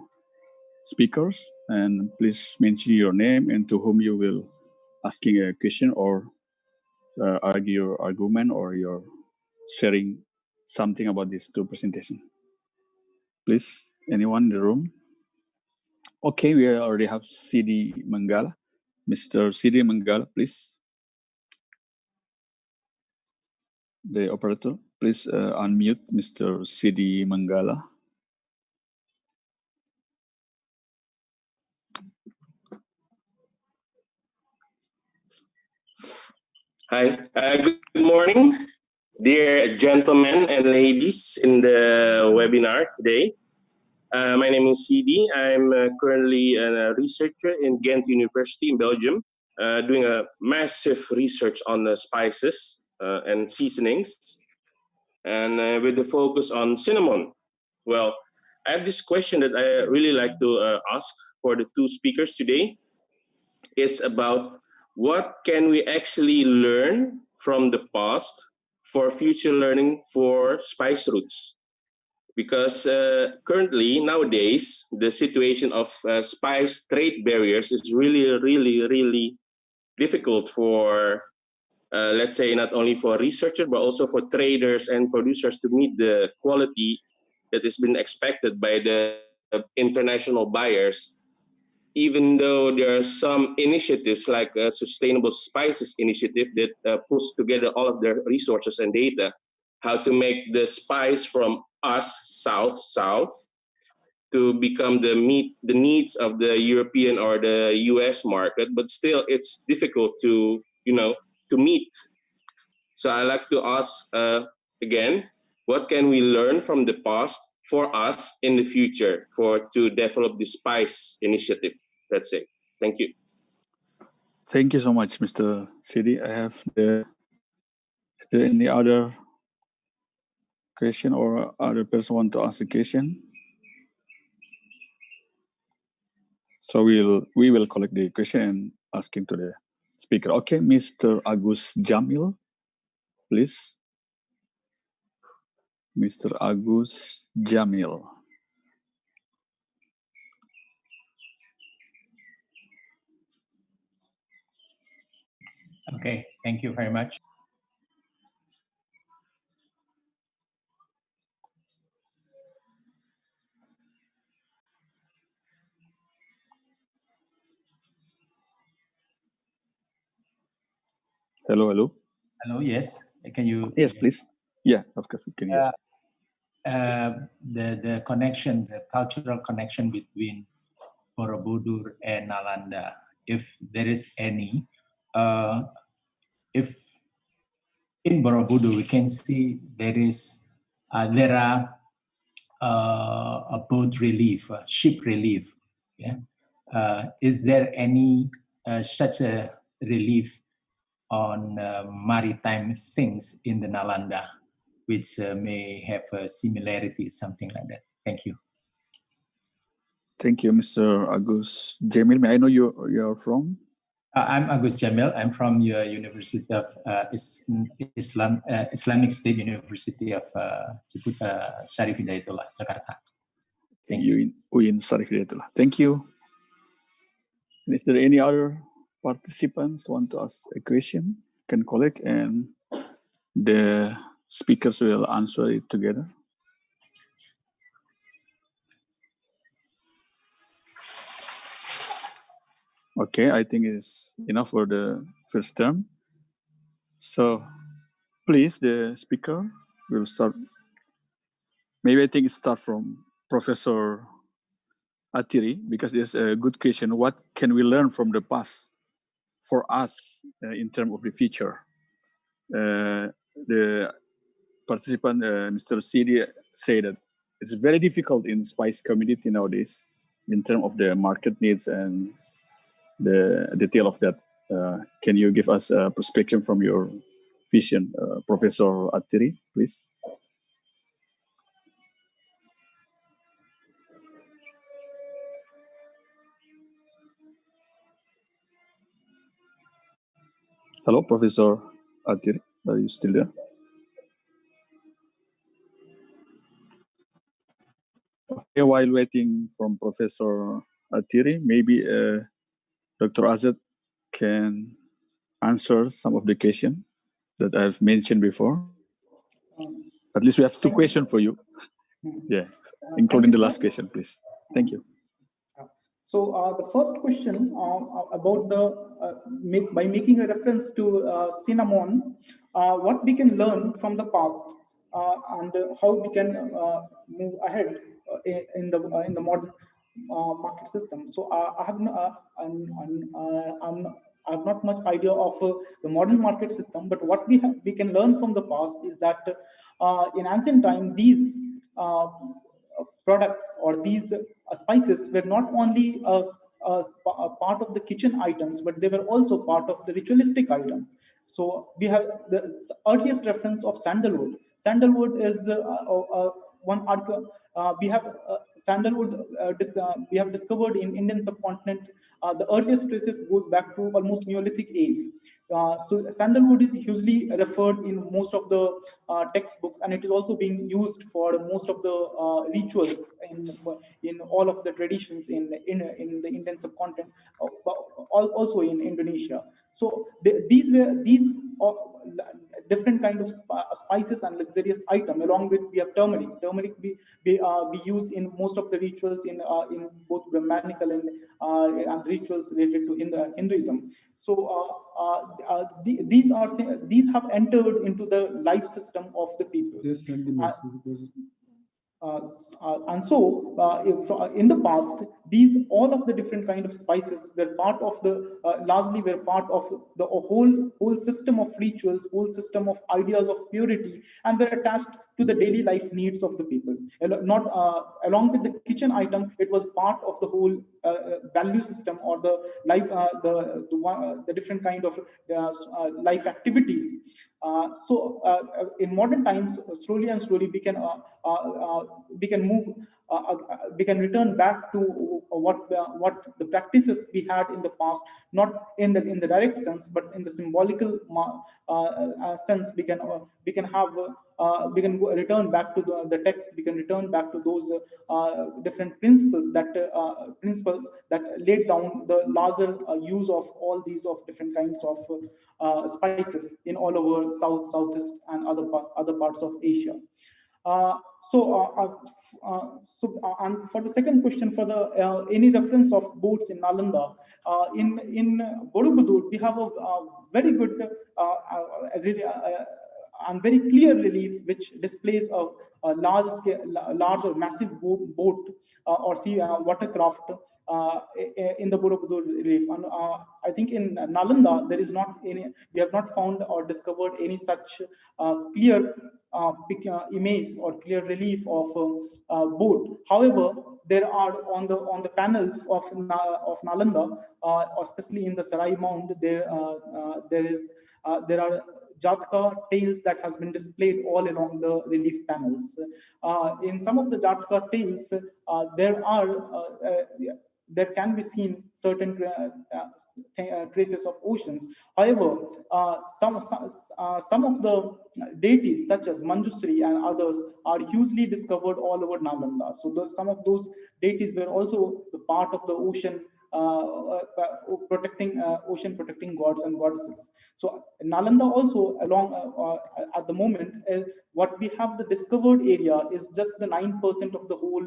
[SPEAKER 17] speakers, and please mention your name and to whom you will asking a question or argue your argument, or you're sharing something about these 2 presentations. Please, anyone in the room? Okay, we already have CD Manggala. Mr. CD Manggala, please. The operator, please unmute Mr. CD Manggala.
[SPEAKER 6] Hi, good morning, dear gentlemen and ladies in the webinar today. My name is CD. I'm currently a researcher in Ghent University in Belgium, doing a massive research on the spices and seasonings, and with the focus on cinnamon. Well, I have this question that I really like to ask for the 2 speakers today. Is about what can we actually learn from the past for future learning for spice routes? Because currently, nowadays, the situation of spice trade barriers is really difficult for, let's say, not only for researchers, but also for traders and producers to meet the quality that has been expected by the international buyers. Even though there are some initiatives like a Sustainable Spices Initiative that pulls together all of their resources and data, how to make the spice from us, South, to become the needs of the European or the US market, but still it's difficult to meet. So I like to ask again, what can we learn from the past for us in the future to develop the spice initiative? Let's say. Thank you.
[SPEAKER 17] Thank you so much, Mr. Sidi. Is there any other question or other person want to ask a question? So we will collect the question and asking to the speaker. Okay, Mr. Agus Jamil, please. Mr. Agus Jamil.
[SPEAKER 7] Okay, thank you very much.
[SPEAKER 17] Hello.
[SPEAKER 7] Hello, yes. Can you?
[SPEAKER 17] Yes, please. Yeah, of course we can hear.
[SPEAKER 7] The connection, the cultural connection between Borobudur and Nalanda, if there is any, if in Borobudur we can see there are a boat relief, ship relief. Yeah, is there any such a relief on maritime things in the Nalanda, which may have a similarity, something like that? Thank you.
[SPEAKER 17] Thank you, Mr. Agus Jamil. May I know you're from?
[SPEAKER 7] I'm Agus Jamil. I'm from your University of Islamic State University of Syarif Hidayatullah, Jakarta.
[SPEAKER 17] Thank you. UIN Syarif Hidayatullah. Thank you. And is there any other participants want to ask a question? Can collect and the speakers will answer it together. Okay, I think it's enough for the first term. So please, the speaker will start. Maybe I think it start from Professor Atiri, because there's a good question. What can we learn from the past for us in terms of the future? The participant, Mr. Sidi, said that it's very difficult in spice community nowadays in terms of the market needs and the detail of that. Can you give us a perspective from your vision, Professor Atiri, please? Hello, Professor Atiri, are you still there? Okay, while waiting from Professor Atiri, maybe Dr. Azad can answer some of the questions that I've mentioned before. At least we have two questions for you. Yeah, including the last question, please. Thank you.
[SPEAKER 21] So the first question about by making a reference to cinnamon, what we can learn from the past and how we can move ahead in the modern market system. So I have not much idea of the modern market system, but what we can learn from the past is that in ancient time these products or these spices were not only a part of the kitchen items, but they were also part of the ritualistic item. So we have the earliest reference of sandalwood. Sandalwood is one we have sandalwood we have discovered in Indian subcontinent. The earliest traces goes back to almost Neolithic age. So sandalwood is hugely referred in most of the textbooks, and it is also being used for most of the rituals in all of the traditions in the Indian subcontinent. also in Indonesia. So these different kind of spices and luxurious item. Along with we have turmeric. Turmeric be used in most of the rituals in both Brahmanical and rituals related to Hinduism. So these have entered into the life system of the people. And so, in the past, all of the different kind of spices were part of the largely were part of the whole system of rituals, whole system of ideas of purity, and were attached to the daily life needs of the people. Not along with the kitchen item, it was part of the whole value system or the life, the different kind of life activities. In modern times, slowly and slowly, we can return back to what the practices we had in the past, not in the direct sense, but in the symbolical sense. We can return back to the text. We can return back to those different principles that laid down the larger use of all these of different kinds of spices in all over Southeast and other parts of Asia. And for the second question, for the any reference of boats in Nalanda, in Borobudur, we have a very good and very clear relief which displays a large or massive boat or sea watercraft in the Borobudur relief. And I think in Nalanda there is not any. We have not found or discovered any such clear image or clear relief of boat. However, there are on the panels of Nalanda, especially in the Sarai Mound, there are Jataka tales that has been displayed all along the relief panels. In some of the Jataka tales, there can be seen certain traces of oceans. However, some of the deities, such as Manjusri and others, are hugely discovered all over Nalanda. So some of those deities were also the part of the ocean, ocean protecting gods and goddesses. So Nalanda also along at the moment, what we have the discovered area is just the 9% of the whole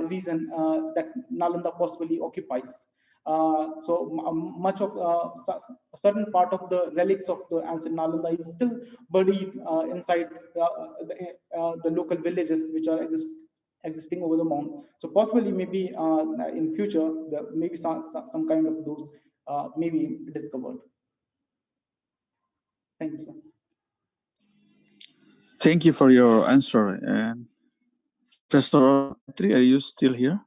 [SPEAKER 21] region that Nalanda possibly occupies. So much of a certain part of the relics of the ancient Nalanda is still buried inside the local villages which are existing over the mount. So possibly maybe in future there maybe some kind of those may be discovered. Thank you, sir.
[SPEAKER 17] Thank you for your answer. And Professor Atri, are you still here?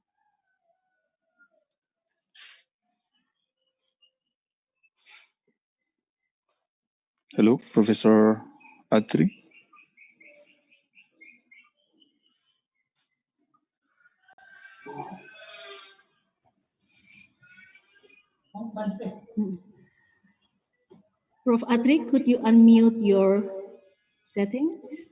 [SPEAKER 17] Hello, Professor Atri.
[SPEAKER 3] Prof. Atri, could you unmute your settings?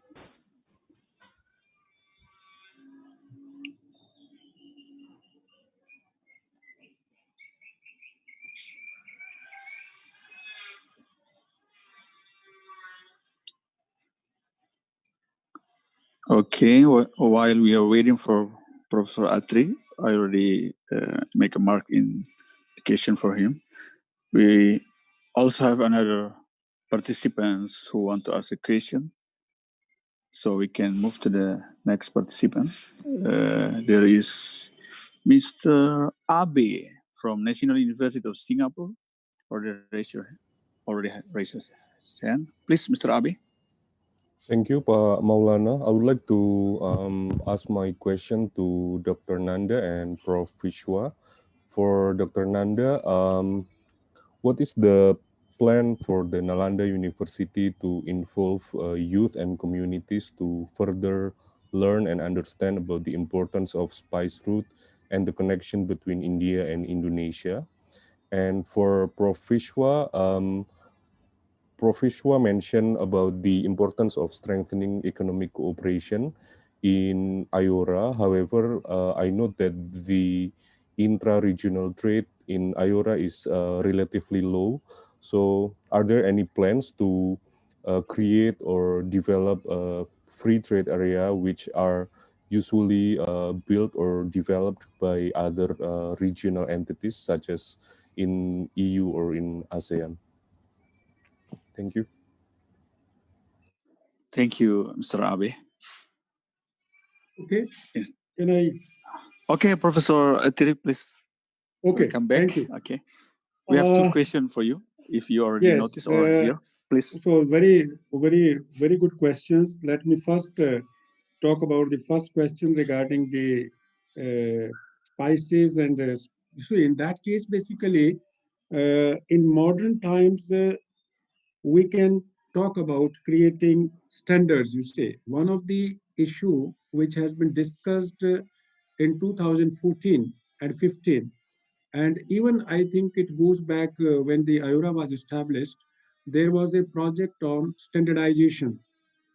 [SPEAKER 17] Okay, while we are waiting for Professor Atri, I already make a mark in the question for him. We also have another participants who want to ask a question. So we can move to the next participant. There is Mr. Abe from National University of Singapore. Already raised his hand. Please, Mr. Abe.
[SPEAKER 4] Thank you, Pak Maulana. I would like to ask my question to Dr. Nanda and Prof. Vishwa. For Dr. Nanda, what is the plan for the Nalanda University to involve youth and communities to further learn and understand about the importance of spice route and the connection between India and Indonesia? And for Prof. Vishwa, Prof. Vishwa mentioned about the importance of strengthening economic cooperation in IORA. However, I note that the intra-regional trade in IORA is relatively low. So are there any plans to create or develop a free trade area which are usually built or developed by other regional entities such as in EU or in ASEAN? Thank you.
[SPEAKER 17] Thank you, Mr. Abe.
[SPEAKER 20] Okay.
[SPEAKER 17] Yes.
[SPEAKER 20] Can I?
[SPEAKER 17] Okay, Professor Atiri, please.
[SPEAKER 20] Okay.
[SPEAKER 17] Welcome back.
[SPEAKER 20] Thank you.
[SPEAKER 17] Okay. We have two
[SPEAKER 20] Uh,
[SPEAKER 17] questions for you, if you already
[SPEAKER 20] Yes.
[SPEAKER 17] noticed or here. Please.
[SPEAKER 20] So very good questions. Let me first talk about the first question regarding the spices and so in that case, basically, in modern times, we can talk about creating standards. You say one of the issue which has been discussed in 2014 and 15. And even I think it goes back when the IORA was established, there was a project on standardization.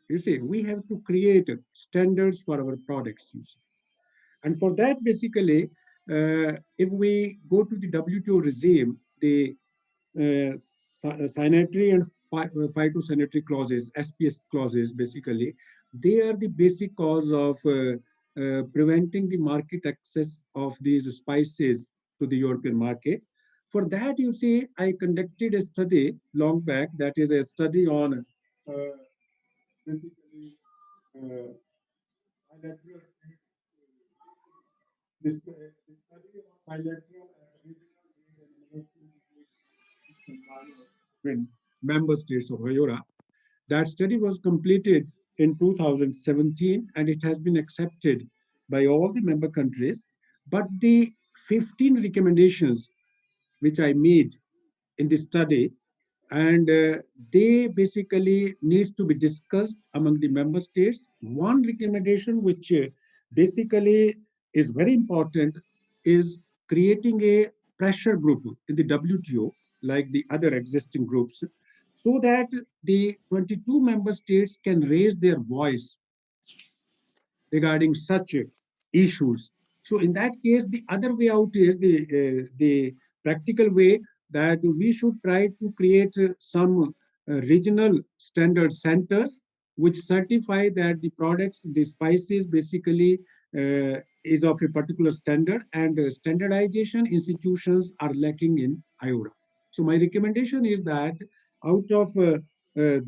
[SPEAKER 20] You see, we have to create standards for our products. You see. And for that, basically, if we go to the WTO regime, the sanitary and phytosanitary clauses, SPS clauses, basically, they are the basic cause of preventing the market access of these spices to the European market. For that, you see, I conducted a study long back, that is a study on basically bilateral, this study on bilateral and regional between member states of IORA. That study was completed in 2017 and it has been accepted by all the member countries. But the 15 recommendations which I made in the study, and they basically needs to be discussed among the member states. One recommendation which basically is very important is creating a pressure group in the WTO, like the other existing groups, so that the 22 member states can raise their voice regarding such issues. So in that case, the other way out is the practical way that we should try to create some regional standard centers which certify that the products, the spices basically is of a particular standard, and standardization institutions are lacking in IORA. So my recommendation is that out of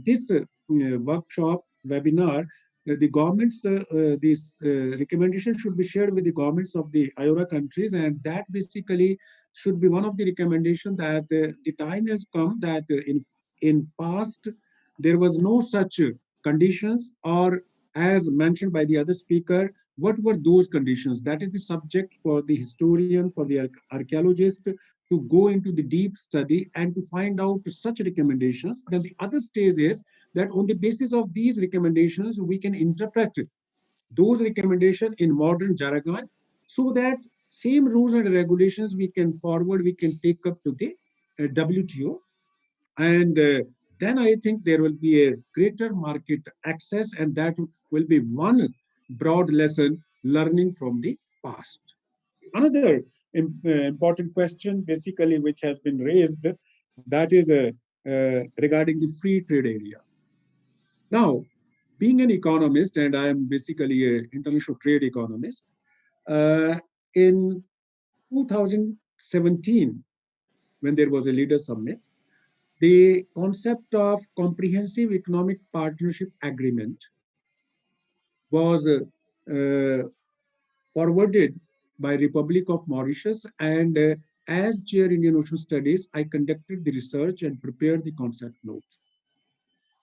[SPEAKER 20] this workshop webinar, the governments, this recommendation should be shared with the governments of the IORA countries, and that basically should be one of the recommendations that the time has come that in past there was no such conditions, or as mentioned by the other speaker, what were those conditions? That is the subject for the historian, for the archaeologist to go into the deep study and to find out such recommendations. Then the other stage is that on the basis of these recommendations, we can interpret those recommendations in modern jargon, so that same rules and regulations we can forward, we can take up to the WTO. And then I think there will be a greater market access, and that will be one broad lesson learning from the past. Another important question, basically, which has been raised, that is regarding the free trade area. Now, being an economist, and I am basically an international trade economist, in 2017, when there was a leader summit, the concept of comprehensive economic partnership agreement was forwarded by Republic of Mauritius, and as chair Indian Ocean Studies, I conducted the research and prepared the concept note.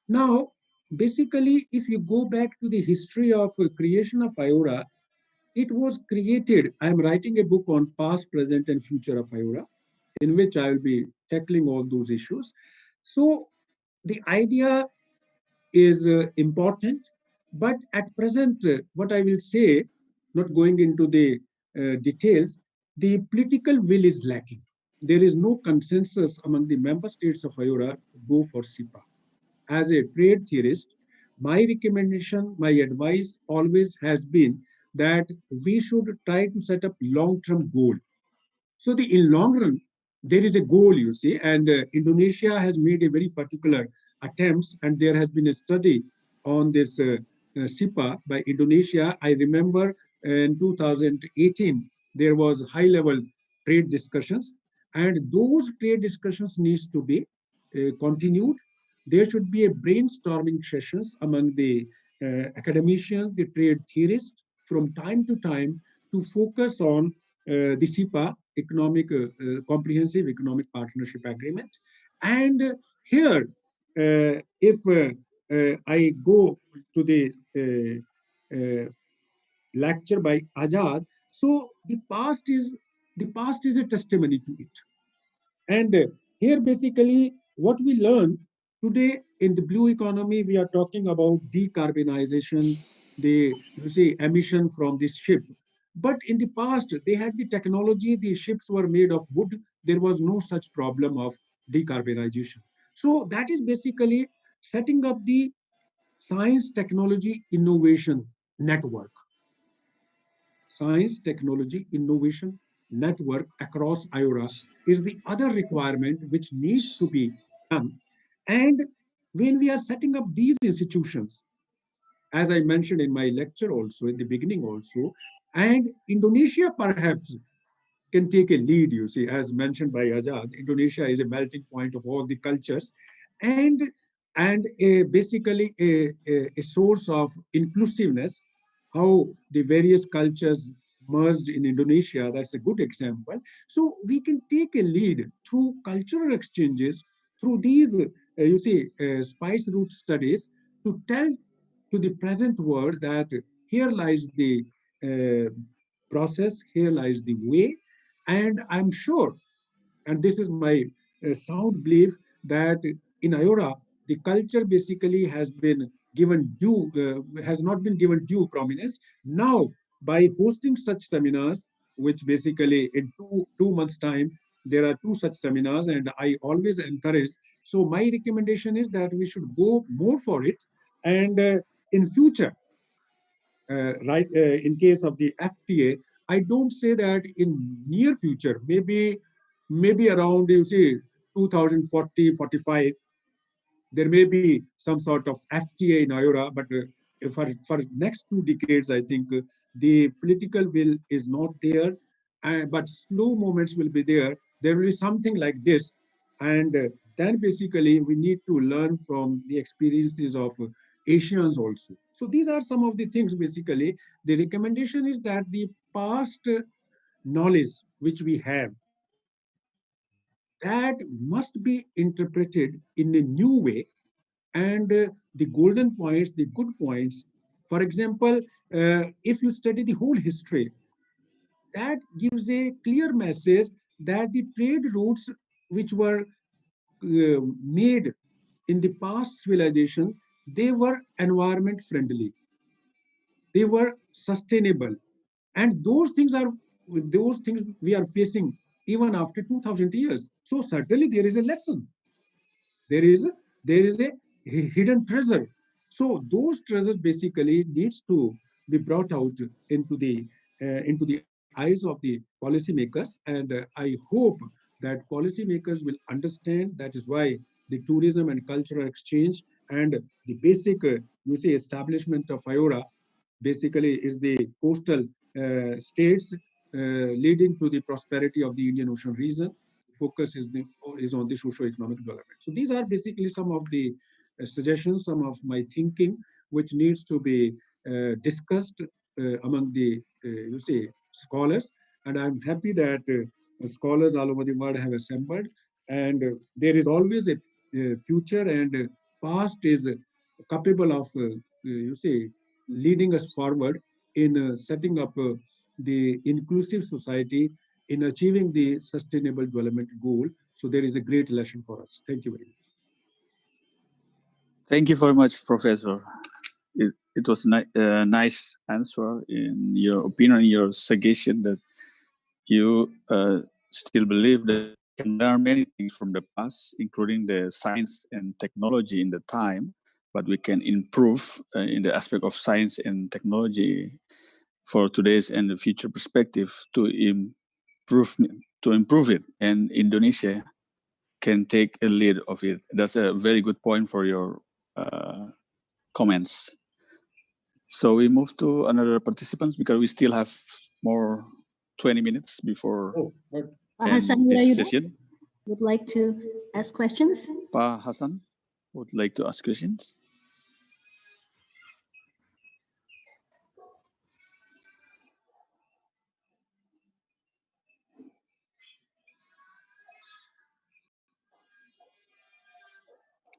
[SPEAKER 20] Now, basically, if you go back to the history of creation of IORA, it was created. I'm writing a book on past, present, and future of IORA, in which I will be tackling all those issues. So the idea is important, but at present, what I will say, not going into the details, the political will is lacking. There is no consensus among the member states of IORA to go for SIPA. As a trade theorist, my recommendation, my advice always has been that we should try to set up long-term goal. So in long run, there is a goal, you see, and Indonesia has made a very particular attempts, and there has been a study on this SIPA by Indonesia. I remember in 2018, there was high-level trade discussions, and those trade discussions needs to be continued. There should be a brainstorming sessions among the academicians, the trade theorists, from time to time to focus on the SIPA, Comprehensive Economic Partnership Agreement. And here, if I go to the lecture by Azad, so the past is a testimony to it. And here, basically, what we learn today in the blue economy, we are talking about decarbonization, emission from this ship. But in the past, they had the technology, the ships were made of wood. There was no such problem of decarbonization. So that is basically setting up the science, technology, innovation network. Science, technology, innovation network across IORA is the other requirement which needs to be done. And when we are setting up these institutions, as I mentioned in my lecture also, in the beginning also, and Indonesia perhaps can take a lead, you see, as mentioned by Ajad. Indonesia is a melting point of all the cultures and basically a source of inclusiveness, how the various cultures merged in Indonesia. That's a good example. So we can take a lead through cultural exchanges, through these, spice route studies to tell to the present world that here lies the uh, process, here lies the way. And I'm sure, and this is my sound belief, that in IORA, the culture basically has been given due, has not been given due prominence. Now, by hosting such seminars, which basically in two months' time, there are two such seminars, and I always encourage. So my recommendation is that we should go more for it. And in future, in case of the FTA, I don't say that in near future, maybe around, 2040, 45, there may be some sort of FTA in IORA, but for next 2 decades, I think the political will is not there, but slow moments will be there. There will be something like this, and then basically we need to learn from the experiences of Asians also. So these are some of the things. Basically, the recommendation is that the past knowledge which we have, that must be interpreted in a new way, and the golden points, the good points. For example, if you study the whole history, that gives a clear message that the trade routes which were made in the past civilization, they were environment friendly, they were sustainable, and those things we are facing even after 2000 years. So certainly there is a lesson, there is a hidden treasure. So those treasures basically needs to be brought out into the eyes of the policymakers, and I hope that policymakers will understand. That is why the tourism and cultural exchange and the basic establishment of IORA basically is the coastal states leading to the prosperity of the Indian Ocean region. Focus is on the socio-economic development. So these are basically some of the suggestions, some of my thinking, which needs to be discussed among the scholars. And I'm happy that scholars all over the world have assembled. And there is always a future, and past is capable of leading us forward in setting up the inclusive society, in achieving the sustainable development goal. So there is a great lesson for us. Thank you very much.
[SPEAKER 17] Thank you very much, Professor. It was a nice answer in your opinion, your suggestion that you still believe that we can learn many things from the past, including the science and technology in the time, but we can improve in the aspect of science and technology for today's and the future perspective to improve to improve it, and Indonesia can take a lead of it. That's a very good point for your comments. So we move to another participants because we still have more 20 minutes before
[SPEAKER 3] Hasan
[SPEAKER 17] this
[SPEAKER 3] Wirayuda
[SPEAKER 17] session.
[SPEAKER 3] would like to ask questions.
[SPEAKER 17] Pa Hasan would like to ask questions.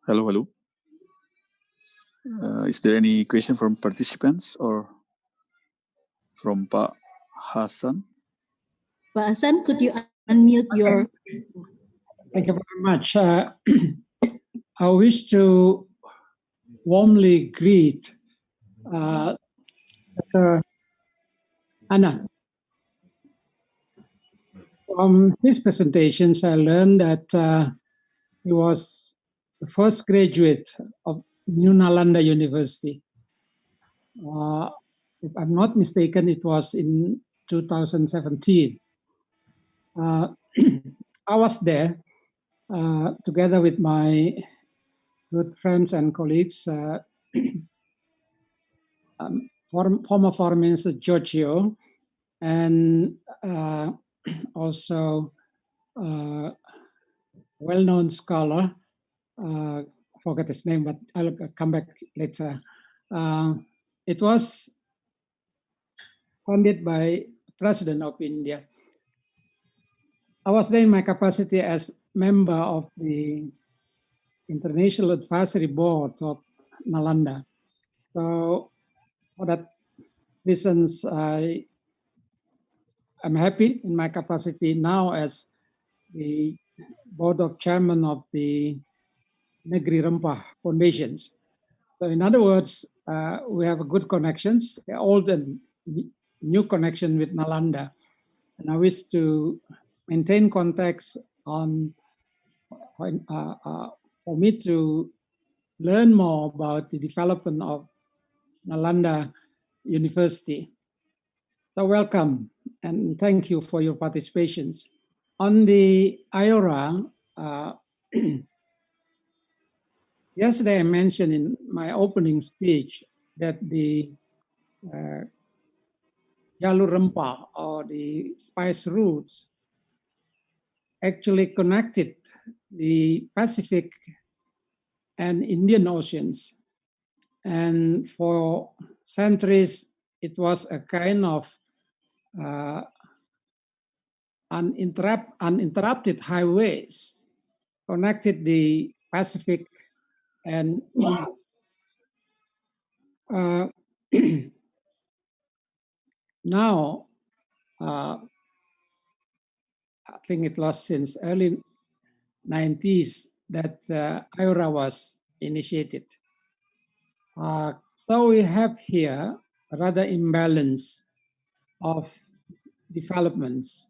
[SPEAKER 17] Hello, hello. Is there any question from participants or from Pa Hasan?
[SPEAKER 3] Pak Hasan, could you unmute your...
[SPEAKER 9] Thank you very much. I wish to warmly greet Dr. Anna. From his presentations, I learned that he was the first graduate of New Nalanda University. If I'm not mistaken, it was in 2017. I was there together with my good friends and colleagues, former Foreign Minister Giorgio, and also well-known scholar, forget his name, but I'll come back later. It was funded by President of India. I was there in my capacity as member of the International Advisory Board of Nalanda. So for that reasons, I'm happy in my capacity now as the board of chairman of the Negeri Rempah Foundations. So in other words, we have a good connections, old and new connection with Nalanda. And I wish to maintain contacts on for me to learn more about the development of Nalanda University. So welcome and thank you for your participations. On the IORA, yesterday I mentioned in my opening speech that the Jalur Rempah, or the spice routes, actually connected the Pacific and Indian Oceans. And for centuries, it was a kind of uninterrupted highways connected the Pacific and now, I think it was since early 90s that IORA was initiated. So we have here a rather imbalance of developments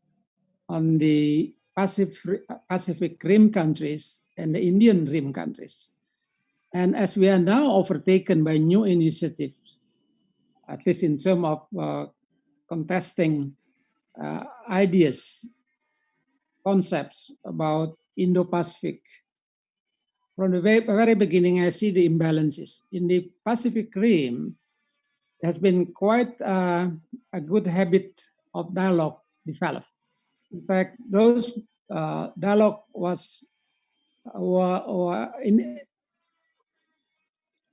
[SPEAKER 9] on the Pacific Rim countries and the Indian Rim countries. And as we are now overtaken by new initiatives, at least in terms of contesting ideas, concepts about Indo-Pacific. From the very beginning, I see the imbalances. In the Pacific Rim, there has been quite a good habit of dialogue developed. In fact, those dialogue was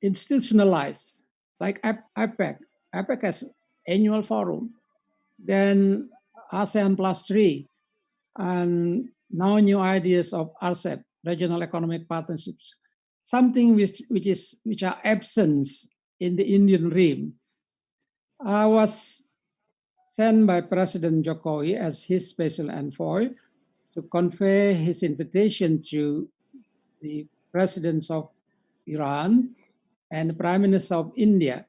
[SPEAKER 9] institutionalized, like APEC. APEC has annual forum, then ASEAN +3, and now new ideas of RCEP, regional economic partnerships, something which are absent in the Indian Rim. I was sent by President Jokowi as his special envoy to convey his invitation to the presidents of Iran and the Prime Minister of India.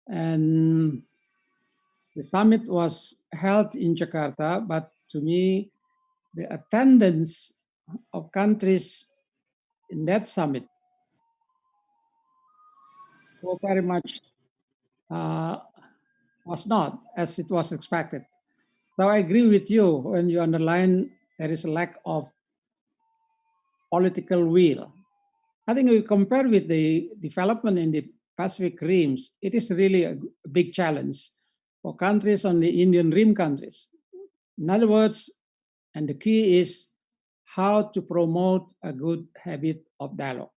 [SPEAKER 9] And the summit was held in Jakarta, but to me, the attendance of countries in that summit were very much was not as it was expected. So I agree with you when you underline there is a lack of political will. I think we compare with the development in the Pacific Rims, it is really a big challenge for countries on the Indian Rim countries. In other words, and the key is how to promote a good habit of dialogue.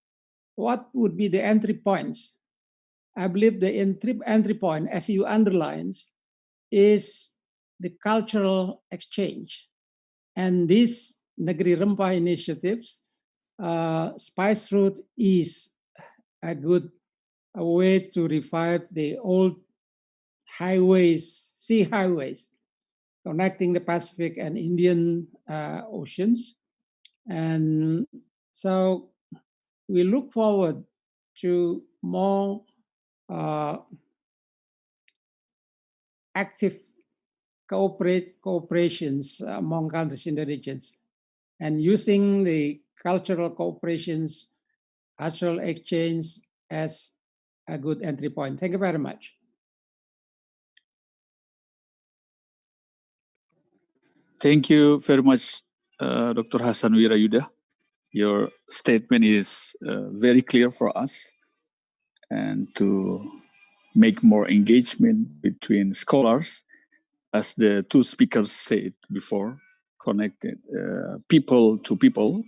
[SPEAKER 9] What would be the entry points? I believe the entry point, as you underlines, is the cultural exchange. And these Negeri Rempah initiatives, Spice Route is a good way to revive the old highways, sea highways, connecting the Pacific and Indian oceans. And so we look forward to more active cooperations among countries in the regions, and using the cultural cooperations, cultural exchange as a good entry point. Thank you very much.
[SPEAKER 17] Thank you very much, Dr. Hasan Wirayuda. Your statement is very clear for us, and to make more engagement between scholars, as the two speakers said before, connected people to people.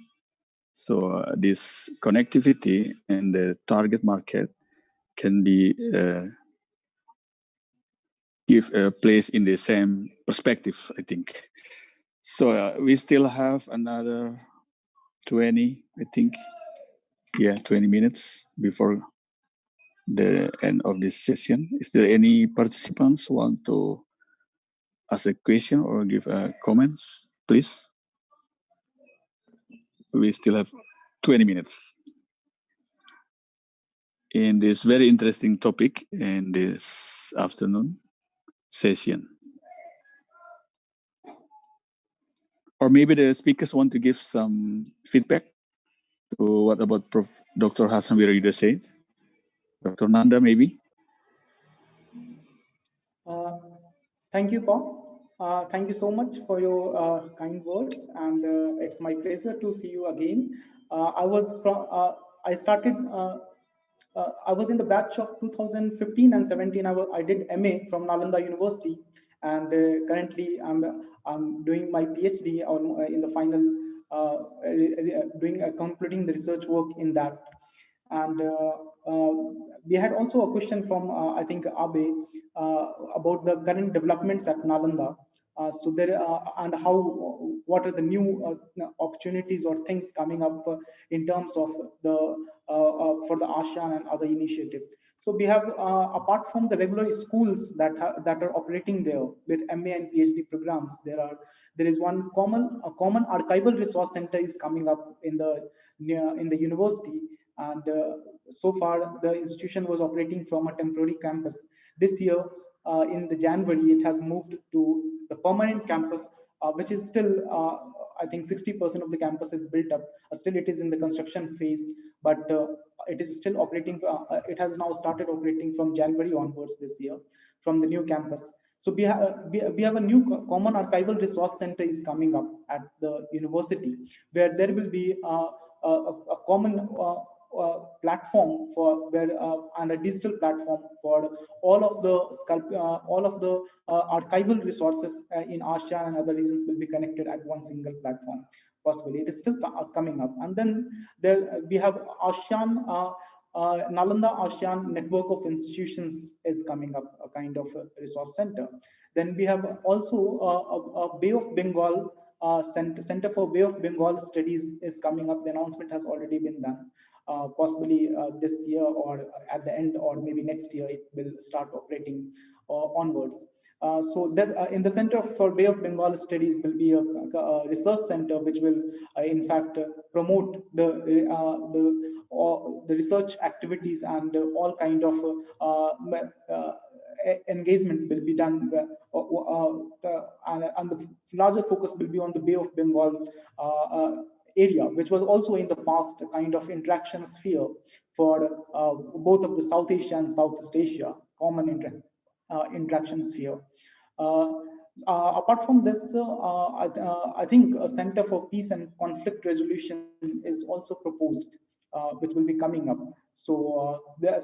[SPEAKER 17] So this connectivity and the target market can be give a place in the same perspective, I think. So we still have another 20, I think. Yeah, 20 minutes before the end of this session. Is there any participants who want to ask a question or give comments, please? We still have 20 minutes in this very interesting topic in this afternoon session. Or maybe the speakers want to give some feedback to what about Dr. Hasan Wirayuda said. Dr. Nanda, maybe?
[SPEAKER 21] Thank you, Paul. Thank you so much for your kind words, and it's my pleasure to see you again. I was in the batch of 2015 and 17. I did MA from Nalanda University, and currently I'm doing my PhD in the final, completing the research work in that. And we had also a question from I think Abe about the current developments at Nalanda. So there and what are the new opportunities or things coming up in terms of the for the ASEAN and other initiatives. So we have apart from the regular schools that are operating there with MA and PhD programs, there is one common archival resource center is coming up in the university. And so far the institution was operating from a temporary campus. This year in the January it has moved to the permanent campus, which is still I think 60% of the campus is built up. Still it is in the construction phase, but it is still operating. It has now started operating from January onwards this year from the new campus. So we have a new common archival resource center is coming up at the university, where there will be a common platform for and a digital platform for all of the archival resources in ASEAN and other regions will be connected at one single platform. Possibly it is still coming up. And then there we have ASEAN Nalanda ASEAN network of institutions is coming up, a kind of a resource center. Then we have also a Bay of Bengal Center for Bay of Bengal Studies is coming up. The announcement has already been done. Possibly this year or at the end or maybe next year it will start operating onwards. So that in the Center for Bay of Bengal Studies will be a research center which will in fact promote the research activities and all kind of engagement will be done, and the larger focus will be on the Bay of Bengal area, which was also in the past a kind of interaction sphere for both of the South Asia and Southeast Asia, common interaction sphere. Apart from this, I think a Center for Peace and Conflict Resolution is also proposed, which will be coming up. So there are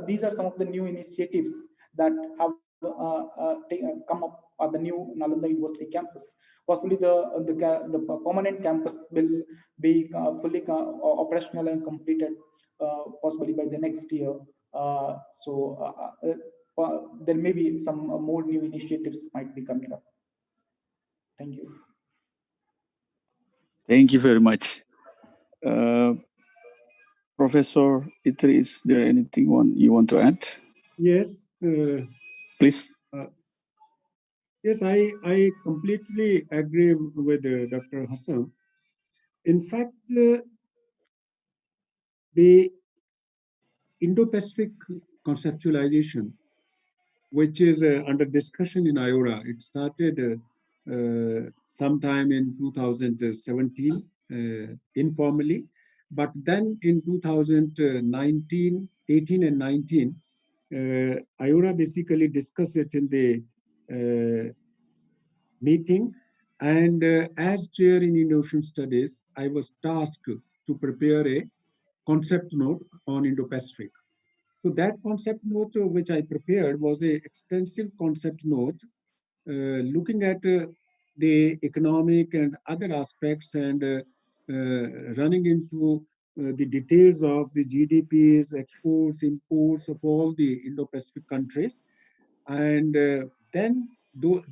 [SPEAKER 21] these are some of the new initiatives that have come up at the new Nalanda University campus. Possibly the permanent campus will be fully operational and completed possibly by the next year. There may be some more new initiatives might be coming up. Thank you.
[SPEAKER 17] Thank you very much. Professor Itri, is there anything you want to add?
[SPEAKER 20] Yes.
[SPEAKER 17] Please.
[SPEAKER 20] Yes, I completely agree with Dr. Hassan. In fact, the Indo-Pacific conceptualization, which is under discussion in IORA, it started sometime in 2017 informally, but then in 2019, 18 and 19, IORA basically discussed it in the meeting. And as chair in Indo-Ocean Studies, I was tasked to prepare a concept note on Indo-Pacific. So that concept note which I prepared was an extensive concept note looking at the economic and other aspects and running into the details of the GDPs, exports, imports of all the Indo-Pacific countries. And then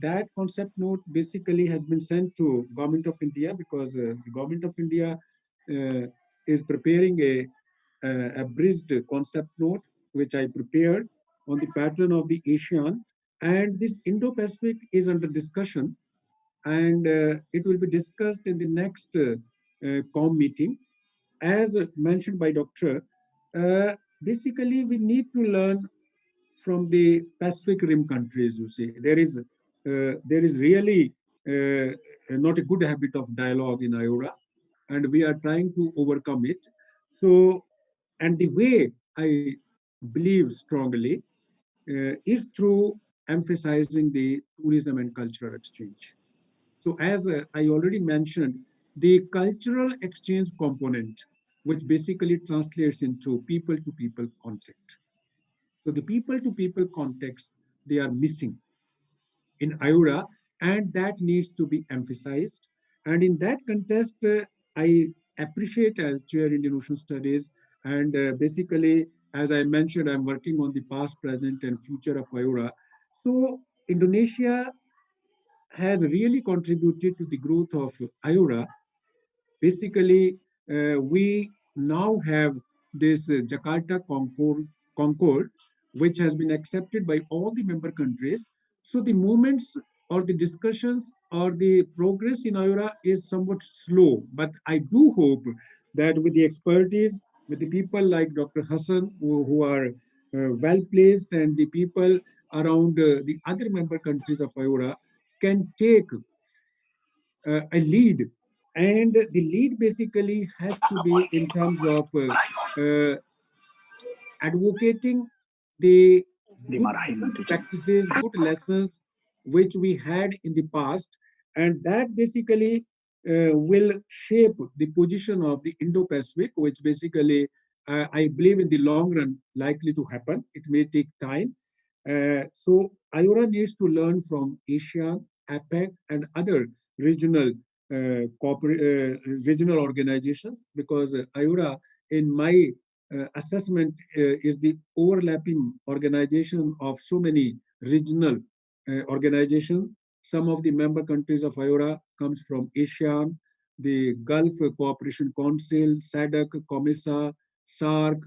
[SPEAKER 20] that concept note basically has been sent to Government of India because the Government of India is preparing a abridged concept note, which I prepared on the pattern of the ASEAN. And this Indo-Pacific is under discussion, and it will be discussed in the next COM meeting. As mentioned by Dr. Basically, we need to learn from the Pacific Rim countries. You see, there is really not a good habit of dialogue in IORA, and we are trying to overcome it. So, and the way I believe strongly is through emphasizing the tourism and cultural exchange. So as I already mentioned, the cultural exchange component, which basically translates into people-to-people contact. So the people-to-people context, they are missing in IORA, and that needs to be emphasized. And in that context, I appreciate as chair Indian Ocean Studies, and basically, as I mentioned, I'm working on the past, present, and future of IORA. So Indonesia has really contributed to the growth of IORA. Basically, we now have this Jakarta Concord, which has been accepted by all the member countries. So the movements or the discussions or the progress in IORA is somewhat slow, but I do hope that with the expertise, with the people like Dr. Hassan, who are well placed, and the people around the other member countries of IORA can take a lead. And the lead basically has to be in terms of advocating the good practices, good lessons which we had in the past, and that basically will shape the position of the Indo-Pacific, which basically I believe in the long run likely to happen. It may take time. So IORA needs to learn from ASEAN, APEC, and other regional regional organizations, because IORA, in my assessment, is the overlapping organization of so many regional organizations. Some of the member countries of IORA comes from ASEAN, the Gulf Cooperation Council, SADC, COMESA, SARC.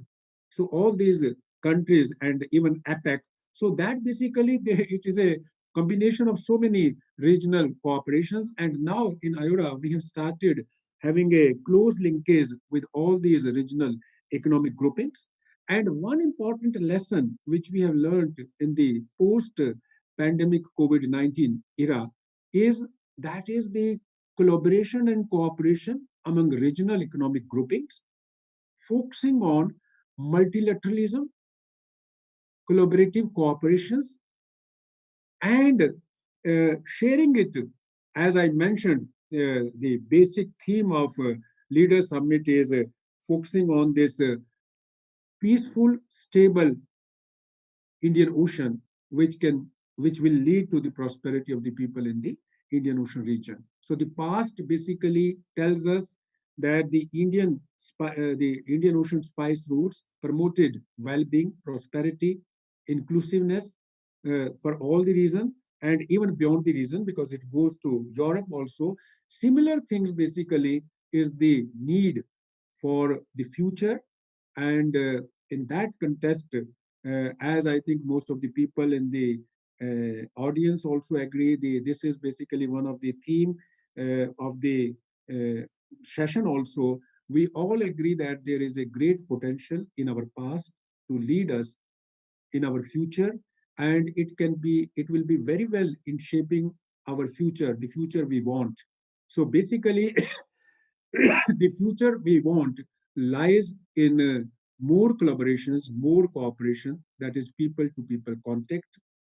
[SPEAKER 20] So all these countries and even APEC. So that basically it is a combination of so many regional cooperations. And now in IORA, we have started having a close linkage with all these regional economic groupings. And one important lesson which we have learned in the post-pandemic COVID-19 era is the collaboration and cooperation among regional economic groupings, focusing on multilateralism, collaborative cooperations, and sharing it, as I mentioned, the basic theme of Leader Summit is focusing on this peaceful, stable Indian Ocean, which will lead to the prosperity of the people in the Indian Ocean region. So the past basically tells us that the Indian Ocean spice routes promoted well-being, prosperity, inclusiveness for all the reason, and even beyond the reason, because it goes to Europe also. Similar things basically is the need for the future, and in that context, as I think most of the people in the audience also agree, this is basically one of the theme of the session also. We all agree that there is a great potential in our past to lead us in our future, and it will be very well in shaping our future, the future we want. So basically, the future we want lies in more collaborations, more cooperation, that is people-to-people contact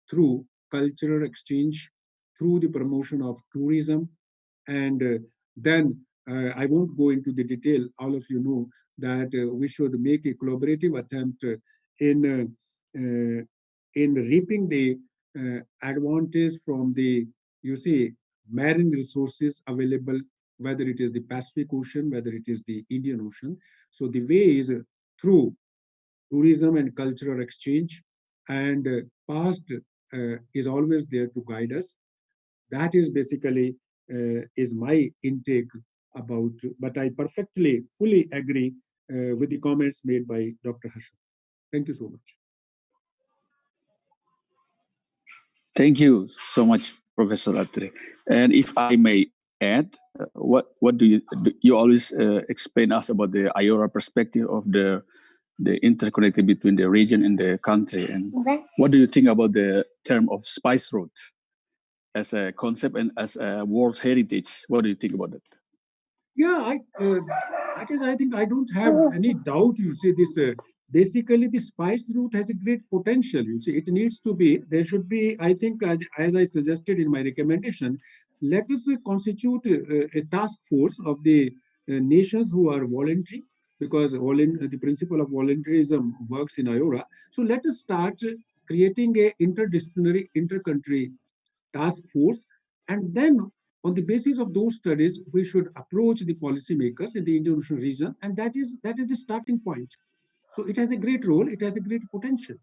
[SPEAKER 20] through cultural exchange, through the promotion of tourism, and then I won't go into the detail. All of you know that we should make a collaborative attempt in reaping the advantage from the, you see, marine resources available, whether it is the Pacific Ocean, whether it is the Indian Ocean. So the way is through tourism and cultural exchange, and past is always there to guide us. That is basically is my intake about, but I perfectly, fully agree with the comments made by Dr. Harshad. Thank you so much.
[SPEAKER 17] Thank you so much, Professor Atri. And if I may add, what do you always explain us about the IORA perspective of the interconnected between the region and the country, and what do you think about the term of spice route as a concept and as a world heritage? What do you think about that?
[SPEAKER 20] Yeah, I think I don't have any doubt. You see, this basically the spice route has a great potential. You see, it needs to be, there should be, I think, as I suggested in my recommendation, let us constitute a task force of the nations who are voluntary, because the principle of voluntarism works in IORA. So let us start creating a interdisciplinary, inter-country task force, and then on the basis of those studies, we should approach the policymakers in the Indian Ocean region, and that is the starting point. So it has a great role, it has a great potential.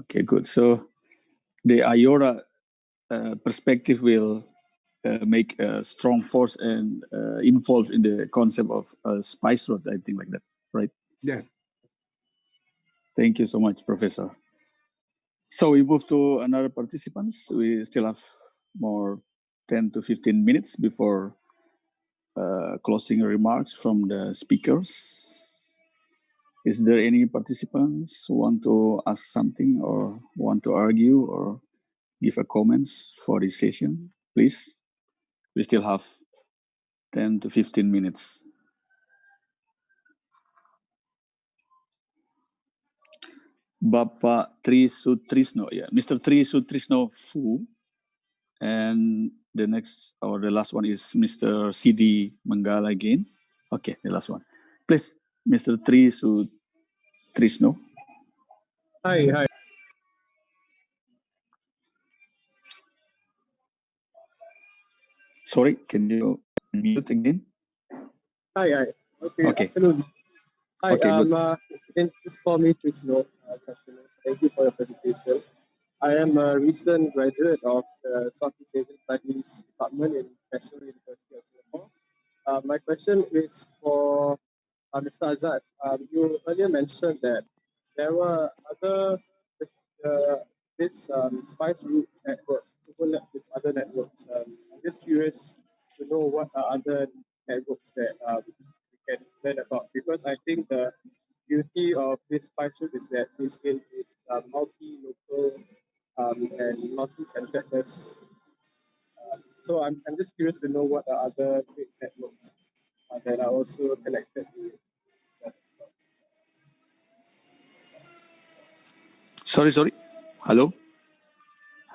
[SPEAKER 17] Okay, good. So the IORA perspective will make a strong force and involved in the concept of spice route, I think, like that, right?
[SPEAKER 20] Yes.
[SPEAKER 17] Thank you so much, Professor. So we move to another participants. We still have more 10 to 15 minutes before closing remarks from the speakers. Is there any participants who want to ask something or want to argue or give a comments for this session? Please, we still have 10 to 15 minutes. Bapak Tri Sutrisno, yeah, Mr. Tri Sutrisno Fu, and the next or the last one is Mr. CD Manggala again. Okay, the last one. Please, Mr. Tri Sutrisno.
[SPEAKER 8] Hi.
[SPEAKER 17] Sorry, can you mute again?
[SPEAKER 8] Hi.
[SPEAKER 17] Okay.
[SPEAKER 8] Afternoon. Hi,
[SPEAKER 17] Okay, good.
[SPEAKER 8] you can just call me Trisno. Thank you for your presentation. I am a recent graduate of the Southeast Asian Studies Department in National University of Singapore. My question is for Mr. Azad. You earlier mentioned that there were this spice route network overlap with other networks. I'm just curious to know what are other networks that we can learn about, because I think the beauty of this spice route is that it's multi-local and multi-centeredness. So I'm just curious to know what are other big networks that are also connected to it.
[SPEAKER 17] Sorry. Hello.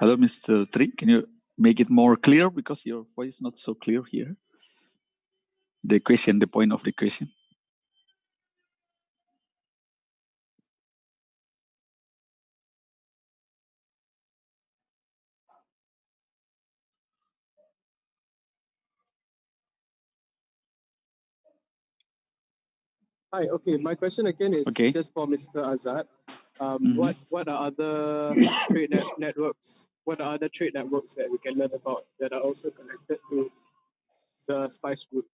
[SPEAKER 17] Hello, Mr. Tri. Can you make it more clear, because your voice is not so clear here? The question, the point of the question.
[SPEAKER 8] Hi. Okay. My question again is just for Mr. Azad. What are other networks? What are other trade networks that we can learn about that are also connected to the spice route?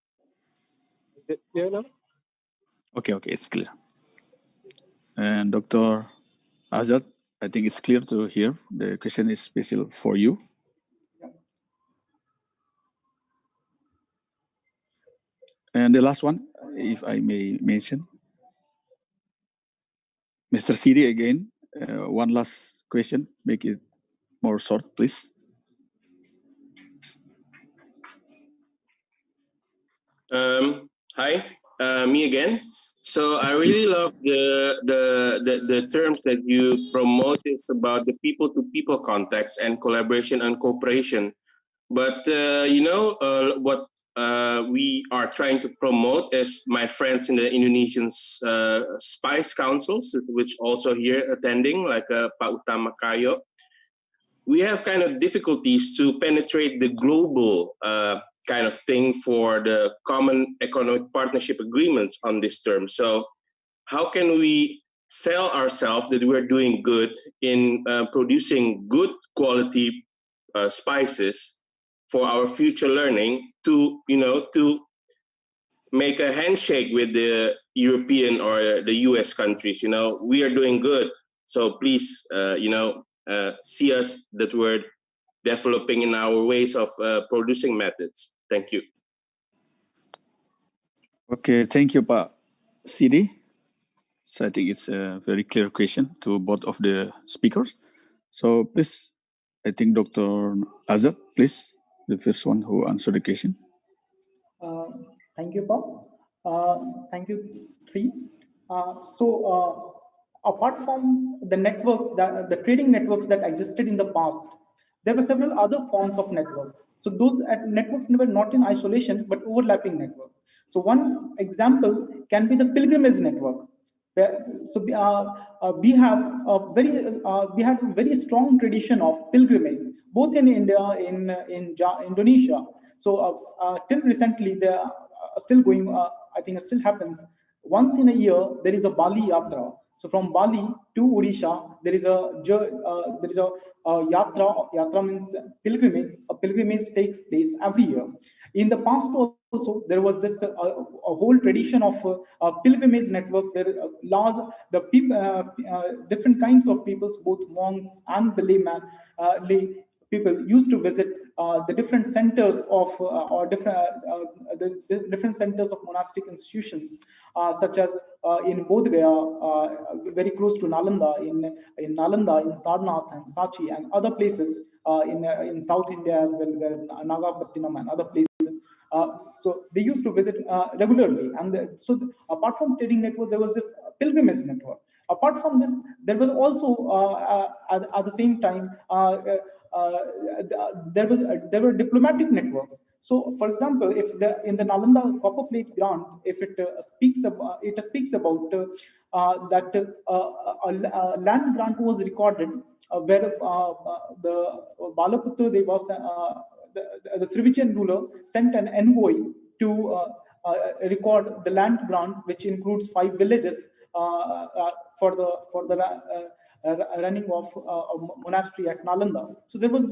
[SPEAKER 8] Is it clear now?
[SPEAKER 17] Okay, it's clear. And Dr. Azad, I think it's clear to hear. The question is special for you. And the last one, if I may mention, Mr. Sidi again, one last question, make it more short, please.
[SPEAKER 6] Hi, me again. So I really love the terms that you promote is about the people-to-people context and collaboration and cooperation. But what we are trying to promote is my friends in the Indonesian Spice Councils, which also here attending, like Pak Utama Kayo. We have kind of difficulties to penetrate the global kind of thing for the common economic partnership agreements on this term. So how can we sell ourselves that we're doing good in producing good quality spices for our future learning to make a handshake with the European or the US countries? We are doing good. So please, see us that we're developing in our ways of producing methods. Thank you.
[SPEAKER 17] Okay, thank you, Pak Sidi. So I think it's a very clear question to both of the speakers. So please, I think Dr. Azad, please, the first one who answered the question.
[SPEAKER 21] Thank you, Paul. Thank you, Tri. Apart from the networks, the trading networks that existed in the past, there were several other forms of networks. So those networks were not in isolation, but overlapping networks. So one example can be the pilgrimage network. So we had a very strong tradition of pilgrimage, both in India, in Indonesia. So till recently, they are still going. I think it still happens. Once in a year, there is a Bali Yatra. So from Bali to Odisha, there is a yatra. Yatra means pilgrimage. A pilgrimage takes place every year. In the past also, there was this a whole tradition of pilgrimage networks where different kinds of peoples, both monks and the lay people, used to visit the different centers of the different centers of monastic institutions, such as in Bodh Gaya, very close to Nalanda, in Nalanda, in Sarnath and Sachi, and other places in South India as well, where Nagapattinam and other places. So they used to visit regularly, and apart from trading network, there was this pilgrimage network. Apart from this, there was also at the same time there were diplomatic networks. So, for example, if in the Nalanda copper plate grant, if it speaks about that a land grant was recorded where the Balaputra Devas, the Srivijay ruler, sent an envoy to record the land grant, which includes 5 villages for the running of a monastery at Nalanda. So there was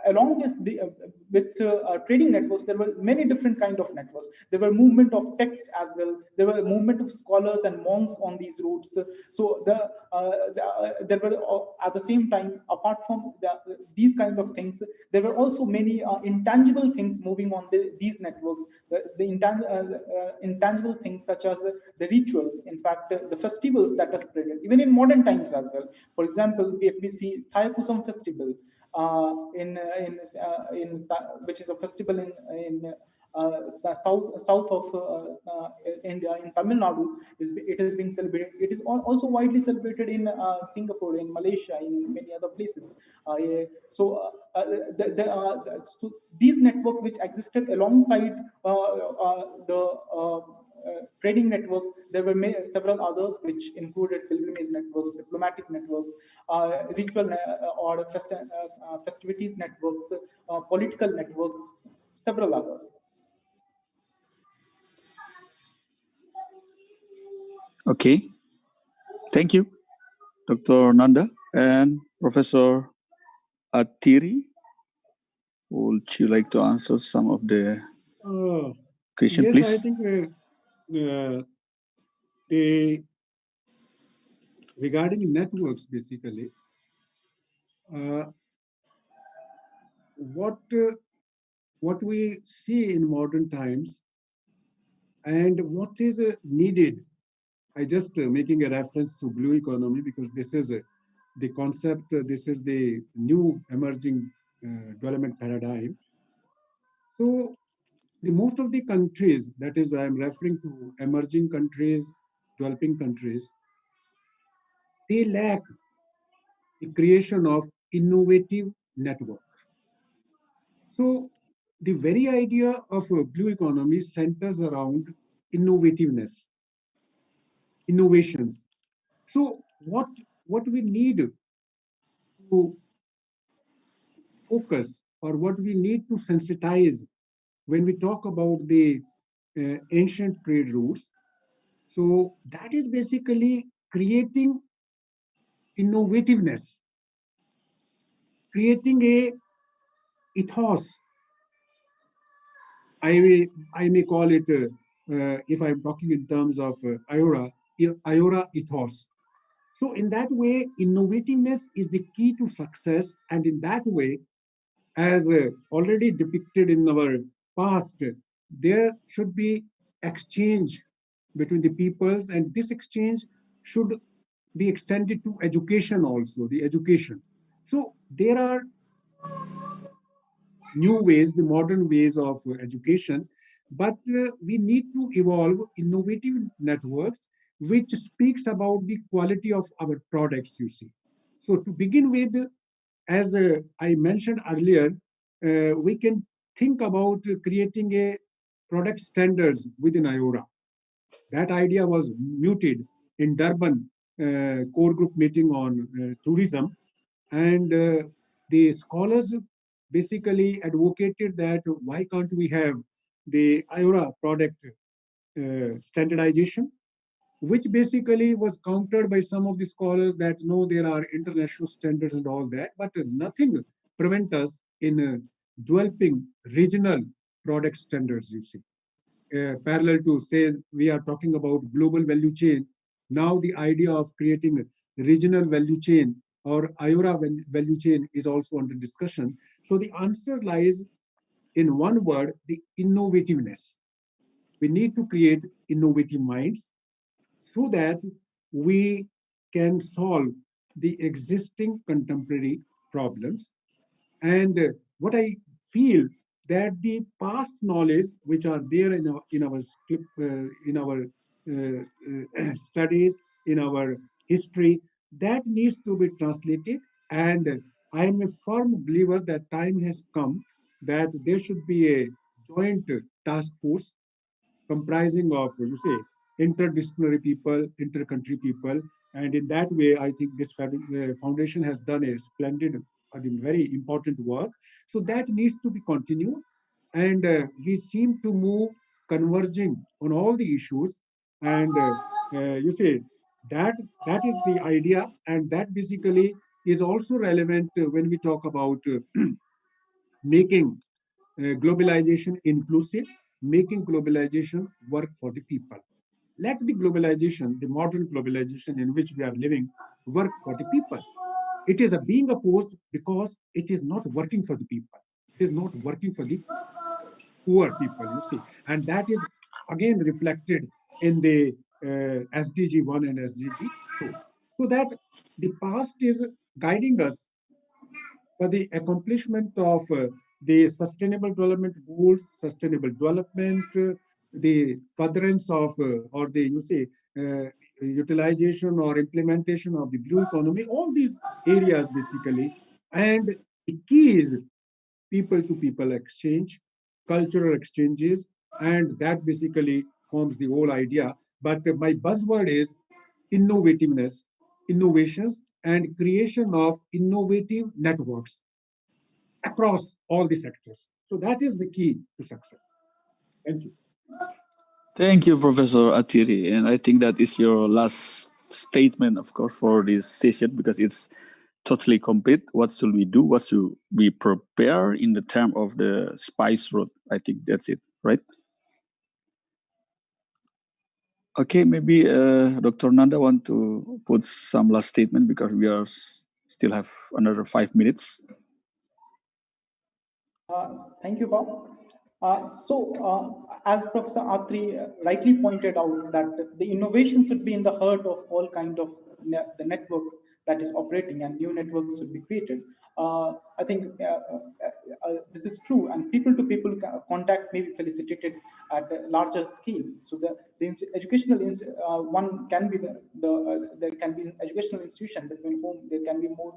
[SPEAKER 21] along with trading networks, there were many different kind of networks. There were movement of text as well. There were movement of scholars and monks on these routes. So there were at the same time, apart from these kind of things, there were also many intangible things moving on these networks. The intangible things such as the rituals, in fact, the festivals that are spread, even in modern times as well. For example, we see Thayakusam festival, which is a festival in the south of India, in Tamil Nadu, it is being celebrated. It is also widely celebrated in Singapore, in Malaysia, in many other places. So these networks which existed alongside the trading networks, there were several others which included pilgrimage networks, diplomatic networks, ritual or festivities networks, political networks, several others.
[SPEAKER 17] Okay, thank you, Dr. Nanda and Professor Attiri. Would you like to answer some of the question,
[SPEAKER 20] yes,
[SPEAKER 17] please?
[SPEAKER 20] I think regarding networks, basically, what we see in modern times and what is needed. I just making a reference to blue economy because this is the concept. This is the new emerging development paradigm. So the most of the countries, that is, I am referring to emerging countries, developing countries, they lack the creation of innovative network. So the very idea of a blue economy centers around innovativeness, innovations. So what we need to focus, or what we need to sensitize when we talk about the ancient trade routes, so that is basically creating innovativeness, creating a ethos. I may call it, if I'm talking in terms of IORA ethos. So in that way, innovativeness is the key to success. And in that way, as already depicted in our past, there should be exchange between the peoples, and this exchange should be extended to education also, the education. So there are new ways, the modern ways of education, but we need to evolve innovative networks which speaks about the quality of our products, you see. So to begin with, as I mentioned earlier, we can think about creating a product standards within IORA. That idea was mooted in Durban core group meeting on tourism, and the scholars basically advocated that why can't we have the IORA product standardization, which basically was countered by some of the scholars that no, there are international standards and all that, but nothing prevent us in developing regional product standards, you see. Parallel to say we are talking about global value chain, now the idea of creating a regional value chain or IORA value chain is also under discussion. So the answer lies in one word, the innovativeness. We need to create innovative minds so that we can solve the existing contemporary problems. And what I feel that the past knowledge which are there in our studies, in our history, that needs to be translated. And I am a firm believer that time has come that there should be a joint task force comprising of, you say, interdisciplinary people, inter-country people. And in that way, I think this foundation has done a splendid, I think, very important work. So that needs to be continued. And we seem to move converging on all the issues. And you say that is the idea. And that basically is also relevant when we talk about making globalization inclusive, making globalization work for the people. Let the globalization, the modern globalization in which we are living, work for the people. It is being opposed because it is not working for the people. It is not working for the poor people, you see. And that is again reflected in the SDG 1 and SDG 2. So that the past is guiding us for the accomplishment of the sustainable development goals, sustainable development, the furtherance of, or the, utilization or implementation of the blue economy, all these areas basically. And the key is people-to-people exchange, cultural exchanges, and that basically forms the whole idea. But my buzzword is innovativeness, innovations, and creation of innovative networks across all the sectors. So that is the key to success. Thank you.
[SPEAKER 17] Thank you, Professor Atiri. And I think that is your last statement, of course, for this session, because it's totally complete. What should we do? What should we prepare in the term of the spice road? I think that's it, right? Okay, maybe Dr. Nanda want to put some last statement, because we are still have another 5 minutes.
[SPEAKER 21] Thank you, Bob. As Professor Atri rightly pointed out, that the innovation should be in the heart of all kind of the networks that is operating, and new networks should be created. I think this is true, and people-to-people contact may be facilitated at a larger scale. So the educational one can be there can be an educational institution between whom there can be more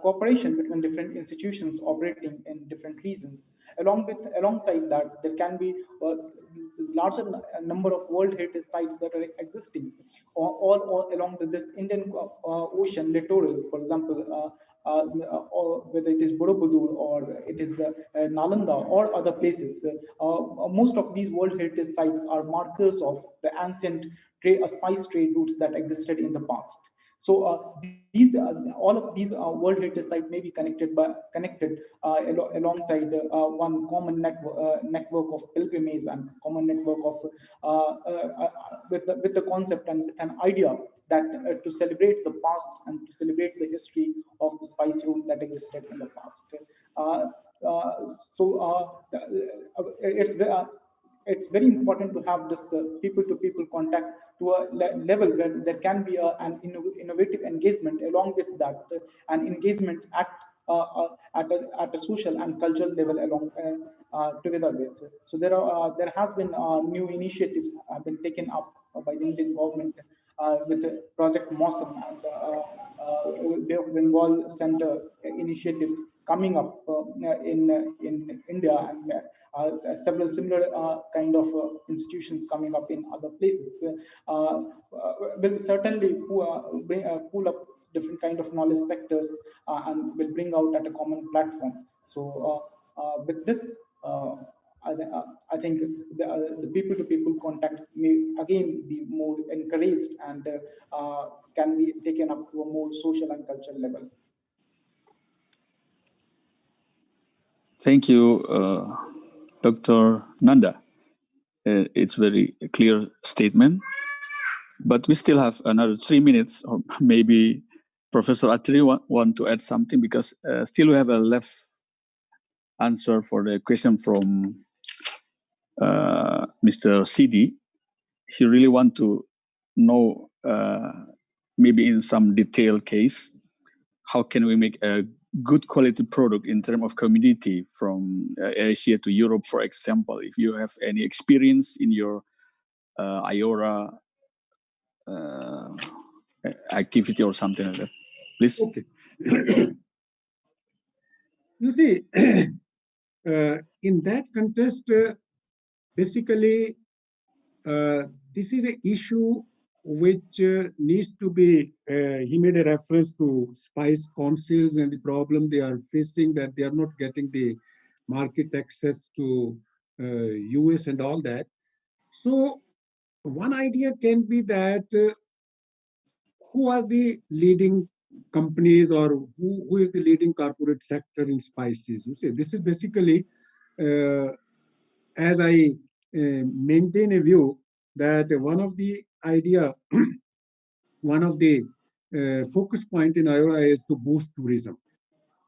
[SPEAKER 21] cooperation between different institutions operating in different regions. Alongside that, there can be larger number of World Heritage sites that are existing all along this Indian Ocean littoral, for example, or whether it is Borobudur or it is Nalanda or other places. Most of these World Heritage sites are markers of the ancient spice trade routes that existed in the past. So all of these World Heritage sites may be connected alongside one common network of pilgrimage and common network of with the concept and with an idea that to celebrate the past and to celebrate the history of the spice route that existed in the past. It's very important to have this people-to-people contact to a level where there can be an innovative engagement along with that, an engagement at a social and cultural level along together with. So there has been new initiatives have been taken up by the Indian government with Project Mosam and Bay of Bengal Center initiatives coming up in India, and several similar kind of institutions coming up in other places will certainly pull up different kind of knowledge sectors and will bring out at a common platform. So with this, I think the people-to-people contact may again be more encouraged and can be taken up to a more social and cultural level.
[SPEAKER 17] Thank you, Dr. Nanda. It's very clear statement, but we still have another 3 minutes, or maybe Professor Atri want to add something, because still we have a left answer for the question from Mr. CD. He really want to know, maybe in some detailed case, how can we make a good quality product in terms of community from Asia to Europe, for example? If you have any experience in your IORA activity or something like that, please.
[SPEAKER 20] Okay. You see, in that context, basically, this is an issue which needs to be, he made a reference to spice councils and the problem they are facing, that they are not getting the market access to US and all that. So one idea can be that who are the leading companies, or who is the leading corporate sector in spices? You see, this is basically, as I maintain a view that one of the idea, one of the focus point in IORA is to boost tourism.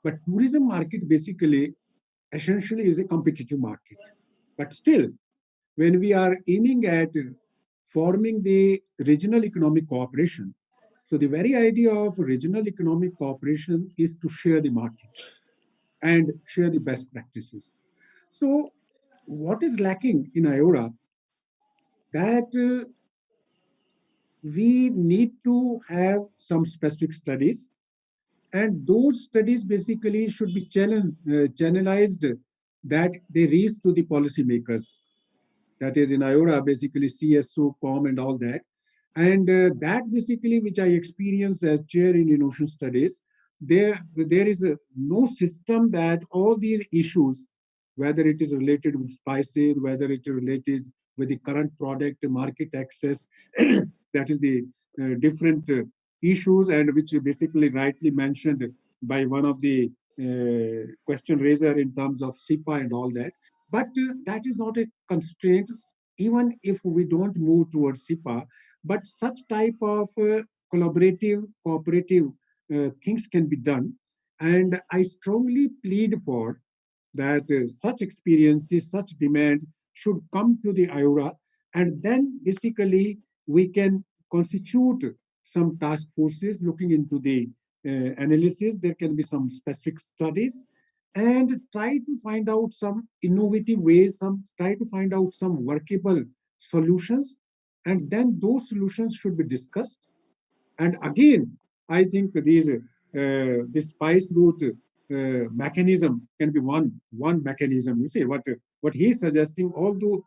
[SPEAKER 20] But tourism market basically, essentially is a competitive market. But still, when we are aiming at forming the regional economic cooperation, so the very idea of regional economic cooperation is to share the market. and share the best practices. So what is lacking in IORA, that we need to have some specific studies, and those studies basically should be channelized, that they reach to the policymakers. That is in IORA, basically CSO, COM, and all that. And that basically, which I experienced as chair in innovation studies, there is no system that all these issues, whether it is related with spices, whether it is related with the current product, market access, that is the different issues, and which basically rightly mentioned by one of the question raiser in terms of SIPA and all that. But that is not a constraint, even if we don't move towards SIPA, but such type of collaborative, cooperative things can be done. And I strongly plead for that such experiences, such demand should come to the IORA, and then basically we can constitute some task forces looking into the analysis. There can be some specific studies, and try to find out some innovative ways, try to find out some workable solutions, and then those solutions should be discussed. And again, I think this spice route mechanism can be one mechanism. You see what he's suggesting, although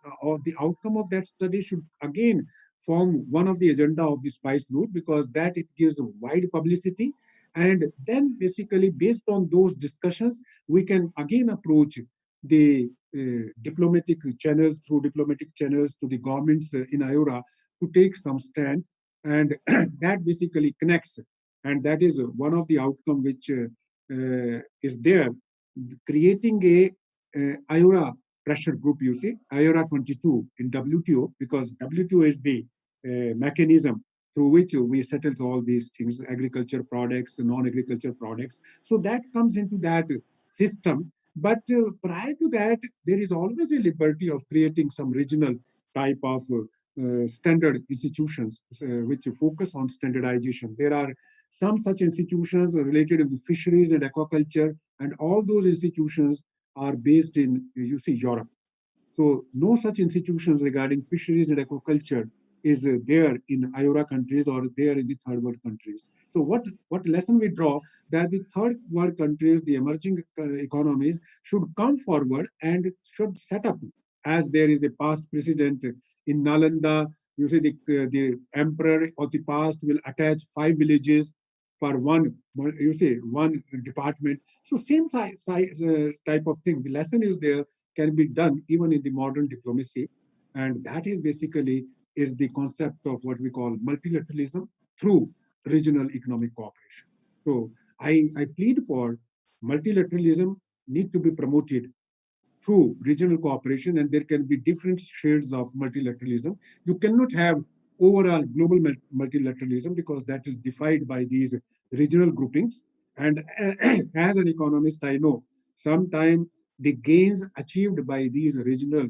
[SPEAKER 20] the outcome of that study should again form one of the agenda of the spice route, because that it gives wide publicity. And then basically based on those discussions, we can again approach the diplomatic channels, through diplomatic channels to the governments in IORA, to take some stand, and that basically connects. And that is one of the outcome which is there, creating a IORA pressure group. You see, IORA 22 in WTO, because WTO is the mechanism through which we settle all these things, agriculture products, non-agriculture products. So that comes into that system. But prior to that, there is always a liberty of creating some regional type of standard institutions which focus on standardization. There are some such institutions related to fisheries and aquaculture, and all those institutions are based in, you see, Europe. So no such institutions regarding fisheries and aquaculture is there in IORA countries or there in the third world countries. So what lesson we draw, that the third world countries, the emerging economies, should come forward and should set up, as there is a past precedent in Nalanda. You see, the emperor of the past will attach 5 villages for one, you see, one department. So same type of thing. The lesson is there, can be done even in the modern diplomacy. And that is basically is the concept of what we call multilateralism through regional economic cooperation. So I plead for multilateralism need to be promoted through regional cooperation, and there can be different shades of multilateralism. You cannot have overall global multilateralism, because that is defined by these regional groupings. And as an economist, I know sometimes the gains achieved by these regional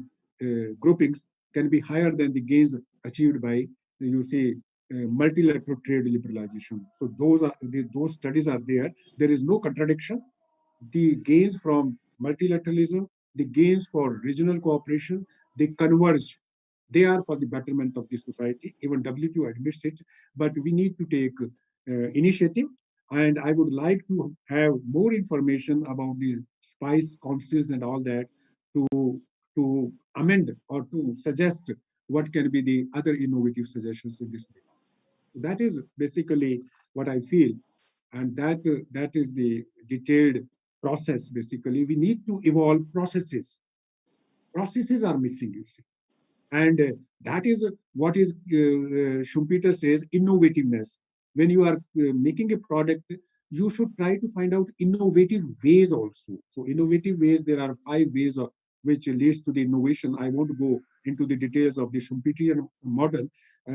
[SPEAKER 20] groupings can be higher than the gains achieved by, you see, multilateral trade liberalization. So those studies are there. There is no contradiction. The gains from multilateralism, the gains for regional cooperation, they converge. They are for the betterment of the society. Even WTO admits it, but we need to take initiative. And I would like to have more information about the spice councils and all that, to amend or to suggest what can be the other innovative suggestions in this way. That is basically what I feel, and that is the detailed process. Basically, we need to evolve processes. Processes are missing, you see, and that is what is Schumpeter says innovativeness. When you are making a product, you should try to find out innovative ways also. So innovative ways, there are 5 ways of which leads to the innovation. I won't go into the details of the Schumpeterian model,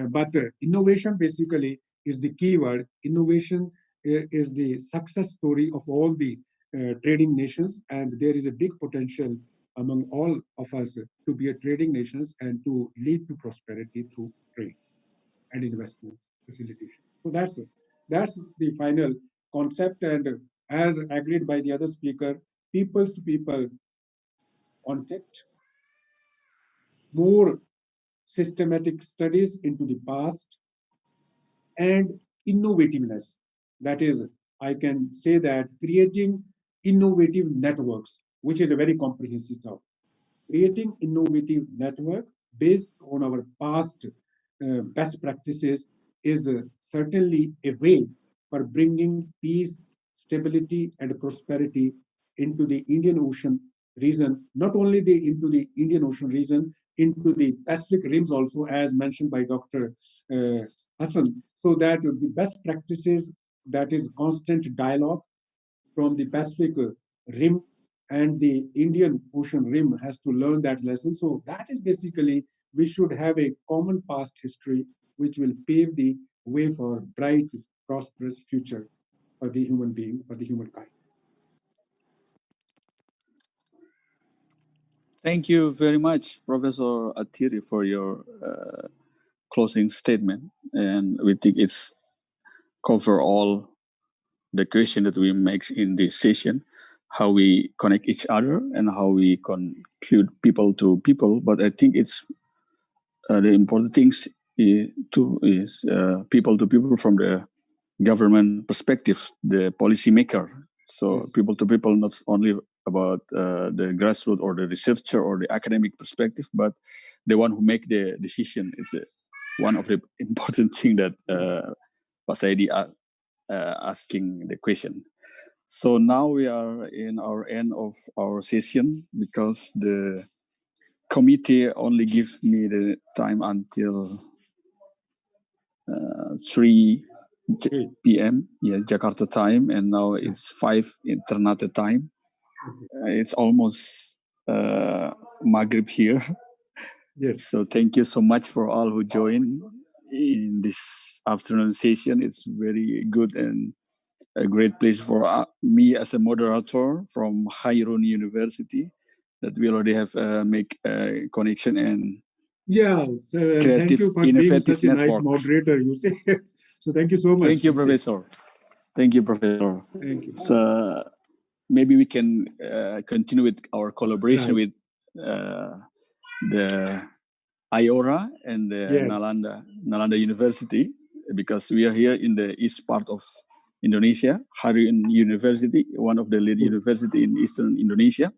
[SPEAKER 20] but innovation basically is the key word. Innovation is the success story of all the trading nations, and there is a big potential among all of us to be a trading nations and to lead to prosperity through trade and investment facilitation. So that's the final concept. And as agreed by the other speaker, people-to-people contact, more systematic studies into the past, and innovativeness. That is, I can say that creating innovative networks, which is a very comprehensive term. Creating innovative network based on our past best practices is certainly a way for bringing peace, stability, and prosperity into the Indian Ocean region, not only into the Indian Ocean region, into the Pacific rims also, as mentioned by Dr. Hassan, so that the best practices, that is constant dialogue from the Pacific rim and the Indian Ocean rim has to learn that lesson. So that is basically, we should have a common past history which will pave the way for bright, prosperous future for the human being, for the humankind.
[SPEAKER 17] Thank you very much, Professor Attiri, for your closing statement. And we think it's cover all the question that we make in this session, how we connect each other and how we conclude people to people. But I think it's the important things is people to people from the government perspective, the policymaker. So yes. People to people, not only about the grassroots or the researcher or the academic perspective, but the one who make the decision is one of the important thing that Pak Saidi asking the question. So now we are in our end of our session because the committee only gives me the time until 3 p.m. Jakarta time, and now it's 5 in Ternate time. It's almost Maghrib here. Yes. So thank you so much for all who joined in this afternoon session. It's very good and a great place for me as a moderator from Khairun University that we already have make a connection and
[SPEAKER 20] thank you for being such a nice moderator, you say. So thank you so much.
[SPEAKER 17] Thank you, Professor. Thank you, Professor.
[SPEAKER 20] Thank you.
[SPEAKER 17] So maybe we can continue with our collaboration with the IORA and the Nalanda University, because we are here in the east part of Indonesia, Khairun University, one of the lead university in eastern Indonesia,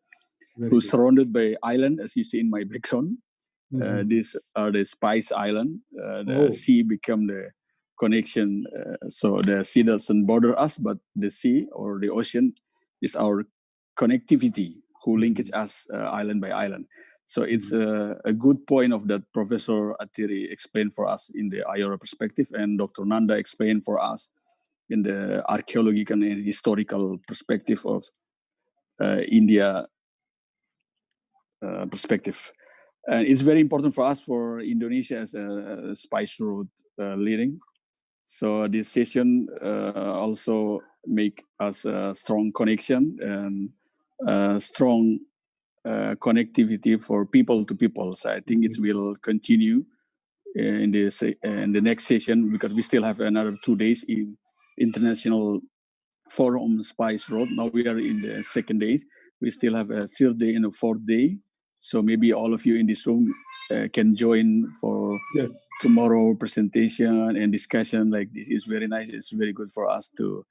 [SPEAKER 17] who's surrounded by island, as you see in my background. These are the Spice Island. The sea become the connection. So the sea doesn't border us, but the sea or the ocean is our connectivity who links us island by island. So it's a good point of that Professor Attiri explained for us in the IORA perspective, and Dr. Nanda explained for us in the archaeological and historical perspective of India perspective. And it's very important for us, for Indonesia as a spice route leading. So this session also make us a strong connection and strong connectivity for people to people. So I think it will continue in the next session, because we still have another 2 days in International Forum on Spice Road. Now we are in the second day. We still have a third day and a fourth day. So maybe all of you in this room can join for tomorrow presentation and discussion like this. Is very nice. It's very good for us to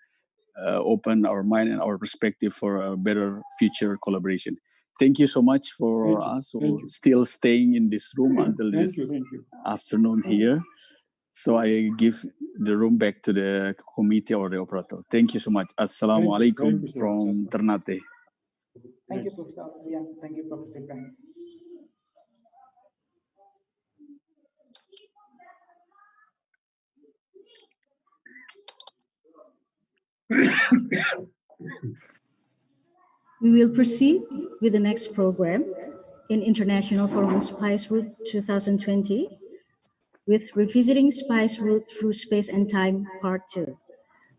[SPEAKER 17] open our mind and our perspective for a better future collaboration. Thank you so much for us who still staying in this room until this afternoon here. So I give the room back to the committee or the operator. Thank you so much. Assalamualaikum from Ternate.
[SPEAKER 21] Thank you, Professor Adrian. Thank you, Professor Ibrahim.
[SPEAKER 3] We will proceed with the next program in International Forum on Spice Route 2020 with Revisiting Spice Route Through Space and Time Part 2,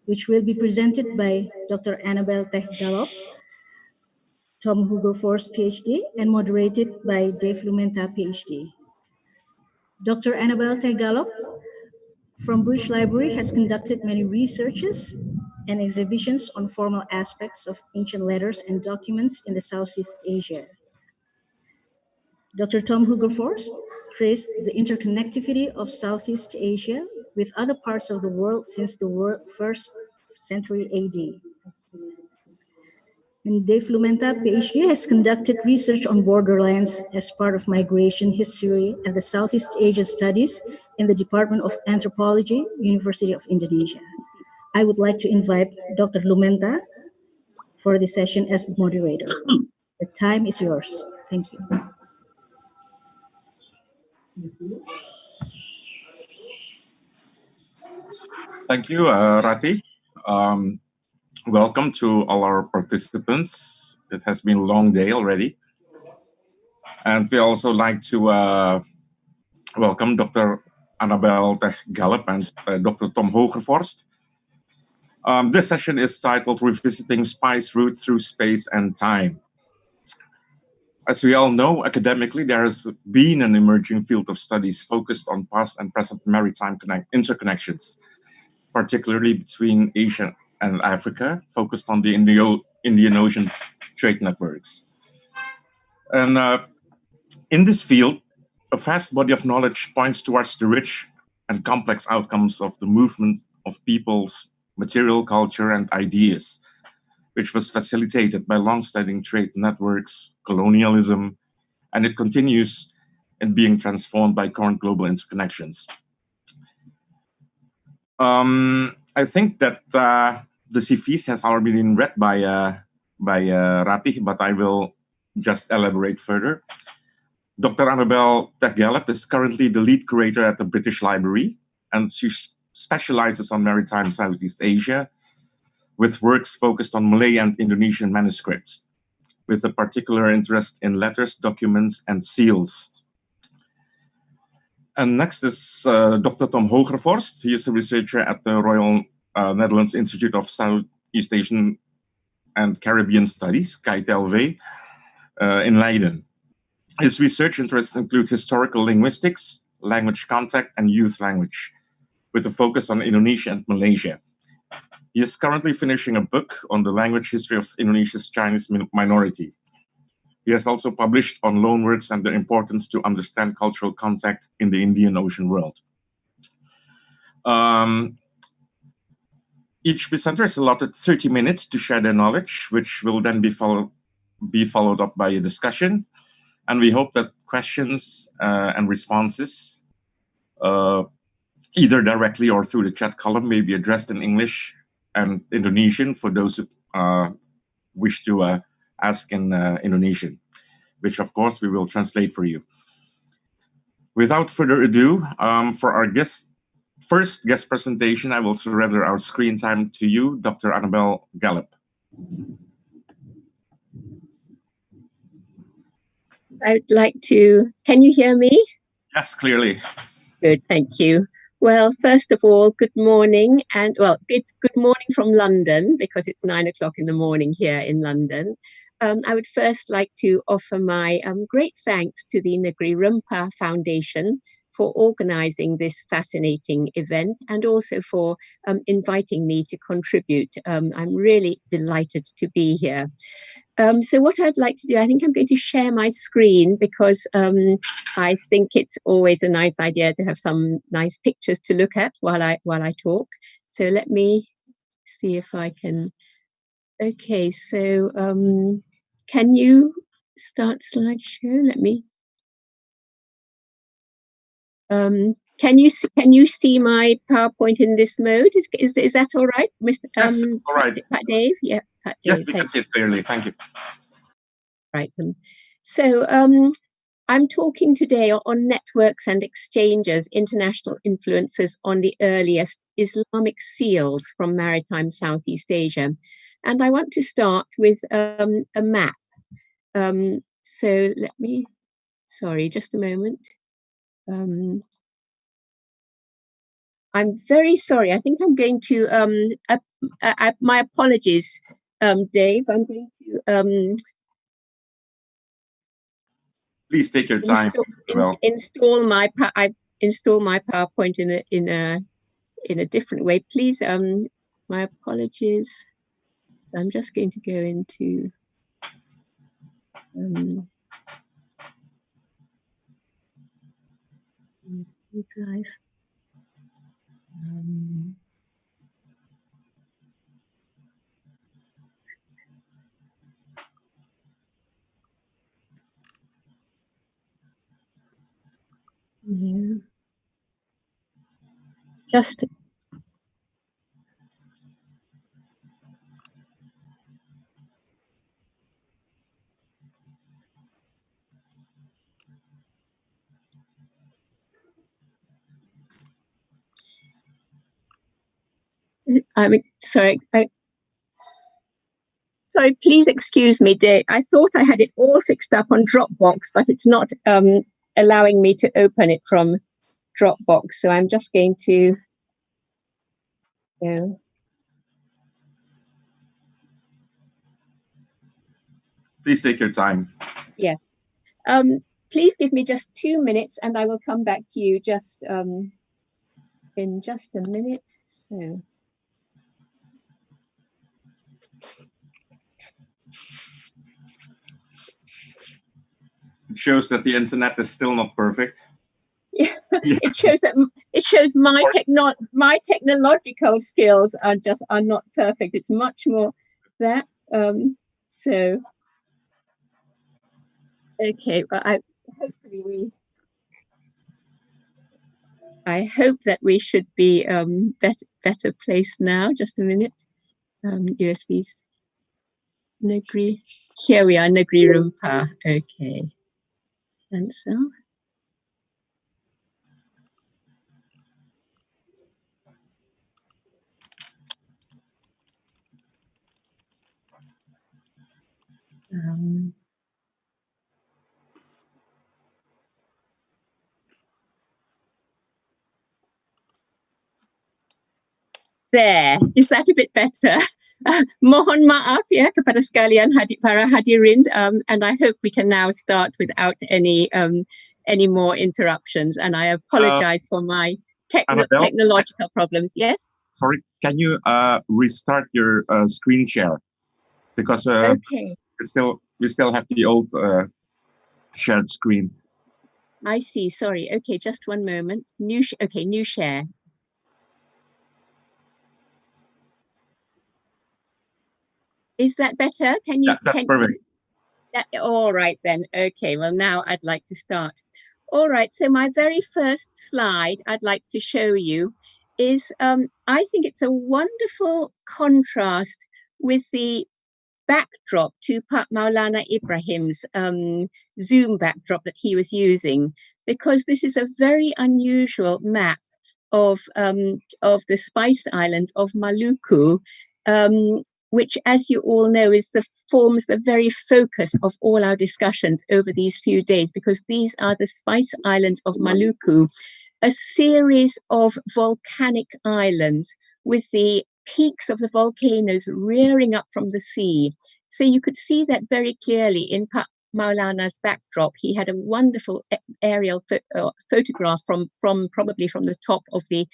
[SPEAKER 3] which will be presented by Dr. Annabel Teh-Galop, Tom Hugo Force, PhD, and moderated by Dave Lumenta, PhD. Dr. Annabel Teh-Galop from British Library has conducted many researches and exhibitions on formal aspects of ancient letters and documents in the Southeast Asia. Dr. Tom Hugerforst traced the interconnectivity of Southeast Asia with other parts of the world since the first century AD. And Dave Lumenta, PhD, has conducted research on borderlands as part of migration history and the Southeast Asia Studies in the Department of Anthropology, University of Indonesia. I would like to invite Dr. Lumenta for this session as moderator. The time is yours. Thank you.
[SPEAKER 12] Thank you, Rati. Welcome to all our participants. It has been a long day already. And we also like to welcome Dr. Annabel Tech-Gallup and Dr. Tom Hogervorst. This session is titled Revisiting Spice Route Through Space and Time. As we all know, academically, there has been an emerging field of studies focused on past and present maritime interconnections, particularly between Asia and Africa, focused on the Indian Ocean trade networks. And in this field, a vast body of knowledge points towards the rich and complex outcomes of the movement of people's material, culture, and ideas, which was facilitated by long-standing trade networks, colonialism, and it continues in being transformed by current global interconnections. I think that the CVs has already been read by Rati, but I will just elaborate further. Dr. Annabel Tech-Gallup is currently the lead curator at the British Library, and she specializes on maritime Southeast Asia, with works focused on Malay and Indonesian manuscripts, with a particular interest in letters, documents, and seals. And next is Dr. Tom Hogervorst. He is a researcher at the Royal Netherlands Institute of Southeast Asian and Caribbean Studies, KITLV, in Leiden. His research interests include historical linguistics, language contact, and youth language, with a focus on Indonesia and Malaysia. He is currently finishing a book on the language history of Indonesia's Chinese minority. He has also published on loanworks and their importance to understand cultural contact in the Indian Ocean world. Each presenter is allotted 30 minutes to share their knowledge, which will then be followed up by a discussion. And we hope that questions and responses, either directly or through the chat column, may be addressed in English and Indonesian for those who wish to ask in Indonesian, which of course we will translate for you. Without further ado, for our first guest presentation, I will surrender our screen time to you, Dr. Annabel Gallup.
[SPEAKER 22] I'd like to, can you hear me?
[SPEAKER 12] Yes, clearly.
[SPEAKER 22] Good, thank you. Well, first of all, good morning. And well, it's good morning from London because it's 9 o'clock in the morning here in London. I would first like to offer my great thanks to the Negeri Rempah Foundation for organizing this fascinating event and also for inviting me to contribute. I'm really delighted to be here. So what I'd like to do, I think I'm going to share my screen because I think it's always a nice idea to have some nice pictures to look at while I talk. So let me see if I can. Okay, so can you start slideshow? Let me. Can you see my PowerPoint in this mode? Is that all right, Mr.
[SPEAKER 12] Yes, all right.
[SPEAKER 22] Pat Dave? Yeah, Pat Dave.
[SPEAKER 12] Yes, we can see it clearly. Thank you.
[SPEAKER 22] Right. So I'm talking today on networks and exchanges, international influences on the earliest Islamic seals from maritime Southeast Asia. And I want to start with a map. So let me, sorry, just a moment. I'm very sorry. I think I'm going to, my apologies, Dave. I'm going to
[SPEAKER 12] please take your time.
[SPEAKER 22] install my PowerPoint in a in a different way. Please, my apologies. So I'm just going to go into USB drive. No. Just sorry. Sorry, please excuse me, dear. I thought I had it all fixed up on Dropbox, but it's not allowing me to open it from Dropbox. So I'm just going to go.
[SPEAKER 12] Please take your time.
[SPEAKER 22] Yeah. Please give me just 2 minutes and I will come back to you just in just a minute. So.
[SPEAKER 12] It shows that the internet is still not perfect.
[SPEAKER 22] Yeah. It shows my technological skills are not perfect. It's much more that. So okay, but I hope that we should be better placed now. Just a minute. USBs. Negeri. Here we are, Negeri Rempah. Okay. And so. There, is that a bit better? Mohon maaf ya kepada sekalian para hadirin, and I hope we can now start without any more interruptions. And I apologize for my technological problems. Yes.
[SPEAKER 12] Sorry, can you restart your screen share? Because
[SPEAKER 22] okay,
[SPEAKER 12] we still have the old shared screen.
[SPEAKER 22] I see. Sorry. Okay, just one moment. New share. Is that better? Can you?
[SPEAKER 12] That's perfect.
[SPEAKER 22] All right then. Okay. Well, now I'd like to start. All right. So my very first slide I'd like to show you is I think it's a wonderful contrast with the backdrop to Maulana Ibrahim's Zoom backdrop that he was using, because this is a very unusual map of the Spice Islands of Maluku, which, as you all know, forms the very focus of all our discussions over these few days, because these are the Spice Islands of Maluku, a series of volcanic islands with the peaks of the volcanoes rearing up from the sea. So you could see that very clearly in Maulana's backdrop. He had a wonderful aerial photograph from probably from the top of the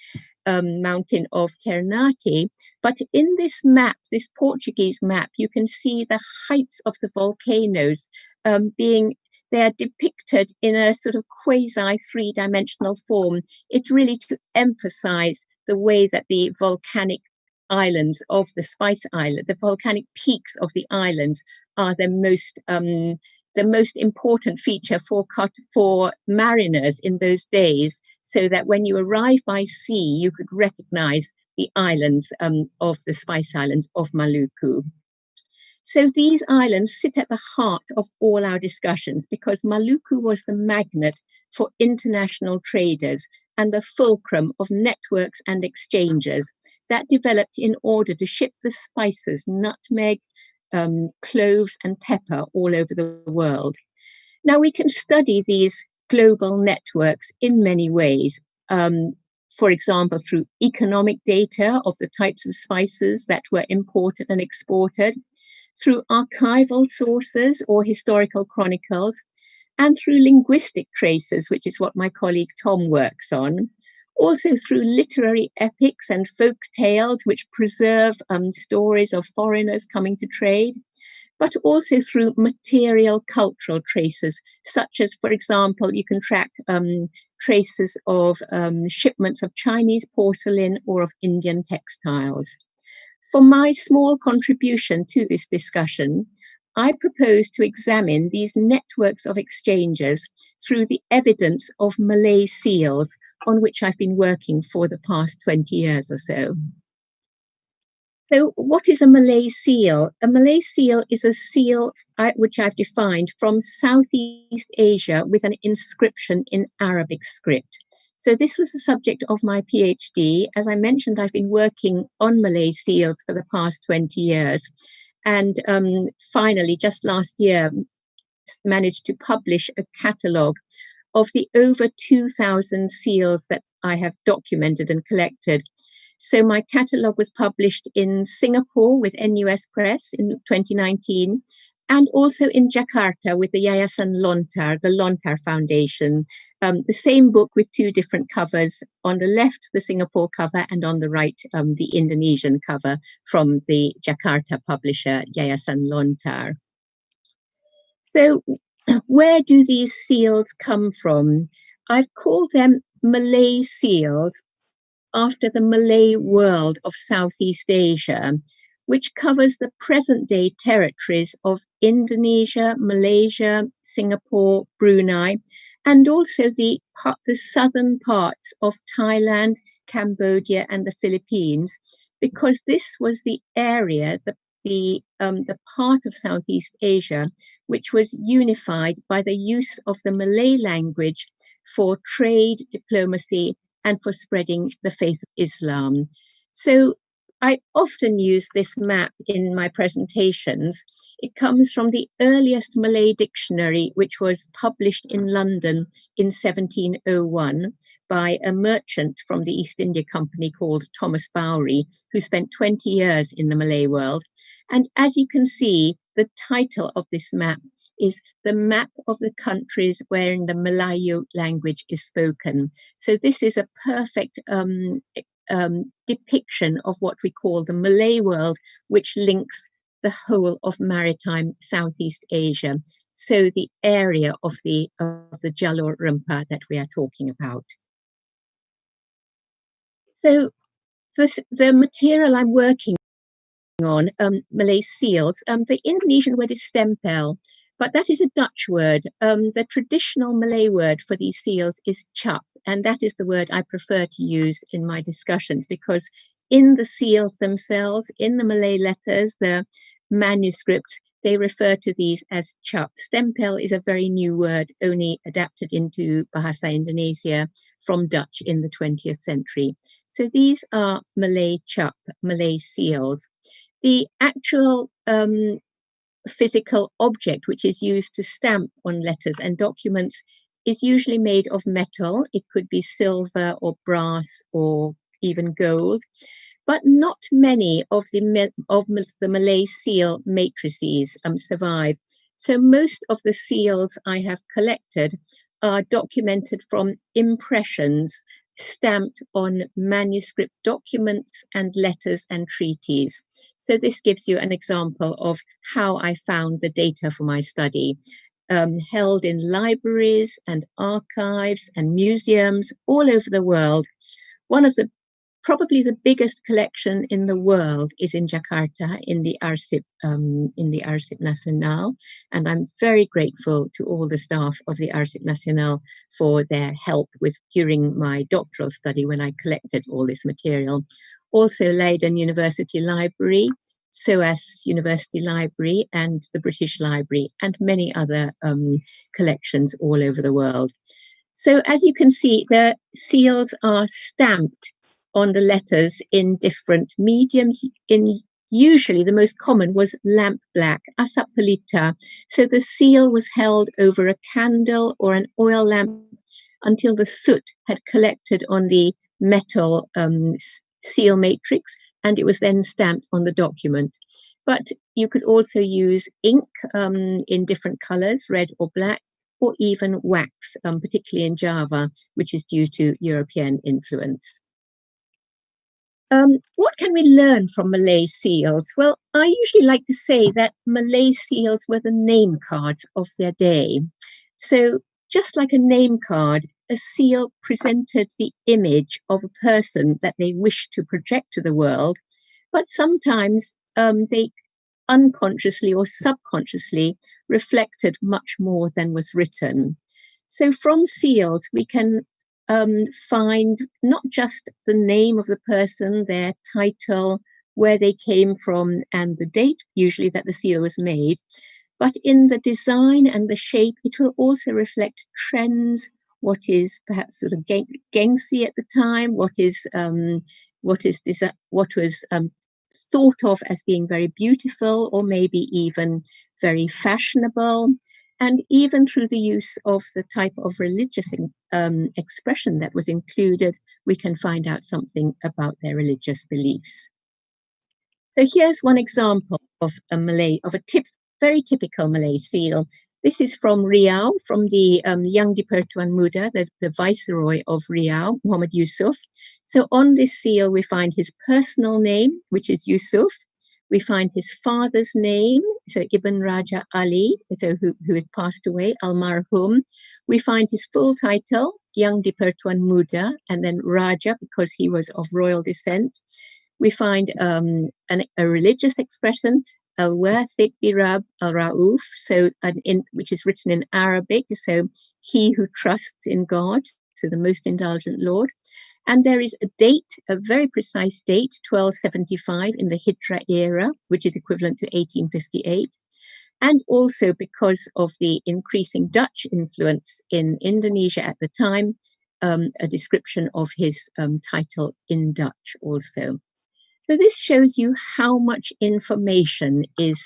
[SPEAKER 22] mountain of Ternate. But in this map, this Portuguese map, you can see the heights of the volcanoes they are depicted in a sort of quasi three-dimensional form. It's really to emphasize the way that the volcanic islands of the Spice Island, the volcanic peaks of the islands, are the most important feature for mariners in those days, so that when you arrive by sea, you could recognize the islands of the Spice Islands of Maluku. So these islands sit at the heart of all our discussions, because Maluku was the magnet for international traders and the fulcrum of networks and exchanges that developed in order to ship the spices, nutmeg, cloves and pepper all over the world. Now we can study these global networks in many ways. For example, through economic data of the types of spices that were imported and exported, through archival sources or historical chronicles, and through linguistic traces, which is what my colleague Tom works on, also through literary epics and folk tales, which preserve stories of foreigners coming to trade, but also through material cultural traces, such as, for example, you can track traces of shipments of Chinese porcelain or of Indian textiles. For my small contribution to this discussion, I propose to examine these networks of exchanges through the evidence of Malay seals, on which I've been working for the past 20 years or so. So what is a Malay seal? A Malay seal is a seal which I've defined from Southeast Asia with an inscription in Arabic script. So this was the subject of my PhD. As I mentioned, I've been working on Malay seals for the past 20 years. And finally, just last year, managed to publish a catalogue of the over 2,000 seals that I have documented and collected. So my catalogue was published in Singapore with NUS Press in 2019, and also in Jakarta with the Yayasan Lontar, the Lontar Foundation. The same book with two different covers. On the left, the Singapore cover, and on the right, the Indonesian cover from the Jakarta publisher, Yayasan Lontar. So where do these seals come from? I've called them Malay seals after the Malay world of Southeast Asia, which covers the present-day territories of Indonesia, Malaysia, Singapore, Brunei, and also the southern parts of Thailand, Cambodia, and the Philippines, because this was the area, the part of Southeast Asia, which was unified by the use of the Malay language for trade, diplomacy, and for spreading the faith of Islam. So I often use this map in my presentations. It comes from the earliest Malay dictionary, which was published in London in 1701 by a merchant from the East India Company called Thomas Bowry, who spent 20 years in the Malay world. And as you can see, the title of this map is the map of the countries wherein the Malayu language is spoken. So this is a perfect depiction of what we call the Malay world, which links the whole of maritime Southeast Asia. So the area of the Jalur Rempah that we are talking about. So the material I'm working on, Malay seals, the Indonesian word is stempel, but that is a Dutch word. The traditional Malay word for these seals is cap, and that is the word I prefer to use in my discussions, because in the seals themselves, in the Malay letters, the manuscripts, they refer to these as cap. Stempel is a very new word, only adapted into Bahasa Indonesia from Dutch in the 20th century. So these are Malay cap, Malay seals. The actual physical object which is used to stamp on letters and documents is usually made of metal. It could be silver or brass or even gold, but not many of the Malay seal matrices survive. So most of the seals I have collected are documented from impressions stamped on manuscript documents and letters and treaties. So this gives you an example of how I found the data for my study, held in libraries and archives and museums all over the world. One of the probably the biggest collection in the world is in Jakarta in the Arsip Nasional, and I'm very grateful to all the staff of the Arsip Nasional for their help during my doctoral study when I collected all this material. Also Leiden University Library, SOAS University Library, and the British Library, and many other collections all over the world. So as you can see, the seals are stamped on the letters in different mediums. Usually the most common was lamp black, asap pelita. So the seal was held over a candle or an oil lamp until the soot had collected on the metal seal matrix, and it was then stamped on the document. But you could also use ink in different colors, red or black, or even wax, particularly in Java, which is due to European influence. What can we learn from Malay seals? Well, I usually like to say that Malay seals were the name cards of their day. So just like a name card, a seal presented the image of a person that they wished to project to the world, but sometimes they unconsciously or subconsciously reflected much more than was written. So from seals, we can find not just the name of the person, their title, where they came from, and the date usually that the seal was made, but in the design and the shape, it will also reflect trends, what is perhaps sort of gangsy at the time, what was thought of as being very beautiful, or maybe even very fashionable. And even through the use of the type of religious expression that was included, we can find out something about their religious beliefs. So here's one example of a very typical Malay seal. This is from Riau, from the Yang di-Pertuan Muda, the Viceroy of Riau, Muhammad Yusuf. So on this seal, we find his personal name, which is Yusuf. We find his father's name, so Ibn Raja Ali, so who had passed away, Almarhum. We find his full title, Yang di-Pertuan Muda, and then Raja, because he was of royal descent. We find a religious expression, Al-Wathik bi-Rabb al-Ra'uf, so which is written in Arabic, so he who trusts in God, so the most indulgent Lord. And there is a date, a very precise date, 1275 in the Hijra era, which is equivalent to 1858. And also because of the increasing Dutch influence in Indonesia at the time, a description of his title in Dutch also. So this shows you how much information is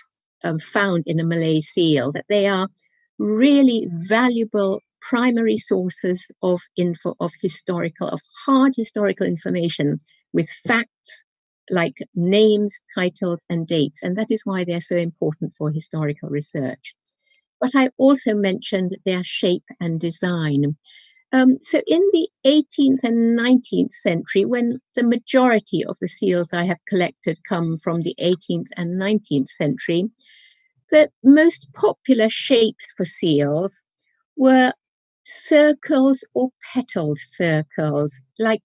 [SPEAKER 22] found in a Malay seal, that they are really valuable primary sources of hard historical information with facts like names, titles, and dates. And that is why they're so important for historical research. But I also mentioned their shape and design. So in the 18th and 19th century, when the majority of the seals I have collected come from the 18th and 19th century, the most popular shapes for seals were circles or petaled circles, like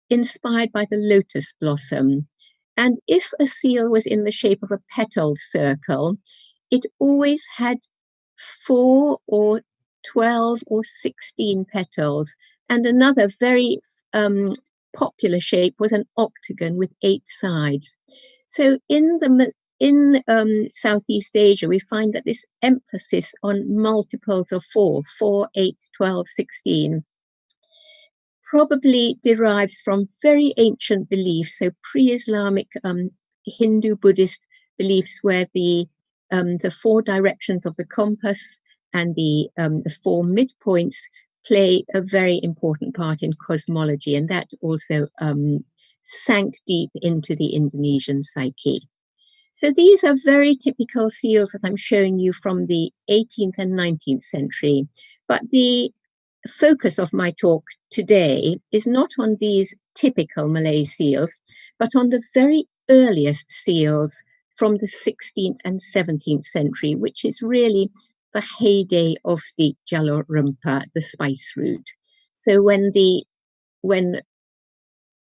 [SPEAKER 22] inspired by the lotus blossom. And if a seal was in the shape of a petaled circle, it always had 4 or 12 or 16 petals. And another very popular shape was an octagon with 8 sides. So in Southeast Asia, we find that this emphasis on multiples of 4, 8, 12, 16, probably derives from very ancient beliefs, so pre-Islamic Hindu Buddhist beliefs, where the 4 directions of the compass and the 4 midpoints play a very important part in cosmology, and that also sank deep into the Indonesian psyche. So these are very typical seals that I'm showing you from the 18th and 19th century. But the focus of my talk today is not on these typical Malay seals, but on the very earliest seals from the 16th and 17th century, which is really the heyday of the Jalur Rempah, the spice route. So when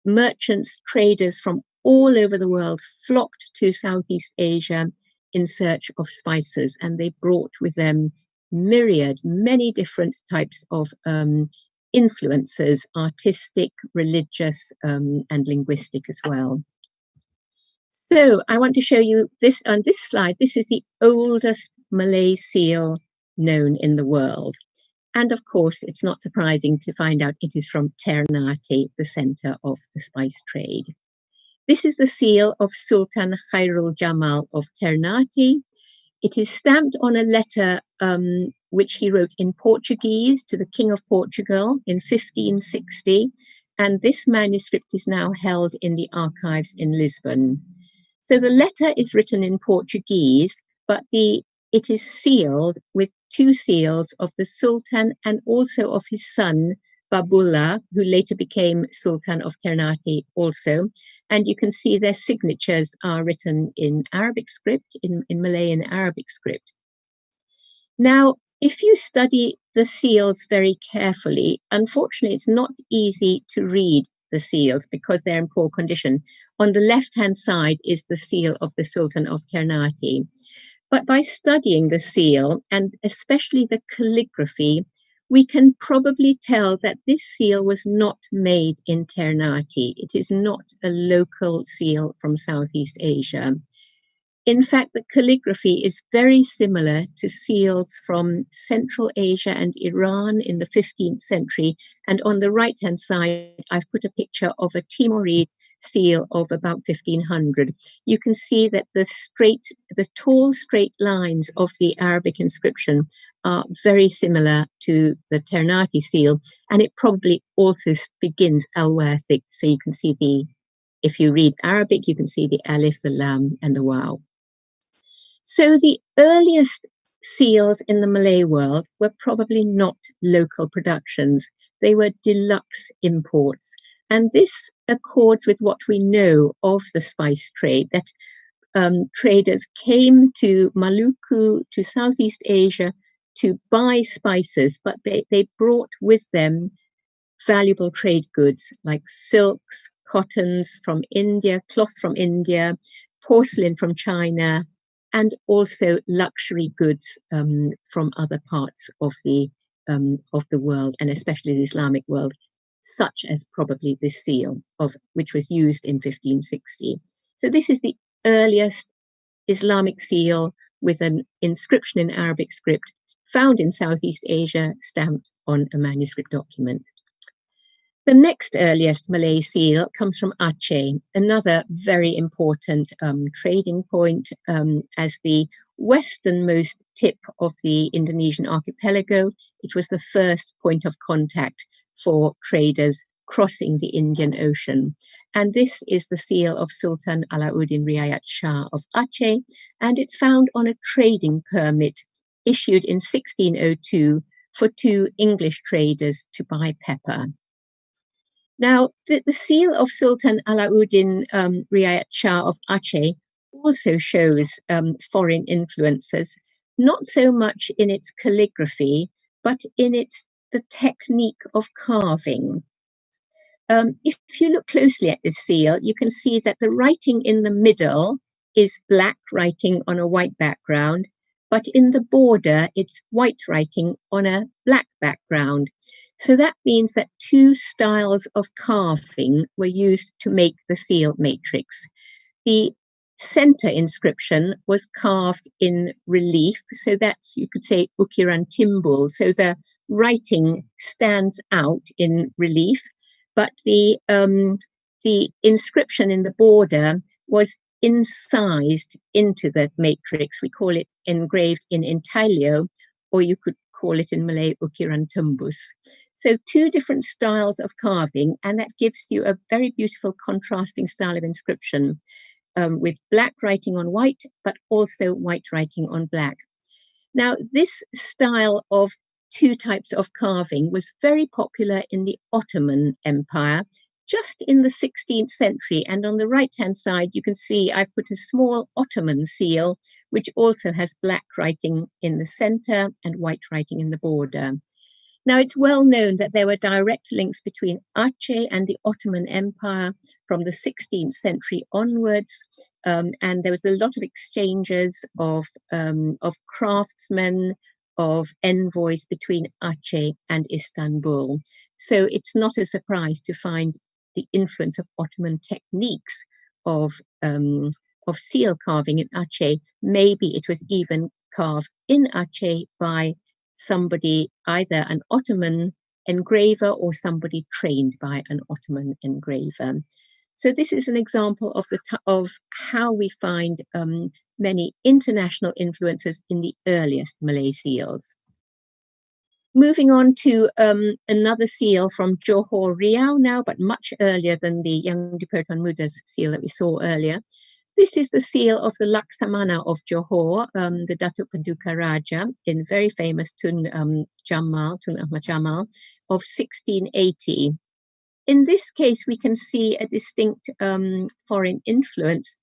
[SPEAKER 22] merchants, traders from all over the world flocked to Southeast Asia in search of spices, and they brought with them many different types of influences, artistic, religious, and linguistic as well. So I want to show you this on this slide. This is the oldest Malay seal known in the world. And of course, it's not surprising to find out it is from Ternate, the center of the spice trade. This is the seal of Sultan Khairul Jamal of Ternate. It is stamped on a letter which he wrote in Portuguese to the King of Portugal in 1560. And this manuscript is now held in the archives in Lisbon. So the letter is written in Portuguese, but it is sealed with 2 seals of the Sultan and also of his son, Babullah, who later became Sultan of Ternate also. And you can see their signatures are written in Arabic script, in Malay and Arabic script. Now, if you study the seals very carefully, unfortunately, it's not easy to read the seals because they're in poor condition. On the left-hand side is the seal of the Sultan of Ternate. But by studying the seal, and especially the calligraphy, we can probably tell that this seal was not made in Ternate. It is not a local seal from Southeast Asia. In fact, the calligraphy is very similar to seals from Central Asia and Iran in the 15th century. And on the right-hand side, I've put a picture of a Timoride seal of about 1500. You can see that the tall straight lines of the Arabic inscription are very similar to the Ternate seal, and it probably also begins Al-Wathiq. So you can see if you read Arabic, you can see the alif, the lam, and the waw. So the earliest seals in the Malay world were probably not local productions. They were deluxe imports. And this accords with what we know of the spice trade, that traders came to Maluku, to Southeast Asia, to buy spices, but they brought with them valuable trade goods like silks, cottons from India, cloth from India, porcelain from China, and also luxury goods from other parts of the world, and especially the Islamic world, such as probably this seal, which was used in 1560. So this is the earliest Islamic seal with an inscription in Arabic script found in Southeast Asia, stamped on a manuscript document. The next earliest Malay seal comes from Aceh, another very important trading point as the westernmost tip of the Indonesian archipelago. It was the first point of contact for traders crossing the Indian Ocean. And this is the seal of Sultan Alauddin Riayat Shah of Aceh, and it's found on a trading permit issued in 1602 for 2 English traders to buy pepper. Now, the seal of Sultan Alauddin Riayat Shah of Aceh also shows foreign influences, not so much in its calligraphy, but in the technique of carving. If you look closely at this seal, you can see that the writing in the middle is black writing on a white background, but in the border, it's white writing on a black background. So that means that 2 styles of carving were used to make the seal matrix. The center inscription was carved in relief, so that's, you could say, ukiran timbul, so the writing stands out in relief, but the inscription in the border was incised into the matrix. We call it engraved in intaglio, or you could call it in Malay ukiran tembus. So 2 different styles of carving, and that gives you a very beautiful contrasting style of inscription with black writing on white, but also white writing on black. Now, this style of 2 types of carving was very popular in the Ottoman Empire, just in the 16th century. And on the right-hand side, you can see I've put a small Ottoman seal, which also has black writing in the center and white writing in the border. Now, it's well known that there were direct links between Aceh and the Ottoman Empire from the 16th century onwards, and there was a lot of exchanges of craftsmen, of envoys between Aceh and Istanbul. So it's not a surprise to find the influence of Ottoman techniques of seal carving in Aceh. Maybe it was even carved in Aceh by somebody, either an Ottoman engraver or somebody trained by an Ottoman engraver. So this is an example of how we find many international influences in the earliest Malay seals. Moving on to another seal from Johor Riau now, but much earlier than the Yang di Pertuan Muda's seal that we saw earlier. This is the seal of the Laksamana of Johor, the Datuk Paduka Raja, in very famous Tun Ahmad Jamal of 1680. In this case, we can see a distinct foreign influence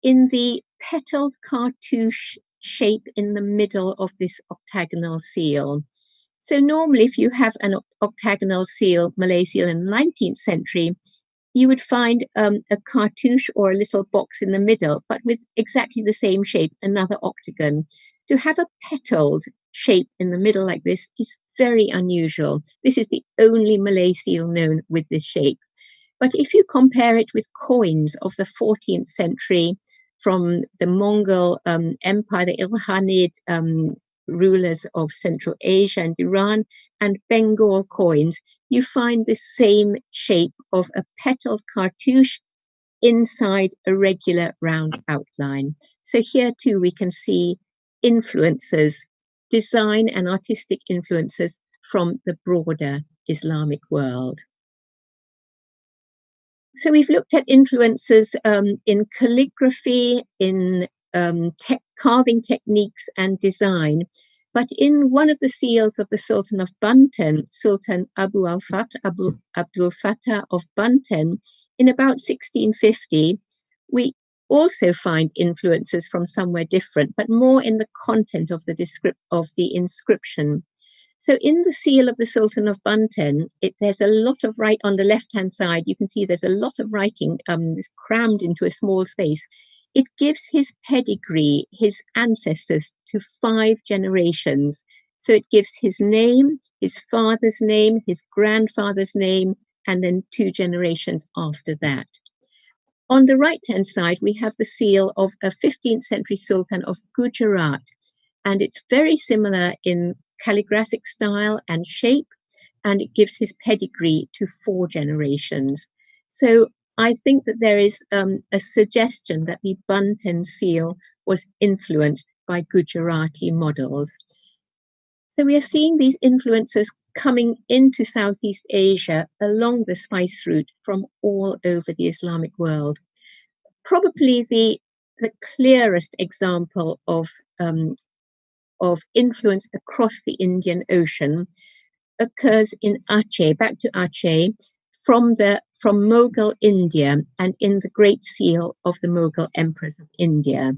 [SPEAKER 22] in the petaled cartouche shape in the middle of this octagonal seal. So normally, if you have an octagonal seal, Malay seal in the 19th century, you would find a cartouche or a little box in the middle, but with exactly the same shape, another octagon. To have a petaled shape in the middle like this is very unusual. This is the only Malay seal known with this shape. But if you compare it with coins of the 14th century from the Mongol Empire, the Ilkhanid rulers of Central Asia and Iran, and Bengal coins, you find the same shape of a petaled cartouche inside a regular round outline. So here too we can see influences, design and artistic influences from the broader Islamic world. So we've looked at influences in calligraphy, in carving techniques and design. But in one of the seals of the Sultan of Banten, Sultan Abdul Fattah of Banten, in about 1650, we also find influences from somewhere different, but more in the content of the inscription. So in the seal of the Sultan of Banten, there's a lot of on the left-hand side, you can see there's a lot of writing crammed into a small space. It gives his pedigree, his ancestors, to 5 generations. So it gives his name, his father's name, his grandfather's name, and then 2 generations after that. On the right-hand side, we have the seal of a 15th century Sultan of Gujarat, and it's very similar in calligraphic style and shape, and it gives his pedigree to 4 generations. So I think that there is a suggestion that the Banten seal was influenced by Gujarati models. So we are seeing these influences coming into Southeast Asia along the spice route from all over the Islamic world. Probably the clearest example of influence across the Indian Ocean occurs in Aceh, back to Aceh, from Mughal India and in the Great Seal of the Mughal Emperors of India.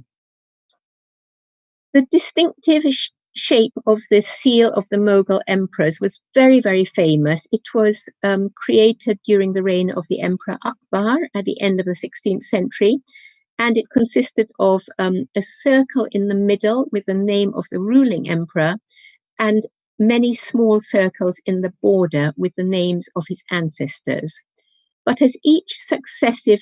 [SPEAKER 22] The distinctive shape of the seal of the Mughal emperors was very, very famous. It was created during the reign of the Emperor Akbar at the end of the 16th century. And it consisted of a circle in the middle with the name of the ruling emperor and many small circles in the border with the names of his ancestors. But as each successive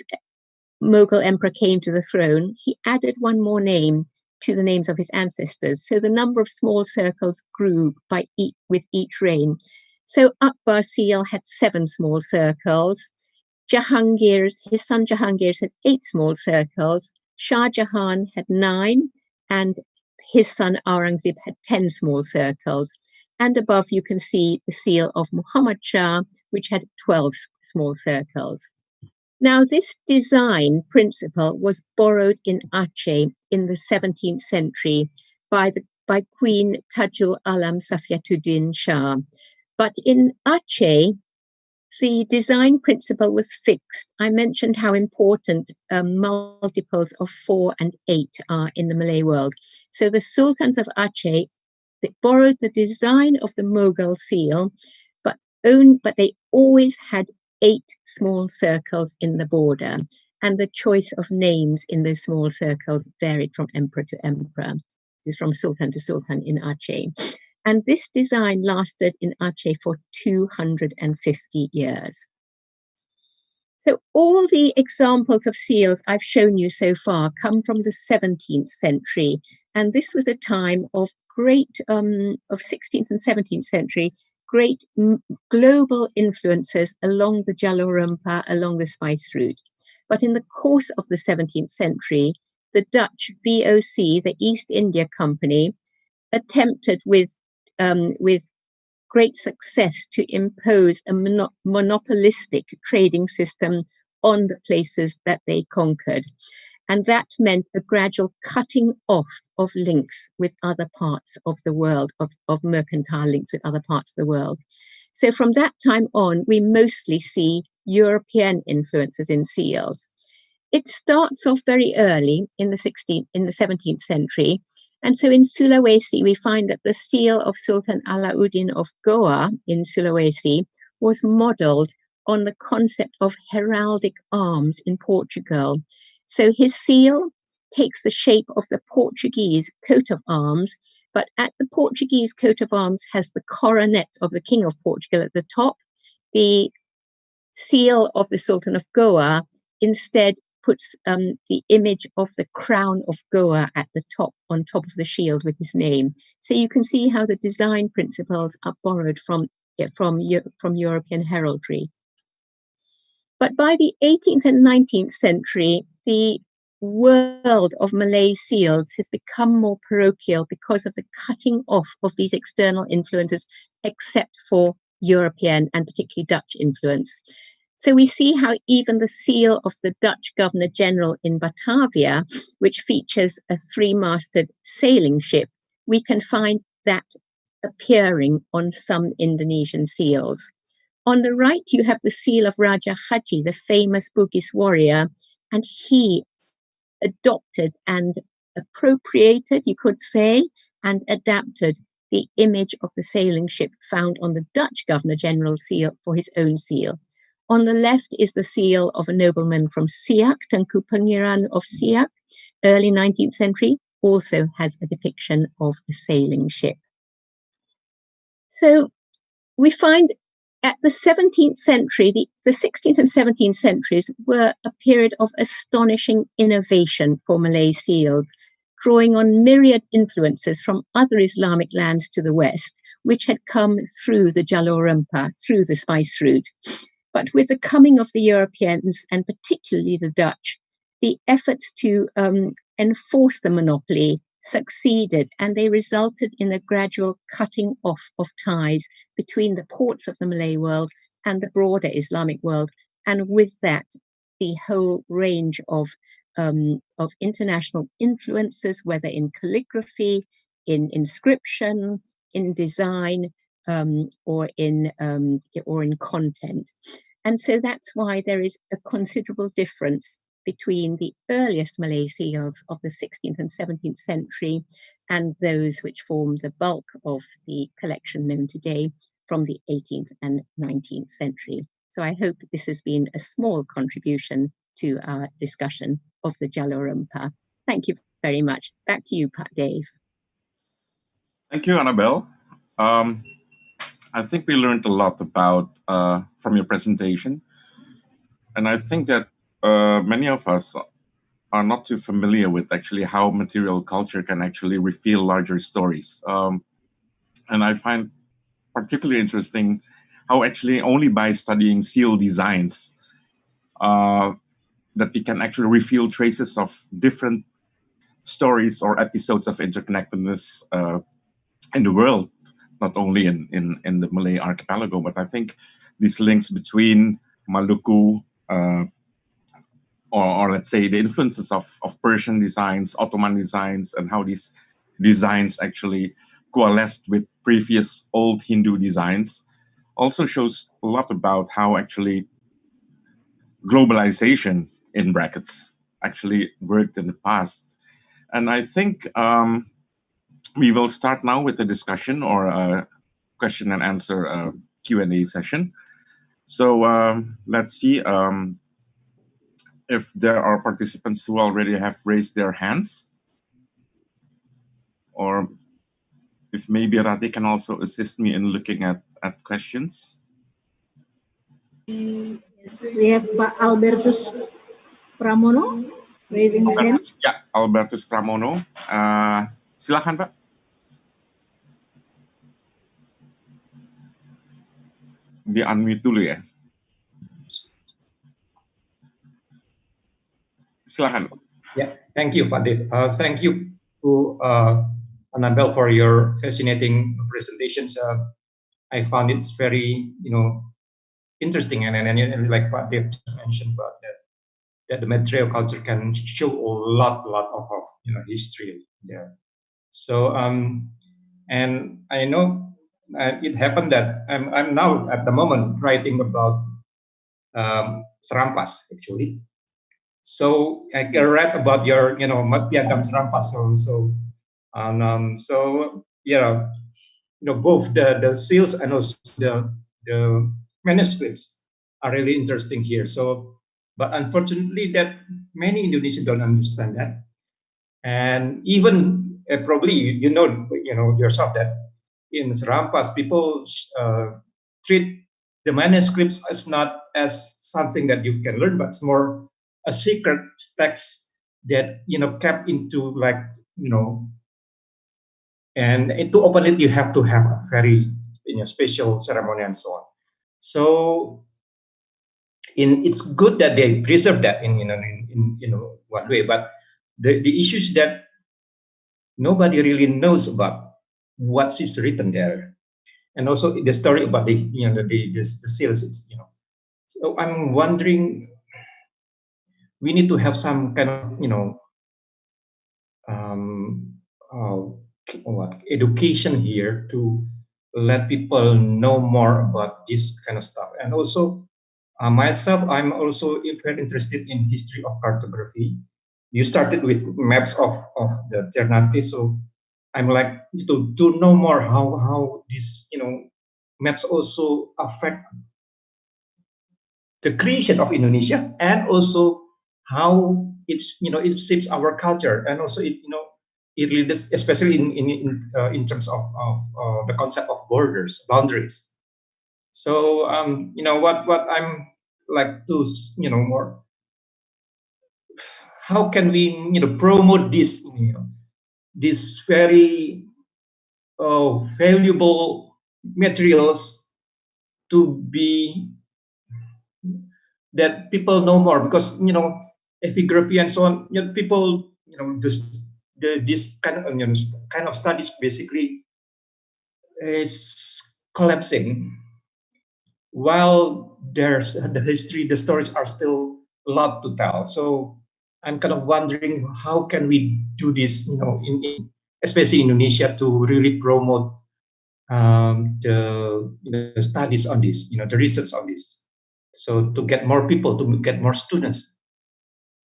[SPEAKER 22] Mughal emperor came to the throne, he added one more name to the names of his ancestors. So the number of small circles grew with each reign. So Akbar's seal had 7 small circles. His son Jahangir's had 8 small circles. Shah Jahan had 9, and his son Aurangzeb had 10 small circles. And above you can see the seal of Muhammad Shah, which had 12 small circles. Now, this design principle was borrowed in Aceh in the 17th century by Queen Tajul Alam Safiatuddin Shah. But in Aceh, the design principle was fixed. I mentioned how important multiples of 4 and 8 are in the Malay world. So the sultans of Aceh, they borrowed the design of the Mughal seal, but they always had 8 small circles in the border. And the choice of names in those small circles varied from emperor to emperor, from sultan to sultan in Aceh. And this design lasted in Aceh for 250 years. So all the examples of seals I've shown you so far come from the 17th century. And this was a time of of 16th and 17th century, great global influences along the Jalur Rempah, along the spice route. But in the course of the 17th century, the Dutch VOC, the East India Company, attempted with great success to impose a monopolistic trading system on the places that they conquered. And that meant a gradual cutting off of links with other parts of the world, of mercantile links with other parts of the world. So from that time on, we mostly see European influences in seals. It starts off very early in the 17th century. And so in Sulawesi, we find that the seal of Sultan Alauddin of Goa in Sulawesi was modeled on the concept of heraldic arms in Portugal. So his seal takes the shape of the Portuguese coat of arms, but at the Portuguese coat of arms has the coronet of the King of Portugal at the top. The seal of the Sultan of Goa instead puts the image of the crown of Goa at the top, on top of the shield with his name. So you can see how the design principles are borrowed from European heraldry. But by the 18th and 19th century, the world of Malay seals has become more parochial because of the cutting off of these external influences, except for European and particularly Dutch influence. So we see how even the seal of the Dutch Governor General in Batavia, which features a three-masted sailing ship, we can find that appearing on some Indonesian seals. On the right, you have the seal of Raja Haji, the famous Bugis warrior, and he adopted and appropriated, you could say, and adapted the image of the sailing ship found on the Dutch Governor General seal for his own seal. On the left is the seal of a nobleman from Siak, Tengku Pangeran of Siak, early 19th century, also has a depiction of a sailing ship. So we find at the 17th century, the 16th and 17th centuries were a period of astonishing innovation for Malay seals, drawing on myriad influences from other Islamic lands to the west, which had come through the Jalur Rempah, through the spice route. But with the coming of the Europeans, and particularly the Dutch, the efforts to enforce the monopoly succeeded, and they resulted in a gradual cutting off of ties between the ports of the Malay world and the broader Islamic world. And with that, the whole range of international influences, whether in calligraphy, in inscription, in design, or in content. And so that's why there is a considerable difference between the earliest Malay seals of the 16th and 17th century and those which form the bulk of the collection known today from the 18th and 19th century. So I hope this has been a small contribution to our discussion of the Jalur Rempah. Thank you very much. Back to you, Dave.
[SPEAKER 12] Thank you, Annabelle. I think we learned a lot about from your presentation, and I think that many of us are not too familiar with actually how material culture can actually reveal larger stories. And I find particularly interesting how actually only by studying seal designs that we can actually reveal traces of different stories or episodes of interconnectedness in the world, not only in the Malay archipelago, but I think these links between Maluku, or let's say the influences of Persian designs, Ottoman designs, and how these designs actually coalesced with previous old Hindu designs, also shows a lot about how actually globalization, in brackets, actually worked in the past. And I think we will start now with a discussion or a question and answer Q&A session. So let's see if there are participants who already have raised their hands, or if maybe Rati can also assist me in looking at questions.
[SPEAKER 3] Yes, we have Pak Albertus Pramono raising his hand.
[SPEAKER 12] Ya, Albertus Pramono. Silakan, Pak. Di-unmute dulu ya. Silakan.
[SPEAKER 5] Yeah, thank you, Pak Dev. Thank you to Annabelle for your fascinating presentations. I found it's very, interesting, and like Pak Dev just mentioned about that that the material culture can show a lot of history there. So and I know it happened that I'm now at the moment writing about Serampas actually. So I read about your Piagam Serampas so both the seals and also the manuscripts are really interesting here. So, but unfortunately, that many Indonesians don't understand that, and even probably you know yourself that in Serampas people treat the manuscripts as not as something that you can learn, but it's more a secret text that kept into and to open it you have to have a very special ceremony and so on. So it's good that they preserve that in one way, but the issue is that nobody really knows about what is written there, and also the story about the seals. So I'm wondering, we need to have some kind of education here to let people know more about this kind of stuff. And also myself, I'm also very interested in history of cartography. You started with maps of the Ternate, so I'm like to know more how these maps also affect the creation of Indonesia, and also how it shapes our culture, and also it leads, especially in terms of the concept of borders, boundaries. So what I'm like to more, how can we promote this this very valuable materials to be that people know more, because epigraphy and so on, people this kind of studies basically is collapsing, while there's the history, the stories are still a lot to tell. So I'm kind of wondering, how can we do this, especially in Indonesia, to really promote the studies on this, the research on this, so to get more people, to get more students.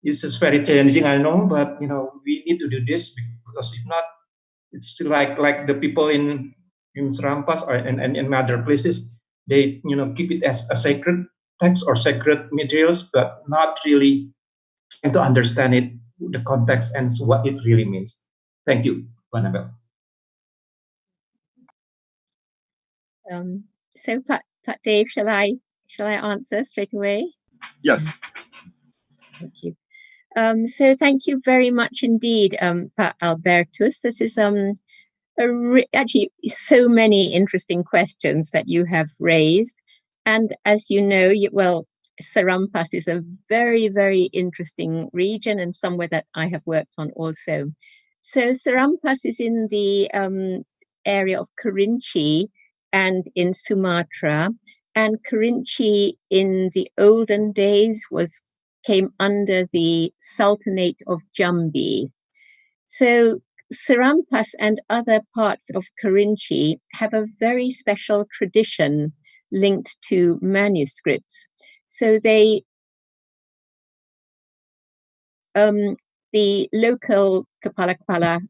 [SPEAKER 5] This is very challenging, I know, but we need to do this, because if not, it's like the people in Serampas or in other places, they keep it as a sacred text or sacred materials, but not really trying to understand it, the context and what it really means. Thank you, Annabelle.
[SPEAKER 22] So Pat Dave, shall I answer straight away?
[SPEAKER 12] Yes.
[SPEAKER 22] Thank you. So thank you very much indeed, Pat Albertus. This is actually so many interesting questions that you have raised, and as you know, Serampas is a very, very interesting region, and somewhere that I have worked on also. So Serampas is in the area of Kerinci and in Sumatra, and Kerinci in the olden days came under the Sultanate of Jambi. So Serampas and other parts of Kerinci have a very special tradition linked to manuscripts. So the local kepala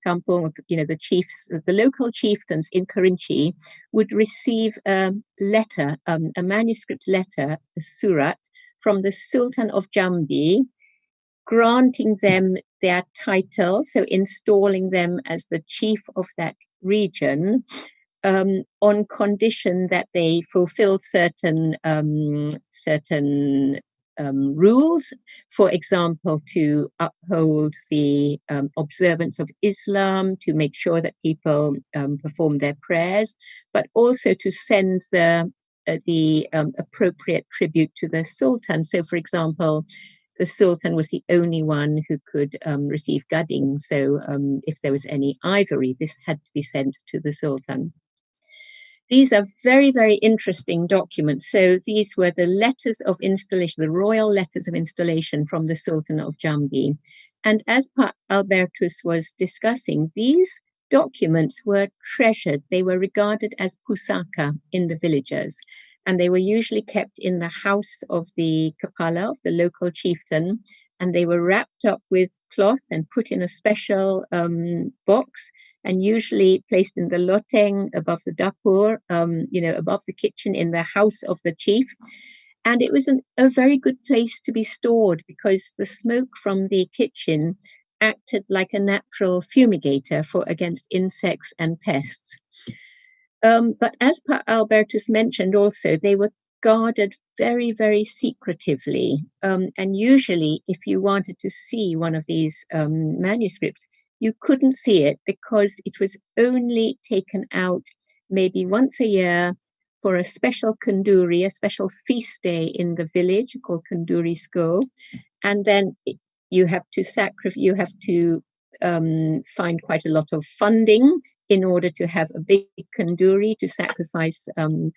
[SPEAKER 22] kampung, the chiefs, the local chieftains in Kerinci would receive a letter, a manuscript letter, a surat, from the Sultan of Jambi, granting them their title, so installing them as the chief of that region, on condition that they fulfill certain rules, for example, to uphold the observance of Islam, to make sure that people perform their prayers, but also to send the appropriate tribute to the Sultan. So, for example, the Sultan was the only one who could receive gading. So if there was any ivory, this had to be sent to the Sultan. these are very, very interesting documents. So these were the letters of installation, the royal letters of installation from the Sultan of Jambi. And as Pa Albertus was discussing, these documents were treasured. They were regarded as pusaka in the villages, and they were usually kept in the house of the kapala, of the local chieftain, and they were wrapped up with cloth and put in a special box, and usually placed in the loteng above the dapur, above the kitchen in the house of the chief. And it was a very good place to be stored because the smoke from the kitchen acted like a natural fumigator against insects and pests. But as Pa Albertus mentioned also, they were guarded very, very secretively. And usually, if you wanted to see one of these manuscripts, you couldn't see it because it was only taken out maybe once a year for a special kanduri, a special feast day in the village called Kanduri Sko. And then you have to find quite a lot of funding in order to have a big kanduri to sacrifice some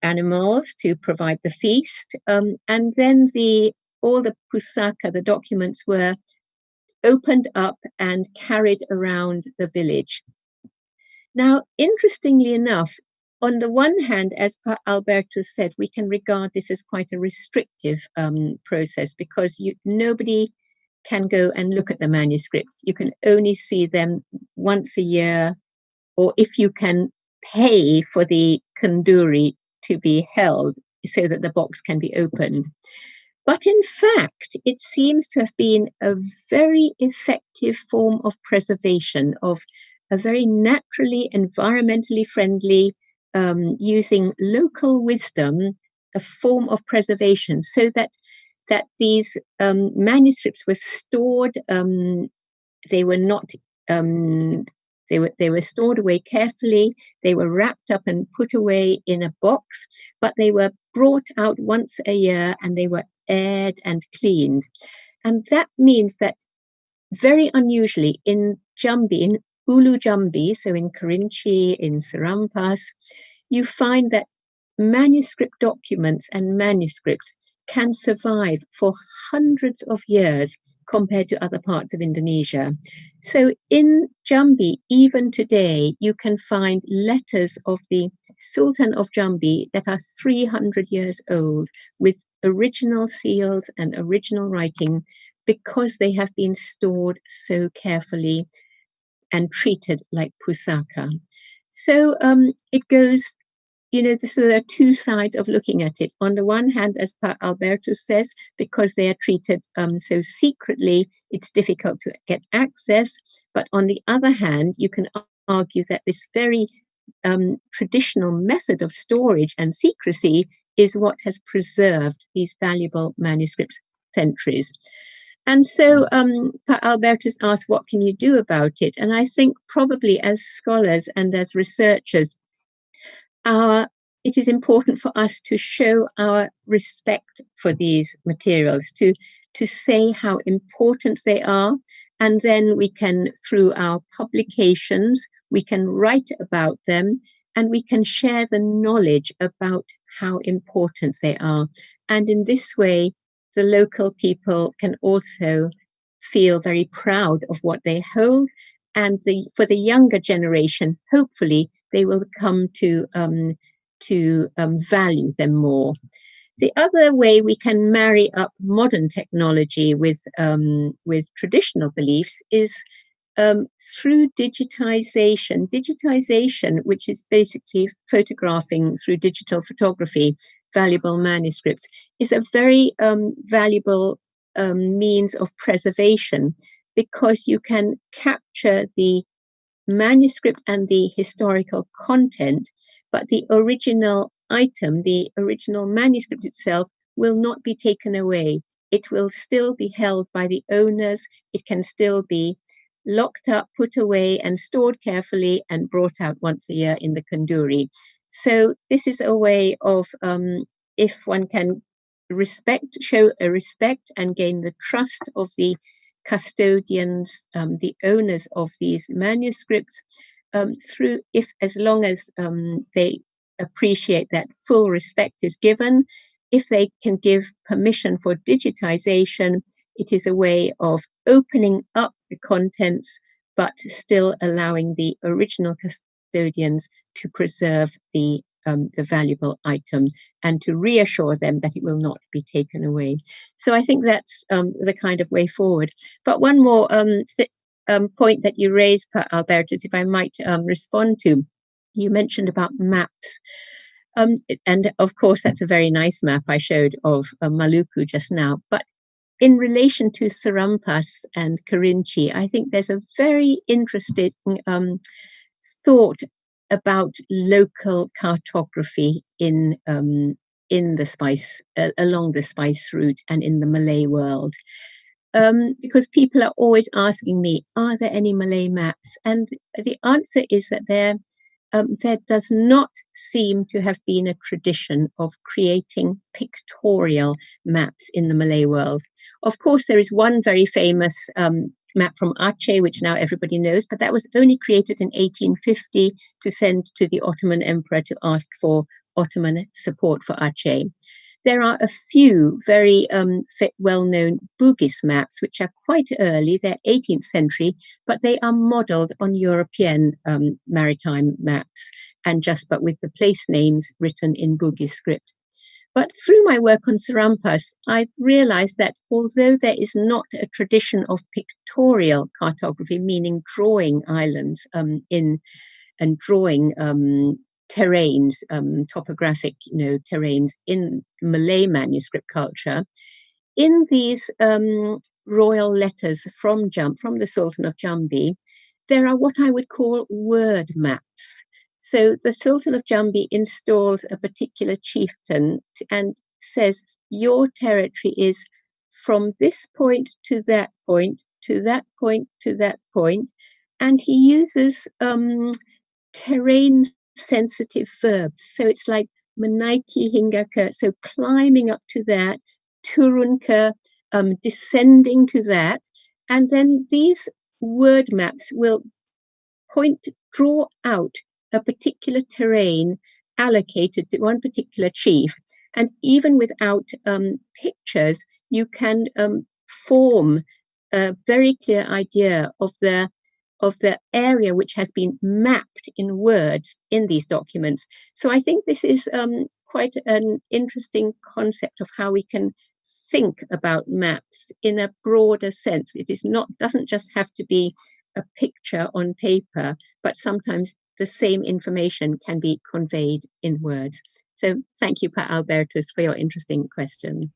[SPEAKER 22] animals to provide the feast. And then all the pusaka, the documents, were opened up and carried around the village. Now, interestingly enough, on the one hand, as Pa Albertus said, we can regard this as quite a restrictive process because nobody can go and look at the manuscripts. You can only see them once a year, or if you can pay for the kanduri to be held so that the box can be opened. But in fact, it seems to have been a very effective form of preservation, of a very naturally, environmentally friendly, using local wisdom, a form of preservation, so that these manuscripts were stored. They were not. They were stored away carefully. They were wrapped up and put away in a box, but they were brought out once a year and they were aired and cleaned. And that means that very unusually in Jambi, in Ulu Jambi, so in Kerinci, in Serampas, you find that manuscript documents and manuscripts can survive for hundreds of years compared to other parts of Indonesia. So in Jambi, even today, you can find letters of the Sultan of Jambi that are 300 years old with original seals and original writing because they have been stored so carefully and treated like pusaka. So it goes, so there are two sides of looking at it. On the one hand, as Pa Albertus says, because they are treated so secretly, it's difficult to get access. But on the other hand, you can argue that this very traditional method of storage and secrecy is what has preserved these valuable manuscripts centuries. And so Pa Albertus asked, what can you do about it? And I think probably as scholars and as researchers, it is important for us to show our respect for these materials, to say how important they are, and then we can, through our publications, we can write about them, and we can share the knowledge about how important they are. And in this way, the local people can also feel very proud of what they hold, and for the younger generation, hopefully, they will come to value them more. The other way we can marry up modern technology with traditional beliefs is through digitization. Digitization, which is basically photographing through digital photography valuable manuscripts, is a very valuable means of preservation because you can capture the manuscript and the historical content, but the original item, the original manuscript itself, will not be taken away. It will still be held by the owners. It can still be locked up, put away, and stored carefully and brought out once a year in the kanduri. So this is a way of, if one can show a respect and gain the trust of the custodians, the owners of these manuscripts, as long as they appreciate that full respect is given, if they can give permission for digitization, it is a way of opening up the contents, but still allowing the original custodians to preserve the valuable item and to reassure them that it will not be taken away. So I think that's the kind of way forward. But one more point that you raised, Per Albertus, if I might respond to, you mentioned about maps. And of course, that's a very nice map I showed of Maluku just now. But in relation to Serempas and Kerinci, I think there's a very interesting thought about local cartography in the spice, along the spice route and in the Malay world. Because people are always asking me, are there any Malay maps? And the answer is that there does not seem to have been a tradition of creating pictorial maps in the Malay world. Of course, there is one very famous map from Aceh, which now everybody knows, but that was only created in 1850 to send to the Ottoman Emperor to ask for Ottoman support for Aceh. There are a few very well-known Bugis maps, which are quite early, they're 18th century, but they are modeled on European maritime maps, and but with the place names written in Bugis script. But through my work on Serempas, I've realized that although there is not a tradition of pictorial cartography, meaning drawing islands and drawing terrains, topographic, terrains in Malay manuscript culture, in these royal letters from the Sultan of Jambi, there are what I would call word maps. So the Sultan of Jambi installs a particular chieftain and says, your territory is from this point to that point, to that point, to that point. And he uses terrain sensitive verbs. So it's like menaiki hingga ke, so climbing up to that, turun ke, descending to that. And then these word maps will draw out a particular terrain allocated to one particular chief. And even without pictures, you can form a very clear idea of the area which has been mapped in words in these documents. So I think this is quite an interesting concept of how we can think about maps in a broader sense. It doesn't just have to be a picture on paper, but sometimes the same information can be conveyed in words. So thank you, Per Albertus, for your interesting question.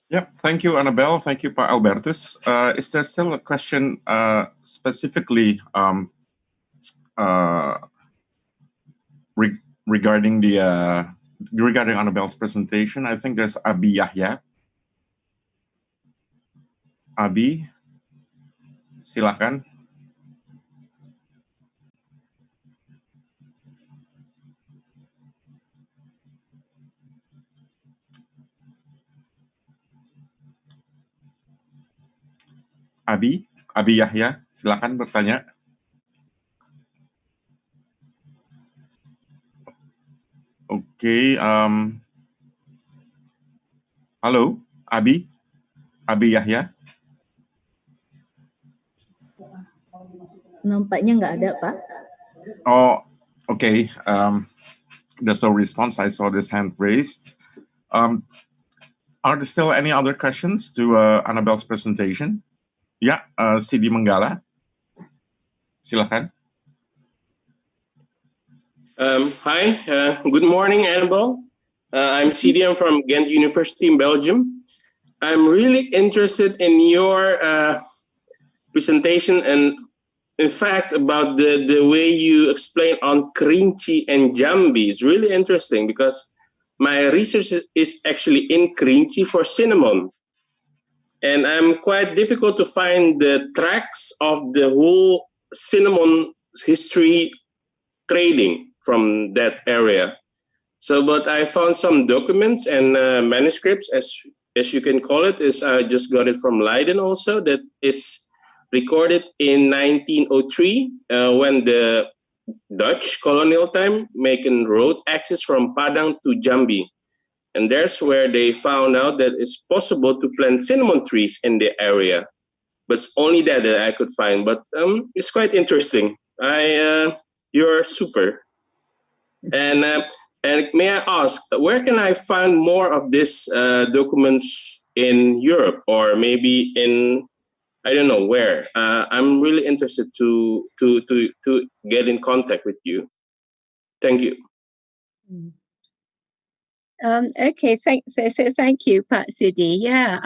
[SPEAKER 12] Yeah, thank you, Annabelle. Thank you, Pa Albertus. Is there still a question specifically regarding regarding Annabelle's presentation? I think there's Abi Yahya. Abi, silakan. Abi Yahya, silakan bertanya. Oke, halo, Abi Yahya.
[SPEAKER 3] Nampaknya nggak ada, Pak.
[SPEAKER 12] Oh, okay. There's no response. I saw this hand raised. Are there still any other questions to Annabelle's presentation? Yeah, Sidi Manggala. Silakan.
[SPEAKER 6] Hi, good morning, Annabelle. I'm Sidi. I'm from Ghent University in Belgium. I'm really interested in your presentation and, in fact, about the way you explain on Kerinci and Jambi. It's really interesting because my research is actually in Kerinci for cinnamon. And I'm quite difficult to find the tracks of the whole cinnamon history trading from that area. So, but I found some documents and manuscripts, as you can call it. I just got it from Leiden also, that is recorded in 1903 when the Dutch colonial time making road access from Padang to Jambi. And there's where they found out that it's possible to plant cinnamon trees in the area. But it's only that I could find. But it's quite interesting. You're super. And may I ask, where can I find more of these documents in Europe, or maybe in, I don't know where? I'm really interested to get in contact with you. Thank you.
[SPEAKER 22] Okay, so thank you, Pak Sudi. Yeah,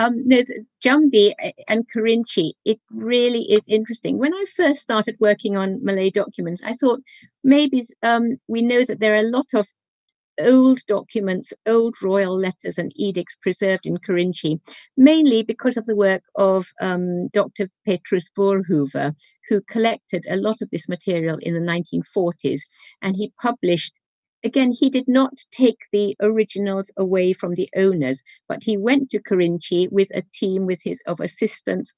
[SPEAKER 22] Jambi and Kerinci, it really is interesting. When I first started working on Malay documents, I thought maybe we know that there are a lot of old documents, old royal letters and edicts preserved in Kerinci, mainly because of the work of Dr. Petrus Boerhoever, who collected a lot of this material in the 1940s, and he published. Again, he did not take the originals away from the owners, but he went to Kerinci with a team of assistants,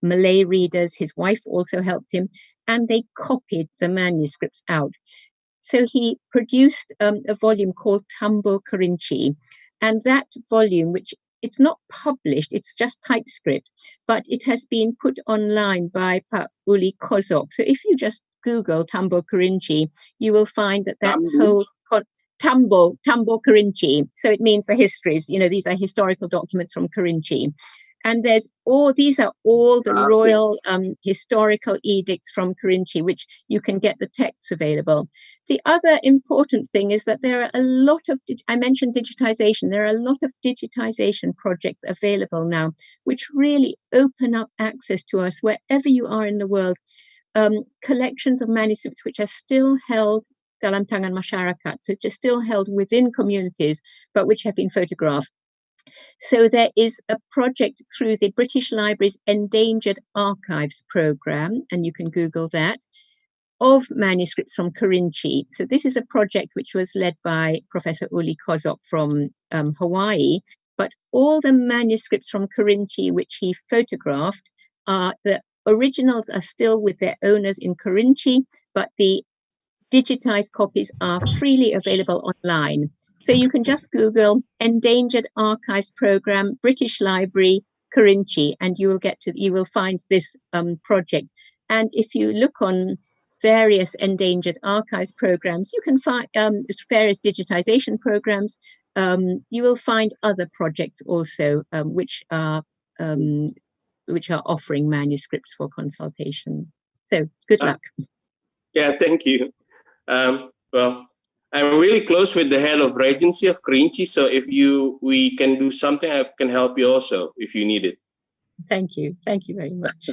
[SPEAKER 22] Malay readers. His wife also helped him, and they copied the manuscripts out. So he produced a volume called Tambo Kerinci, and that volume, which it's not published, it's just typescript, but it has been put online by Pak Uli Kozok. So if you just Google Tambo Kerinci, you will find that whole Tambo Kerinci. So it means the histories. These are historical documents from Kerinci. And these are all the royal historical edicts from Kerinci, which you can get the texts available. The other important thing is that there are a lot of, I mentioned digitization, there are a lot of digitization projects available now, which really open up access to us wherever you are in the world. Collections of manuscripts which are still held dalam tangan masyarakat, so which are still held within communities, but which have been photographed. So there is a project through the British Library's Endangered Archives program, and you can Google that, of manuscripts from Kerinci. So this is a project which was led by Professor Uli Kozok from Hawaii, but all the manuscripts from Kerinci which he photographed the originals are still with their owners in Kerinci, but the digitized copies are freely available online. So you can just Google Endangered Archives Program, British Library, Kerinci, and you will find this project. And if you look on various endangered archives programs, you can find various digitization programs. You will find other projects also which are offering manuscripts for consultation. So good luck.
[SPEAKER 6] Yeah, thank you. Well, I'm really close with the head of Regency of Kerinci, so if we can do something, I can help you also if you need it.
[SPEAKER 22] Thank you very much.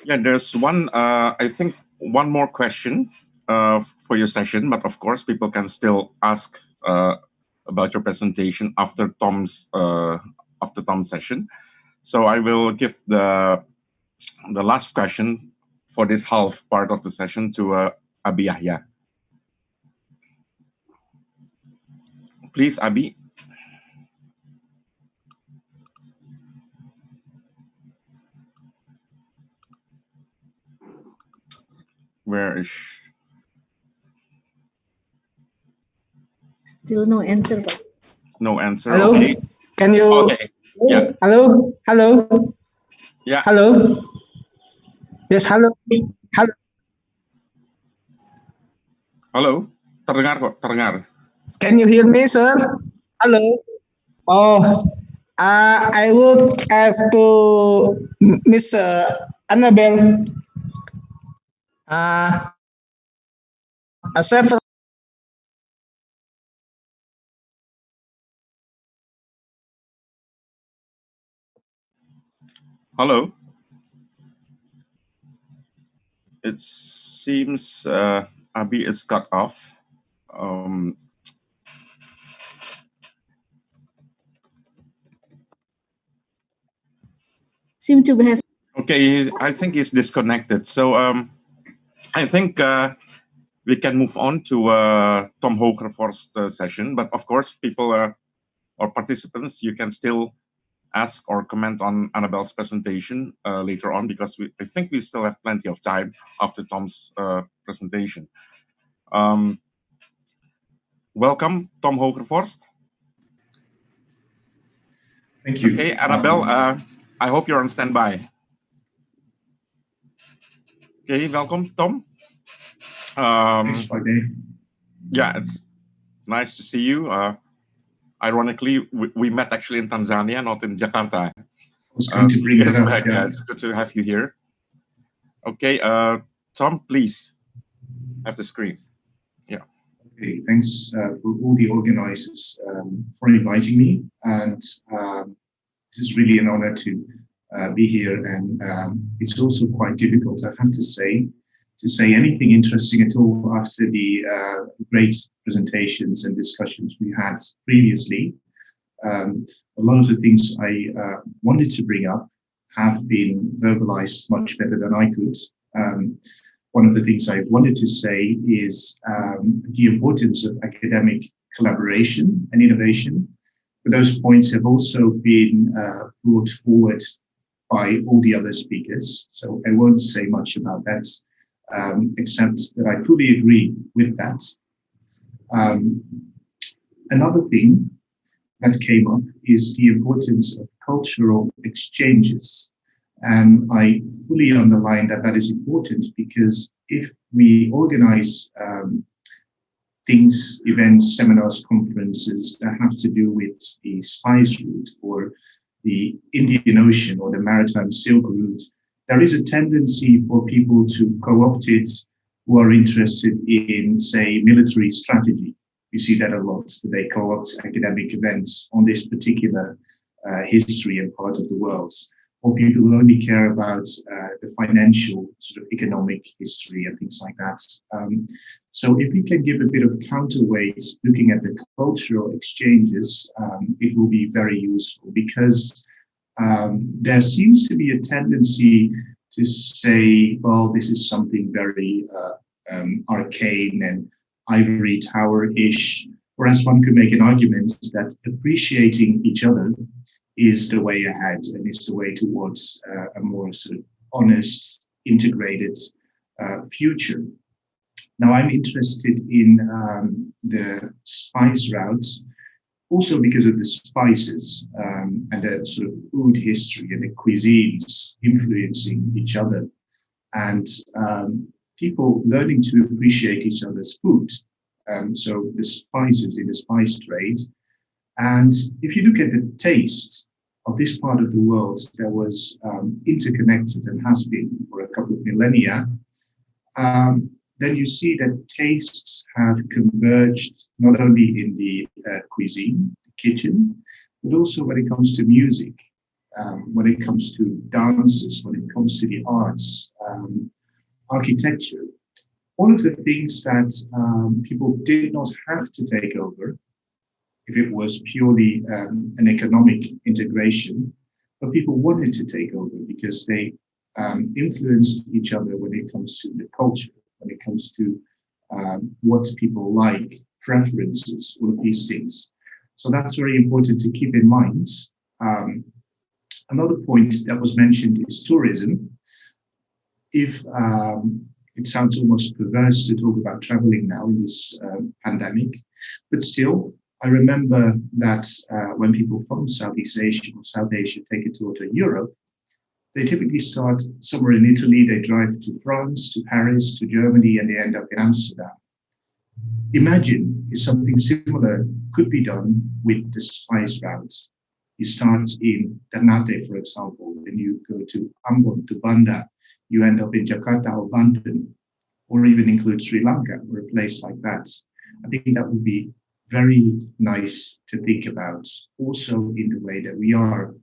[SPEAKER 12] Yeah, there's I think one more question for your session, but of course people can still ask about your presentation after Tom's session. So I will give the last question for this half part of the session to Abi Yahya. Please, Abi. Where is?
[SPEAKER 3] Still no answer, Pak.
[SPEAKER 12] No answer.
[SPEAKER 15] Hello.
[SPEAKER 12] Okay.
[SPEAKER 15] Can you?
[SPEAKER 12] Okay. Yeah.
[SPEAKER 15] Hello. Hello.
[SPEAKER 12] Yeah.
[SPEAKER 15] Hello. Yes. Hello. Hello.
[SPEAKER 12] Halo. Terdengar kok. Terdengar.
[SPEAKER 15] Can you hear me, sir? Hello. Oh, I would ask to Miss Annabelle. Several.
[SPEAKER 12] Hello. It seems Abi is cut off.
[SPEAKER 3] Seem to have.
[SPEAKER 12] Okay, I think he's disconnected. So I think we can move on to Tom Hogervorst's session. But of course, people or participants, you can still ask or comment on Annabelle's presentation later on, because I think we still have plenty of time after Tom's presentation. Welcome, Tom Hogervorst.
[SPEAKER 11] Thank you.
[SPEAKER 12] Okay, Annabelle, I hope you're on standby. Okay, welcome, Tom.
[SPEAKER 11] Thanks, Friday.
[SPEAKER 12] Yeah, it's nice to see you. Ironically, we met actually in Tanzania, not in Jakarta.
[SPEAKER 11] I was going to bring that up.
[SPEAKER 12] Back.
[SPEAKER 11] Yeah.
[SPEAKER 12] It's good to have you here. Okay, Tom, please have the screen. Yeah.
[SPEAKER 11] Okay, thanks for all the organizers for inviting me, and this is really an honor to be here. And it's also quite difficult, I have to say anything interesting at all after the great presentations and discussions we had previously. A lot of the things I wanted to bring up have been verbalized much better than I could. One of the things I wanted to say is the importance of academic collaboration and innovation. But those points have also been brought forward by all the other speakers, so I won't say much about that, except that I fully agree with that. Another thing that came up is the importance of cultural exchanges. And I fully underline that that is important, because if we organize things, events, seminars, conferences that have to do with the spice route or the Indian Ocean or the maritime Silk Route, there is a tendency for people to co-opt it who are interested in, say, military strategy. We see that a lot. They co-opt academic events on this particular history and part of the world, or people who only care about the financial sort of economic history and things like that. So if we can give a bit of counterweight looking at the cultural exchanges, it will be very useful, because there seems to be a tendency to say, well, this is something very arcane and ivory tower-ish, whereas one could make an argument that appreciating each other is the way ahead and is the way towards a more sort of honest, integrated future. Now, I'm interested in the spice routes, also because of the spices and the sort of food history and the cuisines influencing each other, and people learning to appreciate each other's food. So the spices in the spice trade. And if you look at the taste of this part of the world that was interconnected and has been for a couple of millennia, then you see that tastes have converged not only in the cuisine, the kitchen, but also when it comes to music, when it comes to dances, when it comes to the arts, architecture, all of the things that people did not have to take over if it was purely an economic integration, but people wanted to take over because they influenced each other when it comes to the culture, when it comes to what people like, preferences, all of these things. So that's very important to keep in mind. Another point that was mentioned is tourism. If it sounds almost perverse to talk about traveling now in this pandemic, but still, I remember that when people from Southeast Asia or South Asia take a tour to Europe, they typically start somewhere in Italy, they drive to France, to Paris, to Germany, and they end up in Amsterdam. Imagine if something similar could be done with the spice routes. You start in Ternate, for example, then you go to Ambon, to Banda, you end up in Jakarta or Banten, or even include Sri Lanka or a place like that. I think that would be very nice to think about, also in the way that we are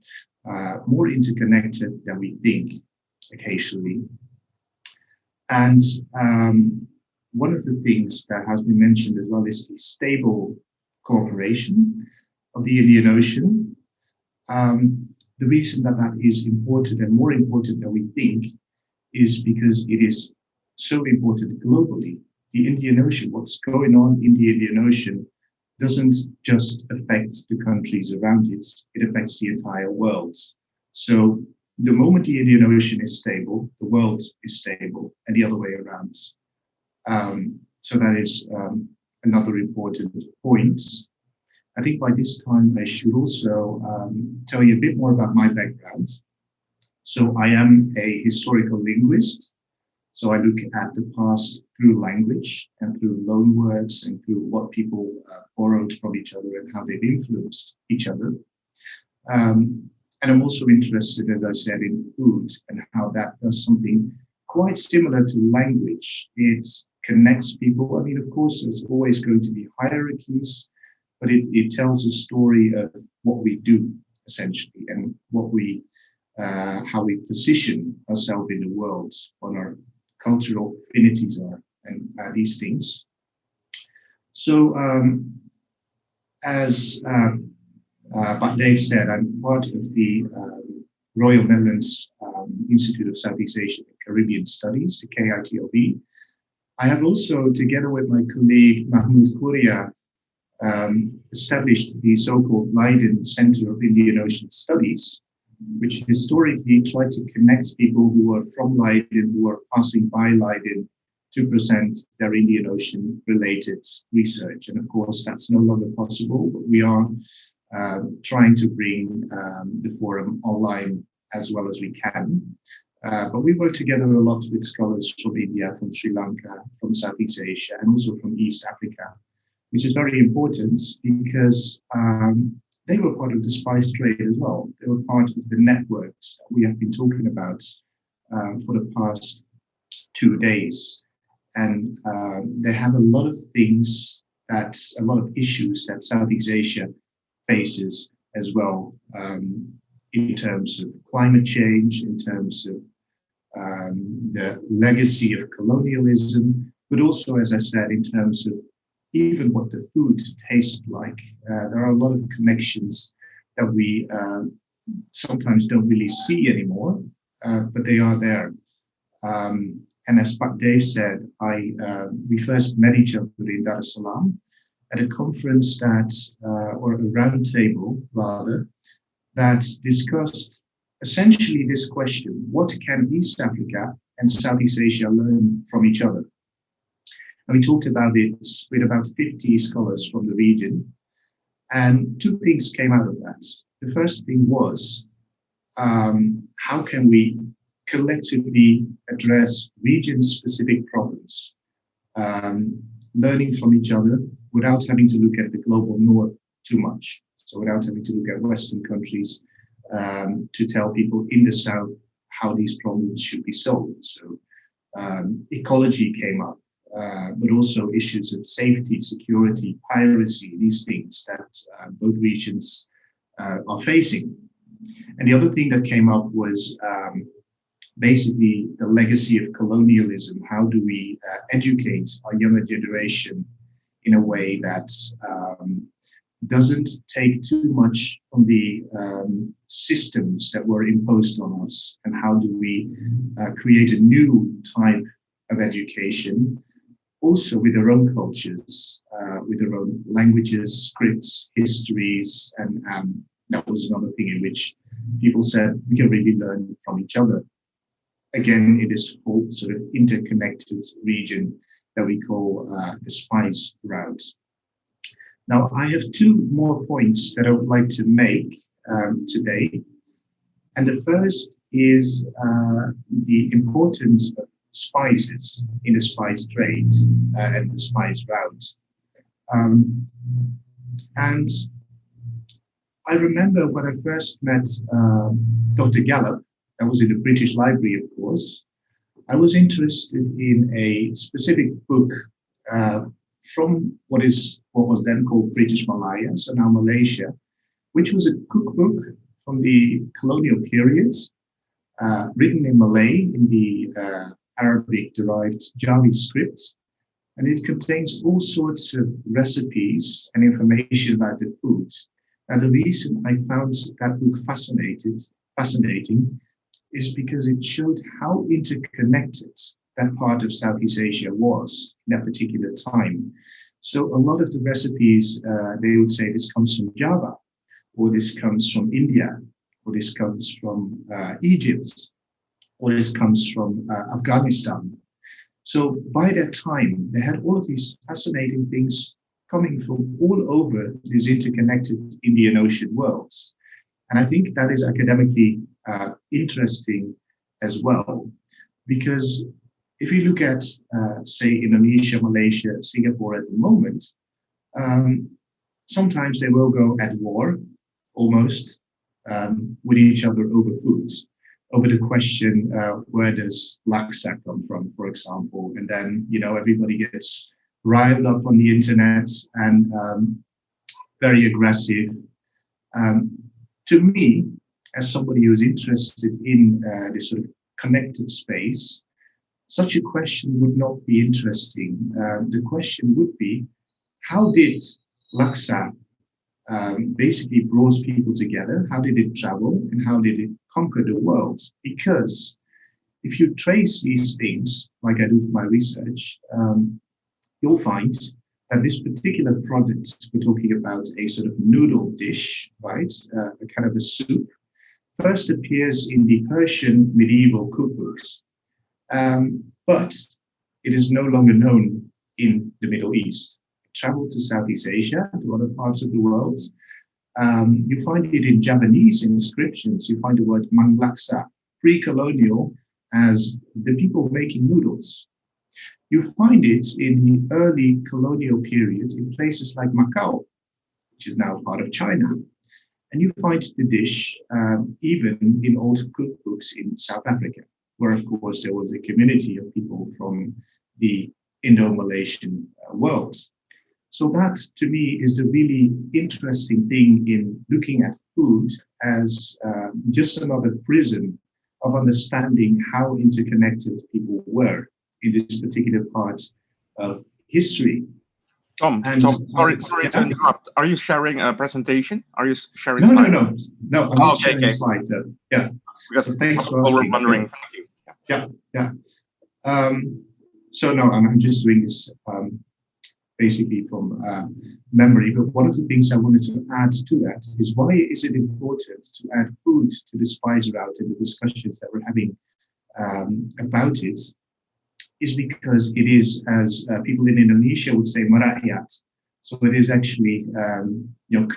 [SPEAKER 11] more interconnected than we think occasionally. And one of the things that has been mentioned as well is the stable cooperation of the Indian Ocean. The reason that that is important and more important than we think is because it is so important globally. The Indian Ocean, what's going on in the Indian Ocean doesn't just affect the countries around it, it affects the entire world. So the moment the Indian Ocean is stable, the world is stable, and the other way around. So that is another important point. I think by this time I should also tell you a bit more about my background. So I am a historical linguist. So I look at the past through language and through loan words and through what people borrowed from each other and how they've influenced each other. And I'm also interested, as I said, in food and how that does something quite similar to language. It connects people. I mean, of course, there's always going to be hierarchies, but it tells a story of what we do, essentially, and what we, how we position ourselves in the world, what our cultural affinities are, and these things. So, as Dave said, I'm part of the Royal Netherlands Institute of Southeast Asian and Caribbean Studies, the KITLB. I have also, together with my colleague Mahmoud Kuria, established the so-called Leiden Center of Indian Ocean Studies, which historically tried to connect people who are from Leiden, who are passing by Leiden, to present their Indian Ocean related research. And of course, that's no longer possible, but we are trying to bring the forum online as well as we can. But we work together a lot with scholars from India, from Sri Lanka, from Southeast Asia, and also from East Africa, which is very important because they were part of the spice trade as well. They were part of the networks that we have been talking about for the past 2 days. And they have a lot of things a lot of issues that Southeast Asia faces as well, in terms of climate change, in terms of the legacy of colonialism, but also, as I said, in terms of even what the food tastes like. There are a lot of connections that we sometimes don't really see anymore, but they are there. And as Dave said, we first met each other in Dar es Salaam at a conference or a roundtable rather, that discussed essentially this question: what can East Africa and Southeast Asia learn from each other? And we talked about it with about 50 scholars from the region. And 2 things came out of that. The first thing was, how can we collectively address region-specific problems, learning from each other without having to look at the global north too much. So without having to look at Western countries to tell people in the south how these problems should be solved. So ecology came up, but also issues of safety, security, piracy, these things that both regions are facing. And the other thing that came up was basically the legacy of colonialism. How do we educate our younger generation in a way that doesn't take too much from the systems that were imposed on us, and how do we create a new type of education, also with their own cultures, with their own languages, scripts, histories, and that was another thing in which people said we can really learn from each other. Again, in this whole sort of interconnected region that we call the spice route. Now, I have 2 more points that I would like to make today. And the first is the importance of spices in the spice trade and the spice route. And I remember when I first met Dr. Gallup, that was in the British Library, of course, I was interested in a specific book from what was then called British Malaya, so now Malaysia, which was a cookbook from the colonial period, written in Malay in the Arabic-derived Jawi script, and it contains all sorts of recipes and information about the food. Now, the reason I found that book fascinating is because it showed how interconnected that part of Southeast Asia was in that particular time. So a lot of the recipes, they would say this comes from Java, or this comes from India, or this comes from Egypt, or this comes from Afghanistan. So by that time, they had all of these fascinating things coming from all over this interconnected Indian Ocean world. And I think that is academically interesting as well, because if you look at, say, Indonesia, Malaysia, Singapore at the moment, sometimes they will go at war, almost, with each other over food, over the question, where does laksa come from, for example, and then, everybody gets riled up on the internet and very aggressive. To me, as somebody who's interested in this sort of connected space, such a question would not be interesting. The question would be, how did laksa basically brought people together? How did it travel, and how did it conquer the world? Because if you trace these things, like I do for my research, you'll find that this particular product, we're talking about a sort of noodle dish, right? A kind of a soup, first appears in the Persian medieval cookbooks, but it is no longer known in the Middle East. It traveled to Southeast Asia, to other parts of the world. You find it in Javanese inscriptions. You find the word manglaksa, pre-colonial, as the people making noodles. You find it in the early colonial period in places like Macau, which is now part of China. And you find the dish even in old cookbooks in South Africa, where, of course, there was a community of people from the Indo-Malaysian world. So that, to me, is the really interesting thing in looking at food as just another prism of understanding how interconnected people were in this particular part of history.
[SPEAKER 12] Tom, sorry to interrupt. Are you sharing a presentation? Are you sharing
[SPEAKER 11] slides? No, I'm not sharing slides. Yeah.
[SPEAKER 12] Because
[SPEAKER 11] so thanks
[SPEAKER 12] some people were wondering. Thank you.
[SPEAKER 11] Yeah. So no, I'm just doing this basically from memory. But one of the things I wanted to add to that is, why is it important to add food to the spice route in the discussions that we're having about it? Is because it is, as people in Indonesia would say, merakyat. So it is actually,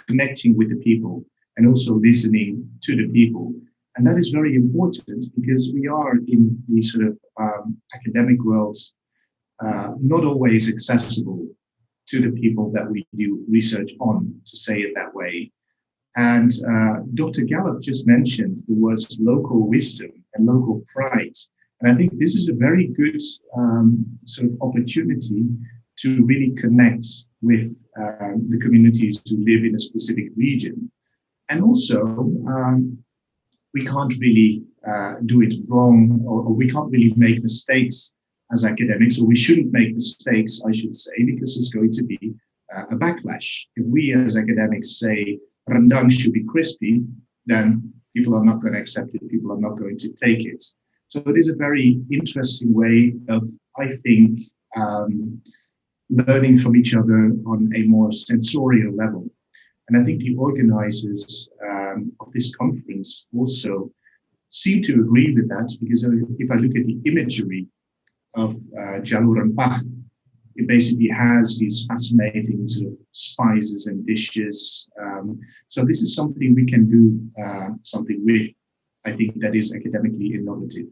[SPEAKER 11] connecting with the people and also listening to the people. And that is very important, because we are in the sort of academic world, not always accessible to the people that we do research on, to say it that way. And Dr. Gallup just mentioned the words local wisdom and local pride. And I think this is a very good sort of opportunity to really connect with the communities who live in a specific region. And also, we can't really do it wrong, or we can't really make mistakes as academics, or we shouldn't make mistakes, I should say, because it's going to be a backlash. If we as academics say rendang should be crispy, then people are not going to accept it, people are not going to take it. So it is a very interesting way of, I think, learning from each other on a more sensorial level. And I think the organizers of this conference also seem to agree with that, because if I look at the imagery of Jalur Rempah, it basically has these fascinating sort of spices and dishes. So this is something we can do something with. I think that is academically innovative.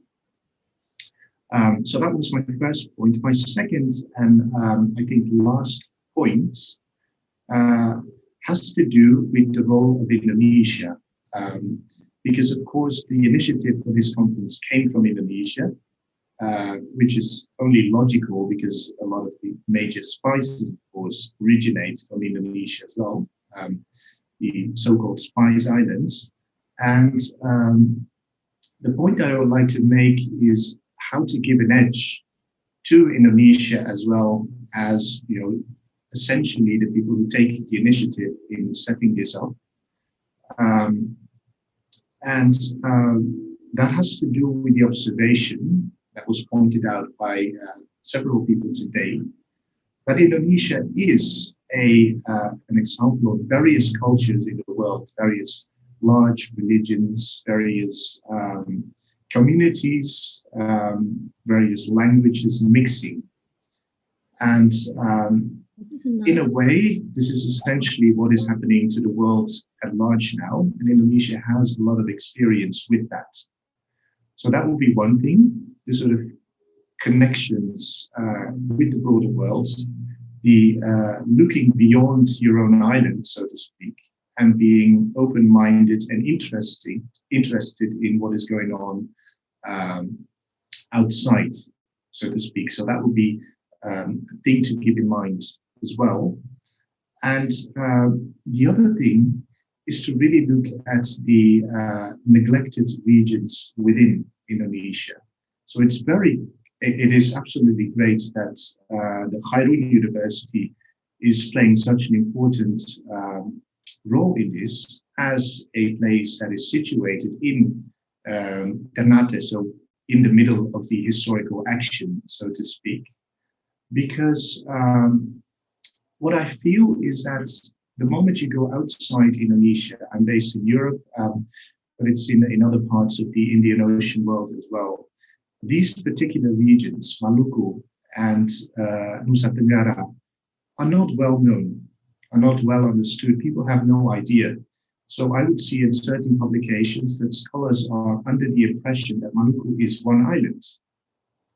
[SPEAKER 11] So that was my first point. My second and I think last point has to do with the role of Indonesia, because of course the initiative for this conference came from Indonesia, which is only logical because a lot of the major spices, of course, originate from Indonesia as well, the so-called Spice Islands. And the point that I would like to make is how to give an edge to Indonesia, as well as, essentially the people who take the initiative in setting this up. And that has to do with the observation that was pointed out by several people today, that Indonesia is an example of various cultures in the world, various large religions, various communities, various languages mixing. And in a way, this is essentially what is happening to the world at large now, and Indonesia has a lot of experience with that. So that would be one thing, the sort of connections with the broader world, the looking beyond your own island, so to speak, and being open-minded and interested in what is going on outside, so to speak. So that would be a thing to keep in mind as well. And the other thing is to really look at the neglected regions within Indonesia. So it is absolutely great that the Khairul University is playing such an important role in this, as a place that is situated in Ternate, so in the middle of the historical action, so to speak. Because what I feel is that the moment you go outside Indonesia, I'm based in Europe, but it's in other parts of the Indian Ocean world as well. These particular regions, Maluku and Nusa Tenggara, are not well known, are not well understood. People have no idea. So I would see in certain publications that scholars are under the impression that Maluku is one island,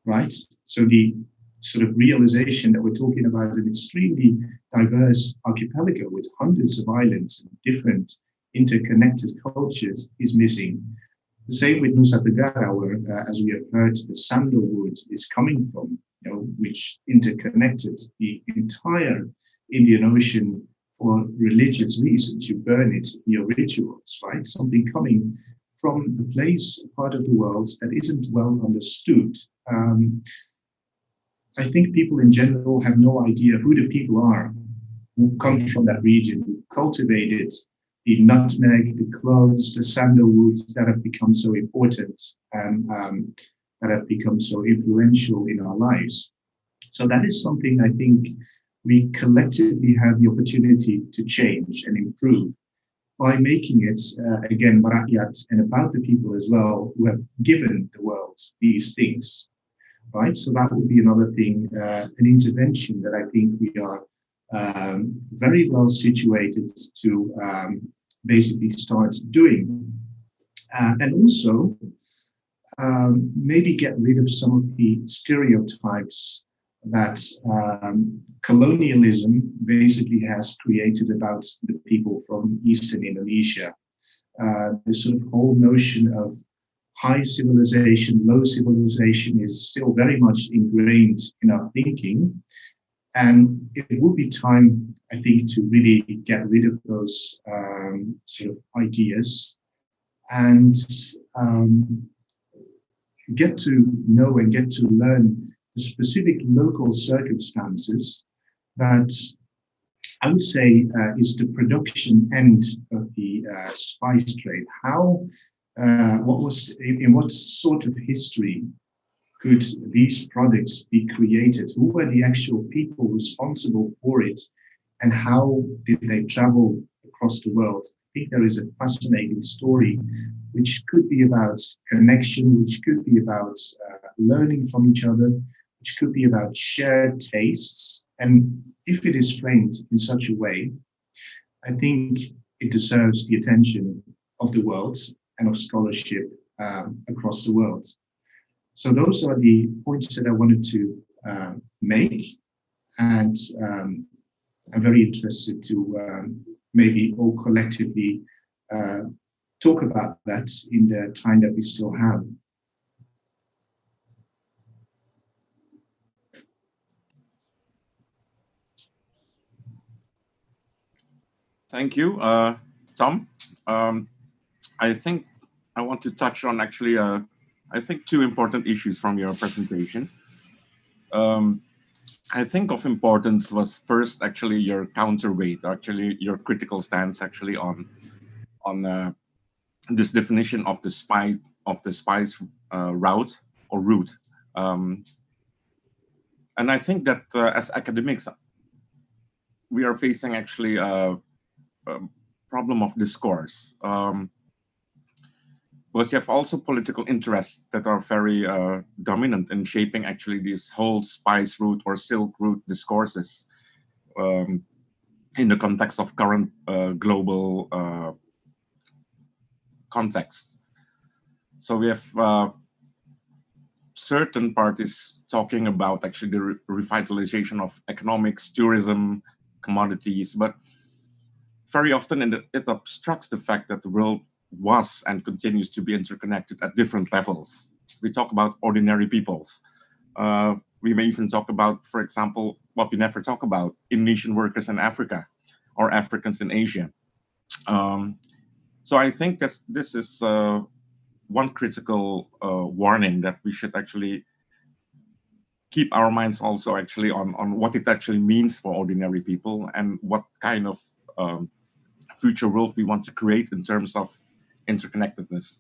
[SPEAKER 11] right? So the sort of realization that we're talking about an extremely diverse archipelago with hundreds of islands and different interconnected cultures is missing. The same with Nusa Tenggara, where, as we have heard, the sandalwood is coming from, which interconnected the entire Indian Ocean for religious reasons. You burn it in your rituals, right? Something coming from a place, a part of the world that isn't well understood. I think people in general have no idea who the people are who come from that region, who cultivated the nutmeg, the cloves, the sandalwoods that have become so important and that have become so influential in our lives. So that is something I think we collectively have the opportunity to change and improve by making it, again, merakyat, and about the people as well, who have given the world these things, right? So that would be another thing, an intervention that I think we are very well situated to basically start doing. And also maybe get rid of some of the stereotypes that colonialism basically has created about the people from Eastern Indonesia. This sort of whole notion of high civilization, low civilization is still very much ingrained in our thinking. And it would be time, I think, to really get rid of those sort of ideas and get to know and get to learn the specific local circumstances that I would say is the production end of the spice trade. How, in what sort of history could these products be created? Who were the actual people responsible for it? And how did they travel across the world? I think there is a fascinating story which could be about connection, which could be about learning from each other, which could be about shared tastes. And if it is framed in such a way, I think it deserves the attention of the world and of scholarship across the world. So those are the points that I wanted to make, and I'm very interested to maybe all collectively talk about that in the time that we still have.
[SPEAKER 12] Thank you, Tom. I think I want to touch on actually, I think, two important issues from your presentation. I think of importance was first actually your counterweight, actually your critical stance actually on this definition of the spice route or route And I think that as academics, we are facing actually a problem of discourse. Because you have also political interests that are very dominant in shaping actually this whole spice route or silk route discourses in the context of current global context. So we have certain parties talking about actually the revitalization of economics, tourism, commodities, but very often it obstructs the fact that the world was and continues to be interconnected at different levels. We talk about ordinary peoples. We may even talk about, for example, what we never talk about, Indonesian workers in Africa or Africans in Asia. So I think that this is one critical warning that we should actually keep our minds also actually on what it actually means for ordinary people and what kind of future world we want to create in terms of interconnectedness.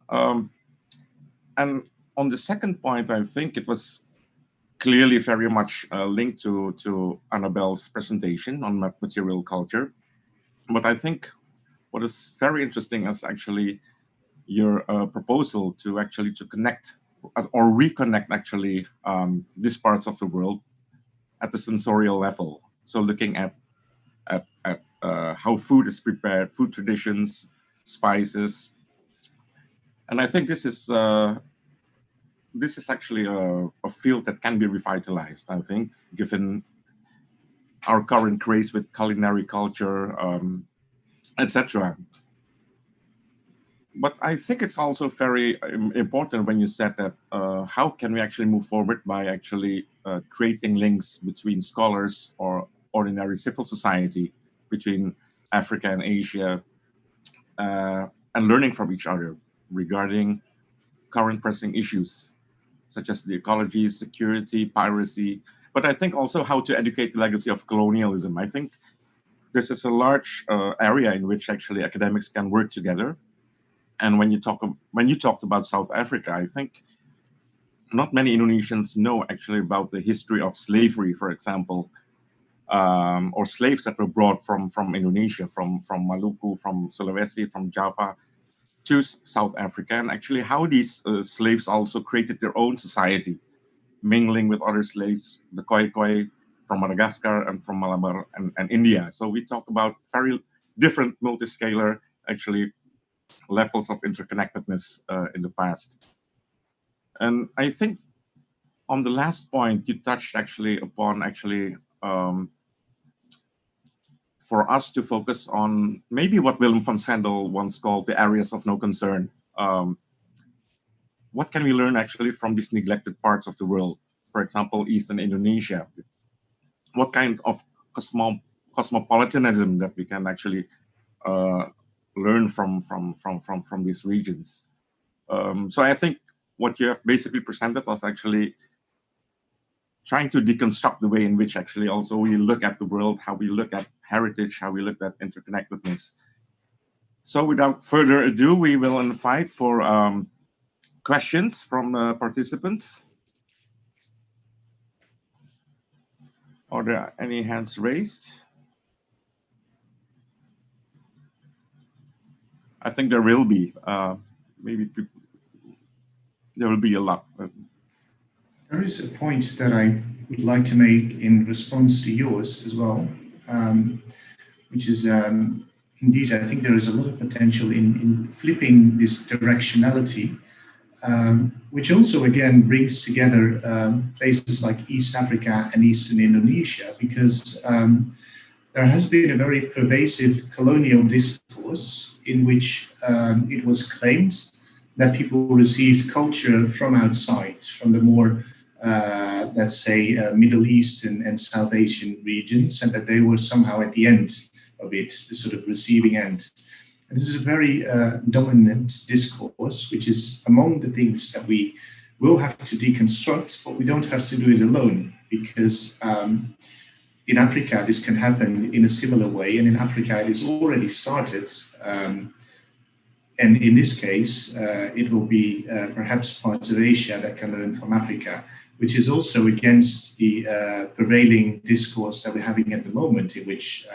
[SPEAKER 12] And on the second point, I think it was clearly very much linked to Annabelle's presentation on material culture. But I think what is very interesting is actually your proposal to actually to connect or reconnect actually these parts of the world at the sensorial level. So looking at how food is prepared, food traditions, spices, and I think this is actually a field that can be revitalized. I think, given our current craze with culinary culture, etc. But I think it's also very important when you said that how can we actually move forward by actually creating links between scholars or ordinary civil society between Africa and Asia and learning from each other regarding current pressing issues such as the ecology, security, piracy, but I think also how to educate the legacy of colonialism. I think this is a large area in which actually academics can work together. And when you talked about South Africa, I think not many Indonesians know actually about the history of slavery, for example, or slaves that were brought from Indonesia, from Maluku, from Sulawesi, from Java to South Africa, and actually how these slaves also created their own society, mingling with other slaves, the Khoi from Madagascar and from Malabar and India. So we talk about very different multiscalar actually levels of interconnectedness in the past. And I think on the last point, you touched actually upon actually for us to focus on maybe what Willem van Sandel once called the areas of no concern. What can we learn actually from these neglected parts of the world? For example, Eastern Indonesia. What kind of cosmopolitanism that we can actually learn from these regions? So I think what you have basically presented was actually trying to deconstruct the way in which actually also we look at the world, how we look at heritage, how we look at interconnectedness. So without further ado, we will invite for questions from participants. Are there any hands raised? I think there will be. Maybe there will be a lot.
[SPEAKER 11] There is a point that I would like to make in response to yours as well, which is indeed, I think there is a lot of potential in flipping this directionality, which also again brings together places like East Africa and Eastern Indonesia, because there has been a very pervasive colonial discourse in which it was claimed that people received culture from outside, from the more, let's say, Middle East and South Asian regions, and that they were somehow at the end of it, the sort of receiving end. And this is a very dominant discourse, which is among the things that we will have to deconstruct, but we don't have to do it alone, because in Africa, this can happen in a similar way, and in Africa, it is already started. And in this case, it will be perhaps parts of Asia that can learn from Africa, which is also against the prevailing discourse that we're having at the moment, in which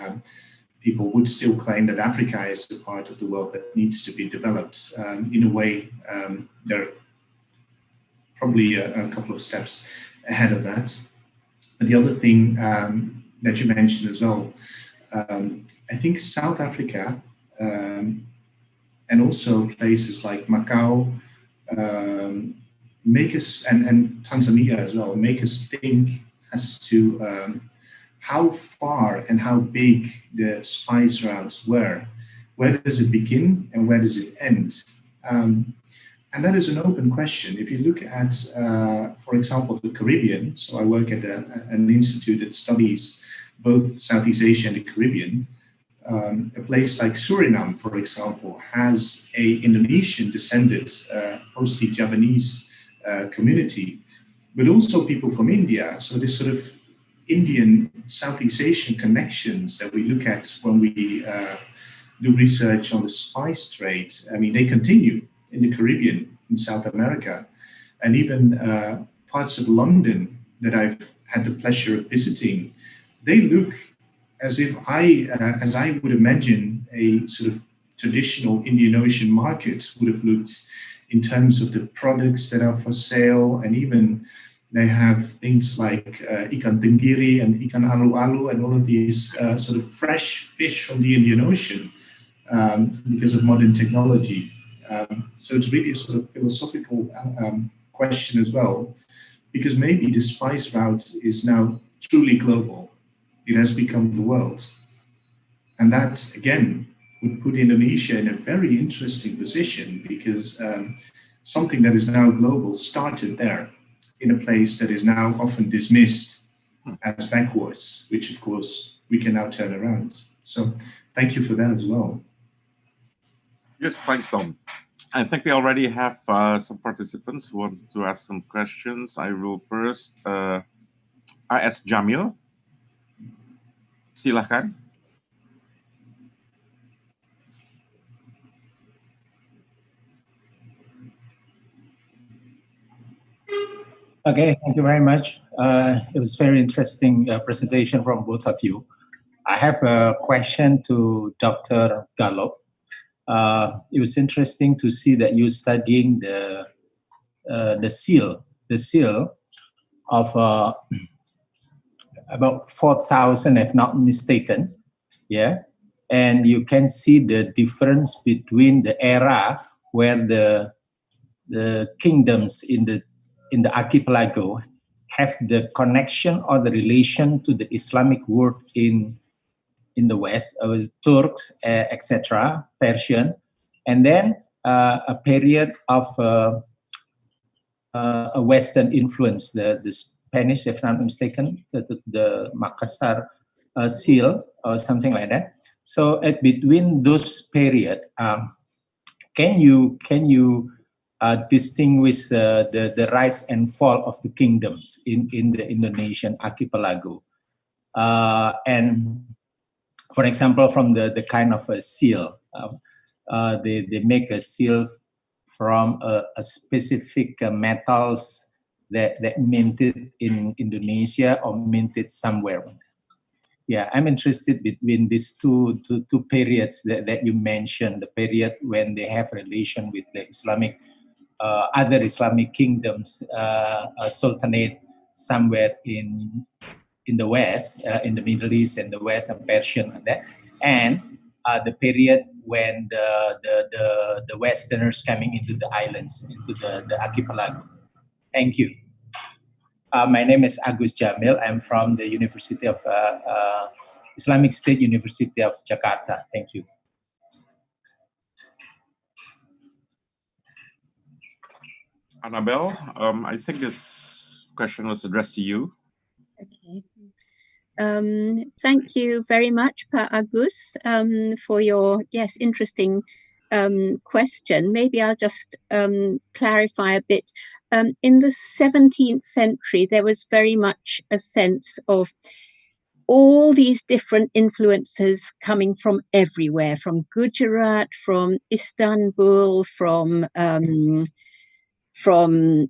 [SPEAKER 11] people would still claim that Africa is the part of the world that needs to be developed. In a way, they're probably a couple of steps ahead of that. But the other thing that you mentioned as well, I think South Africa and also places like Macau make us, and Tanzania as well, make us think as to how far and how big the spice routes were. Where does it begin and where does it end? And that is an open question. If you look at, for example, the Caribbean, so I work at an institute that studies both Southeast Asia and the Caribbean. A place like Suriname, for example, has a Indonesian descended, mostly Javanese community, but also people from India. So this sort of Indian Southeast Asian connections that we look at when we do research on the spice trade, I mean, they continue in the Caribbean, in South America, and even parts of London that I've had the pleasure of visiting. They look as if as I would imagine a sort of traditional Indian Ocean market would have looked in terms of the products that are for sale, and even they have things like ikan tenggiri and ikan alu-alu and all of these sort of fresh fish from the Indian Ocean because of modern technology. So it's really a sort of philosophical question as well, because maybe the spice route is now truly global. It has become the world. And that, again, would put Indonesia in a very interesting position, because something that is now global started there in a place that is now often dismissed as backwards, which of course we can now turn around. So thank you for that as well.
[SPEAKER 12] Yes, thanks, Tom. I think we already have some participants who want to ask some questions. I will first ask Jamil. Silakan.
[SPEAKER 7] Okay, thank you very much. It was very interesting presentation from both of you. I have a question to Dr. Jalur. It was interesting to see that you're studying the seal of about 4,000, if not mistaken. Yeah, and you can see the difference between the era where the kingdoms in the archipelago have the connection or the relation to the Islamic world in the West, Turks, etc., Persian, and then a period of a Western influence, the Spanish, if not mistaken, the Makassar seal or something like that. So between those period, can you distinguish the rise and fall of the kingdoms in the Indonesian archipelago? And for example, from the kind of a seal, they make a seal from a specific metals that minted in Indonesia or minted somewhere. Yeah, I'm interested between these two periods that you mentioned, the period when they have relation with the Islamic, other Islamic kingdoms, sultanate somewhere in the West, in the Middle East and the West, and Persian and that, and the period when the Westerners coming into the islands, into the archipelago. Thank you. My name is Agus Jamil. I'm from the University of Islamic State University of Jakarta. Thank you.
[SPEAKER 12] Annabelle, I think this question was addressed to you.
[SPEAKER 22] Okay. Thank you very much, Pa Agus, for your, interesting question. Maybe I'll just clarify a bit. In the 17th century, there was very much a sense of all these different influences coming from everywhere, from Gujarat, from Istanbul, from from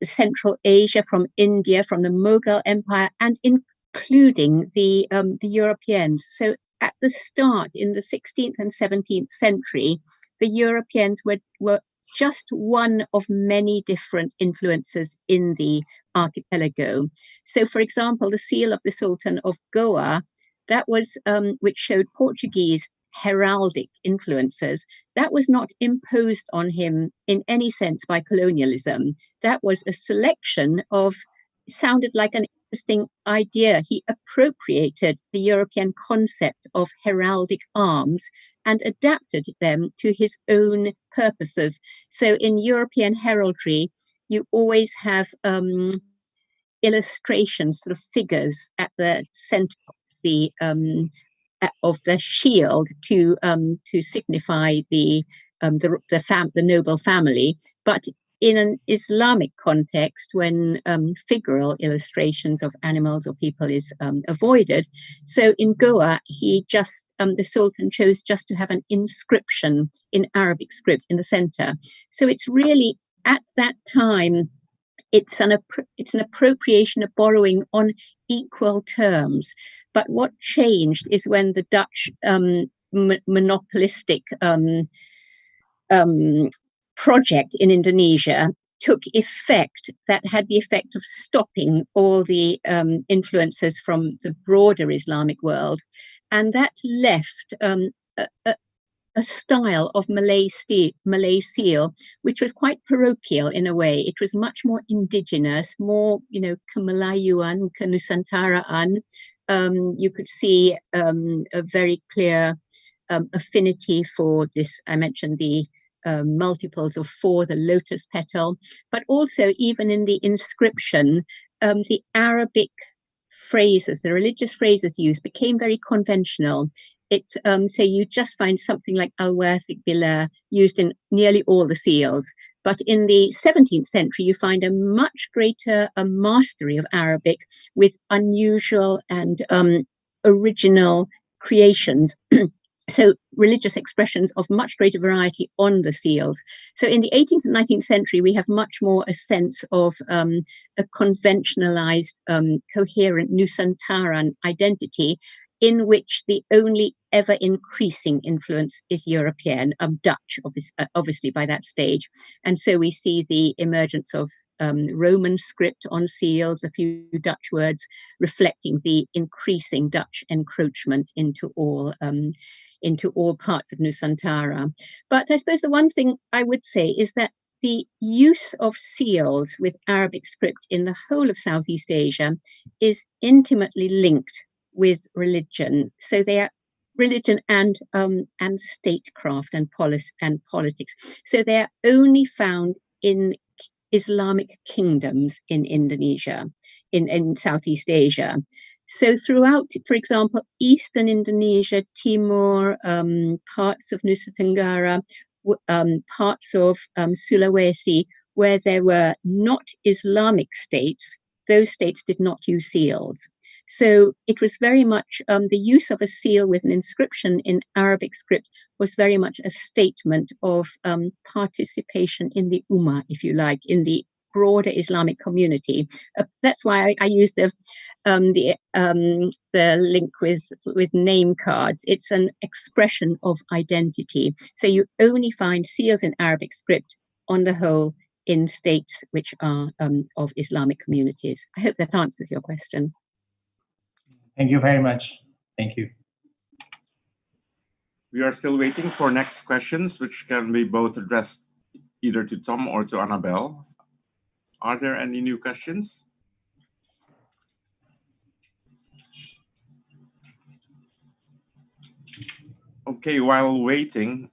[SPEAKER 22] Central Asia, from India, from the Mughal Empire, and including the Europeans. So at the start, in the 16th and 17th century, the Europeans were just one of many different influences in the archipelago. So, for example, the seal of the Sultan of Goa, that was which showed Portuguese heraldic influences, that was not imposed on him in any sense by colonialism. That was a selection of, sounded like an interesting idea. He appropriated the European concept of heraldic arms and adapted them to his own purposes. So in European heraldry, you always have illustrations, sort of figures at the center of the shield to signify the noble family. But in an Islamic context, when figural illustrations of animals or people is avoided, so in Goa, the Sultan chose just to have an inscription in Arabic script in the center. So it's really at that time, it's an appropriation, a borrowing on equal terms. But what changed is when the Dutch monopolistic project in Indonesia took effect, that had the effect of stopping all the influences from the broader Islamic world. And that left a style of Malay seal, which was quite parochial in a way. It was much more indigenous, more, kemelayuan, kenusantaraan. You could see a very clear affinity for this. I mentioned the multiples of 4, the lotus petal, but also even in the inscription, the Arabic phrases, the religious phrases used became very conventional. So you just find something like al-wathik billah used in nearly all the seals. But in the 17th century, you find a much greater mastery of Arabic with unusual and original creations. So religious expressions of much greater variety on the seals. So in the 18th and 19th century, we have much more a sense of a conventionalized, coherent Nusantaran identity, in which the only ever increasing influence is European, Dutch, obviously by that stage. And so we see the emergence of Roman script on seals, a few Dutch words reflecting the increasing Dutch encroachment into all parts of Nusantara. But I suppose the one thing I would say is that the use of seals with Arabic script in the whole of Southeast Asia is intimately linked with religion. So they are religion and statecraft and politics. So they are only found in Islamic kingdoms in Indonesia, in Southeast Asia. So throughout, for example, Eastern Indonesia, Timor, parts of Nusa Tenggara, parts of Sulawesi, where there were not Islamic states, those states did not use seals. So it was very much the use of a seal with an inscription in Arabic script was very much a statement of participation in the Ummah, if you like, in the broader Islamic community. That's why I use the link with name cards. It's an expression of identity. So you only find seals in Arabic script on the whole in states which are of Islamic communities. I hope that answers your question.
[SPEAKER 7] Thank you very much. Thank you.
[SPEAKER 12] We are still waiting for next questions, which can be both addressed either to Tom or to Annabelle. Are there any new questions? Okay, while waiting,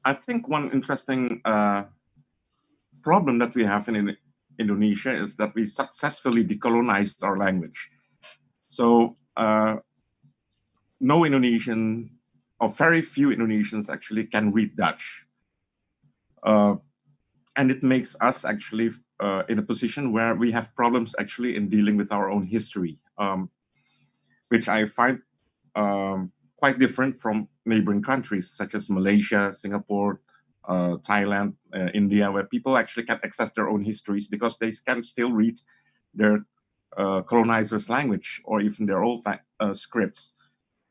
[SPEAKER 12] I think one interesting problem that we have in Indonesia is that we successfully decolonized our language. So no Indonesian, or very few Indonesians actually can read Dutch. And it makes us actually in a position where we have problems actually in dealing with our own history, which I find quite different from neighboring countries such as Malaysia, Singapore, Thailand, India, where people actually can access their own histories because they can still read their colonizers' language or even their old scripts.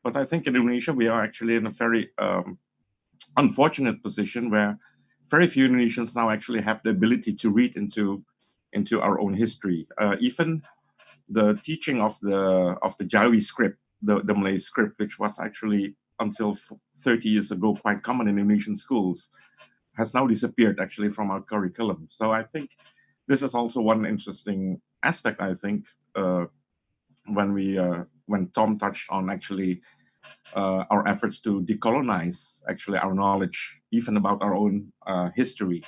[SPEAKER 12] But I think in Indonesia, we are actually in a very unfortunate position where very few Indonesians now actually have the ability to read into our own history. Even the teaching of the Jawi script, the Malay script, which was actually until 30 years ago quite common in Indonesian schools, has now disappeared actually from our curriculum. So I think this is also one interesting aspect, I think, when Tom touched on actually our efforts to decolonize actually our knowledge, even about our own history.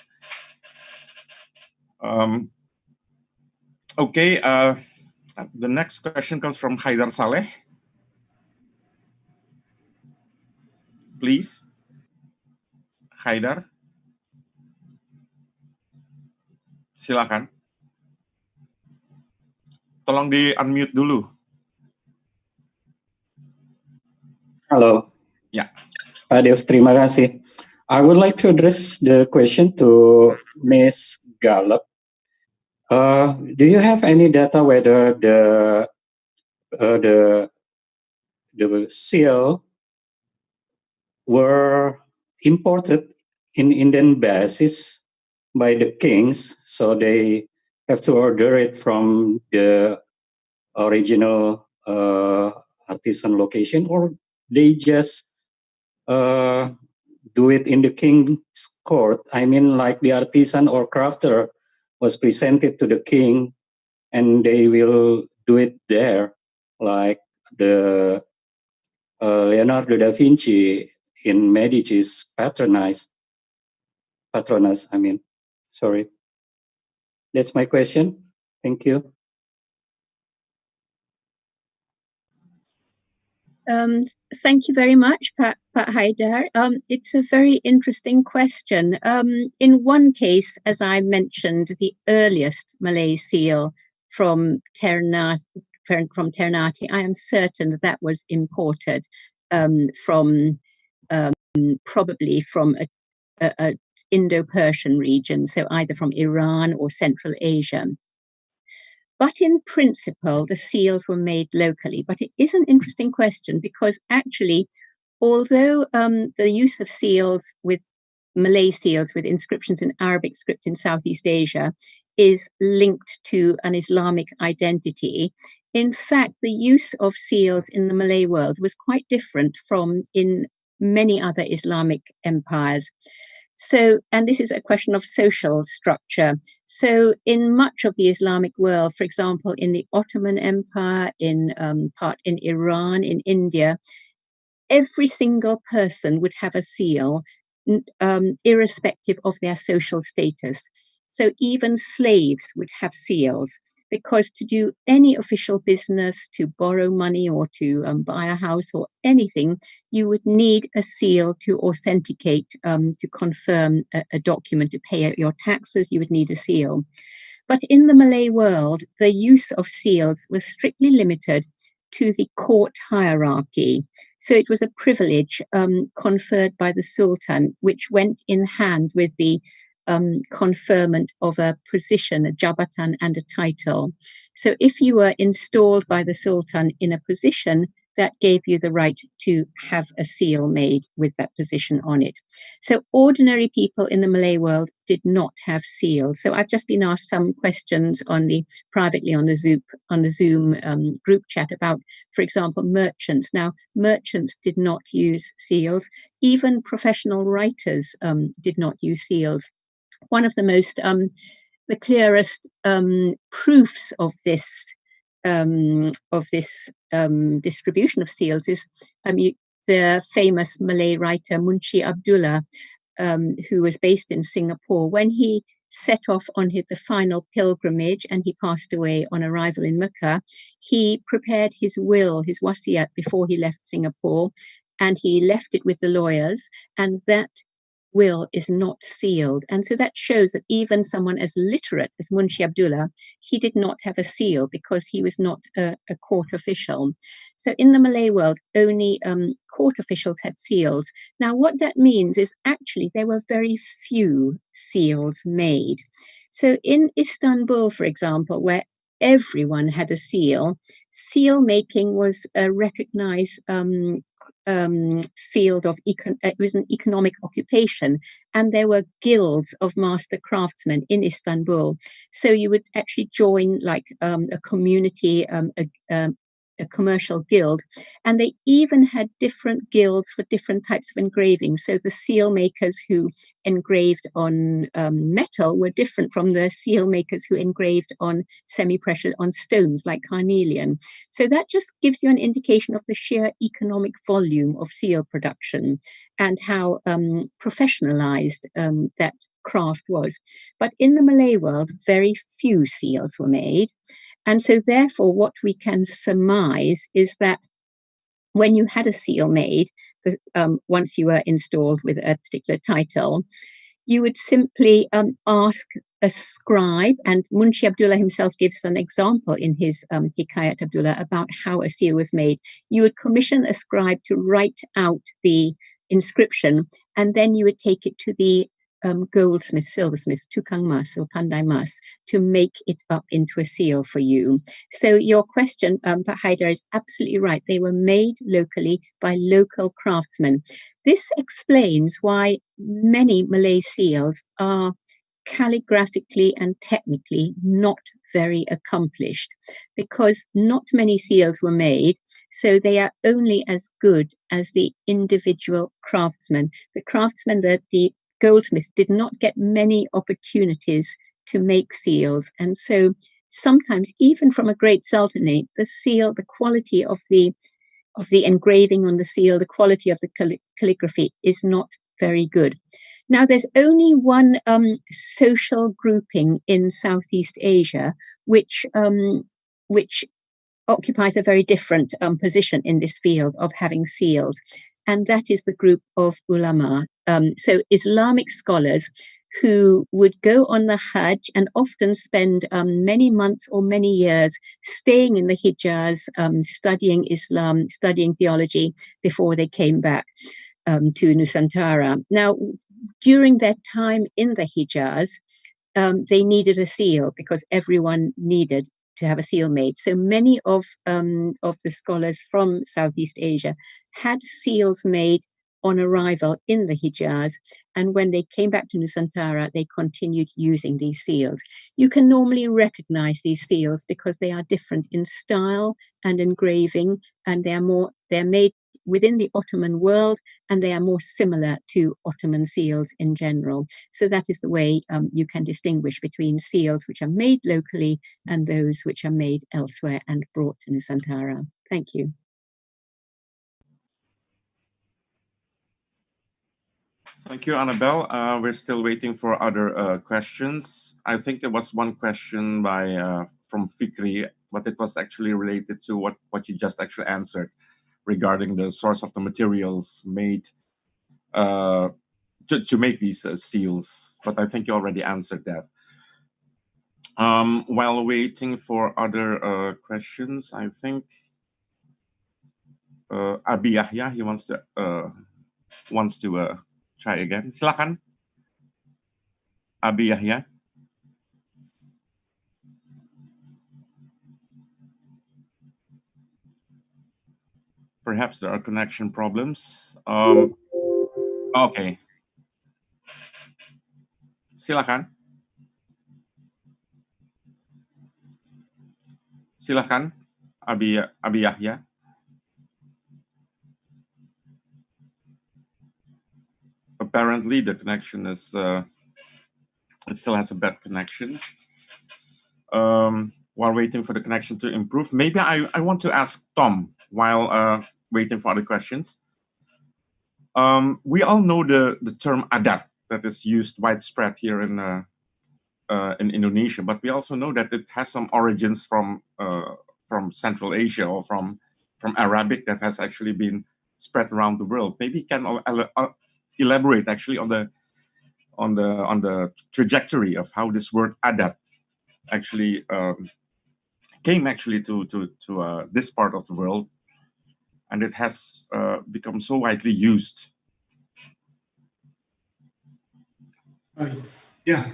[SPEAKER 12] Okay, the next question comes from Haidar Saleh. Please, Haidar, silakan. Tolong di unmute dulu.
[SPEAKER 18] Halo.
[SPEAKER 12] Ya.
[SPEAKER 18] Pak Dev, terima kasih. I would like to address the question to Ms. Gallup. Do you have any data whether the seal were imported in Indian basis by the kings, so they have to order it from the original artisan location, or they just do it in the king's court? I mean, like the artisan or crafter was presented to the king and they will do it there, like the Leonardo da Vinci in Medici's patronage. Sorry. That's my question. Thank you.
[SPEAKER 22] Thank you very much, Pat Haidar. It's a very interesting question. In one case, as I mentioned, the earliest Malay seal from Ternate, I am certain that was imported from probably from a Indo-Persian region, so either from Iran or Central Asia. But in principle, the seals were made locally. But it is an interesting question because actually, although the use of seals with Malay seals with inscriptions in Arabic script in Southeast Asia is linked to an Islamic identity, in fact, the use of seals in the Malay world was quite different from in many other Islamic empires. So, and this is a question of social structure. So in much of the Islamic world, for example, in the Ottoman Empire, in part in Iran, in India, every single person would have a seal, irrespective of their social status. So even slaves would have seals, because to do any official business, to borrow money or to buy a house or anything, you would need a seal to authenticate, to confirm a document, to pay your taxes, you would need a seal. But in the Malay world, the use of seals was strictly limited to the court hierarchy. So it was a privilege conferred by the Sultan, which went in hand with the conferment of a position, a jabatan, and a title. So if you were installed by the Sultan in a position, that gave you the right to have a seal made with that position on it. So ordinary people in the Malay world did not have seals. So I've just been asked some questions privately on the Zoom group chat about, for example, merchants. Now, merchants did not use seals. Even professional writers did not use seals. One of the most, the clearest proofs of this distribution of seals is the famous Malay writer Munshi Abdullah, who was based in Singapore. When he set off on the final pilgrimage and he passed away on arrival in Mecca, he prepared his will, his wasiat, before he left Singapore, and he left it with the lawyers, and that will is not sealed. And so that shows that even someone as literate as Munshi Abdullah, he did not have a seal because he was not a court official. So in the Malay world, only court officials had seals. Now, what that means is actually there were very few seals made. So in Istanbul, for example, where everyone had a seal, seal making was a recognized field of it was an economic occupation, and there were guilds of master craftsmen in Istanbul. So you would actually join like a community, a commercial guild, and they even had different guilds for different types of engraving. So the seal makers who engraved on metal were different from the seal makers who engraved on semi-precious, on stones like carnelian. So that just gives you an indication of the sheer economic volume of seal production and how professionalized that craft was. But in the Malay world, very few seals were made. And so therefore, what we can surmise is that when you had a seal made, once you were installed with a particular title, you would simply ask a scribe, and Munshi Abdullah himself gives an example in his Hikayat Abdullah about how a seal was made. You would commission a scribe to write out the inscription, and then you would take it to the goldsmith, silversmith, tukang mas or pandai mas, to make it up into a seal for you. So your question, Pak Haidar, is absolutely right. They were made locally by local craftsmen. This explains why many Malay seals are calligraphically and technically not very accomplished, because not many seals were made, so they are only as good as the individual craftsman. The craftsman, the goldsmith, did not get many opportunities to make seals, and so sometimes even from a great sultanate, the seal, the quality of the engraving on the seal, the quality of the calligraphy is not very good. Now, there's only one social grouping in Southeast Asia which occupies a very different position in this field of having seals, and that is the group of ulama. So Islamic scholars who would go on the Hajj and often spend many months or many years staying in the Hijaz, studying Islam, studying theology before they came back to Nusantara. Now, during their time in the Hijaz, they needed a seal because everyone needed to have a seal made. So many of the scholars from Southeast Asia had seals made on arrival in the Hijaz, and when they came back to Nusantara, they continued using these seals. You can normally recognize these seals because they are different in style and engraving, and they're made within the Ottoman world, and they are more similar to Ottoman seals in general. So that is the way you can distinguish between seals which are made locally and those which are made elsewhere and brought to Nusantara. Thank you.
[SPEAKER 12] Thank you, Annabelle. We're still waiting for other questions. I think there was one question from Fikri, but it was actually related to what you just actually answered regarding the source of the materials made to make these seals. But I think you already answered that. While waiting for other questions, I think Abi Yahya, he wants to try again. Silakan, Abi Yahya. Perhaps there are connection problems. Okay. Silakan. Silakan, Abi Yahya. Apparently, the connection is it still has a bad connection. While waiting for the connection to improve, maybe I want to ask Tom while waiting for other questions. We all know the term adat that is used widespread here in Indonesia, but we also know that it has some origins from Central Asia or from Arabic that has actually been spread around the world. Maybe you can elaborate actually on on the trajectory of how this word adat actually came actually to this part of the world, and it has become so widely used.
[SPEAKER 11] Yeah,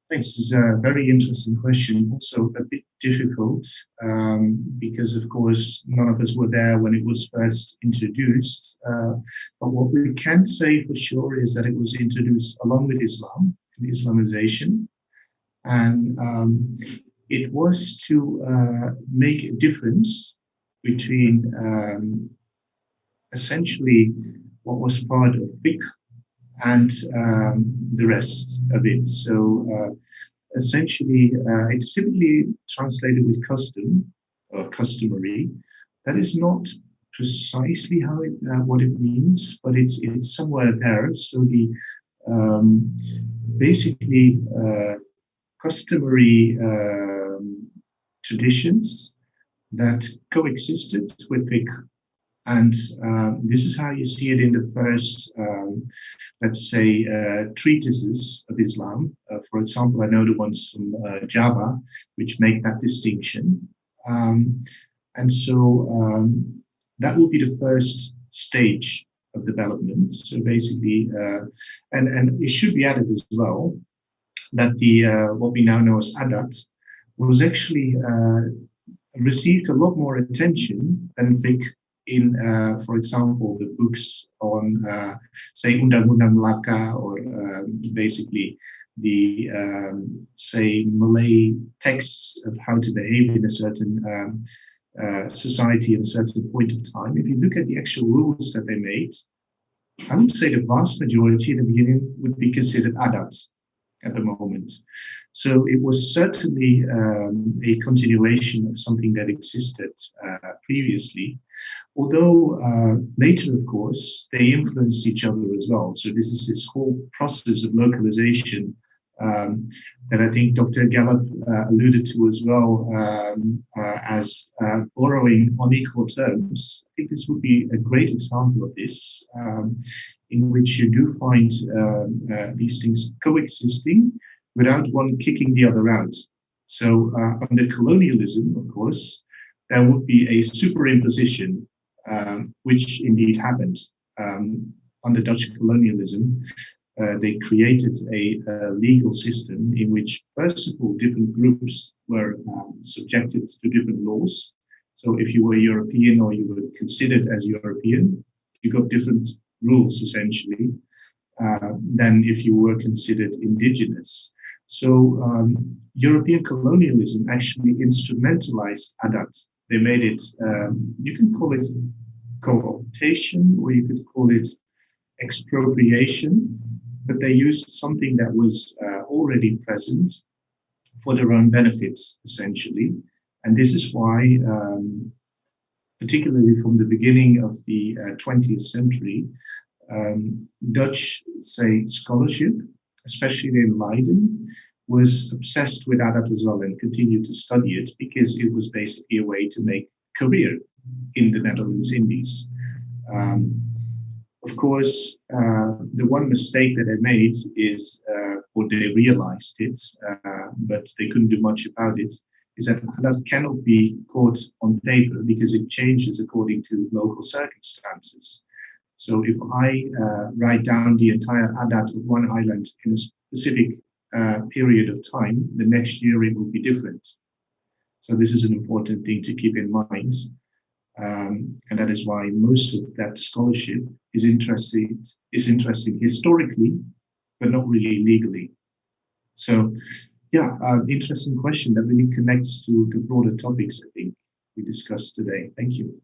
[SPEAKER 11] thanks. It's a very interesting question. Also a bit difficult because, of course, none of us were there when it was first introduced. But what we can say for sure is that it was introduced along with Islam and Islamization, and it was to make a difference between essentially what was part of fiqh and the rest of it. So essentially, it's typically translated with custom or customary. That is not precisely how it what it means, but it's somewhere there. So the basically customary traditions that coexisted with fiqh. And this is how you see it in the first, let's say, treatises of Islam. For example, I know the ones from Java, which make that distinction. And so that will be the first stage of development. So basically, and it should be added as well, that the what we now know as adat was actually received a lot more attention than fiqh in, for example, the books on, say, Undang-Undang Melaka, or basically the, say, Malay texts of how to behave in a certain society at a certain point of time. If you look at the actual rules that they made, I would say the vast majority in the beginning would be considered adat at the moment. So it was certainly a continuation of something that existed previously, although later, of course, they influenced each other as well. So this is this whole process of localization that I think Dr. Gallup alluded to as well, as borrowing on equal terms. I think this would be a great example of this, in which you do find these things coexisting without one kicking the other out. So under colonialism, of course, there would be a superimposition, which indeed happened. Under Dutch colonialism, they created a legal system in which, first of all, different groups were subjected to different laws. So if you were European or you were considered as European, you got different rules, essentially, than if you were considered indigenous. So European colonialism actually instrumentalized adat. They made it, you can call it co-optation, or you could call it expropriation, but they used something that was already present for their own benefits, essentially. And this is why, particularly from the beginning of the 20th century, Dutch, say, scholarship, especially in Leiden, was obsessed with adat as well and continued to study it because it was basically a way to make a career in the Netherlands Indies. Of course, the one mistake that they made is, or they realized it, but they couldn't do much about it, is that adat cannot be caught on paper because it changes according to local circumstances. So if I write down the entire adat of one island in a specific period of time, the next year it will be different. So this is an important thing to keep in mind. And that is why most of that scholarship is interesting historically, but not really legally. So yeah, interesting question that really connects to the broader topics I think we discussed today. Thank you.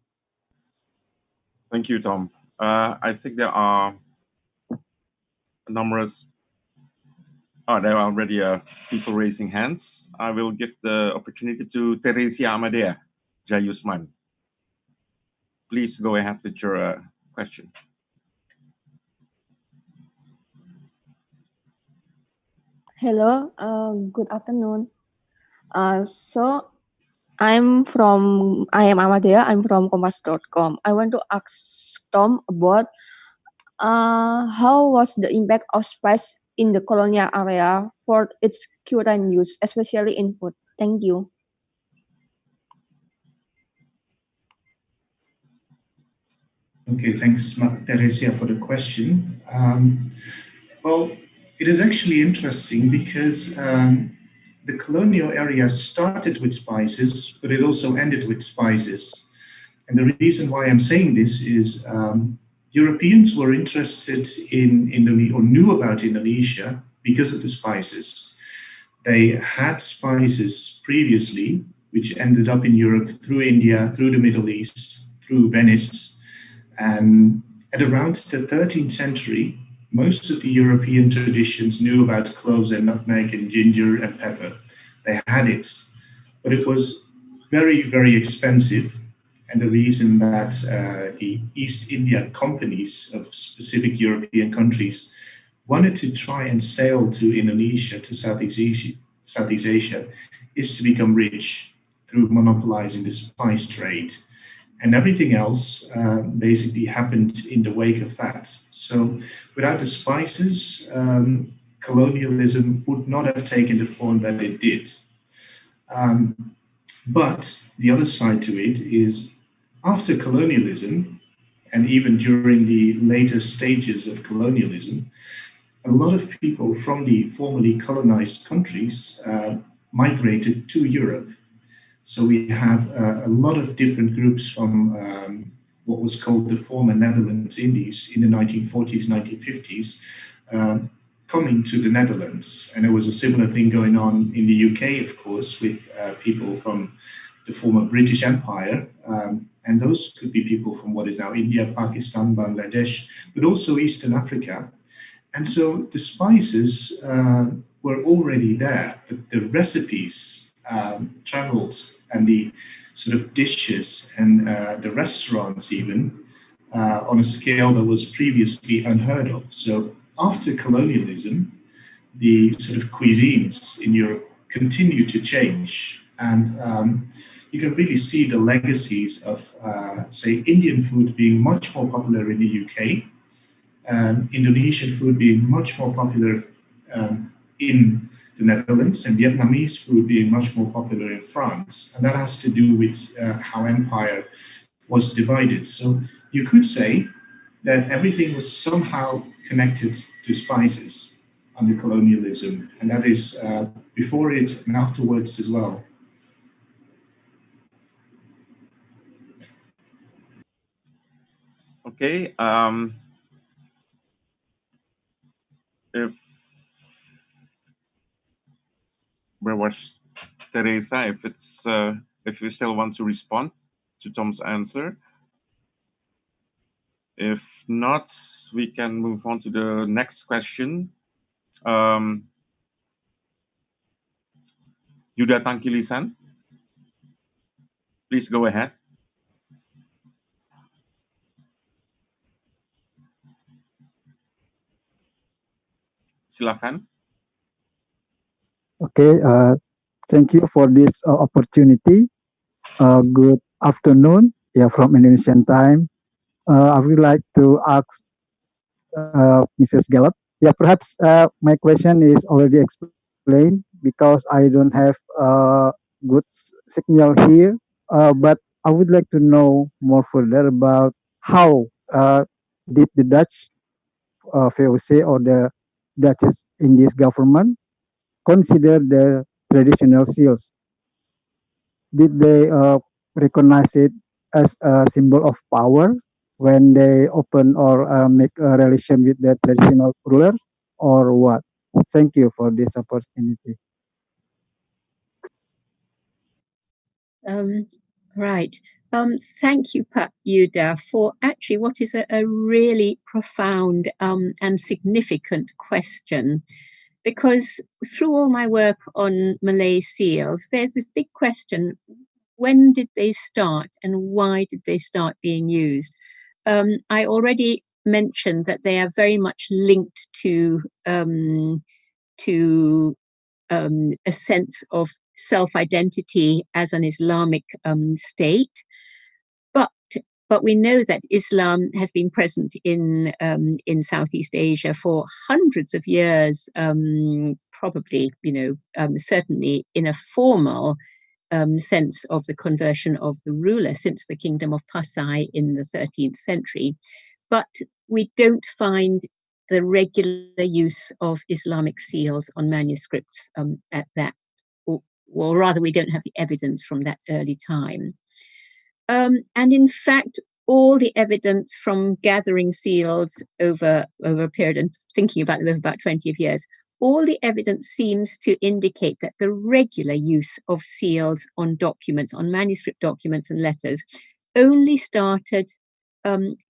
[SPEAKER 12] Thank you, Tom. I think there are numerous. Oh, there are already people raising hands. I will give the opportunity to Teresia Amadea Jayusman. Please go ahead with your question.
[SPEAKER 14] Hello, good afternoon. So I am Amadea. I'm from Kompas.com. I want to ask Tom about How was the impact of spice in the colonial area for its current use, especially in food? Thank you.
[SPEAKER 11] Okay, thanks, Teresia, for the question. Well, it is actually interesting because the colonial area started with spices, but it also ended with spices. And the reason why I'm saying this is Europeans were interested in Indonesia or knew about Indonesia because of the spices. They had spices previously, which ended up in Europe through India, through the Middle East, through Venice. And at around the 13th century, most of the European traditions knew about cloves and nutmeg and ginger and pepper. They had it, but it was very, very expensive. And the reason that the East India companies of specific European countries wanted to try and sail to Indonesia, to Southeast Asia, is to become rich through monopolizing the spice trade. And everything else basically happened in the wake of that. So without the spices, colonialism would not have taken the form that it did. But the other side to it is after colonialism, and even during the later stages of colonialism, a lot of people from the formerly colonized countries migrated to Europe. So we have a lot of different groups from what was called the former Netherlands Indies in the 1940s, 1950s, coming to the Netherlands. And there was a similar thing going on in the UK, of course, with people from the former British Empire. And those could be people from what is now India, Pakistan, Bangladesh, but also Eastern Africa. And so the spices were already there, but the recipes traveled, and the sort of dishes and the restaurants even on a scale that was previously unheard of. So after colonialism, the sort of cuisines in Europe continue to change. And you can really see the legacies of, say, Indian food being much more popular in the UK, Indonesian food being much more popular in the Netherlands, and Vietnamese food being much more popular in France. And that has to do with how empire was divided. So you could say that everything was somehow connected to spices under colonialism, and that is before it and afterwards as well.
[SPEAKER 12] Okay. If where was Teresa? If you still want to respond to Tom's answer. If not, we can move on to the next question. Yuda Tangkilisan, please go ahead. Silakan.
[SPEAKER 13] Okay, thank you for this opportunity. Good afternoon, from Indonesian time. I would like to ask Mrs. Gallup. Perhaps my question is already explained because I don't have good signal here. But I would like to know more further about how did the Dutch VOC or the Dutch Indies government consider the traditional seals? Did they recognize it as a symbol of power when they open or make a relation with the traditional rulers, or what? Thank you for this opportunity.
[SPEAKER 22] Right. Thank you, Pak Yuda, for actually what is a really profound and significant question. Because through all my work on Malay seals, there's this big question: when did they start and why did they start being used? I already mentioned that they are very much linked to a sense of self-identity as an Islamic state. But But we know that Islam has been present in Southeast Asia for hundreds of years, probably, certainly in a formal sense of the conversion of the ruler since the kingdom of Pasai in the 13th century. But we don't find the regular use of Islamic seals on manuscripts at that, or rather, we don't have the evidence from that early time. And in fact, all the evidence from gathering seals over a period and thinking about them over about 20 years, all the evidence seems to indicate that the regular use of seals on documents, on manuscript documents and letters, only started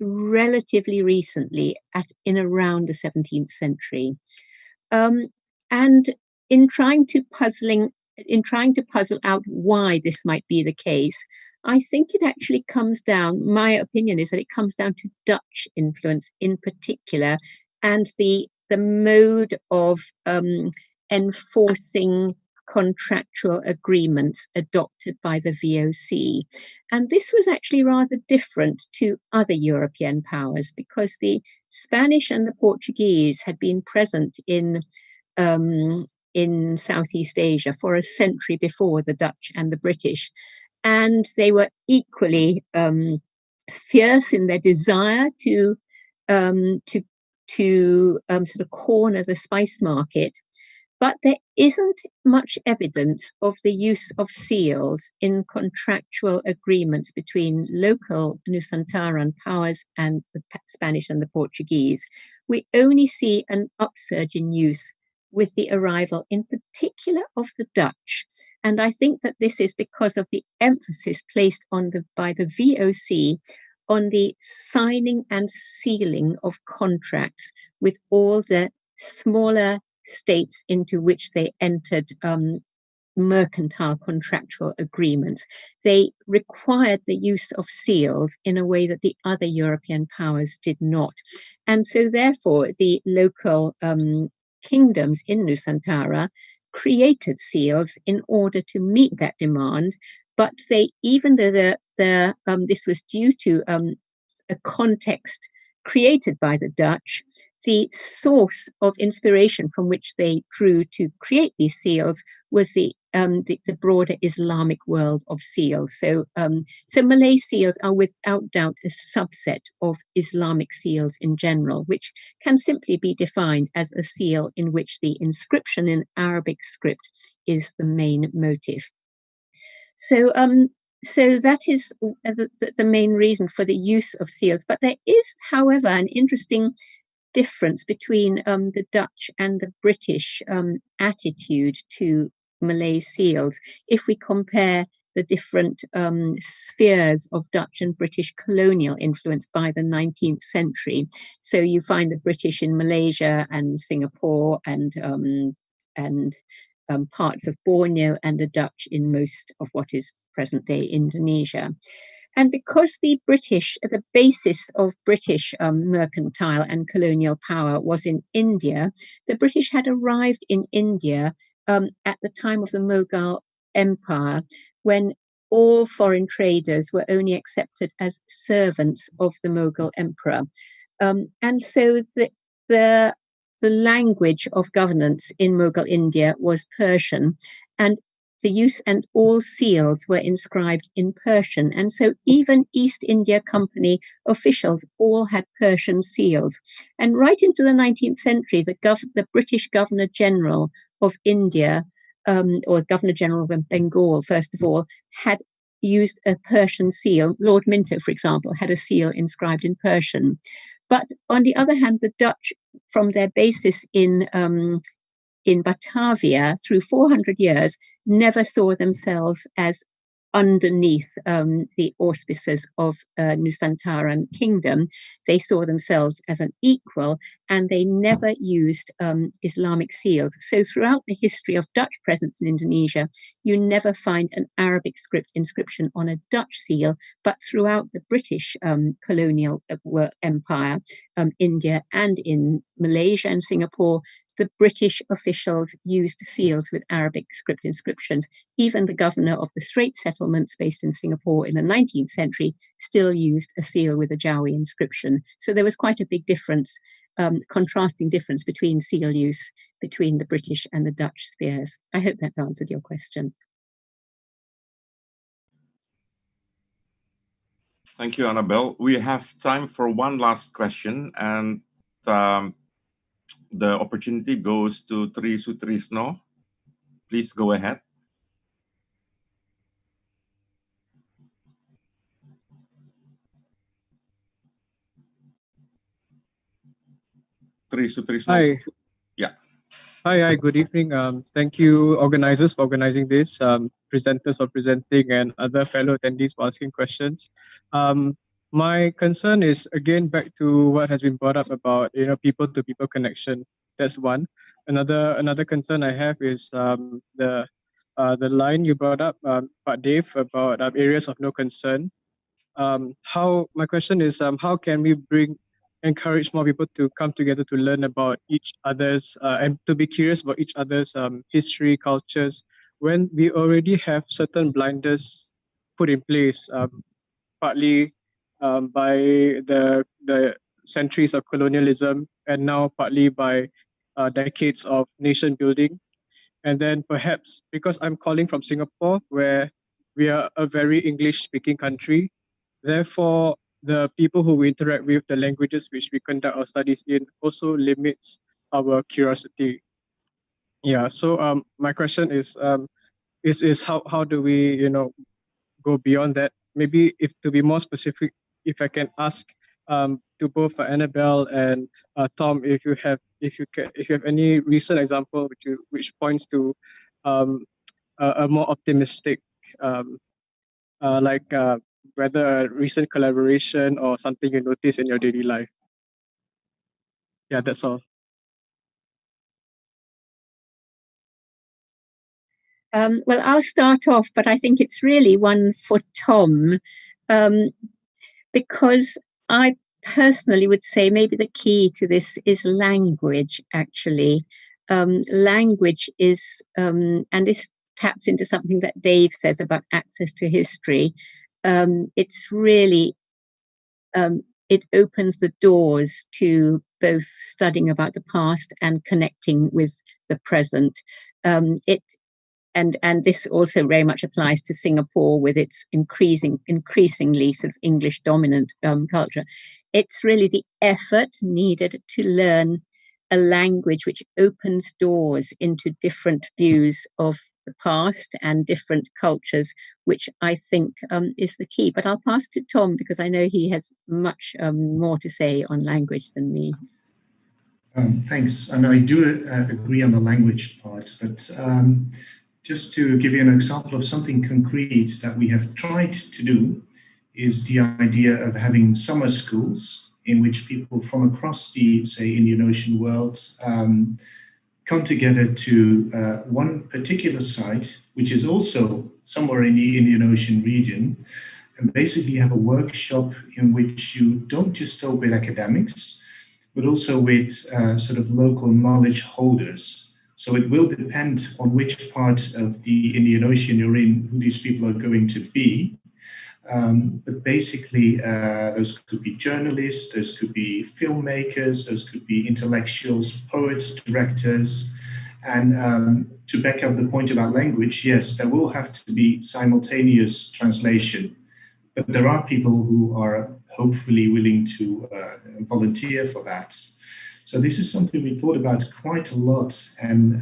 [SPEAKER 22] relatively recently in around the 17th century. And in trying to puzzle out why this might be the case, I think it actually comes down, my opinion is that it comes down to Dutch influence in particular, and the mode of enforcing contractual agreements adopted by the VOC. And this was actually rather different to other European powers, because the Spanish and the Portuguese had been present in Southeast Asia for a century before the Dutch and the British. And they were equally fierce in their desire to sort of corner the spice market. But there isn't much evidence of the use of seals in contractual agreements between local Nusantaran powers and the Spanish and the Portuguese. We only see an upsurge in use with the arrival in particular of the Dutch. And I think that this is because of the emphasis placed by the VOC on the signing and sealing of contracts with all the smaller states into which they entered mercantile contractual agreements. They required the use of seals in a way that the other European powers did not. And so therefore the local kingdoms in Nusantara created seals in order to meet that demand. But even though this was due to a context created by the Dutch, the source of inspiration from which they drew to create these seals was the broader Islamic world of seals. So Malay seals are without doubt a subset of Islamic seals in general, which can simply be defined as a seal in which the inscription in Arabic script is the main motif. So that is the main reason for the use of seals. But there is, however, an interesting difference between the Dutch and the British attitude to Malay seals if we compare the different spheres of Dutch and British colonial influence by the 19th century. So you find the British in Malaysia and Singapore and parts of Borneo, and the Dutch in most of what is present-day Indonesia. And because the basis of British mercantile and colonial power was in India, the British had arrived in India at the time of the Mughal Empire, when all foreign traders were only accepted as servants of the Mughal emperor. And so the language of governance in Mughal India was Persian, and the use and all seals were inscribed in Persian. And so even East India Company officials all had Persian seals. And right into the 19th century, the British Governor General of India, or Governor General of Bengal, first of all, had used a Persian seal. Lord Minto, for example, had a seal inscribed in Persian. But on the other hand, the Dutch, from their basis in Batavia through 400 years, never saw themselves as underneath the auspices of Nusantaran kingdom. They saw themselves as an equal, and they never used Islamic seals. So throughout the history of Dutch presence in Indonesia, you never find an Arabic script inscription on a Dutch seal, but throughout the British colonial empire, India and in Malaysia and Singapore, the British officials used seals with Arabic script inscriptions. Even the governor of the Strait settlements based in Singapore in the 19th century still used a seal with a Jawi inscription. So there was quite a big difference, contrasting difference between seal use between the British and the Dutch spheres. I hope that's answered your question.
[SPEAKER 12] Thank you, Annabelle. We have time for one last question, and the opportunity goes to Tri Sutrisno. Please go ahead. Tri Sutrisno.
[SPEAKER 10] Hi.
[SPEAKER 12] Yeah.
[SPEAKER 10] Hi, good evening. Thank you, organizers, for organizing this, presenters for presenting, and other fellow attendees for asking questions. My concern is, again, back to what has been brought up about, people-to-people connection. That's one. Another concern I have is the line you brought up, Pak Dave, about areas of no concern. My question is, how can we encourage more people to come together to learn about each other's and to be curious about each other's history, cultures, when we already have certain blinders put in place, partly by the centuries of colonialism, and now partly by decades of nation building. And then perhaps because I'm calling from Singapore, where we are a very English-speaking country, therefore, the people who we interact with, the languages which we conduct our studies in, also limits our curiosity. Yeah. So my question is how do we go beyond that? Maybe if to be more specific, if I can ask to both Annabelle and Tom, if you have any recent example which points to a more optimistic whether a recent collaboration or something you notice in your daily life. Yeah, that's all.
[SPEAKER 22] Well, I'll start off, but I think it's really one for Tom, because I personally would say maybe the key to this is language, actually. Language is, and this taps into something that Dave says about access to history. It's really, it opens the doors to both studying about the past and connecting with the present. And this also very much applies to Singapore with its increasingly sort of English dominant culture. It's really the effort needed to learn a language which opens doors into different views of the past and different cultures, which I think is the key. But I'll pass to Tom because I know he has much more to say on language than me.
[SPEAKER 11] Thanks. And I do agree on the language part, but just to give you an example of something concrete that we have tried to do is the idea of having summer schools in which people from across the, say, Indian Ocean world come together to one particular site, which is also somewhere in the Indian Ocean region, and basically have a workshop in which you don't just talk with academics, but also with sort of local knowledge holders. So it will depend on which part of the Indian Ocean you're in, who these people are going to be. But basically, those could be journalists, those could be filmmakers, those could be intellectuals, poets, directors. And to back up the point about language, yes, there will have to be simultaneous translation. But there are people who are hopefully willing to volunteer for that. So this is something we thought about quite a lot. And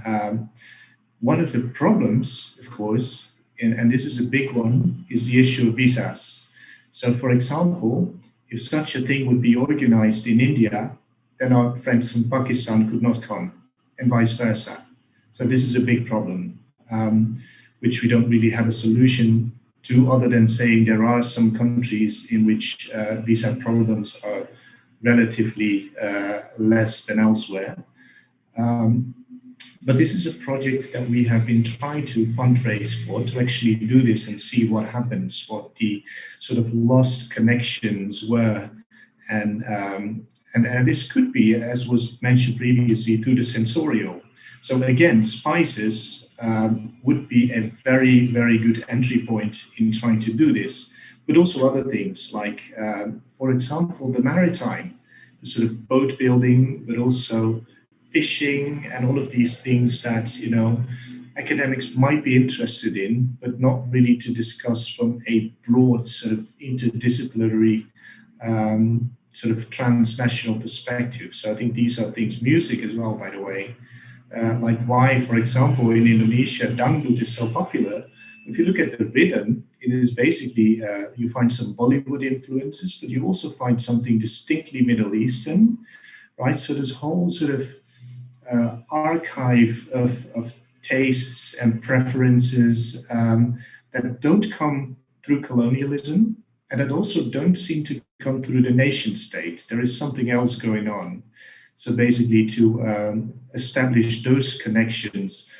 [SPEAKER 11] one of the problems, of course, and this is a big one, is the issue of visas. So for example, if such a thing would be organized in India, then our friends from Pakistan could not come, and vice versa. So this is a big problem, which we don't really have a solution to, other than saying there are some countries in which visa problems are relatively less than elsewhere. But this is a project that we have been trying to fundraise for, to actually do this and see what happens, what the sort of lost connections were, and And this could be, as was mentioned previously, through the sensorial. So again, spices would be a very, very good entry point in trying to do this, but also other things like, for example, the maritime, the sort of boat building, but also fishing and all of these things that, you know, academics might be interested in, but not really to discuss from a broad sort of interdisciplinary sort of transnational perspective. So I think these are things, music as well, by the way, like why, for example, in Indonesia, dangdut is so popular. If you look at the rhythm, it is basically, you find some Bollywood influences, but you also find something distinctly Middle Eastern, right? So this whole sort of archive of tastes and preferences that don't come through colonialism and that also don't seem to come through the nation state. There is something else going on. So basically to establish those connections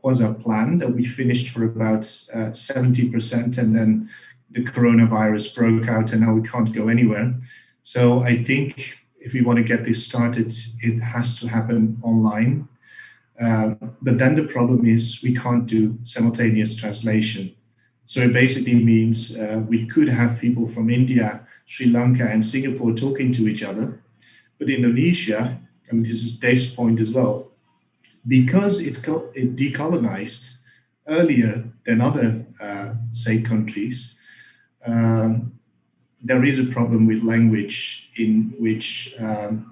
[SPEAKER 11] was our plan, that we finished for about 70%, and then the coronavirus broke out and now we can't go anywhere. So I think if we want to get this started, it has to happen online. But then the problem is we can't do simultaneous translation. So it basically means we could have people from India, Sri Lanka, and Singapore talking to each other. But Indonesia, and this is Dave's point as well, because it decolonized earlier than other, say, countries, there is a problem with language in which you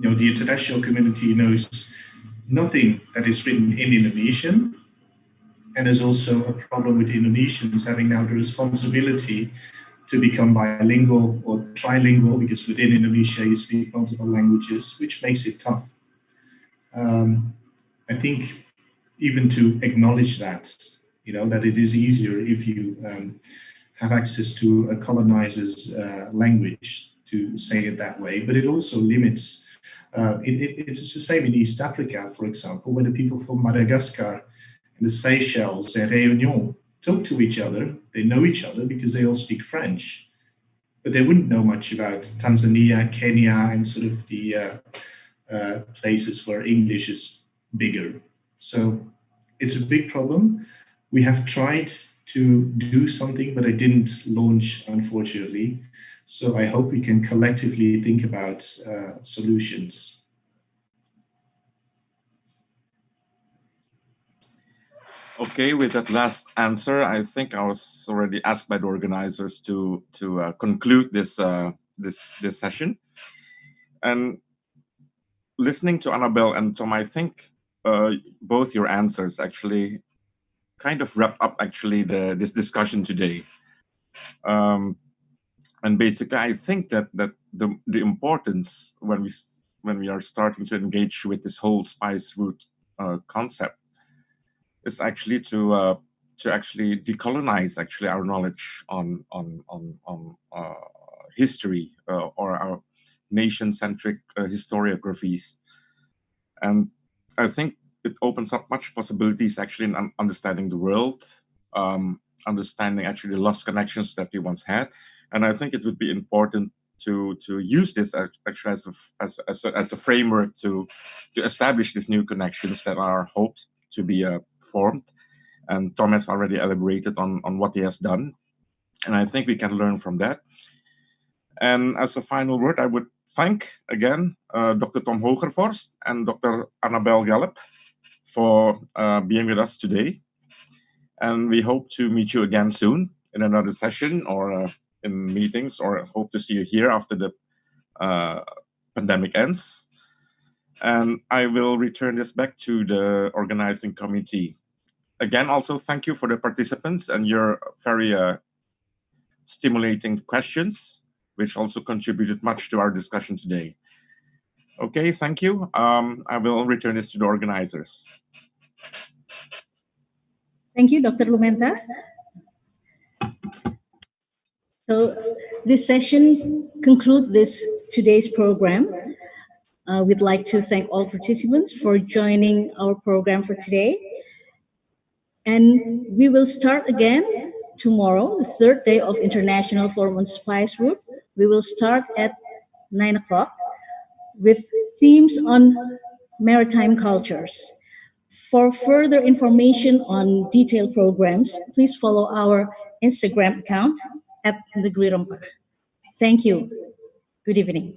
[SPEAKER 11] know, the international community knows nothing that is written in Indonesian. And there's also a problem with Indonesians having now the responsibility to become bilingual or trilingual, because within Indonesia you speak multiple languages, which makes it tough. I think even to acknowledge that, you know, that it is easier if you have access to a colonizer's language, to say it that way, but it also limits. It's the same in East Africa, for example, when the people from Madagascar and the Seychelles and Réunion talk to each other, they know each other because they all speak French, but they wouldn't know much about Tanzania, Kenya, and sort of the places where English is bigger. So it's a big problem. We have tried to do something, but I didn't launch, unfortunately. So I hope we can collectively think about solutions.
[SPEAKER 12] Okay, with that last answer, I think I was already asked by the organizers to conclude this this session. And listening to Annabelle and Tom, I think both your answers actually kind of wrap up actually this discussion today. And basically, I think that the importance when we are starting to engage with this whole spice route concept is actually to actually decolonize actually our knowledge on history or our nation-centric historiographies. And I think it opens up much possibilities actually in understanding the world, understanding actually the lost connections that we once had. And I think it would be important to use this actually as a framework to establish these new connections that are hoped to be formed. And Tom has already elaborated on what he has done. And I think we can learn from that. And as a final word, I would thank again Dr. Tom Hogervorst and Dr. Annabelle Gallup for being with us today. And we hope to meet you again soon in another session or in meetings, or hope to see you here after the pandemic ends. And I will return this back to the organizing committee. Again, also thank you for the participants and your very stimulating questions, which also contributed much to our discussion today. Okay, thank you. I will return this to the organizers.
[SPEAKER 3] Thank you, Dr. Lumenta. So this session concludes today's program. We'd like to thank all participants for joining our program for today. And we will start again tomorrow, the third day of International Forum on Spice Route. We will start at 9 o'clock with themes on maritime cultures. For further information on detailed programs, please follow our Instagram account at Negeri Rempah. Thank you. Good evening.